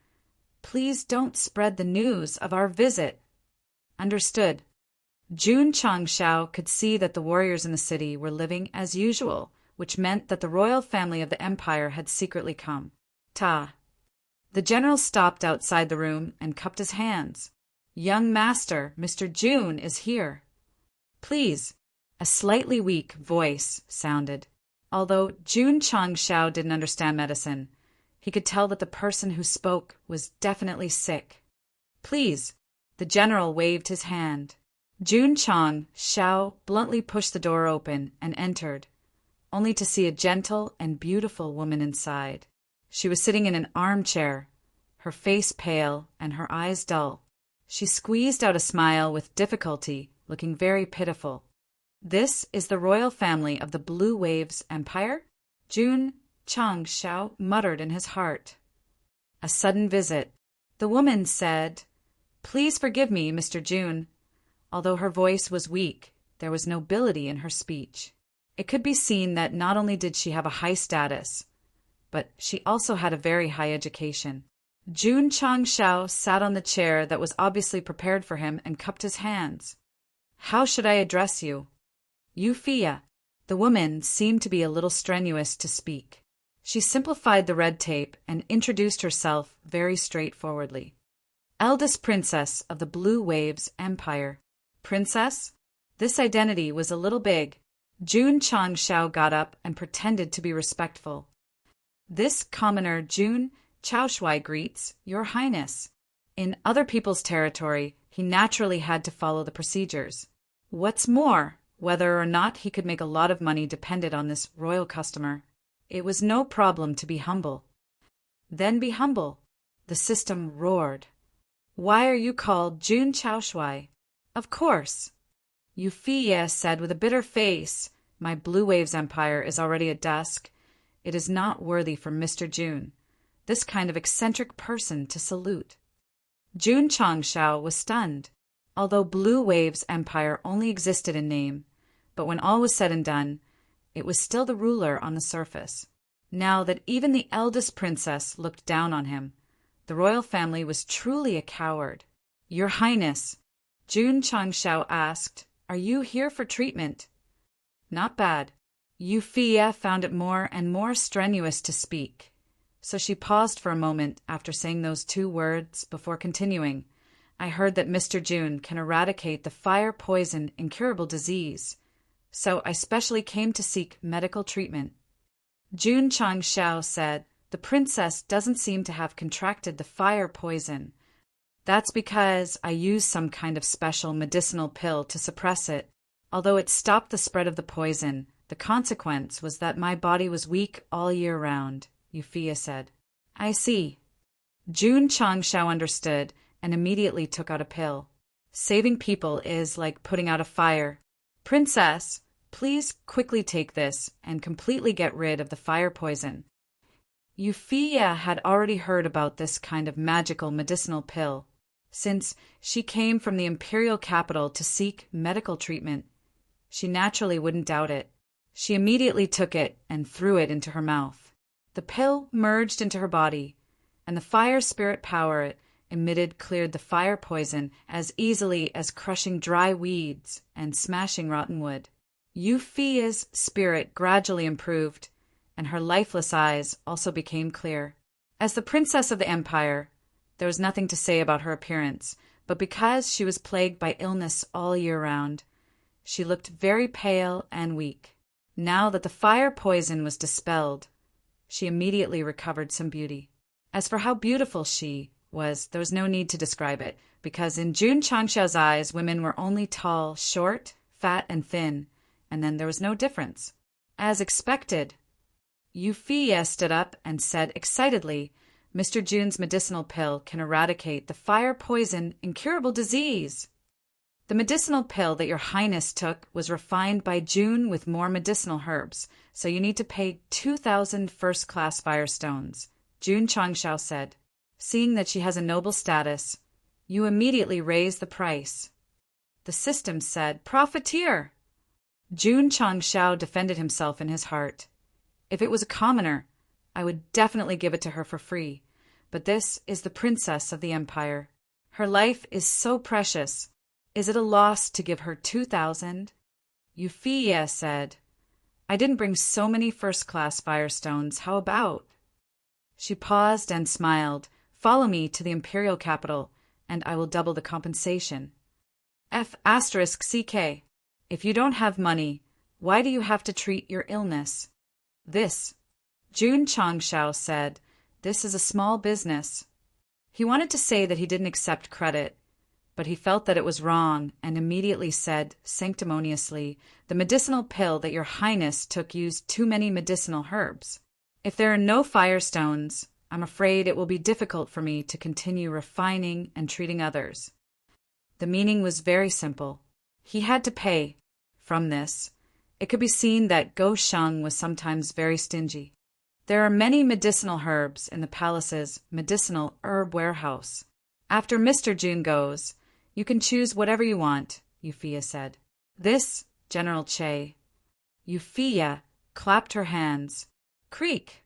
"please don't spread the news of our visit." Understood. Jun Changshao could see that the warriors in the city were living as usual, which meant that the royal family of the empire had secretly come. Ta. The general stopped outside the room and cupped his hands. "Young master, Mr. Jun is here." "Please." A slightly weak voice sounded. Although Jun Changshao didn't understand medicine, he could tell that the person who spoke was definitely sick. "Please." The general waved his hand. Jun Changshao bluntly pushed the door open and entered, only to see a gentle and beautiful woman inside. She was sitting in an armchair, her face pale and her eyes dull. She squeezed out a smile with difficulty, looking very pitiful. "This is the royal family of the Blue Waves Empire?" Jun Changshao muttered in his heart. "A sudden visit." The woman said, "Please forgive me, Mr. Jun." Although her voice was weak, there was nobility in her speech. It could be seen that not only did she have a high status, but she also had a very high education. Jun Changshao sat on the chair that was obviously prepared for him and cupped his hands. "How should I address you?" "Euphia." The woman seemed to be a little strenuous to speak. She simplified the red tape and introduced herself very straightforwardly. "Eldest princess of the Blue Waves Empire." Princess? This identity was a little big. Jun Changshao got up and pretended to be respectful. "This commoner Jun Chaoshui greets Your Highness." In other people's territory, he naturally had to follow the procedures. What's more, whether or not he could make a lot of money depended on this royal customer. It was no problem to be humble. Then be humble. The system roared. "Why are you called Jun Chaoshui?" "Of course." Euphia said with a bitter face, "My Blue Waves Empire is already at dusk. It is not worthy for Mr. Jun, this kind of eccentric person, to salute." Jun Changshao was stunned. Although Blue Waves Empire only existed in name, but when all was said and done, it was still the ruler on the surface. Now that even the eldest princess looked down on him, the royal family was truly a coward. "Your Highness," Jun Changshao asked, "are you here for treatment?" "Not bad." Euphia found it more and more strenuous to speak, so she paused for a moment after saying those 2 words before continuing. "I heard that Mr. Jun can eradicate the fire-poison incurable disease, so I specially came to seek medical treatment." Jun Changshao said, "The princess doesn't seem to have contracted the fire poison. That's because I used some kind of special medicinal pill to suppress it. Although it stopped the spread of the poison, the consequence was that my body was weak all year round," Euphia said. "I see." Jun Changshao understood and immediately took out a pill. "Saving people is like putting out a fire. Princess, please quickly take this and completely get rid of the fire poison." Euphia had already heard about this kind of magical medicinal pill. Since she came from the imperial capital to seek medical treatment, she naturally wouldn't doubt it. She immediately took it and threw it into her mouth. The pill merged into her body, and the fire spirit power it emitted cleared the fire poison as easily as crushing dry weeds and smashing rotten wood. Euphia's spirit gradually improved, and her lifeless eyes also became clear. As the princess of the empire, there was nothing to say about her appearance, but because she was plagued by illness all year round, she looked very pale and weak. Now that the fire poison was dispelled, she immediately recovered some beauty. As for how beautiful she was, there was no need to describe it, because in Jun Changxiao's eyes, women were only tall, short, fat, and thin, and then there was no difference. As expected, Yu Fiye stood up and said excitedly, Mr. Jun's medicinal pill can eradicate the fire poison incurable disease. The medicinal pill that your highness took was refined by Jun with more medicinal herbs, so you need to pay 2,000 first-class firestones, Jun Changxiao said. Seeing that she has a noble status, you immediately raise the price. The system said, Profiteer! Jun Changxiao defended himself in his heart. If it was a commoner, I would definitely give it to her for free, but this is the princess of the empire. Her life is so precious. Is it a loss to give her 2,000? Yu Fiye said, I didn't bring so many first-class firestones. How about? She paused and smiled. Follow me to the imperial capital, and I will double the compensation. F***CK. If you don't have money, why do you have to treat your illness? This, Jun Changxiao said, this is a small business. He wanted to say that he didn't accept credit, but he felt that it was wrong and immediately said, sanctimoniously, the medicinal pill that your highness took used too many medicinal herbs. If there are no firestones, I'm afraid it will be difficult for me to continue refining and treating others. The meaning was very simple. He had to pay. From this, it could be seen that Go Sheng was sometimes very stingy. There are many medicinal herbs in the palace's medicinal herb warehouse. After Mr. Jun goes, you can choose whatever you want, Yu Fiye said. This, General Che. Yu Fiye clapped her hands. Creak!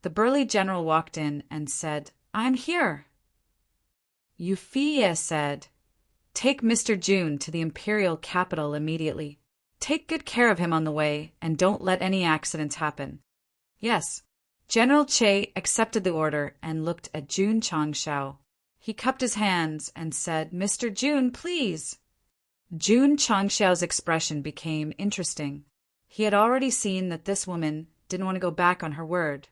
The burly general walked in and said, I'm here. Yu Fiye said, Take Mr. Jun to the imperial capital immediately. Take good care of him on the way, and don't let any accidents happen. Yes. General Che accepted the order and looked at Jun Changxiao. He cupped his hands and said, Mr. Jun, please. Jun Changxiao's expression became interesting. He had already seen that this woman didn't want to go back on her word,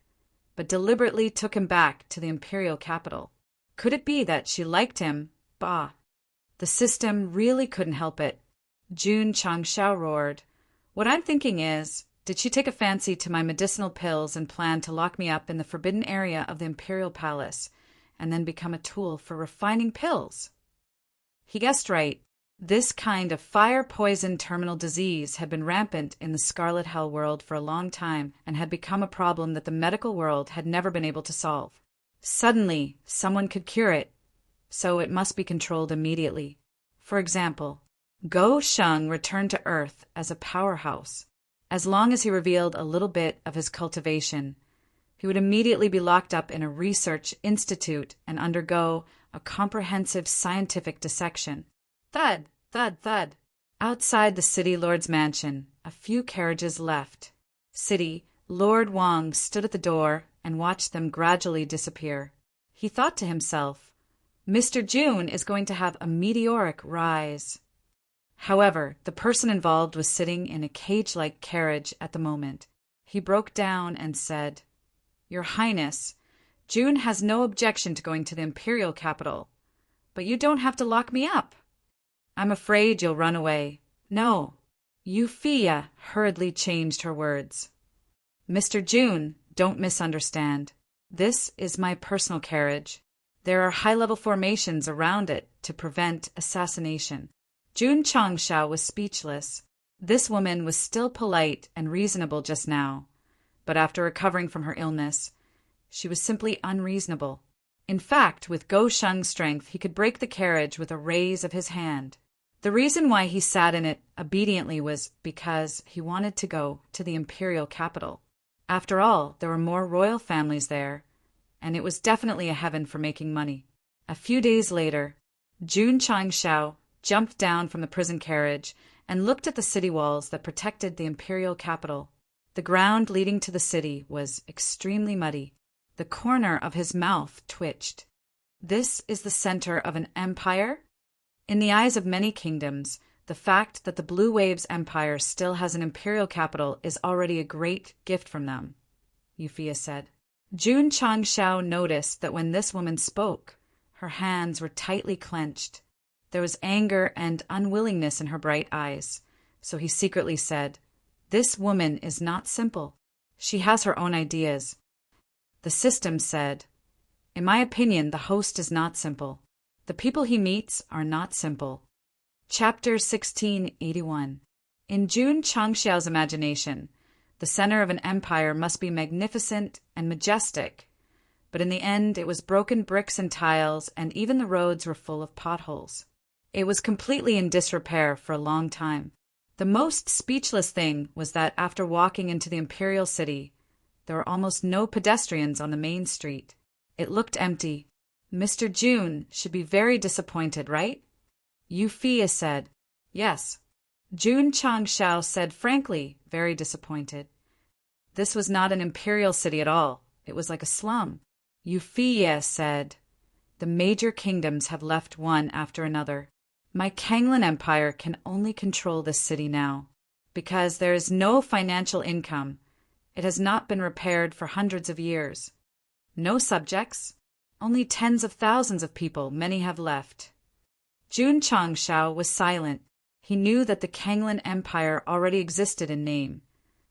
but deliberately took him back to the imperial capital. Could it be that she liked him? Bah! The system really couldn't help it. Jun Changxiao roared. What I'm thinking is, did she take a fancy to my medicinal pills and plan to lock me up in the forbidden area of the imperial palace, and then become a tool for refining pills? He guessed right. This kind of fire-poison terminal disease had been rampant in the Scarlet Hell world for a long time and had become a problem that the medical world had never been able to solve. Suddenly, someone could cure it, so it must be controlled immediately. For example, Go Sheng returned to Earth as a powerhouse. As long as he revealed a little bit of his cultivation, he would immediately be locked up in a research institute and undergo a comprehensive scientific dissection. Thud, thud, thud. Outside the city lord's mansion, a few carriages left. City Lord Wang stood at the door and watched them gradually disappear. He thought to himself, Mr. Jun is going to have a meteoric rise. However, the person involved was sitting in a cage-like carriage at the moment. He broke down and said, Your Highness, Jun has no objection to going to the imperial capital, but you don't have to lock me up. I'm afraid you'll run away. No. Yu Fiye hurriedly changed her words. Mr. Jun, don't misunderstand. This is my personal carriage. There are high-level formations around it to prevent assassination. Jun Changxiao was speechless. This woman was still polite and reasonable just now, but after recovering from her illness, she was simply unreasonable. In fact, with Go Sheng's strength, he could break the carriage with a raise of his hand. The reason why he sat in it obediently was because he wanted to go to the imperial capital. After all, there were more royal families there, and it was definitely a heaven for making money. A few days later, Jun Changxiao jumped down from the prison carriage and looked at the city walls that protected the imperial capital. The ground leading to the city was extremely muddy. The corner of his mouth twitched. This is the center of an empire? In the eyes of many kingdoms, the fact that the Blue Waves Empire still has an imperial capital is already a great gift from them, Euphia said. Jun Changshao noticed that when this woman spoke, her hands were tightly clenched. There was anger and unwillingness in her bright eyes, so he secretly said, "This woman is not simple. She has her own ideas." The system said, "In my opinion, the host is not simple. The people he meets are not simple." Chapter 1681. In Jun Changxiao's imagination, the center of an empire must be magnificent and majestic, but in the end it was broken bricks and tiles, and even the roads were full of potholes. It was completely in disrepair for a long time. The most speechless thing was that after walking into the imperial city, there were almost no pedestrians on the main street. It looked empty. Mr. Jun should be very disappointed, right? Euphia said, "Yes." Jun Changshao said frankly, very disappointed. This was not an imperial city at all. It was like a slum. Euphia said, "The major kingdoms have left one after another. My Kanglan Empire can only control this city now. Because there is no financial income, it has not been repaired for hundreds of years. No subjects, only tens of thousands of people, many have left." Jun Changshao was silent. He knew that the Kanglan Empire already existed in name,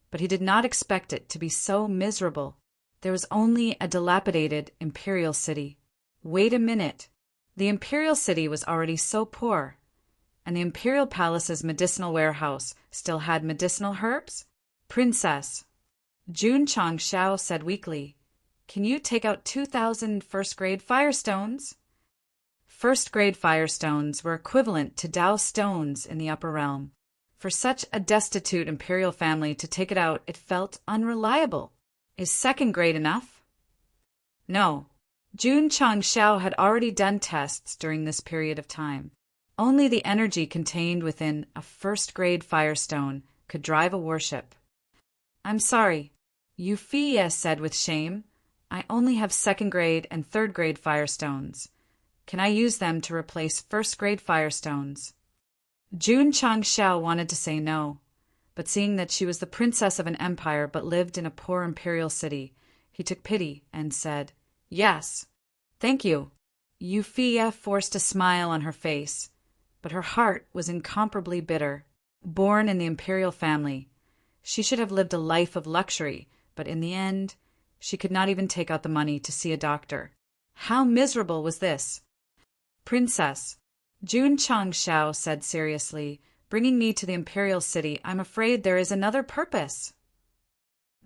but he did not expect it to be so miserable. There was only a dilapidated imperial city. Wait a minute. The imperial city was already so poor, and the imperial palace's medicinal warehouse still had medicinal herbs? "Princess," Jun Changshao said weakly, "can you take out 2,000 first-grade firestones?" First-grade firestones were equivalent to Tao stones in the upper realm. For such a destitute imperial family to take it out, it felt unreliable. Is second grade enough? No. Jun Changshao had already done tests during this period of time. Only the energy contained within a first-grade firestone could drive a warship. "I'm sorry," Euphia said with shame. "I only have second-grade and third-grade firestones. Can I use them to replace first-grade firestones?" Jun Changshao wanted to say no, but seeing that she was the princess of an empire but lived in a poor imperial city, he took pity and said, "Yes, thank you." Euphia forced a smile on her face, but her heart was incomparably bitter. Born in the imperial family, she should have lived a life of luxury, but in the end, she could not even take out the money to see a doctor. How miserable was this? "Princess," Jun Changshao said seriously, "bringing me to the imperial city, I'm afraid there is another purpose."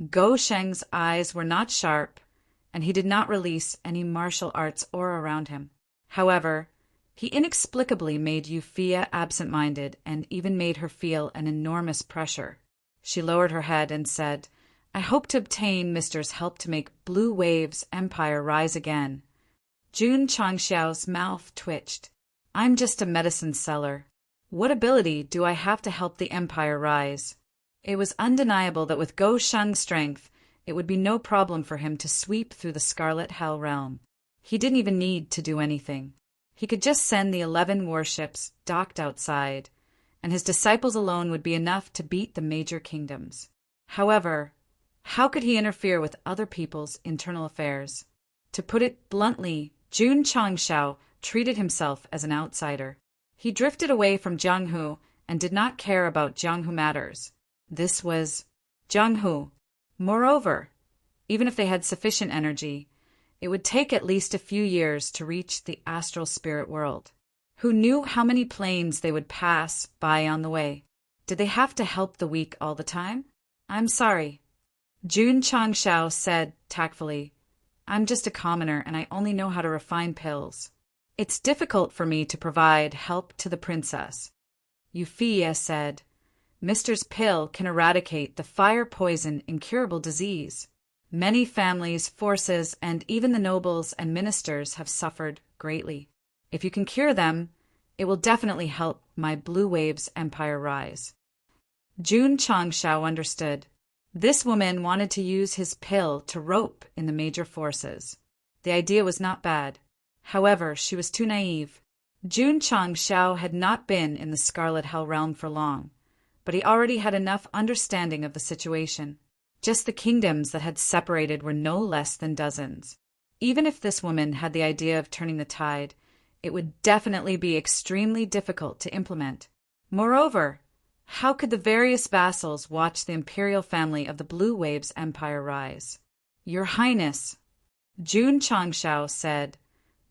Go Sheng's eyes were not sharp, and he did not release any martial arts aura around him. However, he inexplicably made Euphia absent-minded and even made her feel an enormous pressure. She lowered her head and said, "I hope to obtain Mister's help to make Blue Waves Empire rise again." Jun Changxiao's mouth twitched. "I'm just a medicine seller. What ability do I have to help the empire rise?" It was undeniable that with Go Sheng's strength, it would be no problem for him to sweep through the Scarlet Hell realm. He didn't even need to do anything. He could just send the 11 warships docked outside, and his disciples alone would be enough to beat the major kingdoms. However, how could he interfere with other people's internal affairs? To put it bluntly, Jun Changshao treated himself as an outsider. He drifted away from Jianghu and did not care about Jianghu matters. This was Jianghu. Moreover, even if they had sufficient energy, it would take at least a few years to reach the astral spirit world. Who knew how many planes they would pass by on the way? Did they have to help the weak all the time? "I'm sorry," Jun Changshao said tactfully. "I'm just a commoner and I only know how to refine pills. It's difficult for me to provide help to the princess." Euphia said, "Mister's pill can eradicate the fire-poison incurable disease. Many families, forces, and even the nobles and ministers have suffered greatly. If you can cure them, it will definitely help my Blue Waves Empire rise." Jun Changshao understood. This woman wanted to use his pill to rope in the major forces. The idea was not bad. However, she was too naive. Jun Changshao had not been in the Scarlet Hell realm for long, but he already had enough understanding of the situation. Just the kingdoms that had separated were no less than dozens. Even if this woman had the idea of turning the tide, it would definitely be extremely difficult to implement. Moreover, how could the various vassals watch the imperial family of the Blue Waves Empire rise? Your Highness, Jun Changshao said,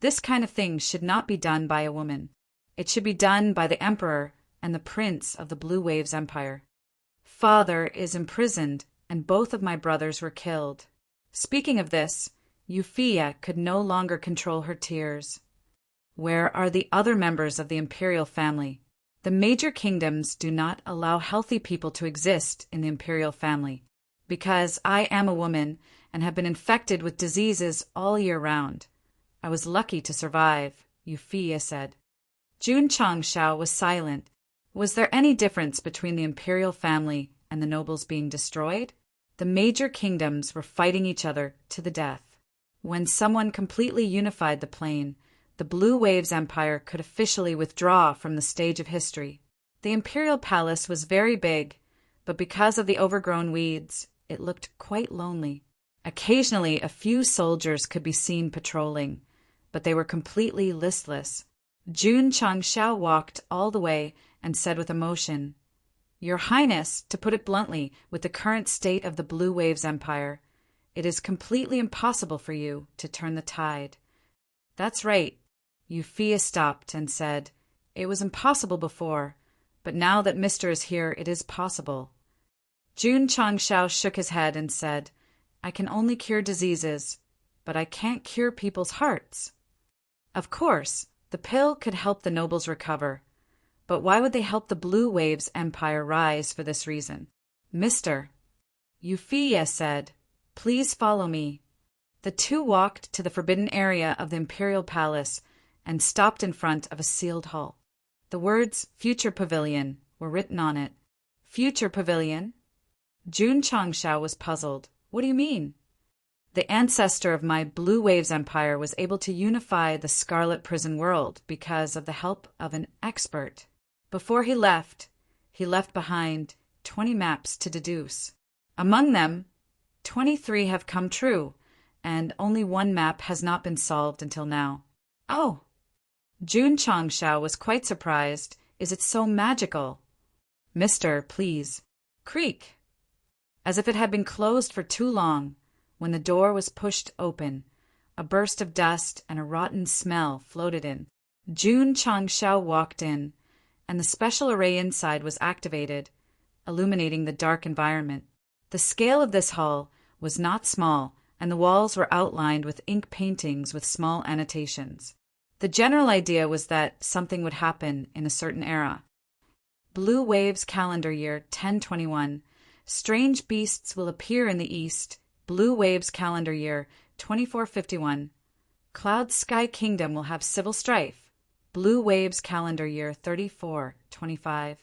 this kind of thing should not be done by a woman. It should be done by the Emperor and the Prince of the Blue Waves Empire. Father is imprisoned, and both of my brothers were killed. Speaking of this, Euphia could no longer control her tears. Where are the other members of the imperial family? The major kingdoms do not allow healthy people to exist in the imperial family, because I am a woman and have been infected with diseases all year round. I was lucky to survive, Euphia said. Jun Changshao was silent. Was there any difference between the imperial family and the nobles being destroyed? The major kingdoms were fighting each other to the death. When someone completely unified the plane, the Blue Waves Empire could officially withdraw from the stage of history. The imperial palace was very big, but because of the overgrown weeds, it looked quite lonely. Occasionally, a few soldiers could be seen patrolling, but they were completely listless. Jun Changshao walked all the way and said with emotion, Your Highness, to put it bluntly, with the current state of the Blue Waves Empire, it is completely impossible for you to turn the tide. That's right. Euphia stopped and said, It was impossible before, but now that Mr. is here, it is possible. Jun Changshao shook his head and said, I can only cure diseases, but I can't cure people's hearts. Of course, the pill could help the nobles recover, but why would they help the Blue Waves Empire rise for this reason? Mr. Euphia said, Please follow me. The two walked to the forbidden area of the imperial palace and stopped in front of a sealed hall. The words Future Pavilion were written on it. Future Pavilion? Jun Changshao was puzzled. What do you mean? The ancestor of my Blue Waves Empire was able to unify the Scarlet Prison world because of the help of an expert. Before he left behind 20 maps to deduce. Among them, 23 have come true, and only one map has not been solved until now. Oh! Jun Changshao was quite surprised. Is it so magical? Mister, please. Creak! As if it had been closed for too long, when the door was pushed open, a burst of dust and a rotten smell floated in. Jun Changshao walked in, and the special array inside was activated, illuminating the dark environment. The scale of this hall was not small, and the walls were outlined with ink paintings with small annotations. The general idea was that something would happen in a certain era. Blue Waves calendar year 1021. Strange beasts will appear in the east. Blue Waves calendar year 2451. Cloud Sky Kingdom will have civil strife. Blue Waves calendar year 3425.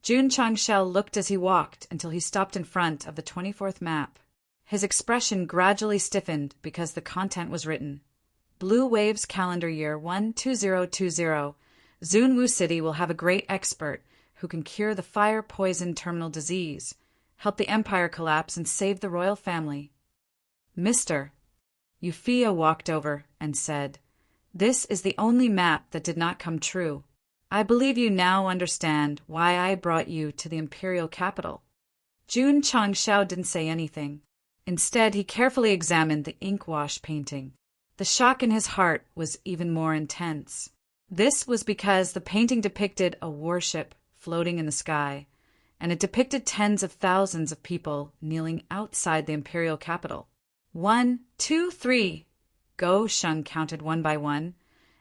Jun Changshao looked as he walked until he stopped in front of the 24th map. His expression gradually stiffened because the content was written. Blue Waves calendar year 12020. Zunwu City will have a great expert who can cure the fire-poison terminal disease, help the empire collapse, and save the royal family. Mister. Euphia walked over and said, This is the only map that did not come true. I believe you now understand why I brought you to the imperial capital. Jun Changshao didn't say anything. Instead, he carefully examined the ink-wash painting. The shock in his heart was even more intense. This was because the painting depicted a warship floating in the sky, and it depicted tens of thousands of people kneeling outside the imperial capital. 1, 2, 3. Go Sheng counted one by one,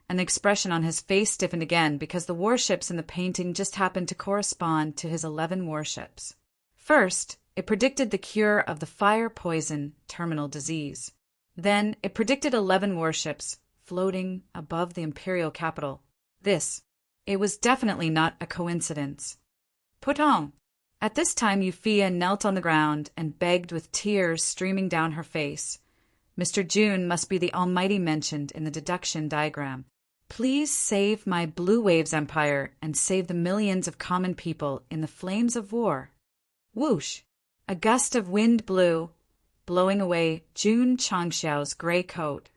and the expression on his face stiffened again because the warships in the painting just happened to correspond to his 11 warships. First, it predicted the cure of the fire-poison terminal disease. Then, it predicted 11 warships floating above the imperial capital. It was definitely not a coincidence. Put on. At this time, Euphia knelt on the ground and begged with tears streaming down her face. Mr. June must be the Almighty mentioned in the deduction diagram. Please save my Blue Waves Empire and save the millions of common people in the flames of war. Whoosh! A gust of wind blew, blowing away Jun Changxiao's gray coat,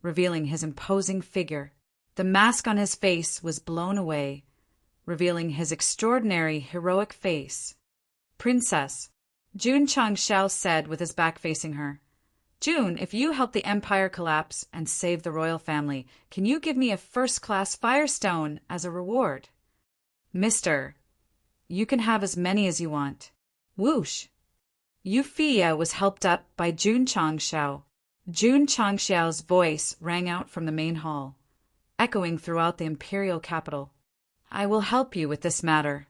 revealing his imposing figure. The mask on his face was blown away, revealing his extraordinary, heroic face. Princess, Jun Changxiao said with his back facing her. June, if you help the empire collapse and save the royal family, can you give me a first-class firestone as a reward? Mister, you can have as many as you want. Whoosh! Euphia was helped up by Jun Changxiao. Jun Changxiao's voice rang out from the main hall, echoing throughout the imperial capital. I will help you with this matter.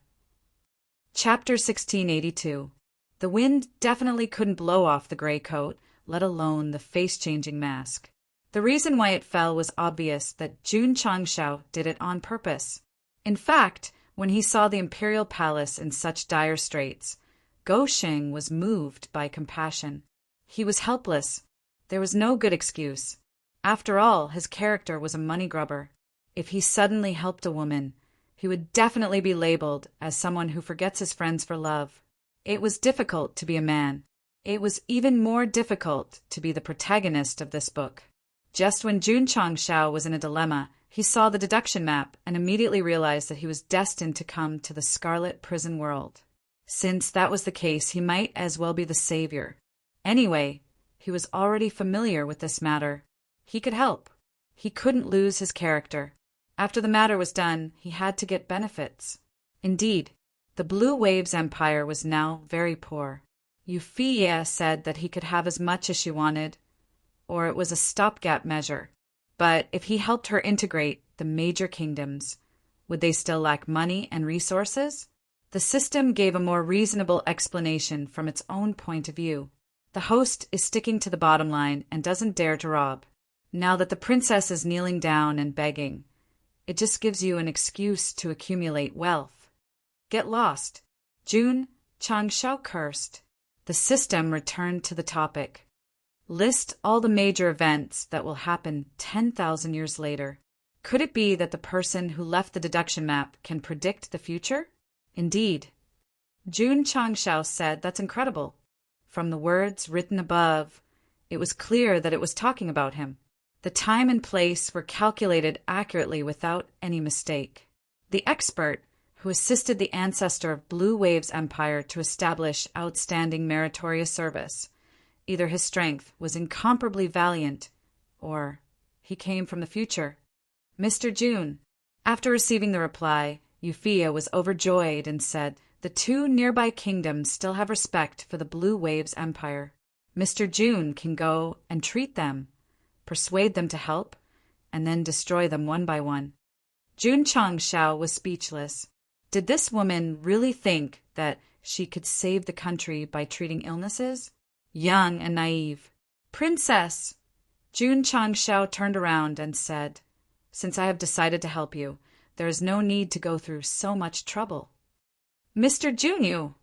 Chapter 1682. The wind definitely couldn't blow off the gray coat, let alone the face-changing mask. The reason why it fell was obvious that Jun Changxiao did it on purpose. In fact, when he saw the imperial palace in such dire straits, Go Sheng was moved by compassion. He was helpless. There was no good excuse. After all, his character was a money grubber. If he suddenly helped a woman, he would definitely be labeled as someone who forgets his friends for love. It was difficult to be a man. It was even more difficult to be the protagonist of this book. Just when Jun Changxiao was in a dilemma, he saw the deduction map and immediately realized that he was destined to come to the Scarlet Prison world. Since that was the case, he might as well be the savior. Anyway, he was already familiar with this matter. He could help. He couldn't lose his character. After the matter was done, he had to get benefits. Indeed, the Blue Waves Empire was now very poor. Euphia said that he could have as much as she wanted, or it was a stopgap measure. But if he helped her integrate the major kingdoms, would they still lack money and resources? The system gave a more reasonable explanation from its own point of view. The host is sticking to the bottom line and doesn't dare to rob. Now that the princess is kneeling down and begging, it just gives you an excuse to accumulate wealth. Get lost. Jun Changxiao cursed. The system returned to the topic. List all the major events that will happen 10,000 years later. Could it be that the person who left the deduction map can predict the future? Indeed. Jun Changxiao said, that's incredible. From the words written above, it was clear that it was talking about him. The time and place were calculated accurately without any mistake. The expert, who assisted the ancestor of Blue Waves Empire to establish outstanding meritorious service, either his strength was incomparably valiant, or he came from the future. Mr. June. After receiving the reply, Euphia was overjoyed and said, the two nearby kingdoms still have respect for the Blue Waves Empire. Mr. June can go and treat them, persuade them to help, and then destroy them one by one. Jun Changxiao was speechless. Did this woman really think that she could save the country by treating illnesses? Young and naive. Princess! Jun Changxiao turned around and said, since I have decided to help you, there is no need to go through so much trouble. Mr. Junyu!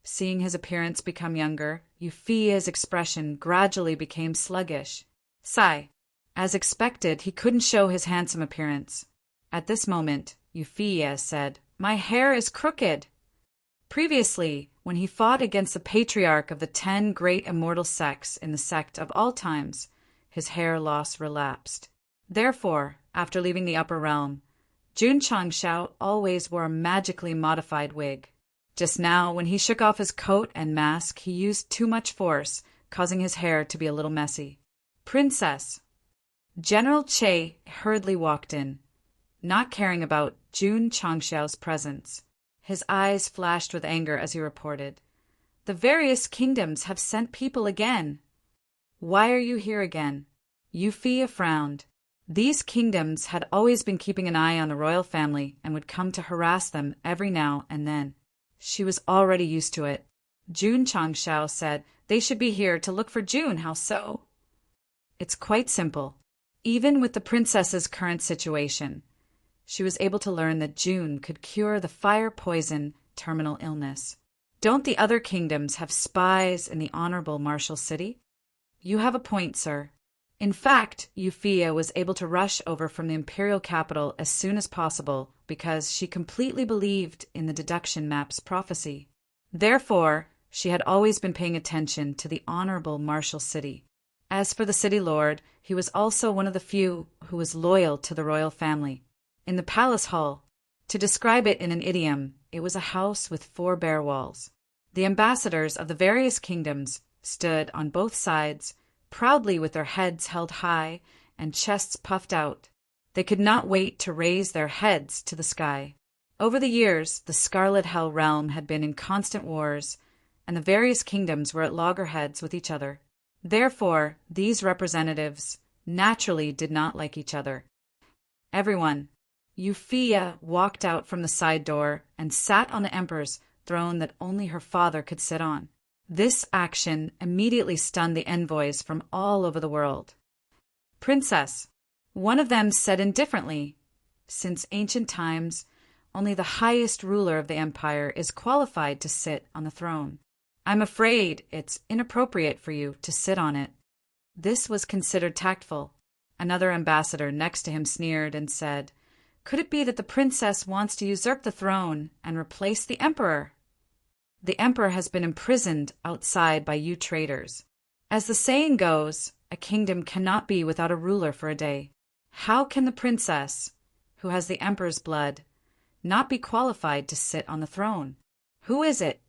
Seeing his appearance become younger, Euphia's expression gradually became sluggish. Sigh. As expected, he couldn't show his handsome appearance. At this moment, Euphia said, my hair is crooked. Previously, when he fought against the patriarch of the 10 great immortal sects in the Sect of all times, his hair loss relapsed. Therefore, after leaving the upper realm, Jun Changxiao always wore a magically modified wig. Just now, when he shook off his coat and mask, he used too much force, causing his hair to be a little messy. Princess! General Che hurriedly walked in, not caring about Jun Changxiao's presence. His eyes flashed with anger as he reported, the various kingdoms have sent people again. Why are you here again? Euphia frowned. These kingdoms had always been keeping an eye on the royal family and would come to harass them every now and then. She was already used to it. Jun Changxiao said, they should be here to look for June, how so? It's quite simple. Even with the princess's current situation, she was able to learn that June could cure the fire-poison terminal illness. Don't the other kingdoms have spies in the honorable martial city? You have a point, sir. In fact, Euphia was able to rush over from the imperial capital as soon as possible because she completely believed in the deduction map's prophecy. Therefore, she had always been paying attention to the honorable martial city. As for the city lord, he was also one of the few who was loyal to the royal family. In the palace hall, to describe it in an idiom, it was a house with 4 bare walls. The ambassadors of the various kingdoms stood on both sides, proudly with their heads held high and chests puffed out. They could not wait to raise their heads to the sky. Over the years, the Scarlet Hell realm had been in constant wars, and the various kingdoms were at loggerheads with each other. Therefore, these representatives naturally did not like each other. Everyone. Euphia walked out from the side door and sat on the emperor's throne that only her father could sit on. This action immediately stunned the envoys from all over the world. Princess, one of them said indifferently, since ancient times, only the highest ruler of the empire is qualified to sit on the throne. I'm afraid it's inappropriate for you to sit on it. This was considered tactful. Another ambassador next to him sneered and said, Could it be that the princess wants to usurp the throne and replace the emperor? The emperor has been imprisoned outside by you traitors. As the saying goes, a kingdom cannot be without a ruler for a day. How can the princess, who has the emperor's blood, not be qualified to sit on the throne? Who is it?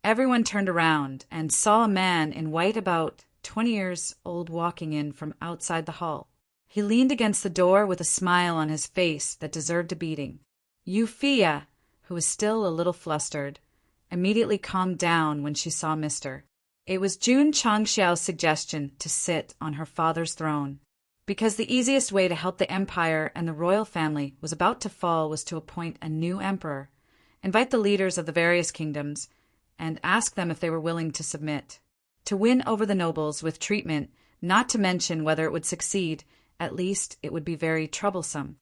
Everyone turned around and saw a man in white about 20 years old walking in from outside the hall. He leaned against the door with a smile on his face that deserved a beating. Euphia, who was still a little flustered, immediately calmed down when she saw Mr. It was Jun Changxiao's suggestion to sit on her father's throne, because the easiest way to help the empire and the royal family was about to fall was to appoint a new emperor, invite the leaders of the various kingdoms, and ask them if they were willing to submit. To win over the nobles with treatment, not to mention whether it would succeed, at least it would be very troublesome.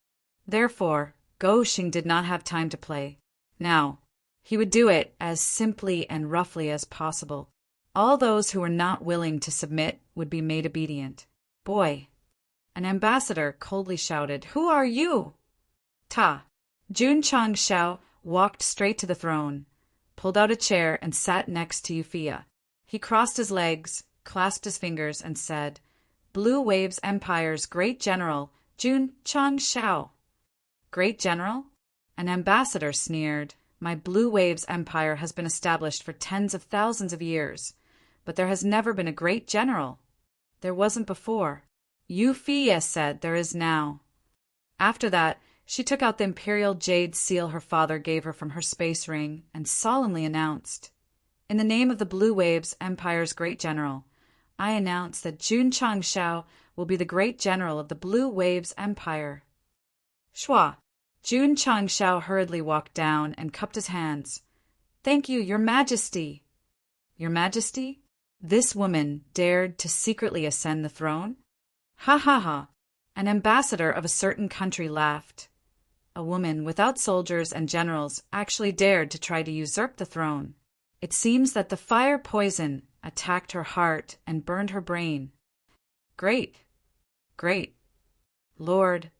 Therefore, Go Xing did not have time to play. Now, he would do it as simply and roughly as possible. All those who were not willing to submit would be made obedient. Boy! An ambassador coldly shouted, Who are you? Ta! Jun Changxiao walked straight to the throne, pulled out a chair and sat next to Euphia. He crossed his legs, clasped his fingers, and said, Blue Waves Empire's great general, Jun Changxiao. Great general? An ambassador sneered. My Blue Waves Empire has been established for tens of thousands of years, but there has never been a great general. There wasn't before. Euphia said there is now. After that, she took out the imperial jade seal her father gave her from her space ring and solemnly announced, In the name of the Blue Waves Empire's great general, I announce that Jun Changxiao will be the great general of the Blue Waves Empire. Shua! Jun Changxiao hurriedly walked down and cupped his hands. Thank you, Your Majesty. Your Majesty? This woman dared to secretly ascend the throne? Ha ha ha! An ambassador of a certain country laughed. A woman without soldiers and generals actually dared to try to usurp the throne. It seems that the fire poison attacked her heart and burned her brain. Great! Great! Lord!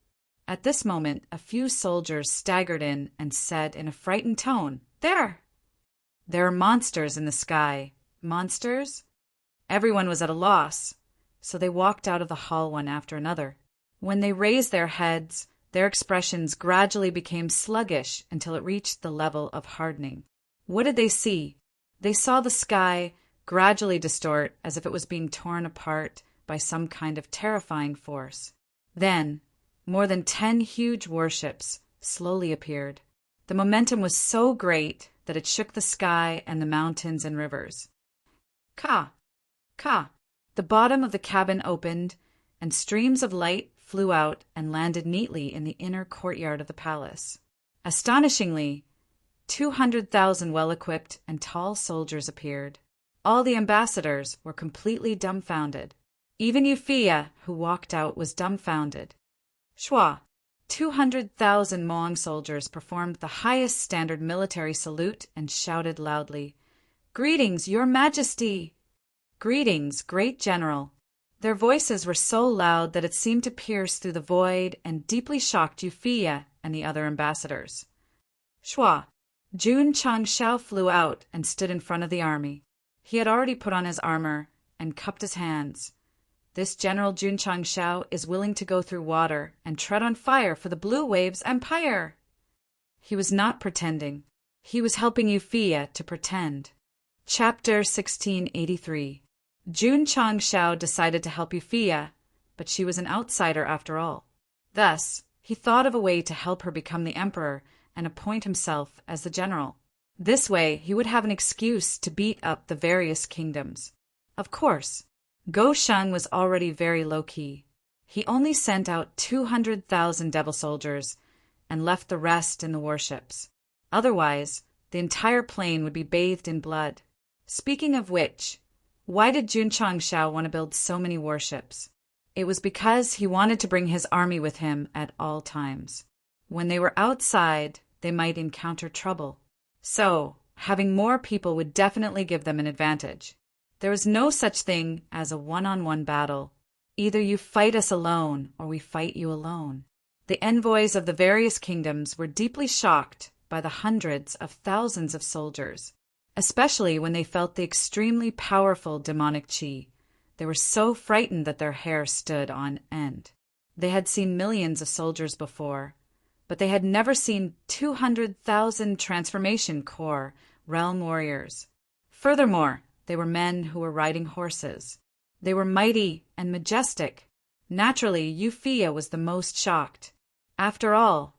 At this moment, a few soldiers staggered in and said in a frightened tone, There! There are monsters in the sky. Monsters? Everyone was at a loss, so they walked out of the hall one after another. When they raised their heads, their expressions gradually became sluggish until it reached the level of hardening. What did they see? They saw the sky gradually distort as if it was being torn apart by some kind of terrifying force. Then, more than 10 huge warships slowly appeared. The momentum was so great that it shook the sky and the mountains and rivers. Ka! Ka! The bottom of the cabin opened, and streams of light flew out and landed neatly in the inner courtyard of the palace. Astonishingly, 200,000 well-equipped and tall soldiers appeared. All the ambassadors were completely dumbfounded. Even Euphia, who walked out, was dumbfounded. Shua! 200,000 Hmong soldiers performed the highest standard military salute and shouted loudly, Greetings, your majesty! Greetings, great general. Their voices were so loud that it seemed to pierce through the void and deeply shocked Euphia and the other ambassadors. Shua! Jun Changshao flew out and stood in front of the army. He had already put on his armor and cupped his hands. This General Jun Changshao is willing to go through water and tread on fire for the Blue Waves Empire. He was not pretending. He was helping Euphia to pretend. Chapter 1683. Jun Changshao decided to help Euphia, but she was an outsider after all. Thus, he thought of a way to help her become the emperor and appoint himself as the general. This way, he would have an excuse to beat up the various kingdoms. Of course, Go Sheng was already very low-key. He only sent out 200,000 devil soldiers and left the rest in the warships. Otherwise, the entire plain would be bathed in blood. Speaking of which, why did Jun Changshao want to build so many warships? It was because he wanted to bring his army with him at all times. When they were outside, they might encounter trouble. So, having more people would definitely give them an advantage. There was no such thing as a one-on-one battle. Either you fight us alone, or we fight you alone. The envoys of the various kingdoms were deeply shocked by the hundreds of thousands of soldiers, especially when they felt the extremely powerful demonic qi. They were so frightened that their hair stood on end. They had seen millions of soldiers before, but they had never seen 200,000 transformation core realm warriors. Furthermore, they were men who were riding horses. They were mighty and majestic. Naturally, Euphia was the most shocked. After all,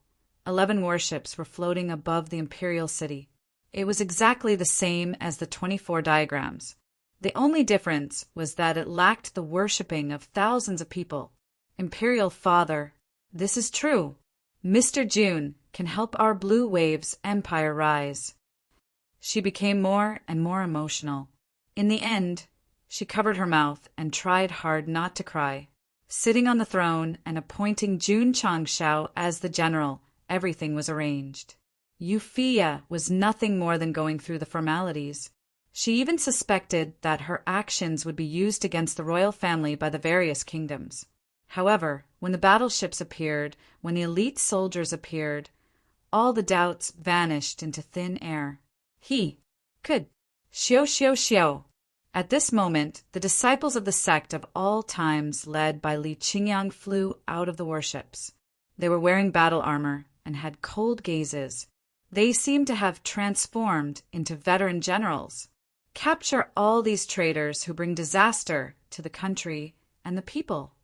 11 warships were floating above the imperial city. It was exactly the same as the 24 diagrams. The only difference was that it lacked the worshipping of thousands of people. Imperial Father, this is true. Mr. Jun can help our Blue Waves Empire rise. She became more and more emotional. In the end, she covered her mouth and tried hard not to cry. Sitting on the throne and appointing Jun Changshao as the general, everything was arranged. Euphia was nothing more than going through the formalities. She even suspected that her actions would be used against the royal family by the various kingdoms. However, when the battleships appeared, when the elite soldiers appeared, all the doubts vanished into thin air. He could. Xiao. At this moment, the disciples of the sect of all times led by Li Qingyang flew out of the warships. They were wearing battle armor and had cold gazes. They seemed to have transformed into veteran generals. Capture all these traitors who bring disaster to the country and the people.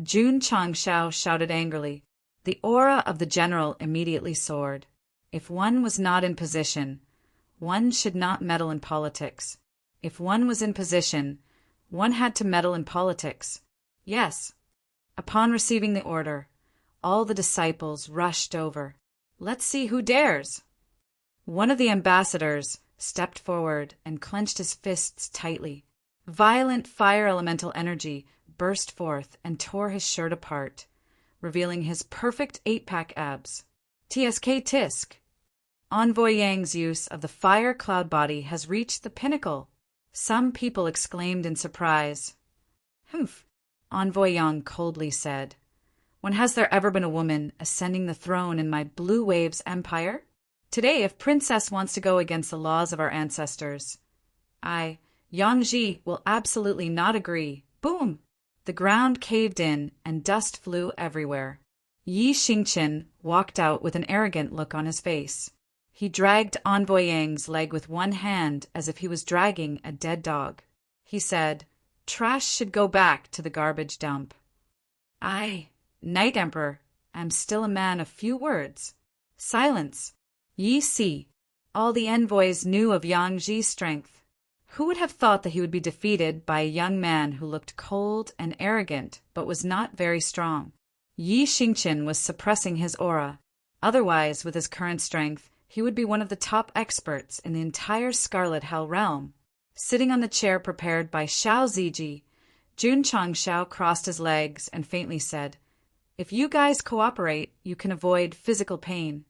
Jun Changshao shouted angrily. The aura of the general immediately soared. If one was not in position, one should not meddle in politics. If one was in position, one had to meddle in politics. Yes. Upon receiving the order, all the disciples rushed over. Let's see who dares. One of the ambassadors stepped forward and clenched his fists tightly. Violent fire elemental energy burst forth and tore his shirt apart, revealing his perfect 8-pack abs. TSK Tisk. Envoy Yang's use of the fire cloud body has reached the pinnacle. Some people exclaimed in surprise. Humph, Envoy Yang coldly said. When has there ever been a woman ascending the throne in my Blue Waves Empire? Today, if Princess wants to go against the laws of our ancestors, I, Yang Ji, will absolutely not agree. Boom! The ground caved in and dust flew everywhere. Yi Xingqian walked out with an arrogant look on his face. He dragged Envoy Yang's leg with one hand as if he was dragging a dead dog. He said, "Trash should go back to the garbage dump." I, Knight Emperor, am still a man of few words. Silence. Yi Si. All the envoys knew of Yang Ji's strength. Who would have thought that he would be defeated by a young man who looked cold and arrogant but was not very strong? Yi Xingqian was suppressing his aura. Otherwise, with his current strength, he would be one of the top experts in the entire Scarlet Hell realm. Sitting on the chair prepared by Xiao Ziji, Jun Changshao crossed his legs and faintly said, "If you guys cooperate, you can avoid physical pain."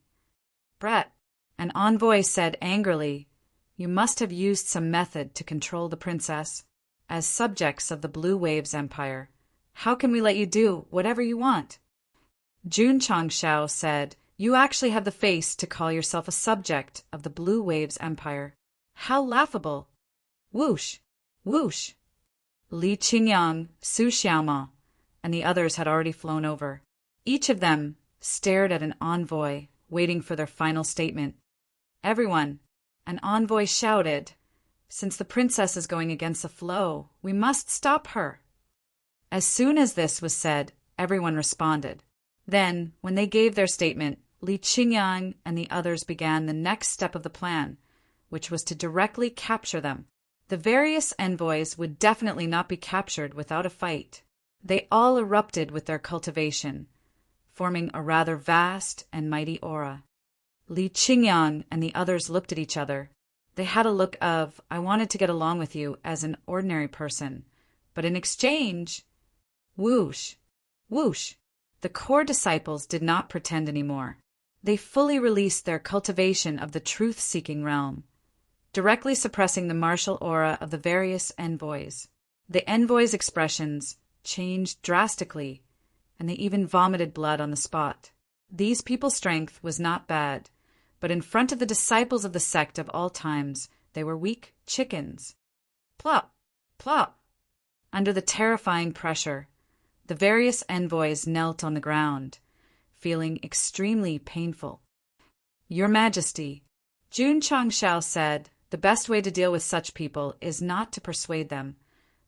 Brett, an envoy said angrily, You must have used some method to control the princess. As subjects of the Blue Waves Empire, how can we let you do whatever you want? Jun Changshao said, You actually have the face to call yourself a subject of the Blue Waves Empire. How laughable! Whoosh! Whoosh! Li Qingyang, Su Xiaoma, and the others had already flown over. Each of them stared at an envoy, waiting for their final statement. Everyone, an envoy shouted, Since the princess is going against the flow, we must stop her. As soon as this was said, everyone responded. Then, when they gave their statement, Li Qingyang and the others began the next step of the plan, which was to directly capture them. The various envoys would definitely not be captured without a fight. They all erupted with their cultivation, forming a rather vast and mighty aura. Li Qingyang and the others looked at each other. They had a look of, I wanted to get along with you as an ordinary person, but in exchange, whoosh, whoosh. The core disciples did not pretend anymore. They fully released their cultivation of the truth-seeking realm, directly suppressing the martial aura of the various envoys. The envoys' expressions changed drastically, and they even vomited blood on the spot. These people's strength was not bad, but in front of the disciples of the sect of all times, they were weak chickens. Plop, plop. Under the terrifying pressure, the various envoys knelt on the ground, feeling extremely painful. Your Majesty, Jun Changshao said, the best way to deal with such people is not to persuade them,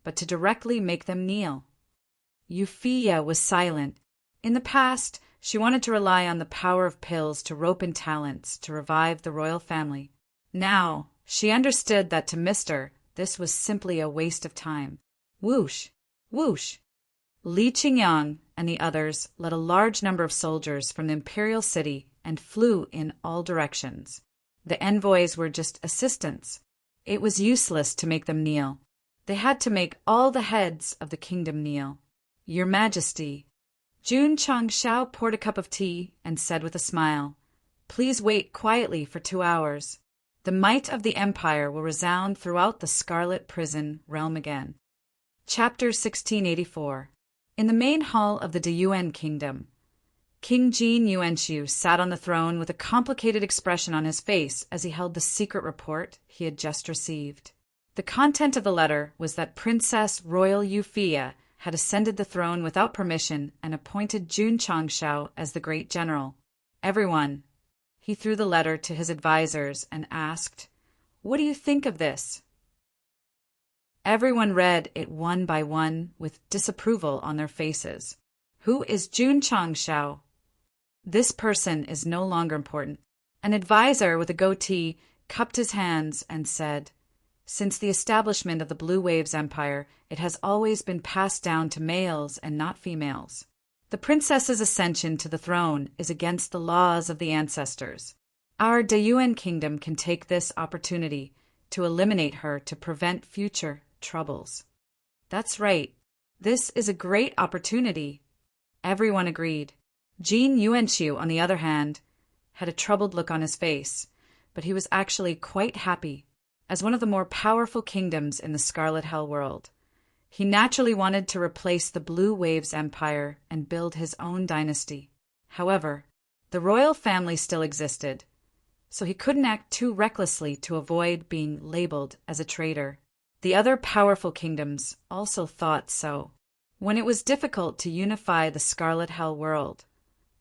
but to directly make them kneel. Euphia was silent. In the past, she wanted to rely on the power of pills to rope in talents to revive the royal family. Now, she understood that to Mr. this was simply a waste of time. Whoosh, whoosh. Li Qingyang and the others led a large number of soldiers from the imperial city and flew in all directions. The envoys were just assistants. It was useless to make them kneel. They had to make all the heads of the kingdom kneel. Your Majesty. Jun Changshao poured a cup of tea and said with a smile, Please wait quietly for 2 hours. The might of the empire will resound throughout the Scarlet Prison realm again. Chapter 1684. In the main hall of the Deyuan Kingdom, King Jin Yuanxiu sat on the throne with a complicated expression on his face as he held the secret report he had just received. The content of the letter was that Princess Royal Euphia had ascended the throne without permission and appointed Jun Changshao as the great general. Everyone. He threw the letter to his advisors and asked, What do you think of this? Everyone read it one by one with disapproval on their faces. Who is Jun Changshao? This person is no longer important. An advisor with a goatee cupped his hands and said, Since the establishment of the Blue Waves Empire, it has always been passed down to males and not females. The princess's ascension to the throne is against the laws of the ancestors. Our Deyuan kingdom can take this opportunity to eliminate her to prevent future troubles. That's right. This is a great opportunity. Everyone agreed. Jin Yuanxiu, on the other hand, had a troubled look on his face, but he was actually quite happy. As one of the more powerful kingdoms in the Scarlet Hell world, he naturally wanted to replace the Blue Waves Empire and build his own dynasty. However, the royal family still existed, so he couldn't act too recklessly to avoid being labeled as a traitor. The other powerful kingdoms also thought so. When it was difficult to unify the Scarlet Hell world,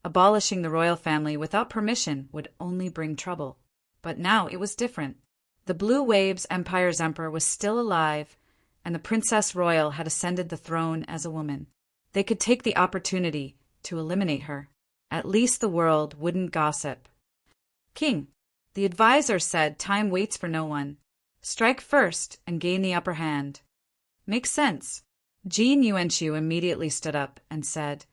abolishing the royal family without permission would only bring trouble. But now it was different. The Blue Waves Empire's emperor was still alive, and the Princess Royal had ascended the throne as a woman. They could take the opportunity to eliminate her. At least the world wouldn't gossip. King, the advisor said time waits for no one. Strike first and gain the upper hand. Makes sense. Jin Yuanxiu immediately stood up and said,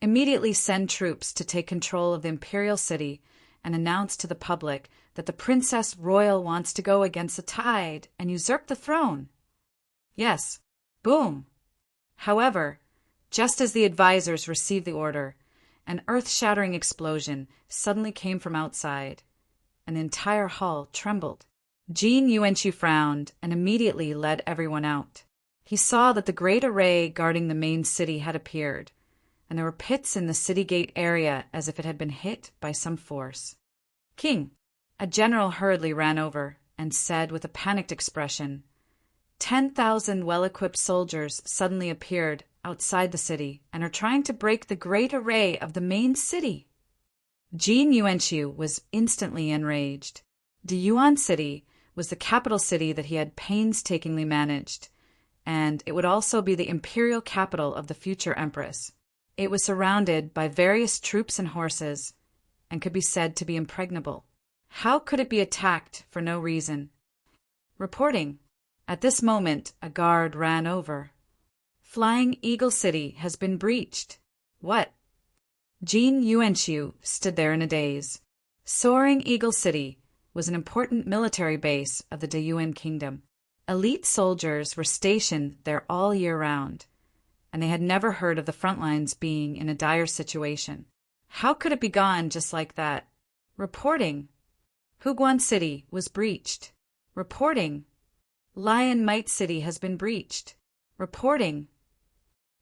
Immediately send troops to take control of the imperial city and announce to the public that the Princess Royal wants to go against the tide and usurp the throne. Yes. Boom. However, just as the advisors received the order, an earth-shattering explosion suddenly came from outside, and the entire hall trembled. Jin Yuanqu frowned and immediately led everyone out. He saw that the great array guarding the main city had appeared, and there were pits in the city gate area as if it had been hit by some force. King, a general hurriedly ran over and said with a panicked expression, 10,000 well-equipped soldiers suddenly appeared outside the city and are trying to break the great array of the main city. Jin Yuanqu was instantly enraged. Diyuan City was the capital city that he had painstakingly managed, and it would also be the imperial capital of the future empress. It was surrounded by various troops and horses, and could be said to be impregnable. How could it be attacked for no reason? Reporting. At this moment, a guard ran over. Flying Eagle City has been breached. What? Jin Yuanqu stood there in a daze. Soaring Eagle City was an important military base of the Dayuan Kingdom. Elite soldiers were stationed there all year round, and they had never heard of the front lines being in a dire situation. How could it be gone just like that? Reporting. Huguan City was breached. Reporting. Lion Might City has been breached. Reporting.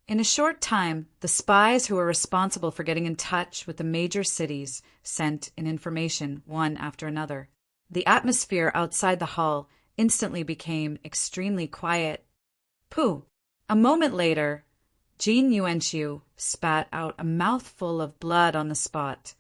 In a short time, the spies who were responsible for getting in touch with the major cities sent in information one after another. The atmosphere outside the hall instantly became extremely quiet. Pooh! A moment later, Jin Yuanqu spat out a mouthful of blood on the spot,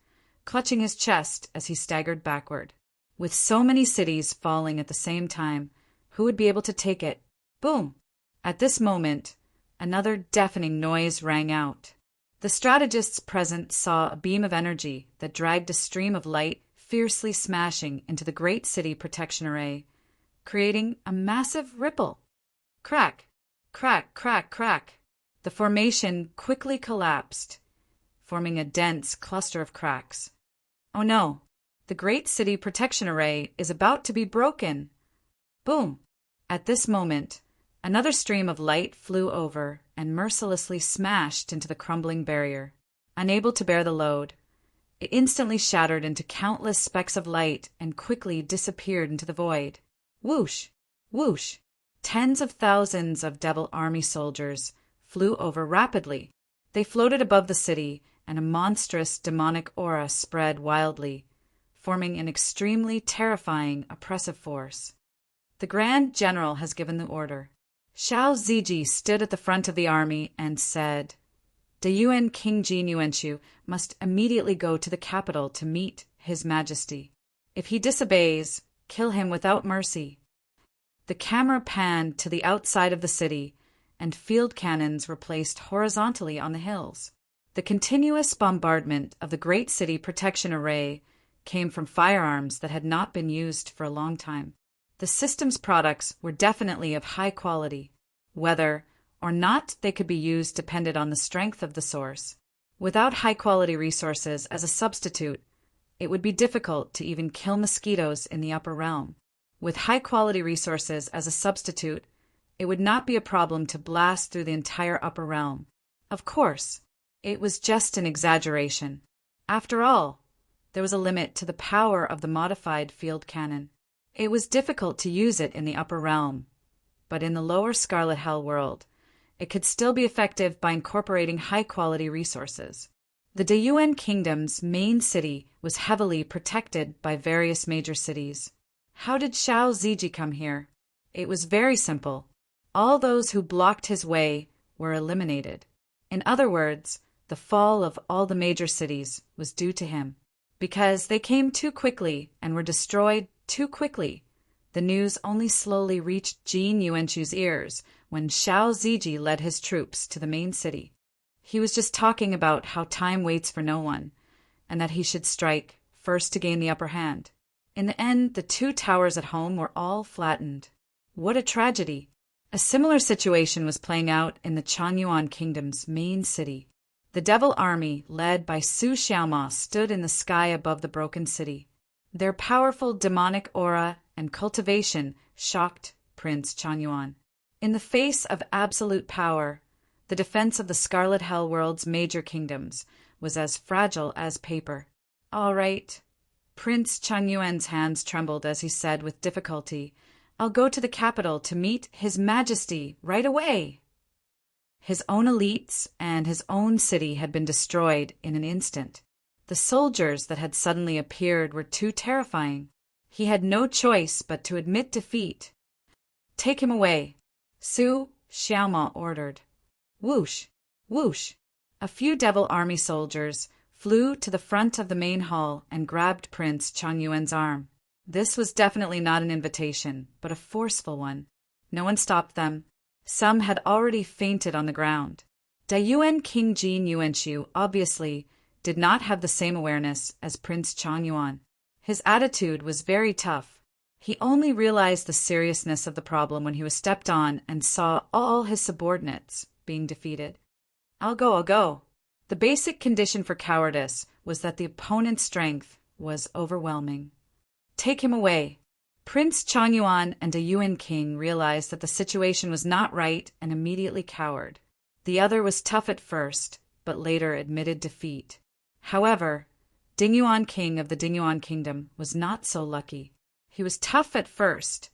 clutching his chest as he staggered backward. With so many cities falling at the same time, who would be able to take it? Boom! At this moment, another deafening noise rang out. The strategists present saw a beam of energy that dragged a stream of light fiercely smashing into the great city protection array, creating a massive ripple. Crack! Crack! Crack! Crack! The formation quickly collapsed, forming a dense cluster of cracks. Oh no! The great city protection array is about to be broken! Boom! At this moment, another stream of light flew over and mercilessly smashed into the crumbling barrier. Unable to bear the load, it instantly shattered into countless specks of light and quickly disappeared into the void. Whoosh! Whoosh! Tens of thousands of Devil Army soldiers flew over rapidly. They floated above the city, and a monstrous demonic aura spread wildly, forming an extremely terrifying, oppressive force. The Grand General has given the order. Xiao Ziji stood at the front of the army and said, Dayuan King Jin Yuanqu must immediately go to the capital to meet His Majesty. If he disobeys, kill him without mercy. The camera panned to the outside of the city, and field cannons were placed horizontally on the hills. The continuous bombardment of the great city protection array came from firearms that had not been used for a long time. The system's products were definitely of high quality. Whether or not they could be used depended on the strength of the source. Without high-quality resources as a substitute, it would be difficult to even kill mosquitoes in the upper realm. With high-quality resources as a substitute, it would not be a problem to blast through the entire upper realm. Of course, it was just an exaggeration. After all, there was a limit to the power of the modified field cannon. It was difficult to use it in the upper realm, but in the lower Scarlet Hell world, it could still be effective by incorporating high-quality resources. The Dayuan Kingdom's main city was heavily protected by various major cities. How did Xiao Ziji come here? It was very simple. All those who blocked his way were eliminated. In other words, the fall of all the major cities was due to him. Because they came too quickly and were destroyed too quickly, the news only slowly reached Jin Yuanqu's ears when Xiao Ziji led his troops to the main city. He was just talking about how time waits for no one, and that he should strike first to gain the upper hand. In the end, the two towers at home were all flattened. What a tragedy! A similar situation was playing out in the Changyuan Kingdom's main city. The Devil Army, led by Su Xiaoma, stood in the sky above the broken city. Their powerful demonic aura and cultivation shocked Prince Changyuan. In the face of absolute power, the defense of the Scarlet Hell world's major kingdoms was as fragile as paper. All right, Prince Changyuan's hands trembled as he said with difficulty, "I'll go to the capital to meet His Majesty right away." His own elites and his own city had been destroyed in an instant. The soldiers that had suddenly appeared were too terrifying. He had no choice but to admit defeat. "Take him away," Su Xiaoma ordered. Whoosh! Whoosh! A few devil army soldiers flew to the front of the main hall and grabbed Prince Changyuan's arm. This was definitely not an invitation, but a forceful one. No one stopped them. Some had already fainted on the ground. Daiyuan King Jin Yuanshu obviously did not have the same awareness as Prince Changyuan. His attitude was very tough. He only realized the seriousness of the problem when he was stepped on and saw all his subordinates being defeated. I'll go. The basic condition for cowardice was that the opponent's strength was overwhelming. Take him away. Prince Changyuan and the Yuan king realized that the situation was not right and immediately cowered. The other was tough at first, but later admitted defeat. However, Dingyuan king of the Dingyuan kingdom was not so lucky. He was tough at first,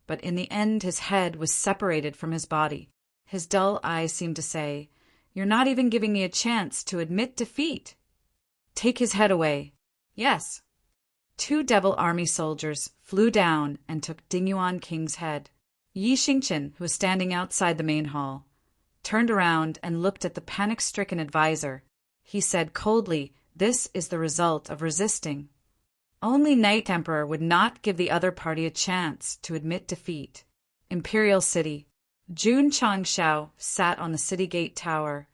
but in the end his head was separated from his body. His dull eyes seemed to say, "You're not even giving me a chance to admit defeat." "Take his head away." "Yes." 2 devil army soldiers flew down and took Dingyuan king's head. Yi Xingchen, who was standing outside the main hall, turned around and looked at the panic-stricken advisor. He said coldly, "This is the result of resisting." Only Night Emperor would not give the other party a chance to admit defeat. Imperial City. Jun Changshao sat on the city gate tower,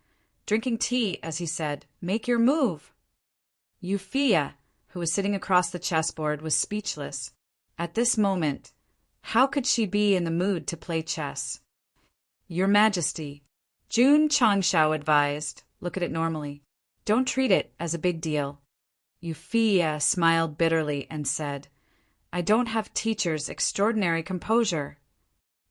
drinking tea as he said, "Make your move." Yufia, who was sitting across the chessboard, was speechless. At this moment, how could she be in the mood to play chess? "Your Majesty," Jun Changshao advised, "look at it normally. Don't treat it as a big deal." Yufia smiled bitterly and said, "I don't have teacher's extraordinary composure."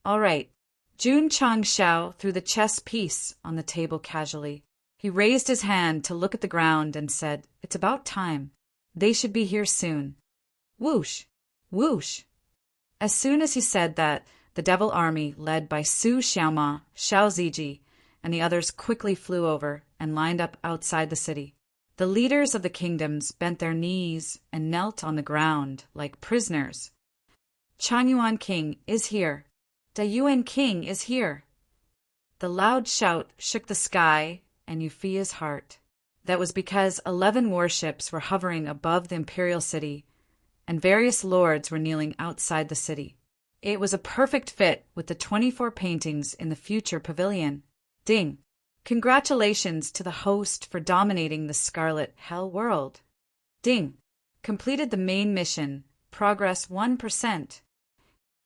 "All right." Jun Changshao threw the chess piece on the table casually. He raised his hand to look at the ground and said, "It's about time. They should be here soon." Whoosh! Whoosh! As soon as he said that, the devil army, led by Su Xiaoma, Xiao Ziji, and the others quickly flew over and lined up outside the city. The leaders of the kingdoms bent their knees and knelt on the ground like prisoners. "Changyuan king is here. Daiyuan king is here." The loud shout shook the sky and Yufia's heart. That was because 11 warships were hovering above the imperial city, and various lords were kneeling outside the city. It was a perfect fit with the 24 paintings in the future pavilion. Ding! Congratulations to the host for dominating the Scarlet Hell world. Ding! Completed the main mission. Progress 1%.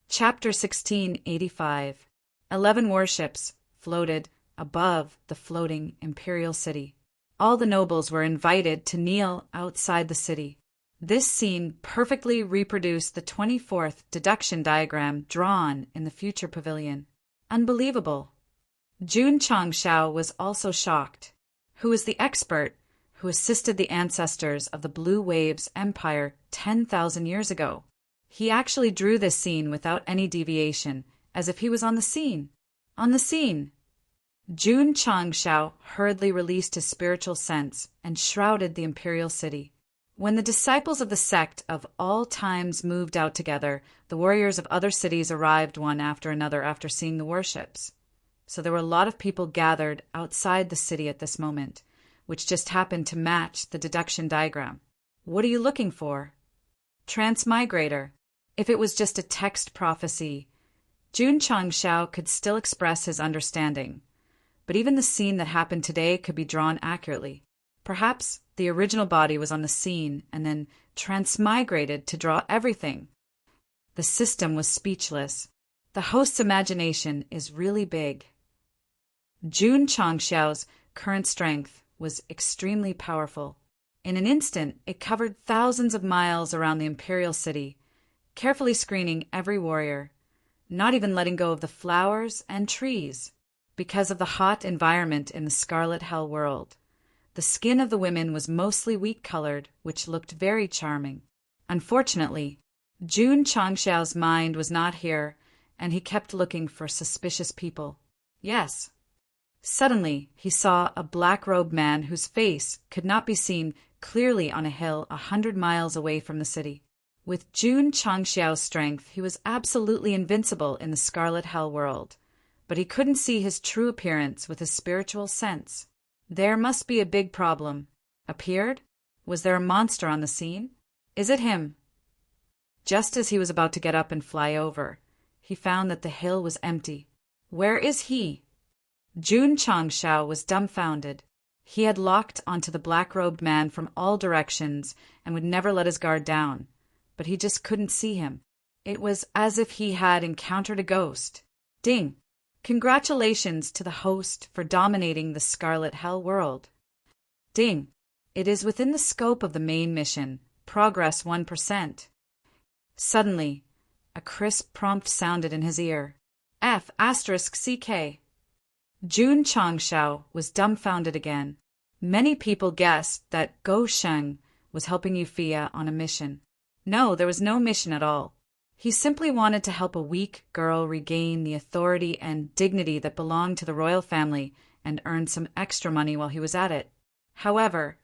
Chapter 1685. 11 warships floated above the floating imperial city. All the nobles were invited to kneel outside the city. This scene perfectly reproduced the 24th deduction diagram drawn in the future pavilion. Unbelievable. Jun Changshao was also shocked. Who was the expert who assisted the ancestors of the Blue Waves Empire 10,000 years ago? He actually drew this scene without any deviation, as if he was on the scene. On the scene! Jun Changshao hurriedly released his spiritual sense and shrouded the imperial city. When the disciples of the sect of all times moved out together, the warriors of other cities arrived one after another after seeing the warships. So there were a lot of people gathered outside the city at this moment, which just happened to match the deduction diagram. What are you looking for? Transmigrator. If it was just a text prophecy, Jun Changshao could still express his understanding. But even the scene that happened today could be drawn accurately. Perhaps the original body was on the scene and then transmigrated to draw everything. The system was speechless. The host's imagination is really big. Jun Changshao's current strength was extremely powerful. In an instant, it covered thousands of miles around the imperial city, carefully screening every warrior, not even letting go of the flowers and trees. Because of the hot environment in the Scarlet Hell world, the skin of the women was mostly wheat-colored, which looked very charming. Unfortunately, Jun Changxiao's mind was not here, and he kept looking for suspicious people. Yes. Suddenly, he saw a black-robed man whose face could not be seen clearly on a hill 100 miles away from the city. With Jun Changxiao's strength, he was absolutely invincible in the Scarlet Hell world, but he couldn't see his true appearance with his spiritual sense. There must be a big problem. Appeared? Was there a monster on the scene? Is it him? Just as he was about to get up and fly over, he found that the hill was empty. Where is he? Jun Changxiao was dumbfounded. He had locked onto the black-robed man from all directions and would never let his guard down, but he just couldn't see him. It was as if he had encountered a ghost. Ding! Congratulations to the host for dominating the Scarlet Hell world. Ding! It is within the scope of the main mission. Progress 1%. Suddenly, a crisp prompt sounded in his ear. F***CK. Jun Changxiao was dumbfounded again. Many people guessed that Go Sheng was helping Yufia on a mission. No, there was no mission at all. He simply wanted to help a weak girl regain the authority and dignity that belonged to the royal family and earn some extra money while he was at it. However,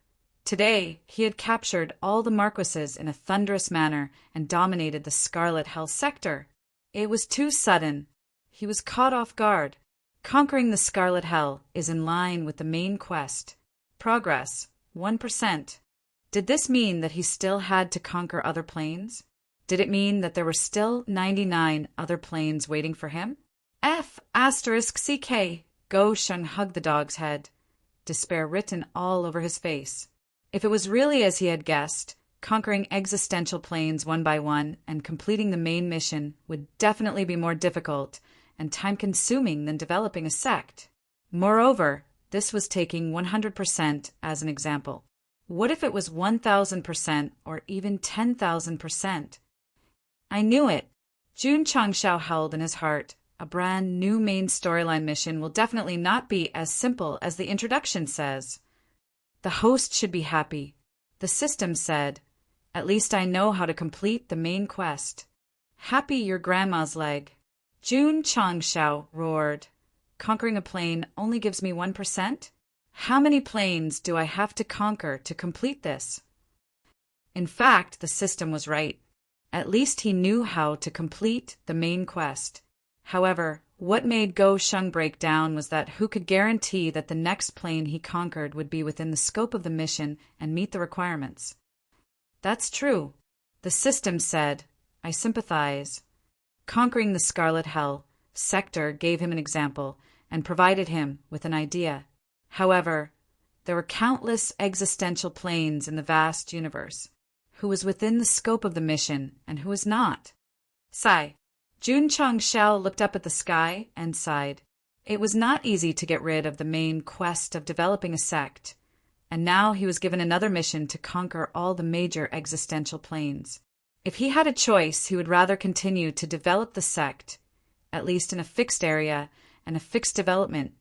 today he had captured all the marquises in a thunderous manner and dominated the Scarlet Hell sector. It was too sudden. He was caught off guard. Conquering the Scarlet Hell is in line with the main quest. Progress 1%. Did this mean that he still had to conquer other planes? Did it mean that there were still 99 other planes waiting for him? F***CK. Go Sheng hugged the dog's head, despair written all over his face. If it was really as he had guessed, conquering existential planes one by one and completing the main mission would definitely be more difficult and time-consuming than developing a sect. Moreover, this was taking 100% as an example. What if it was 1,000% or even 10,000%? I knew it. Jun Changxiao held in his heart. A brand new main storyline mission will definitely not be as simple as the introduction says. The host should be happy. The system said, "At least I know how to complete the main quest." Happy your grandma's leg. Jun Changxiao roared. Conquering a plane only gives me 1%? How many planes do I have to conquer to complete this? In fact, the system was right. At least he knew how to complete the main quest. However, what made Go Sheng break down was that who could guarantee that the next plane he conquered would be within the scope of the mission and meet the requirements? That's true. The system said, I sympathize. Conquering the Scarlet Hell sector gave him an example and provided him with an idea. However, there were countless existential planes in the vast universe. Who was within the scope of the mission and who was not? Sigh. Jun Changxiao looked up at the sky and sighed. It was not easy to get rid of the main quest of developing a sect, and now he was given another mission to conquer all the major existential planes. If he had a choice, he would rather continue to develop the sect, at least in a fixed area and a fixed development,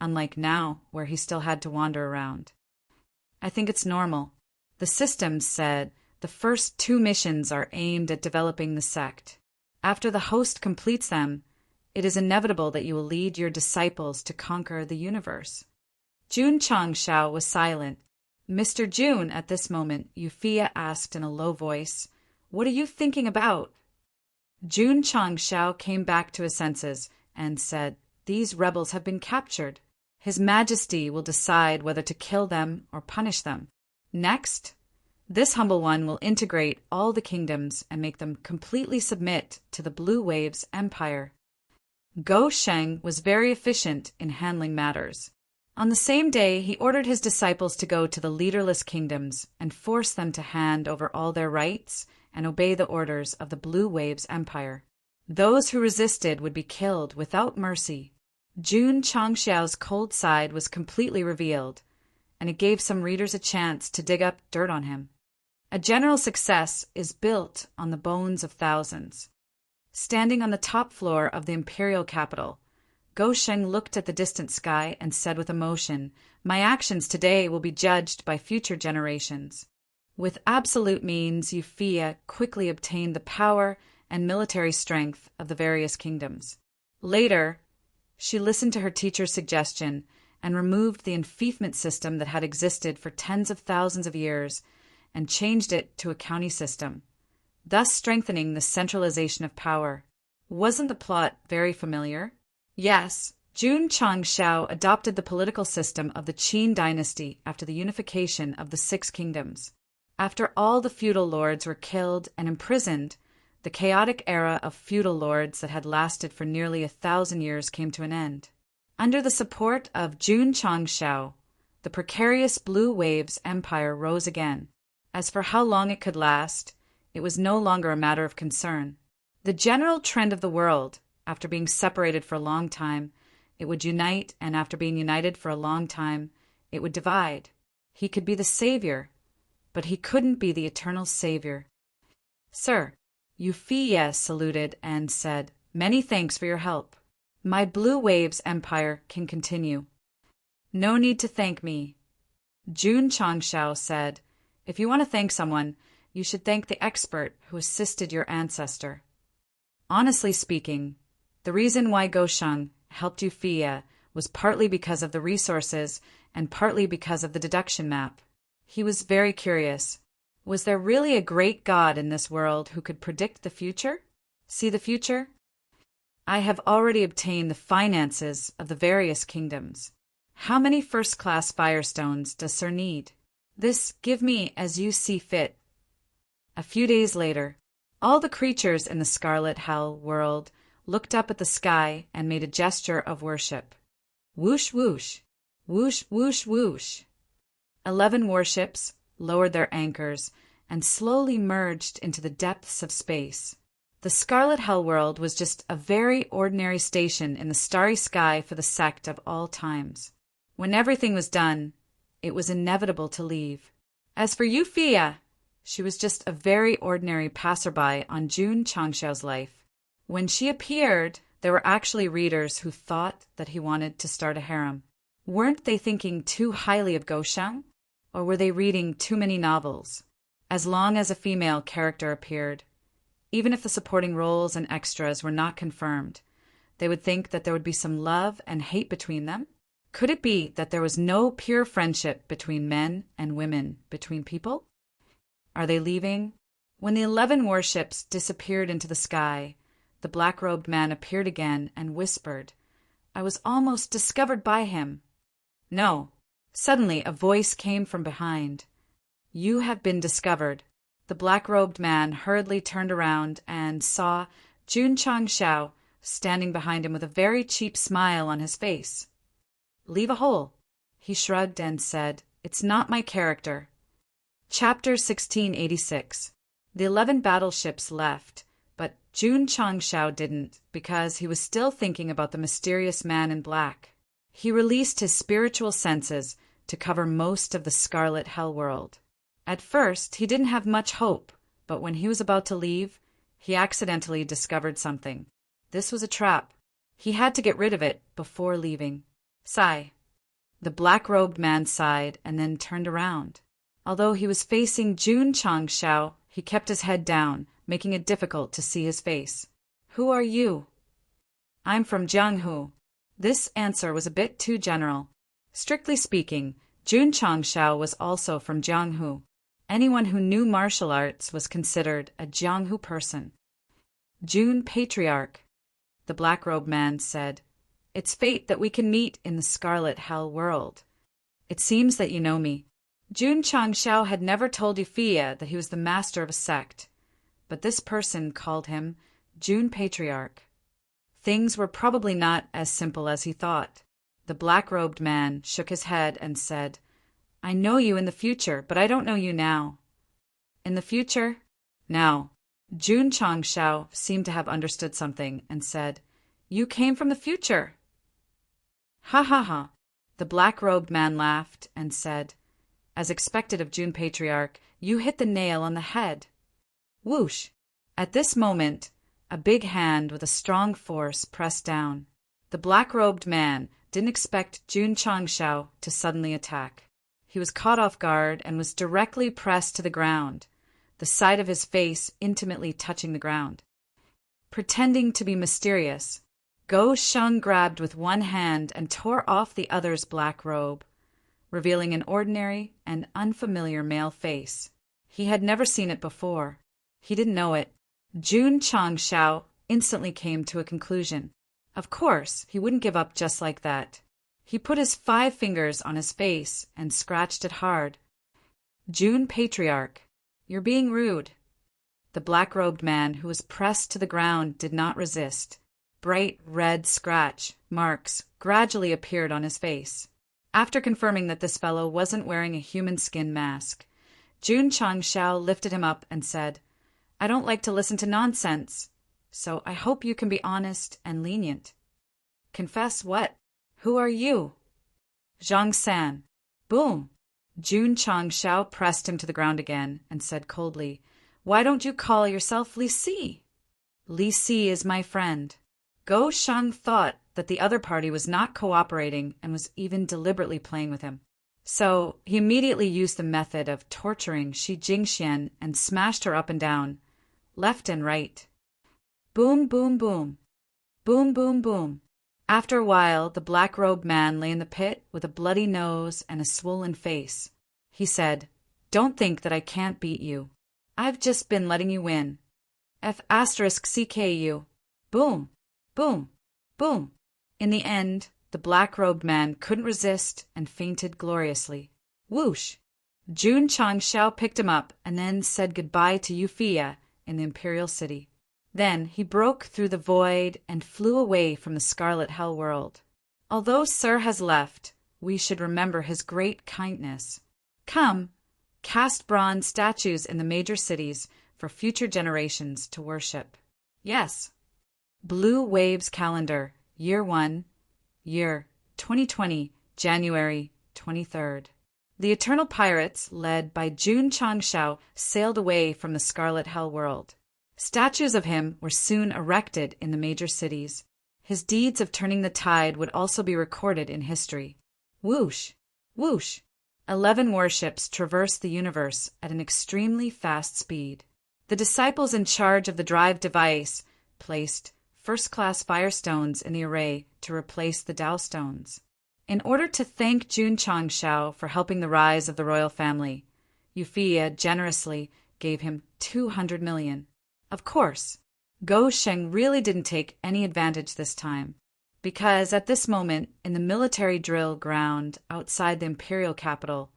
unlike now, where he still had to wander around. I think it's normal. The system said the first 2 missions are aimed at developing the sect. After the host completes them, it is inevitable that you will lead your disciples to conquer the universe. Jun Changxiao was silent. Mr. Jun, at this moment, Yufia asked in a low voice, "What are you thinking about?" Jun Changxiao came back to his senses and said, "These rebels have been captured. His Majesty will decide whether to kill them or punish them. Next, this humble one will integrate all the kingdoms and make them completely submit to the Blue Waves Empire." Go Sheng was very efficient in handling matters. On the same day, he ordered his disciples to go to the leaderless kingdoms and force them to hand over all their rights and obey the orders of the Blue Waves Empire. Those who resisted would be killed without mercy. Jun Changxiao's cold side was completely revealed, and it gave some readers a chance to dig up dirt on him. A general success is built on the bones of thousands. Standing on the top floor of the imperial capital, Go Sheng looked at the distant sky and said with emotion, "My actions today will be judged by future generations." With absolute means, Euphia quickly obtained the power and military strength of the various kingdoms. Later, she listened to her teacher's suggestion and removed the enfeoffment system that had existed for tens of thousands of years and changed it to a county system, thus strengthening the centralization of power. Wasn't the plot very familiar? Yes, Jun Changshao adopted the political system of the Qin dynasty after the unification of the six kingdoms. After all the feudal lords were killed and imprisoned, the chaotic era of feudal lords that had lasted for nearly 1,000 years came to an end. Under the support of Jun Changshao, the precarious Blue Waves Empire rose again. As for how long it could last, it was no longer a matter of concern. The general trend of the world, after being separated for a long time, it would unite, and after being united for a long time, it would divide. He could be the savior, but he couldn't be the eternal savior. Sir, Euphia saluted and said, "Many thanks for your help. My Blue Waves Empire can continue." "No need to thank me," Jun Changshao said. "If you want to thank someone, you should thank the expert who assisted your ancestor." Honestly speaking, the reason why Gosheng helped Euphia was partly because of the resources and partly because of the deduction map. He was very curious. Was there really a great God in this world who could predict the future? See the future? I have already obtained the finances of the various kingdoms. How many first-class firestones does Sir need? This give me as you see fit. A few days later, all the creatures in the Scarlet Hell world looked up at the sky and made a gesture of worship. Whoosh, whoosh, whoosh, whoosh, whoosh. 11 warships lowered their anchors and slowly merged into the depths of space. The Scarlet Hell world was just a very ordinary station in the starry sky for the Sect of all times. When everything was done, it was inevitable to leave. As for Euphia, she was just a very ordinary passerby on Jun Changshao's life. When she appeared, there were actually readers who thought that he wanted to start a harem. Weren't they thinking too highly of Gosheng? Or were they reading too many novels? As long as a female character appeared, even if the supporting roles and extras were not confirmed, they would think that there would be some love and hate between them. Could it be that there was no pure friendship between men and women, between people? Are they leaving? When the 11 warships disappeared into the sky, the black-robed man appeared again and whispered, "I was almost discovered by him." No. Suddenly a voice came from behind. "You have been discovered." The black-robed man hurriedly turned around and saw Jun Changshao standing behind him with a very cheap smile on his face. "Leave a hole." He shrugged and said, "It's not my character." Chapter 1686. The 11 battleships left, but Jun Changshao didn't, because he was still thinking about the mysterious man in black. He released his spiritual senses to cover most of the Scarlet Hell world. At first, he didn't have much hope, but when he was about to leave, he accidentally discovered something. This was a trap. He had to get rid of it before leaving. Sigh. The black-robed man sighed and then turned around. Although he was facing Jun Changshao, he kept his head down, making it difficult to see his face. "Who are you?" "I'm from Jianghu." This answer was a bit too general. Strictly speaking, Jun Changshao was also from Jianghu. Anyone who knew martial arts was considered a Jianghu person. "Jun Patriarch," the black-robed man said. "It's fate that we can meet in the Scarlet Hell world. It seems that you know me." Jun Changshao had never told Euphia that he was the master of a sect, but this person called him Jun Patriarch. Things were probably not as simple as he thought. The black-robed man shook his head and said, "I know you in the future, but I don't know you now." "In the future?" "Now." Jun Changshao seemed to have understood something and said, "You came from the future." "Ha ha ha." The black-robed man laughed and said, as expected of Jun Patriarch, "You hit the nail on the head." Whoosh! At this moment, a big hand with a strong force pressed down. The black-robed man didn't expect Jun Changshao to suddenly attack. He was caught off guard and was directly pressed to the ground, the side of his face intimately touching the ground. Pretending to be mysterious, Go Sheng grabbed with one hand and tore off the other's black robe, revealing an ordinary and unfamiliar male face. He had never seen it before. He didn't know it. Jun Changshao instantly came to a conclusion. Of course, he wouldn't give up just like that. He put his 5 fingers on his face and scratched it hard. Jun Patriarch, you're being rude. The black-robed man who was pressed to the ground did not resist. Bright red scratch marks gradually appeared on his face. After confirming that this fellow wasn't wearing a human skin mask, Jun Changshao lifted him up and said, I don't like to listen to nonsense, so I hope you can be honest and lenient. Confess what? Who are you? Zhang San. Boom. Jun Changshao pressed him to the ground again and said coldly, Why don't you call yourself Li Si? Li Si is my friend. Go Sheng thought that the other party was not cooperating and was even deliberately playing with him. So he immediately used the method of torturing Shi Jingxian and smashed her up and down, left and right. Boom, boom, boom. Boom, boom, boom. After a while, the black-robed man lay in the pit with a bloody nose and a swollen face. He said, Don't think that I can't beat you. I've just been letting you win. F***CKU. Boom. Boom. Boom. In the end, the black-robed man couldn't resist and fainted gloriously. Whoosh! Jun Changshao picked him up and then said goodbye to Yufia in the imperial city. Then he broke through the void and flew away from the Scarlet Hell world. Although Sir has left, we should remember his great kindness. Come, cast bronze statues in the major cities for future generations to worship. Yes. Blue Waves Calendar, Year 1, Year 2020, January 23rd. The Eternal Pirates, led by Jun Changshao, sailed away from the Scarlet Hell world. Statues of him were soon erected in the major cities. His deeds of turning the tide would also be recorded in history. Whoosh! Whoosh! 11 warships traversed the universe at an extremely fast speed. The disciples in charge of the drive device placed first-class firestones in the array to replace the Tao stones. In order to thank Jun Changshao for helping the rise of the royal family, Yufia generously gave him 200 million. Of course, Go Sheng really didn't take any advantage this time, because at this moment, in the military drill ground outside the imperial capital,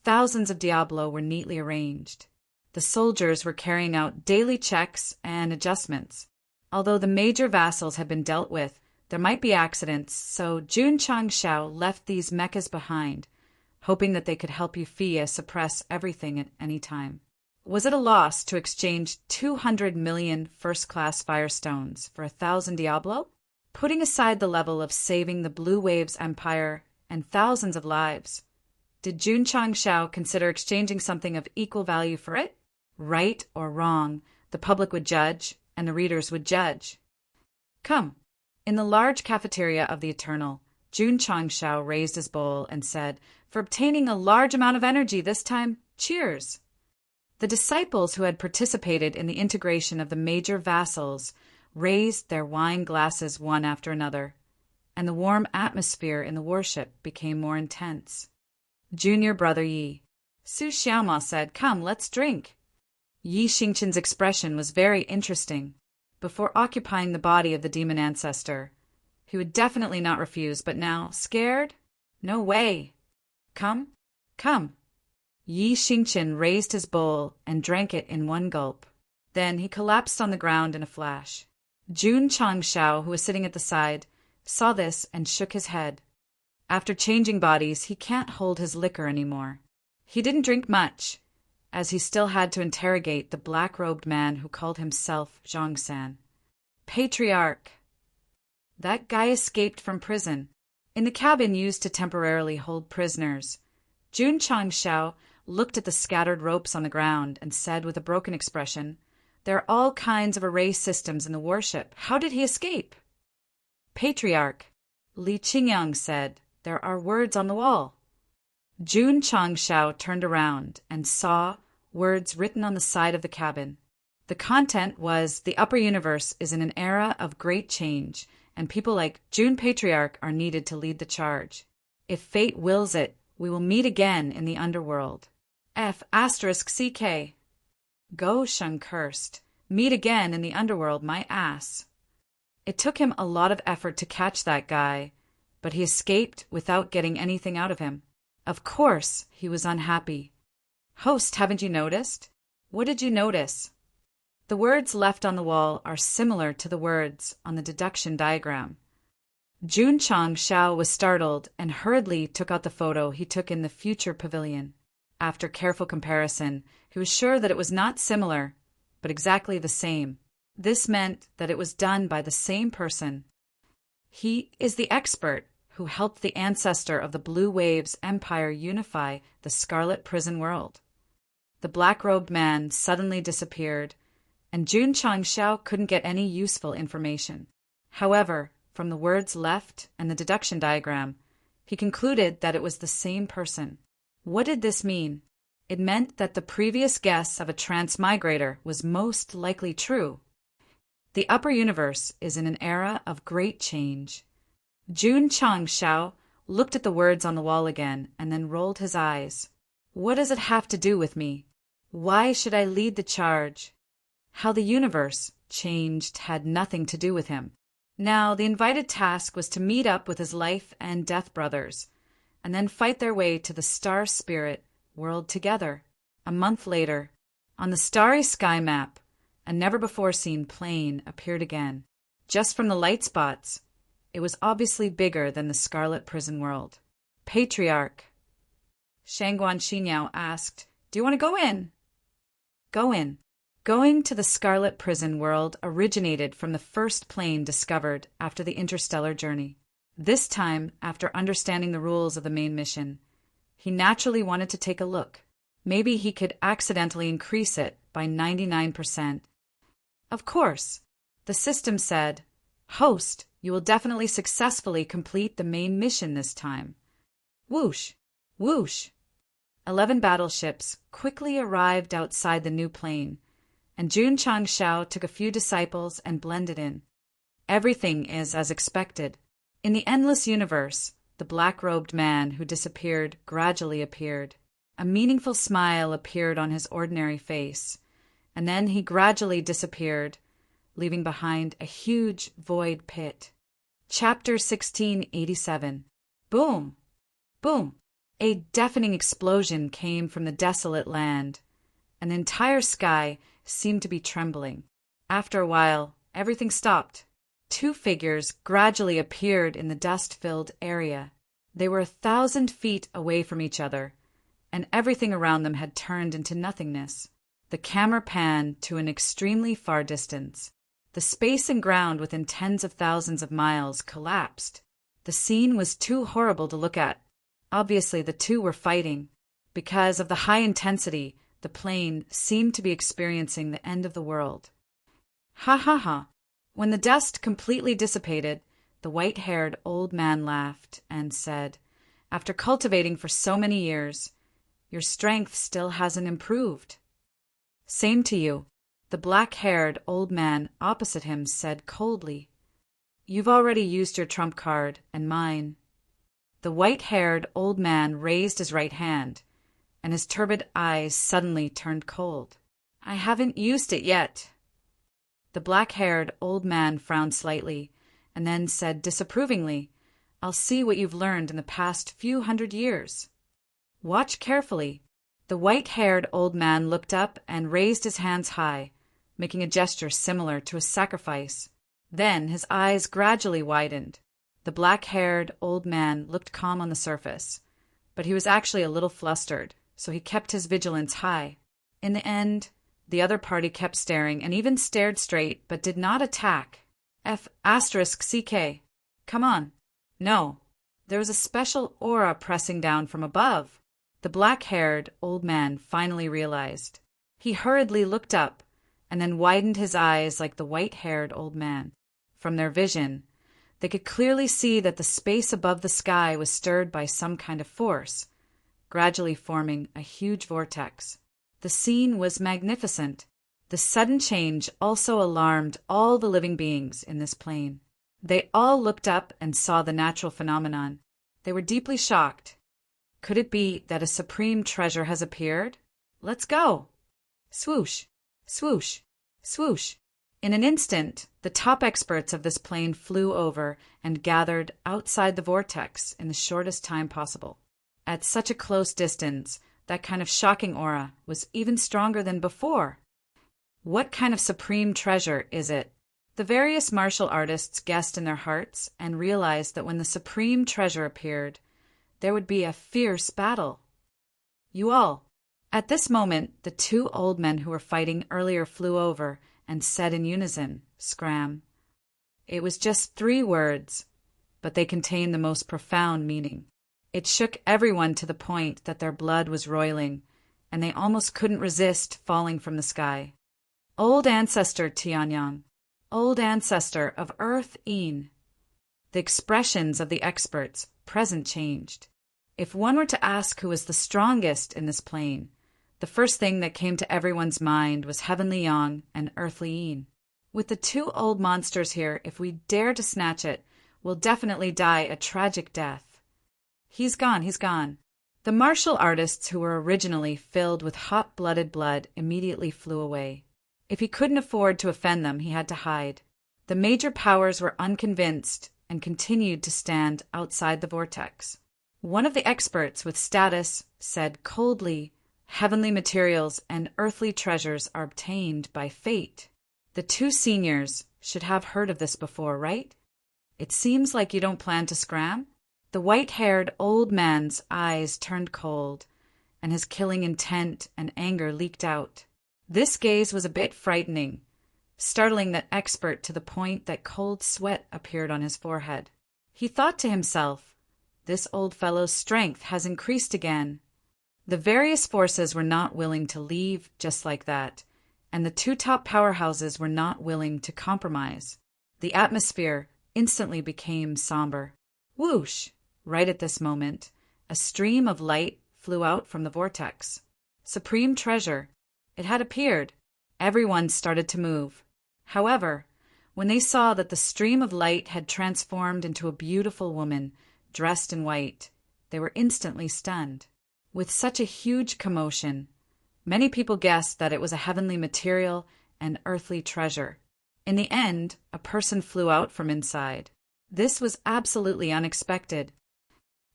thousands of Diablo were neatly arranged. The soldiers were carrying out daily checks and adjustments. Although the major vassals had been dealt with, there might be accidents, so Jun Changshao left these mechas behind, hoping that they could help Yufia suppress everything at any time. Was it a loss to exchange 200 million first-class firestones for 1,000 Diablo? Putting aside the level of saving the Blue Waves Empire and thousands of lives, did Jun Changshao consider exchanging something of equal value for it? Right or wrong, the public would judge, and the readers would judge. Come. In the large cafeteria of the Eternal, Jun Changshao raised his bowl and said, For obtaining a large amount of energy this time, cheers! The disciples who had participated in the integration of the major vassals raised their wine glasses one after another, and the warm atmosphere in the worship became more intense. Junior brother Yi. Su Xiaoma said, Come, let's drink. Yi Xingqian's expression was very interesting. Before occupying the body of the demon ancestor, he would definitely not refuse, but now, scared? No way. Come, come. Yi Xingqian raised his bowl and drank it in one gulp. Then he collapsed on the ground in a flash. Jun Changshao, who was sitting at the side, saw this and shook his head. After changing bodies, he can't hold his liquor anymore. He didn't drink much, as he still had to interrogate the black-robed man who called himself Zhang San. Patriarch. That guy escaped from prison. In the cabin used to temporarily hold prisoners, Jun Changshao looked at the scattered ropes on the ground and said with a broken expression, There are all kinds of array systems in the warship. How did he escape? Patriarch. Li Qingyang said, There are words on the wall. Jun Changshao turned around and saw words written on the side of the cabin. The content was, "The upper universe is in an era of great change, and people like Jun Patriarch are needed to lead the charge. If fate wills it, we will meet again in the underworld. F***CK. Go Shun cursed. Meet again in the underworld, my ass. It took him a lot of effort to catch that guy, but he escaped without getting anything out of him. Of course, he was unhappy. Host, haven't you noticed? What did you notice? The words left on the wall are similar to the words on the deduction diagram. Jun Changshao was startled and hurriedly took out the photo he took in the future pavilion. After careful comparison, he was sure that it was not similar, but exactly the same. This meant that it was done by the same person. He is the expert who helped the ancestor of the Blue Waves Empire unify the Scarlet Prison world. The black-robed man suddenly disappeared, and Jun Changshao couldn't get any useful information. However, from the words left and the deduction diagram, he concluded that it was the same person. What did this mean? It meant that the previous guess of a transmigrator was most likely true. The upper universe is in an era of great change. Jun Changshao looked at the words on the wall again and then rolled his eyes. What does it have to do with me? Why should I lead the charge? How the universe changed had nothing to do with him. Now, the invited task was to meet up with his life and death brothers, and then fight their way to the Star Spirit world together. A month later, on the starry sky map, a never-before-seen plane appeared again. Just from the light spots, it was obviously bigger than the Scarlet Prison world. Patriarch. Shangguan Xinyao asked, "Do you want to go in?" Go in. Going to the Scarlet Prison world originated from the first plane discovered after the interstellar journey. This time, after understanding the rules of the main mission, he naturally wanted to take a look. Maybe he could accidentally increase it by 99%. Of course, the system said, "Host, you will definitely successfully complete the main mission this time." Whoosh! Whoosh! 11 battleships quickly arrived outside the new plane, and Jun Changshao took a few disciples and blended in. Everything is as expected. In the endless universe, the black-robed man who disappeared gradually appeared. A meaningful smile appeared on his ordinary face, and then he gradually disappeared, leaving behind a huge void pit. Chapter 1687. Boom! Boom! A deafening explosion came from the desolate land, and the entire sky seemed to be trembling. After a while, everything stopped. 2 figures gradually appeared in the dust-filled area. They were 1,000 feet away from each other, and everything around them had turned into nothingness. The camera panned to an extremely far distance. The space and ground within tens of thousands of miles collapsed. The scene was too horrible to look at. Obviously, the two were fighting. Because of the high intensity, the plane seemed to be experiencing the end of the world. Ha ha ha! When the dust completely dissipated, the white-haired old man laughed and said, "After cultivating for so many years, your strength still hasn't improved." "Same to you," the black-haired old man opposite him said coldly. "You've already used your trump card and mine." The white-haired old man raised his right hand, and his turbid eyes suddenly turned cold. "I haven't used it yet." The black-haired old man frowned slightly, and then said disapprovingly, "I'll see what you've learned in the past few hundred years." "Watch carefully." The white-haired old man looked up and raised his hands high, making a gesture similar to a sacrifice. Then his eyes gradually widened. The black-haired old man looked calm on the surface, but he was actually a little flustered, so he kept his vigilance high. In the end, the other party kept staring and even stared straight, but did not attack. F***CK. Come on. No. There was a special aura pressing down from above. The black-haired old man finally realized. He hurriedly looked up, and then widened his eyes like the white-haired old man. From their vision, they could clearly see that the space above the sky was stirred by some kind of force, gradually forming a huge vortex. The scene was magnificent. The sudden change also alarmed all the living beings in this plane. They all looked up and saw the natural phenomenon. They were deeply shocked. Could it be that a supreme treasure has appeared? Let's go! Swoosh, swoosh, swoosh. In an instant, the top experts of this plane flew over and gathered outside the vortex in the shortest time possible. At such a close distance, that kind of shocking aura was even stronger than before. What kind of supreme treasure is it? The various martial artists guessed in their hearts and realized that when the supreme treasure appeared, there would be a fierce battle. You all. At this moment, the two old men who were fighting earlier flew over and said in unison, "Scram." It was just 3 words, but they contained the most profound meaning. It shook everyone to the point that their blood was roiling, and they almost couldn't resist falling from the sky. Old ancestor Tianyang, old ancestor of Earth Een. The expressions of the experts present changed. If one were to ask who was the strongest in this plane, the first thing that came to everyone's mind was Heavenly Yang and Earthly Een. With the 2 old monsters here, if we dare to snatch it, we'll definitely die a tragic death. He's gone, he's gone. The martial artists who were originally filled with hot-blooded blood immediately flew away. If he couldn't afford to offend them, he had to hide. The major powers were unconvinced and continued to stand outside the vortex. One of the experts with status said coldly, "Heavenly materials and earthly treasures are obtained by fate." The 2 seniors should have heard of this before, right? It seems like you don't plan to scram? The white-haired old man's eyes turned cold, and his killing intent and anger leaked out. This gaze was a bit frightening, startling that expert to the point that cold sweat appeared on his forehead. He thought to himself, "This old fellow's strength has increased again." The various forces were not willing to leave just like that, and the 2 top powerhouses were not willing to compromise. The atmosphere instantly became somber. Whoosh! Right at this moment, a stream of light flew out from the vortex. Supreme treasure. It had appeared. Everyone started to move. However, when they saw that the stream of light had transformed into a beautiful woman dressed in white, they were instantly stunned. With such a huge commotion, many people guessed that it was a heavenly material and earthly treasure. In the end, a person flew out from inside. This was absolutely unexpected.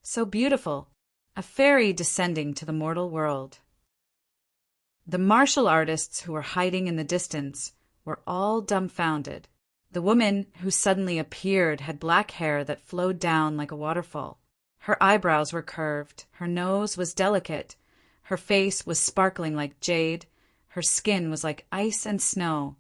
So beautiful, a fairy descending to the mortal world. The martial artists who were hiding in the distance were all dumbfounded. The woman who suddenly appeared had black hair that flowed down like a waterfall. Her eyebrows were curved, her nose was delicate, her face was sparkling like jade, her skin was like ice and snow,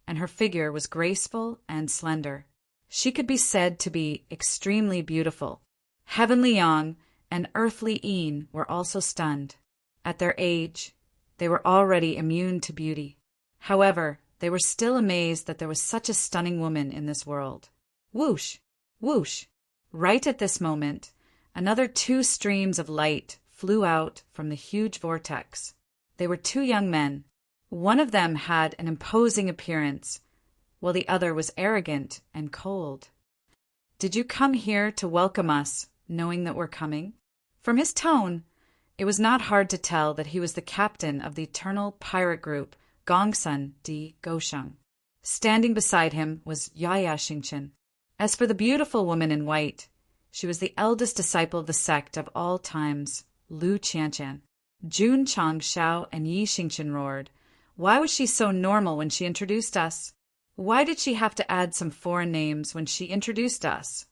and her figure was graceful and slender. She could be said to be extremely beautiful. Heavenly Yang and Earthly Een were also stunned. At their age, they were already immune to beauty. However, they were still amazed that there was such a stunning woman in this world. Whoosh! Whoosh! Right at this moment, another 2 streams of light flew out from the huge vortex. They were 2 young men. One of them had an imposing appearance, while the other was arrogant and cold. "Did you come here to welcome us, knowing that we're coming?" From his tone, it was not hard to tell that he was the captain of the eternal pirate group Gongsun Di Gosheng. Standing beside him was Yaya Xingchen. As for the beautiful woman in white, she was the eldest disciple of the sect of all times, Lu Qianqian. Jun Chang Shao and Yi Xingchen roared. Why was she so normal when she introduced us? Why did she have to add some foreign names when she introduced us?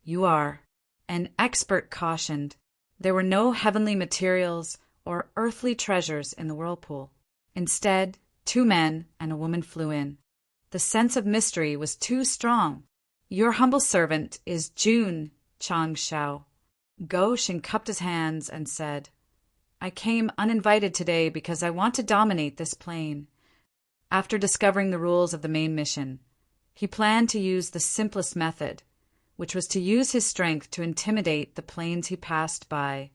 "You are," an expert cautioned. There were no heavenly materials or earthly treasures in the whirlpool. Instead, 2 men and a woman flew in. The sense of mystery was too strong. "Your humble servant is Jun Chang Shao." Goshen cupped his hands and said, "I came uninvited today because I want to dominate this plane." After discovering the rules of the main mission, he planned to use the simplest method, which was to use his strength to intimidate the planes he passed by.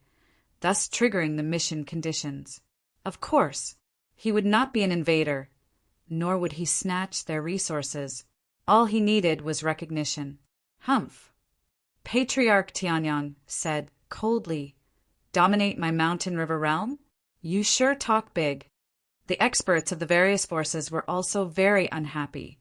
thus triggering the mission conditions. Of course, he would not be an invader, nor would he snatch their resources. All he needed was recognition. Humph. Patriarch Tianyang said coldly, "Dominate my mountain river realm? You sure talk big." The experts of the various forces were also very unhappy,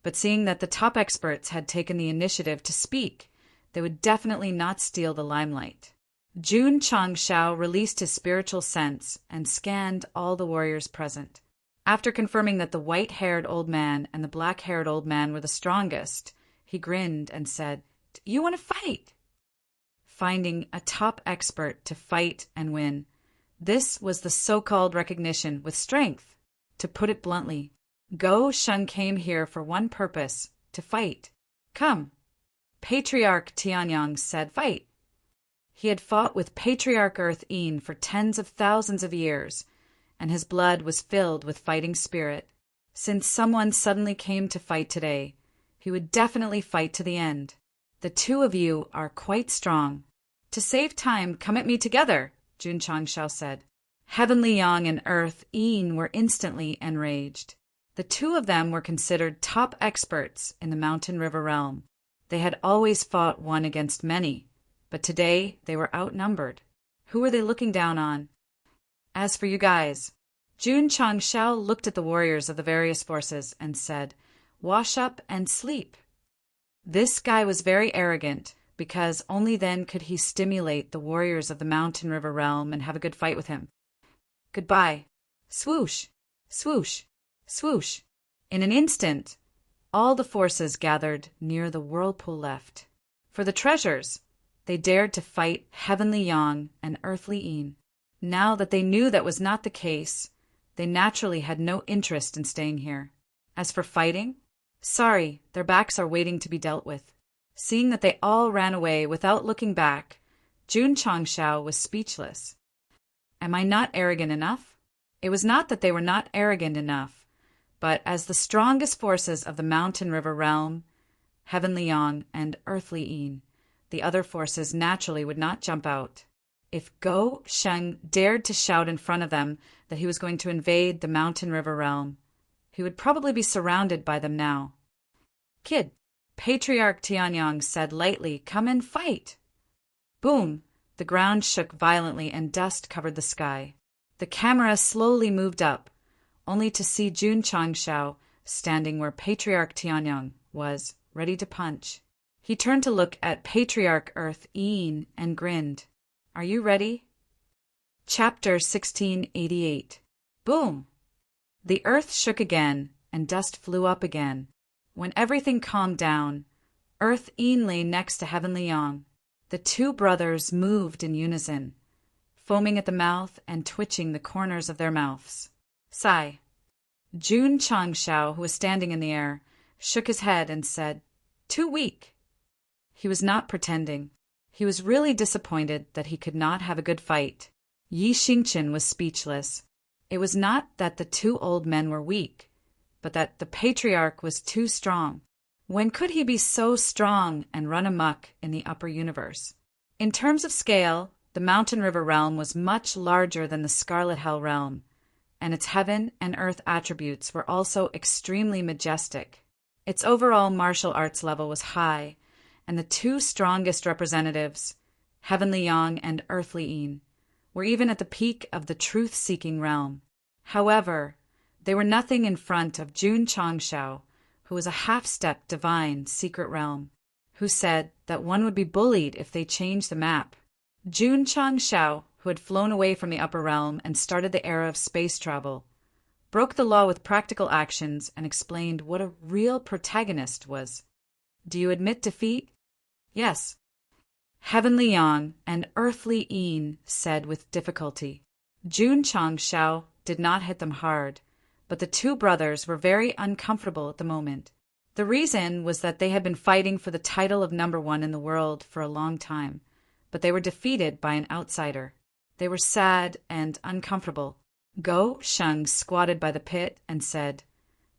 but seeing that the top experts had taken the initiative to speak, they would definitely not steal the limelight. Jun Changshao released his spiritual sense and scanned all the warriors present. After confirming that the white-haired old man and the black-haired old man were the strongest, he grinned and said, "You want to fight?" Finding a top expert to fight and win. This was the so-called recognition with strength. To put it bluntly, Go Sheng came here for one purpose, to fight. "Come." Patriarch Tianyang said, "Fight." He had fought with Patriarch Earth Een for tens of thousands of years, and his blood was filled with fighting spirit. Since someone suddenly came to fight today, he would definitely fight to the end. The two of you are quite strong. To save time, come at me together, Jun Changshao said. Heavenly Yang and Earth Een were instantly enraged. The two of them were considered top experts in the Mountain River realm. They had always fought one against many, but today they were outnumbered. Who were they looking down on? As for you guys, Jun Changshao looked at the warriors of the various forces and said, "Wash up and sleep." This guy was very arrogant, because only then could he stimulate the warriors of the Mountain River realm and have a good fight with him. Goodbye. Swoosh, swoosh, swoosh. In an instant, all the forces gathered near the whirlpool left. For the treasures, they dared to fight Heavenly Yang and Earthly Een. Now that they knew that was not the case, they naturally had no interest in staying here. As for fighting, sorry, their backs are waiting to be dealt with. Seeing that they all ran away without looking back, Jun Changshao was speechless. Am I not arrogant enough? It was not that they were not arrogant enough, but as the strongest forces of the Mountain River realm, Heavenly Yang and Earthly Een, the other forces naturally would not jump out. If Go Sheng dared to shout in front of them that he was going to invade the Mountain River realm, he would probably be surrounded by them now. Kid, Patriarch Tianyang said lightly, "Come and fight." Boom! The ground shook violently and dust covered the sky. The camera slowly moved up, only to see Jun Changshao standing where Patriarch Tianyang was, ready to punch. He turned to look at Patriarch Earth Een and grinned. Are you ready? Chapter 1688. Boom! The earth shook again, and dust flew up again. When everything calmed down, Earth Een lay next to Heavenly Yang. The two brothers moved in unison, foaming at the mouth and twitching the corners of their mouths. Sigh. Jun Changshao, who was standing in the air, shook his head and said, "Too weak." He was not pretending. He was really disappointed that he could not have a good fight. Yi Xingchen was speechless. It was not that the two old men were weak, but that the patriarch was too strong. When could he be so strong and run amok in the upper universe? In terms of scale, the Mountain River realm was much larger than the Scarlet Hell realm, and its heaven and earth attributes were also extremely majestic. Its overall martial arts level was high, and the two strongest representatives, Heavenly Yang and Earthly Een, were even at the peak of the truth-seeking realm. However, they were nothing in front of Jun Changshao, who was a half-step divine secret realm, who said that one would be bullied if they changed the map. Jun Changshao, who had flown away from the upper realm and started the era of space travel, broke the law with practical actions and explained what a real protagonist was. Do you admit defeat? Yes. Heavenly Yang and Earthly Een said with difficulty. Jun Changshao did not hit them hard, but the two brothers were very uncomfortable at the moment. The reason was that they had been fighting for the title of #1 in the world for a long time, but they were defeated by an outsider. They were sad and uncomfortable. Go Sheng squatted by the pit and said,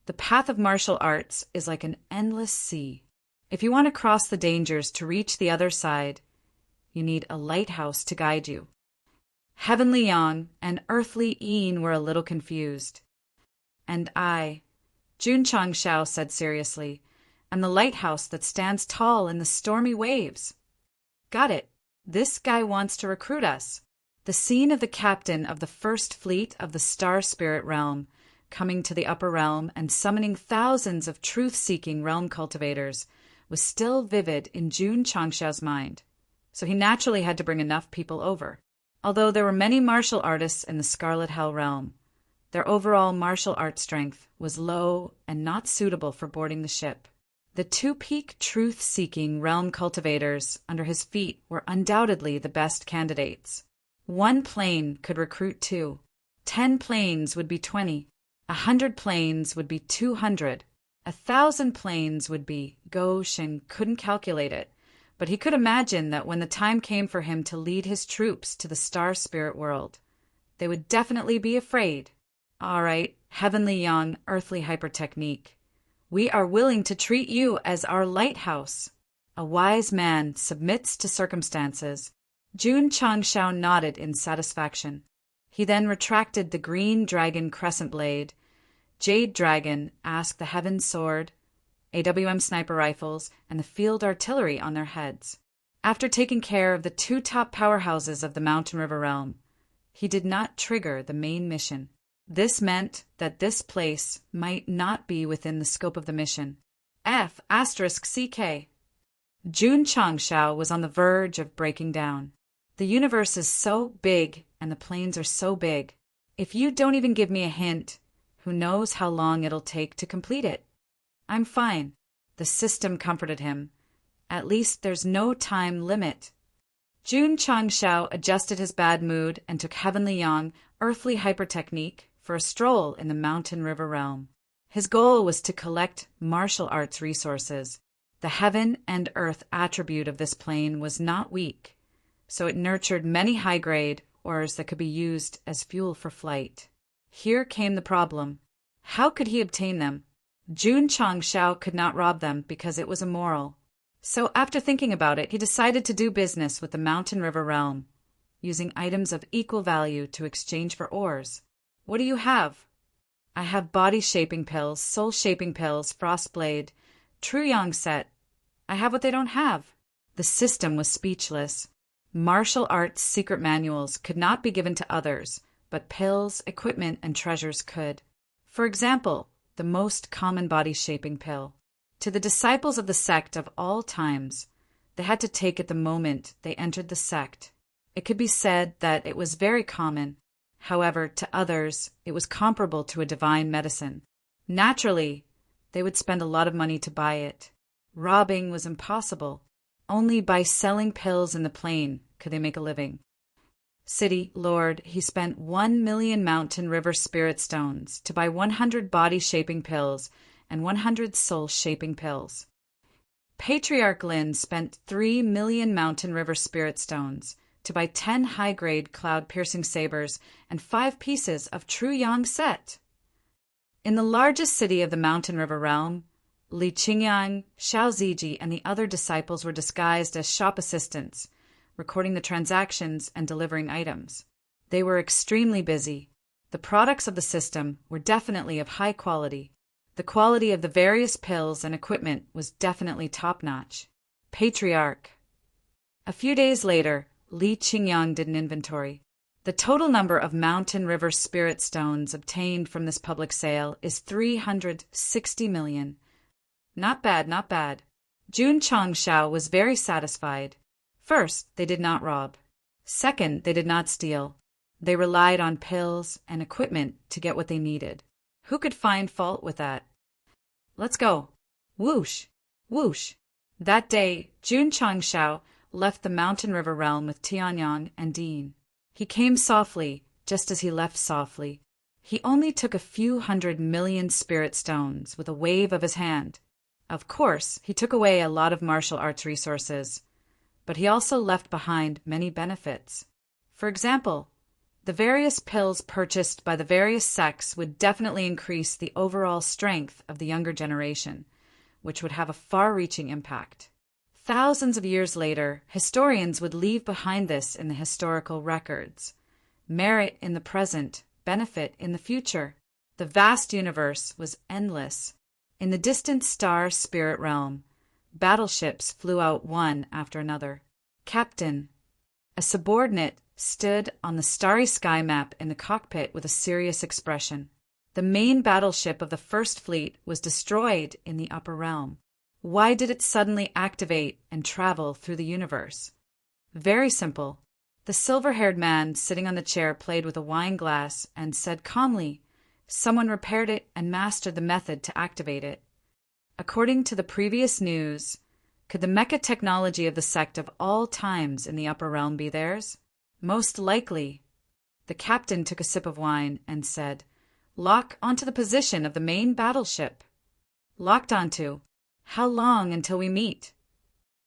"The path of martial arts is like an endless sea. If you want to cross the dangers to reach the other side, you need a lighthouse to guide you." Heavenly Yang and earthly Yin were a little confused. And I, Jun Changshao said seriously, am the lighthouse that stands tall in the stormy waves. Got it. This guy wants to recruit us. The scene of the captain of the first fleet of the Star Spirit realm coming to the upper realm and summoning thousands of truth-seeking realm cultivators was still vivid in Jun Changshao's mind, so he naturally had to bring enough people over. Although there were many martial artists in the Scarlet Hell realm, their overall martial art strength was low and not suitable for boarding the ship. The two peak truth-seeking realm cultivators under his feet were undoubtedly the best candidates. 1 plane could recruit 2. 10 planes would be 20. 100 planes would be 200. 1,000 planes would be gauche and couldn't calculate it, but he could imagine that when the time came for him to lead his troops to the Star Spirit world, they would definitely be afraid. All right, Heavenly Yang, Earthly Hyper Technique. We are willing to treat you as our lighthouse. A wise man submits to circumstances. Jun Changshao nodded in satisfaction. He then retracted the green dragon crescent blade, jade dragon, asked the heaven sword, AWM sniper rifles, and the field artillery on their heads. After taking care of the 2 top powerhouses of the Mountain River realm, he did not trigger the main mission. This meant that this place might not be within the scope of the mission. F***CK. Jun Changshao was on the verge of breaking down. The universe is so big and the planes are so big. If you don't even give me a hint, who knows how long it'll take to complete it? I'm fine. The system comforted him. At least there's no time limit. Jun Changshao adjusted his bad mood and took Heavenly Yang, Earthly Hyper Technique, for a stroll in the Mountain River realm. His goal was to collect martial arts resources. The heaven and earth attribute of this plane was not weak, so it nurtured many high-grade ores that could be used as fuel for flight. Here came the problem. How could he obtain them? Jun Changshao could not rob them because it was immoral. So after thinking about it, he decided to do business with the Mountain River realm, using items of equal value to exchange for ores. What do you have? I have body-shaping pills, soul-shaping pills, frostblade, true yang set. I have what they don't have. The system was speechless. Martial arts secret manuals could not be given to others, but pills, equipment, and treasures could. For example, the most common body-shaping pill. To the disciples of the sect of all times, they had to take it the moment they entered the sect. It could be said that it was very common. However, to others, it was comparable to a divine medicine. Naturally, they would spend a lot of money to buy it. Robbing was impossible. Only by selling pills in the plain could they make a living. City Lord, he spent 1 million Mountain River Spirit Stones to buy 100 body-shaping pills and 100 soul-shaping pills. Patriarch Lin spent 3 million Mountain River Spirit Stones to buy 10 high-grade cloud-piercing sabers and 5 pieces of true yang set. In the largest city of the Mountain River realm, Li Qingyang, Xiao Ziji, and the other disciples were disguised as shop assistants, recording the transactions and delivering items. They were extremely busy. The products of the system were definitely of high quality. The quality of the various pills and equipment was definitely top-notch. Patriarch. A few days later, Li Qingyang did an inventory. The total number of Mountain River Spirit Stones obtained from this public sale is 360 million. Not bad, not bad. Jun Changshao was very satisfied. First, they did not rob. Second, they did not steal. They relied on pills and equipment to get what they needed. Who could find fault with that? Let's go. Whoosh, whoosh. That day, Jun Changshao left the Mountain River realm with Tianyang and Dean. He came softly, just as he left softly. He only took a few 100 million spirit stones with a wave of his hand. Of course, he took away a lot of martial arts resources, but he also left behind many benefits. For example, the various pills purchased by the various sects would definitely increase the overall strength of the younger generation, which would have a far-reaching impact. Thousands of years later, historians would leave behind this in the historical records. merit in the present, benefit in the future. The vast universe was endless. In the distant star spirit realm, battleships flew out one after another. Captain, a subordinate, stood on the starry sky map in the cockpit with a serious expression. The main battleship of the First Fleet was destroyed in the upper realm. Why did it suddenly activate and travel through the universe? Very simple. The silver-haired man sitting on the chair played with a wine glass and said calmly, "Someone repaired it and mastered the method to activate it." According to the previous news, could the mecha technology of the Sect of all times in the upper realm be theirs? Most likely. The captain took a sip of wine and said, "Lock onto the position of the main battleship." Locked onto. How long until we meet?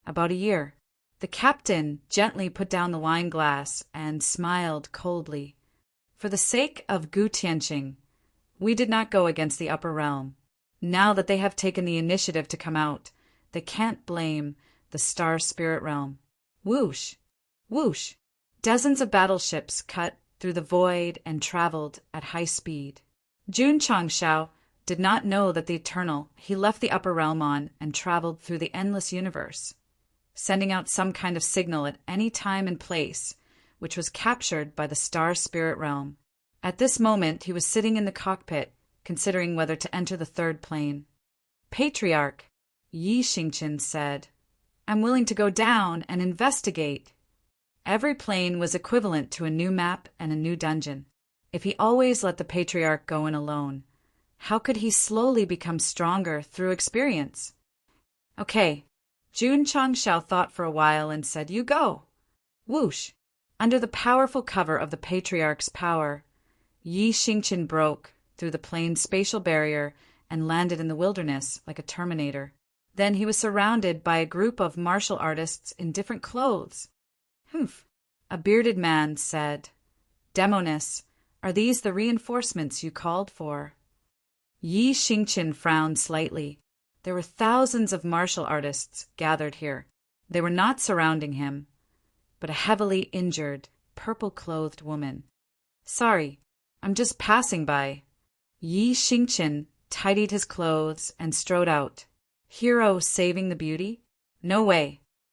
About a year. The captain gently put down the wine glass and smiled coldly. For the sake of Gu Tianqing, we did not go against the upper realm. Now that they have taken the initiative to come out, they can't blame the star spirit realm. Whoosh! Whoosh! Dozens of battleships cut through the void and traveled at high speed. Jun Changshao did not know that the eternal he left the upper realm on and traveled through the endless universe, sending out some kind of signal at any time and place, which was captured by the star spirit realm. At this moment he was sitting in the cockpit, considering whether to enter the third plane. Patriarch, Yi Xingqian said, "I'm willing to go down and investigate." Every plane was equivalent to a new map and a new dungeon. If he always let the Patriarch go in alone, how could he slowly become stronger through experience? Okay. Jun Changshao thought for a while and said, "You go." Whoosh! Under the powerful cover of the Patriarch's power, Yi Xingqian broke through the plane's spatial barrier and landed in the wilderness like a Terminator. Then he was surrounded by a group of martial artists in different clothes. Humph! A bearded man said, "Demoness, are these the reinforcements you called for?" Yi Xingqian frowned slightly. There were thousands of martial artists gathered here. They were not surrounding him, but a heavily injured, purple-clothed woman. "Sorry, I'm just passing by." Yi Xingqian tidied his clothes and strode out. Hero saving the beauty? No way.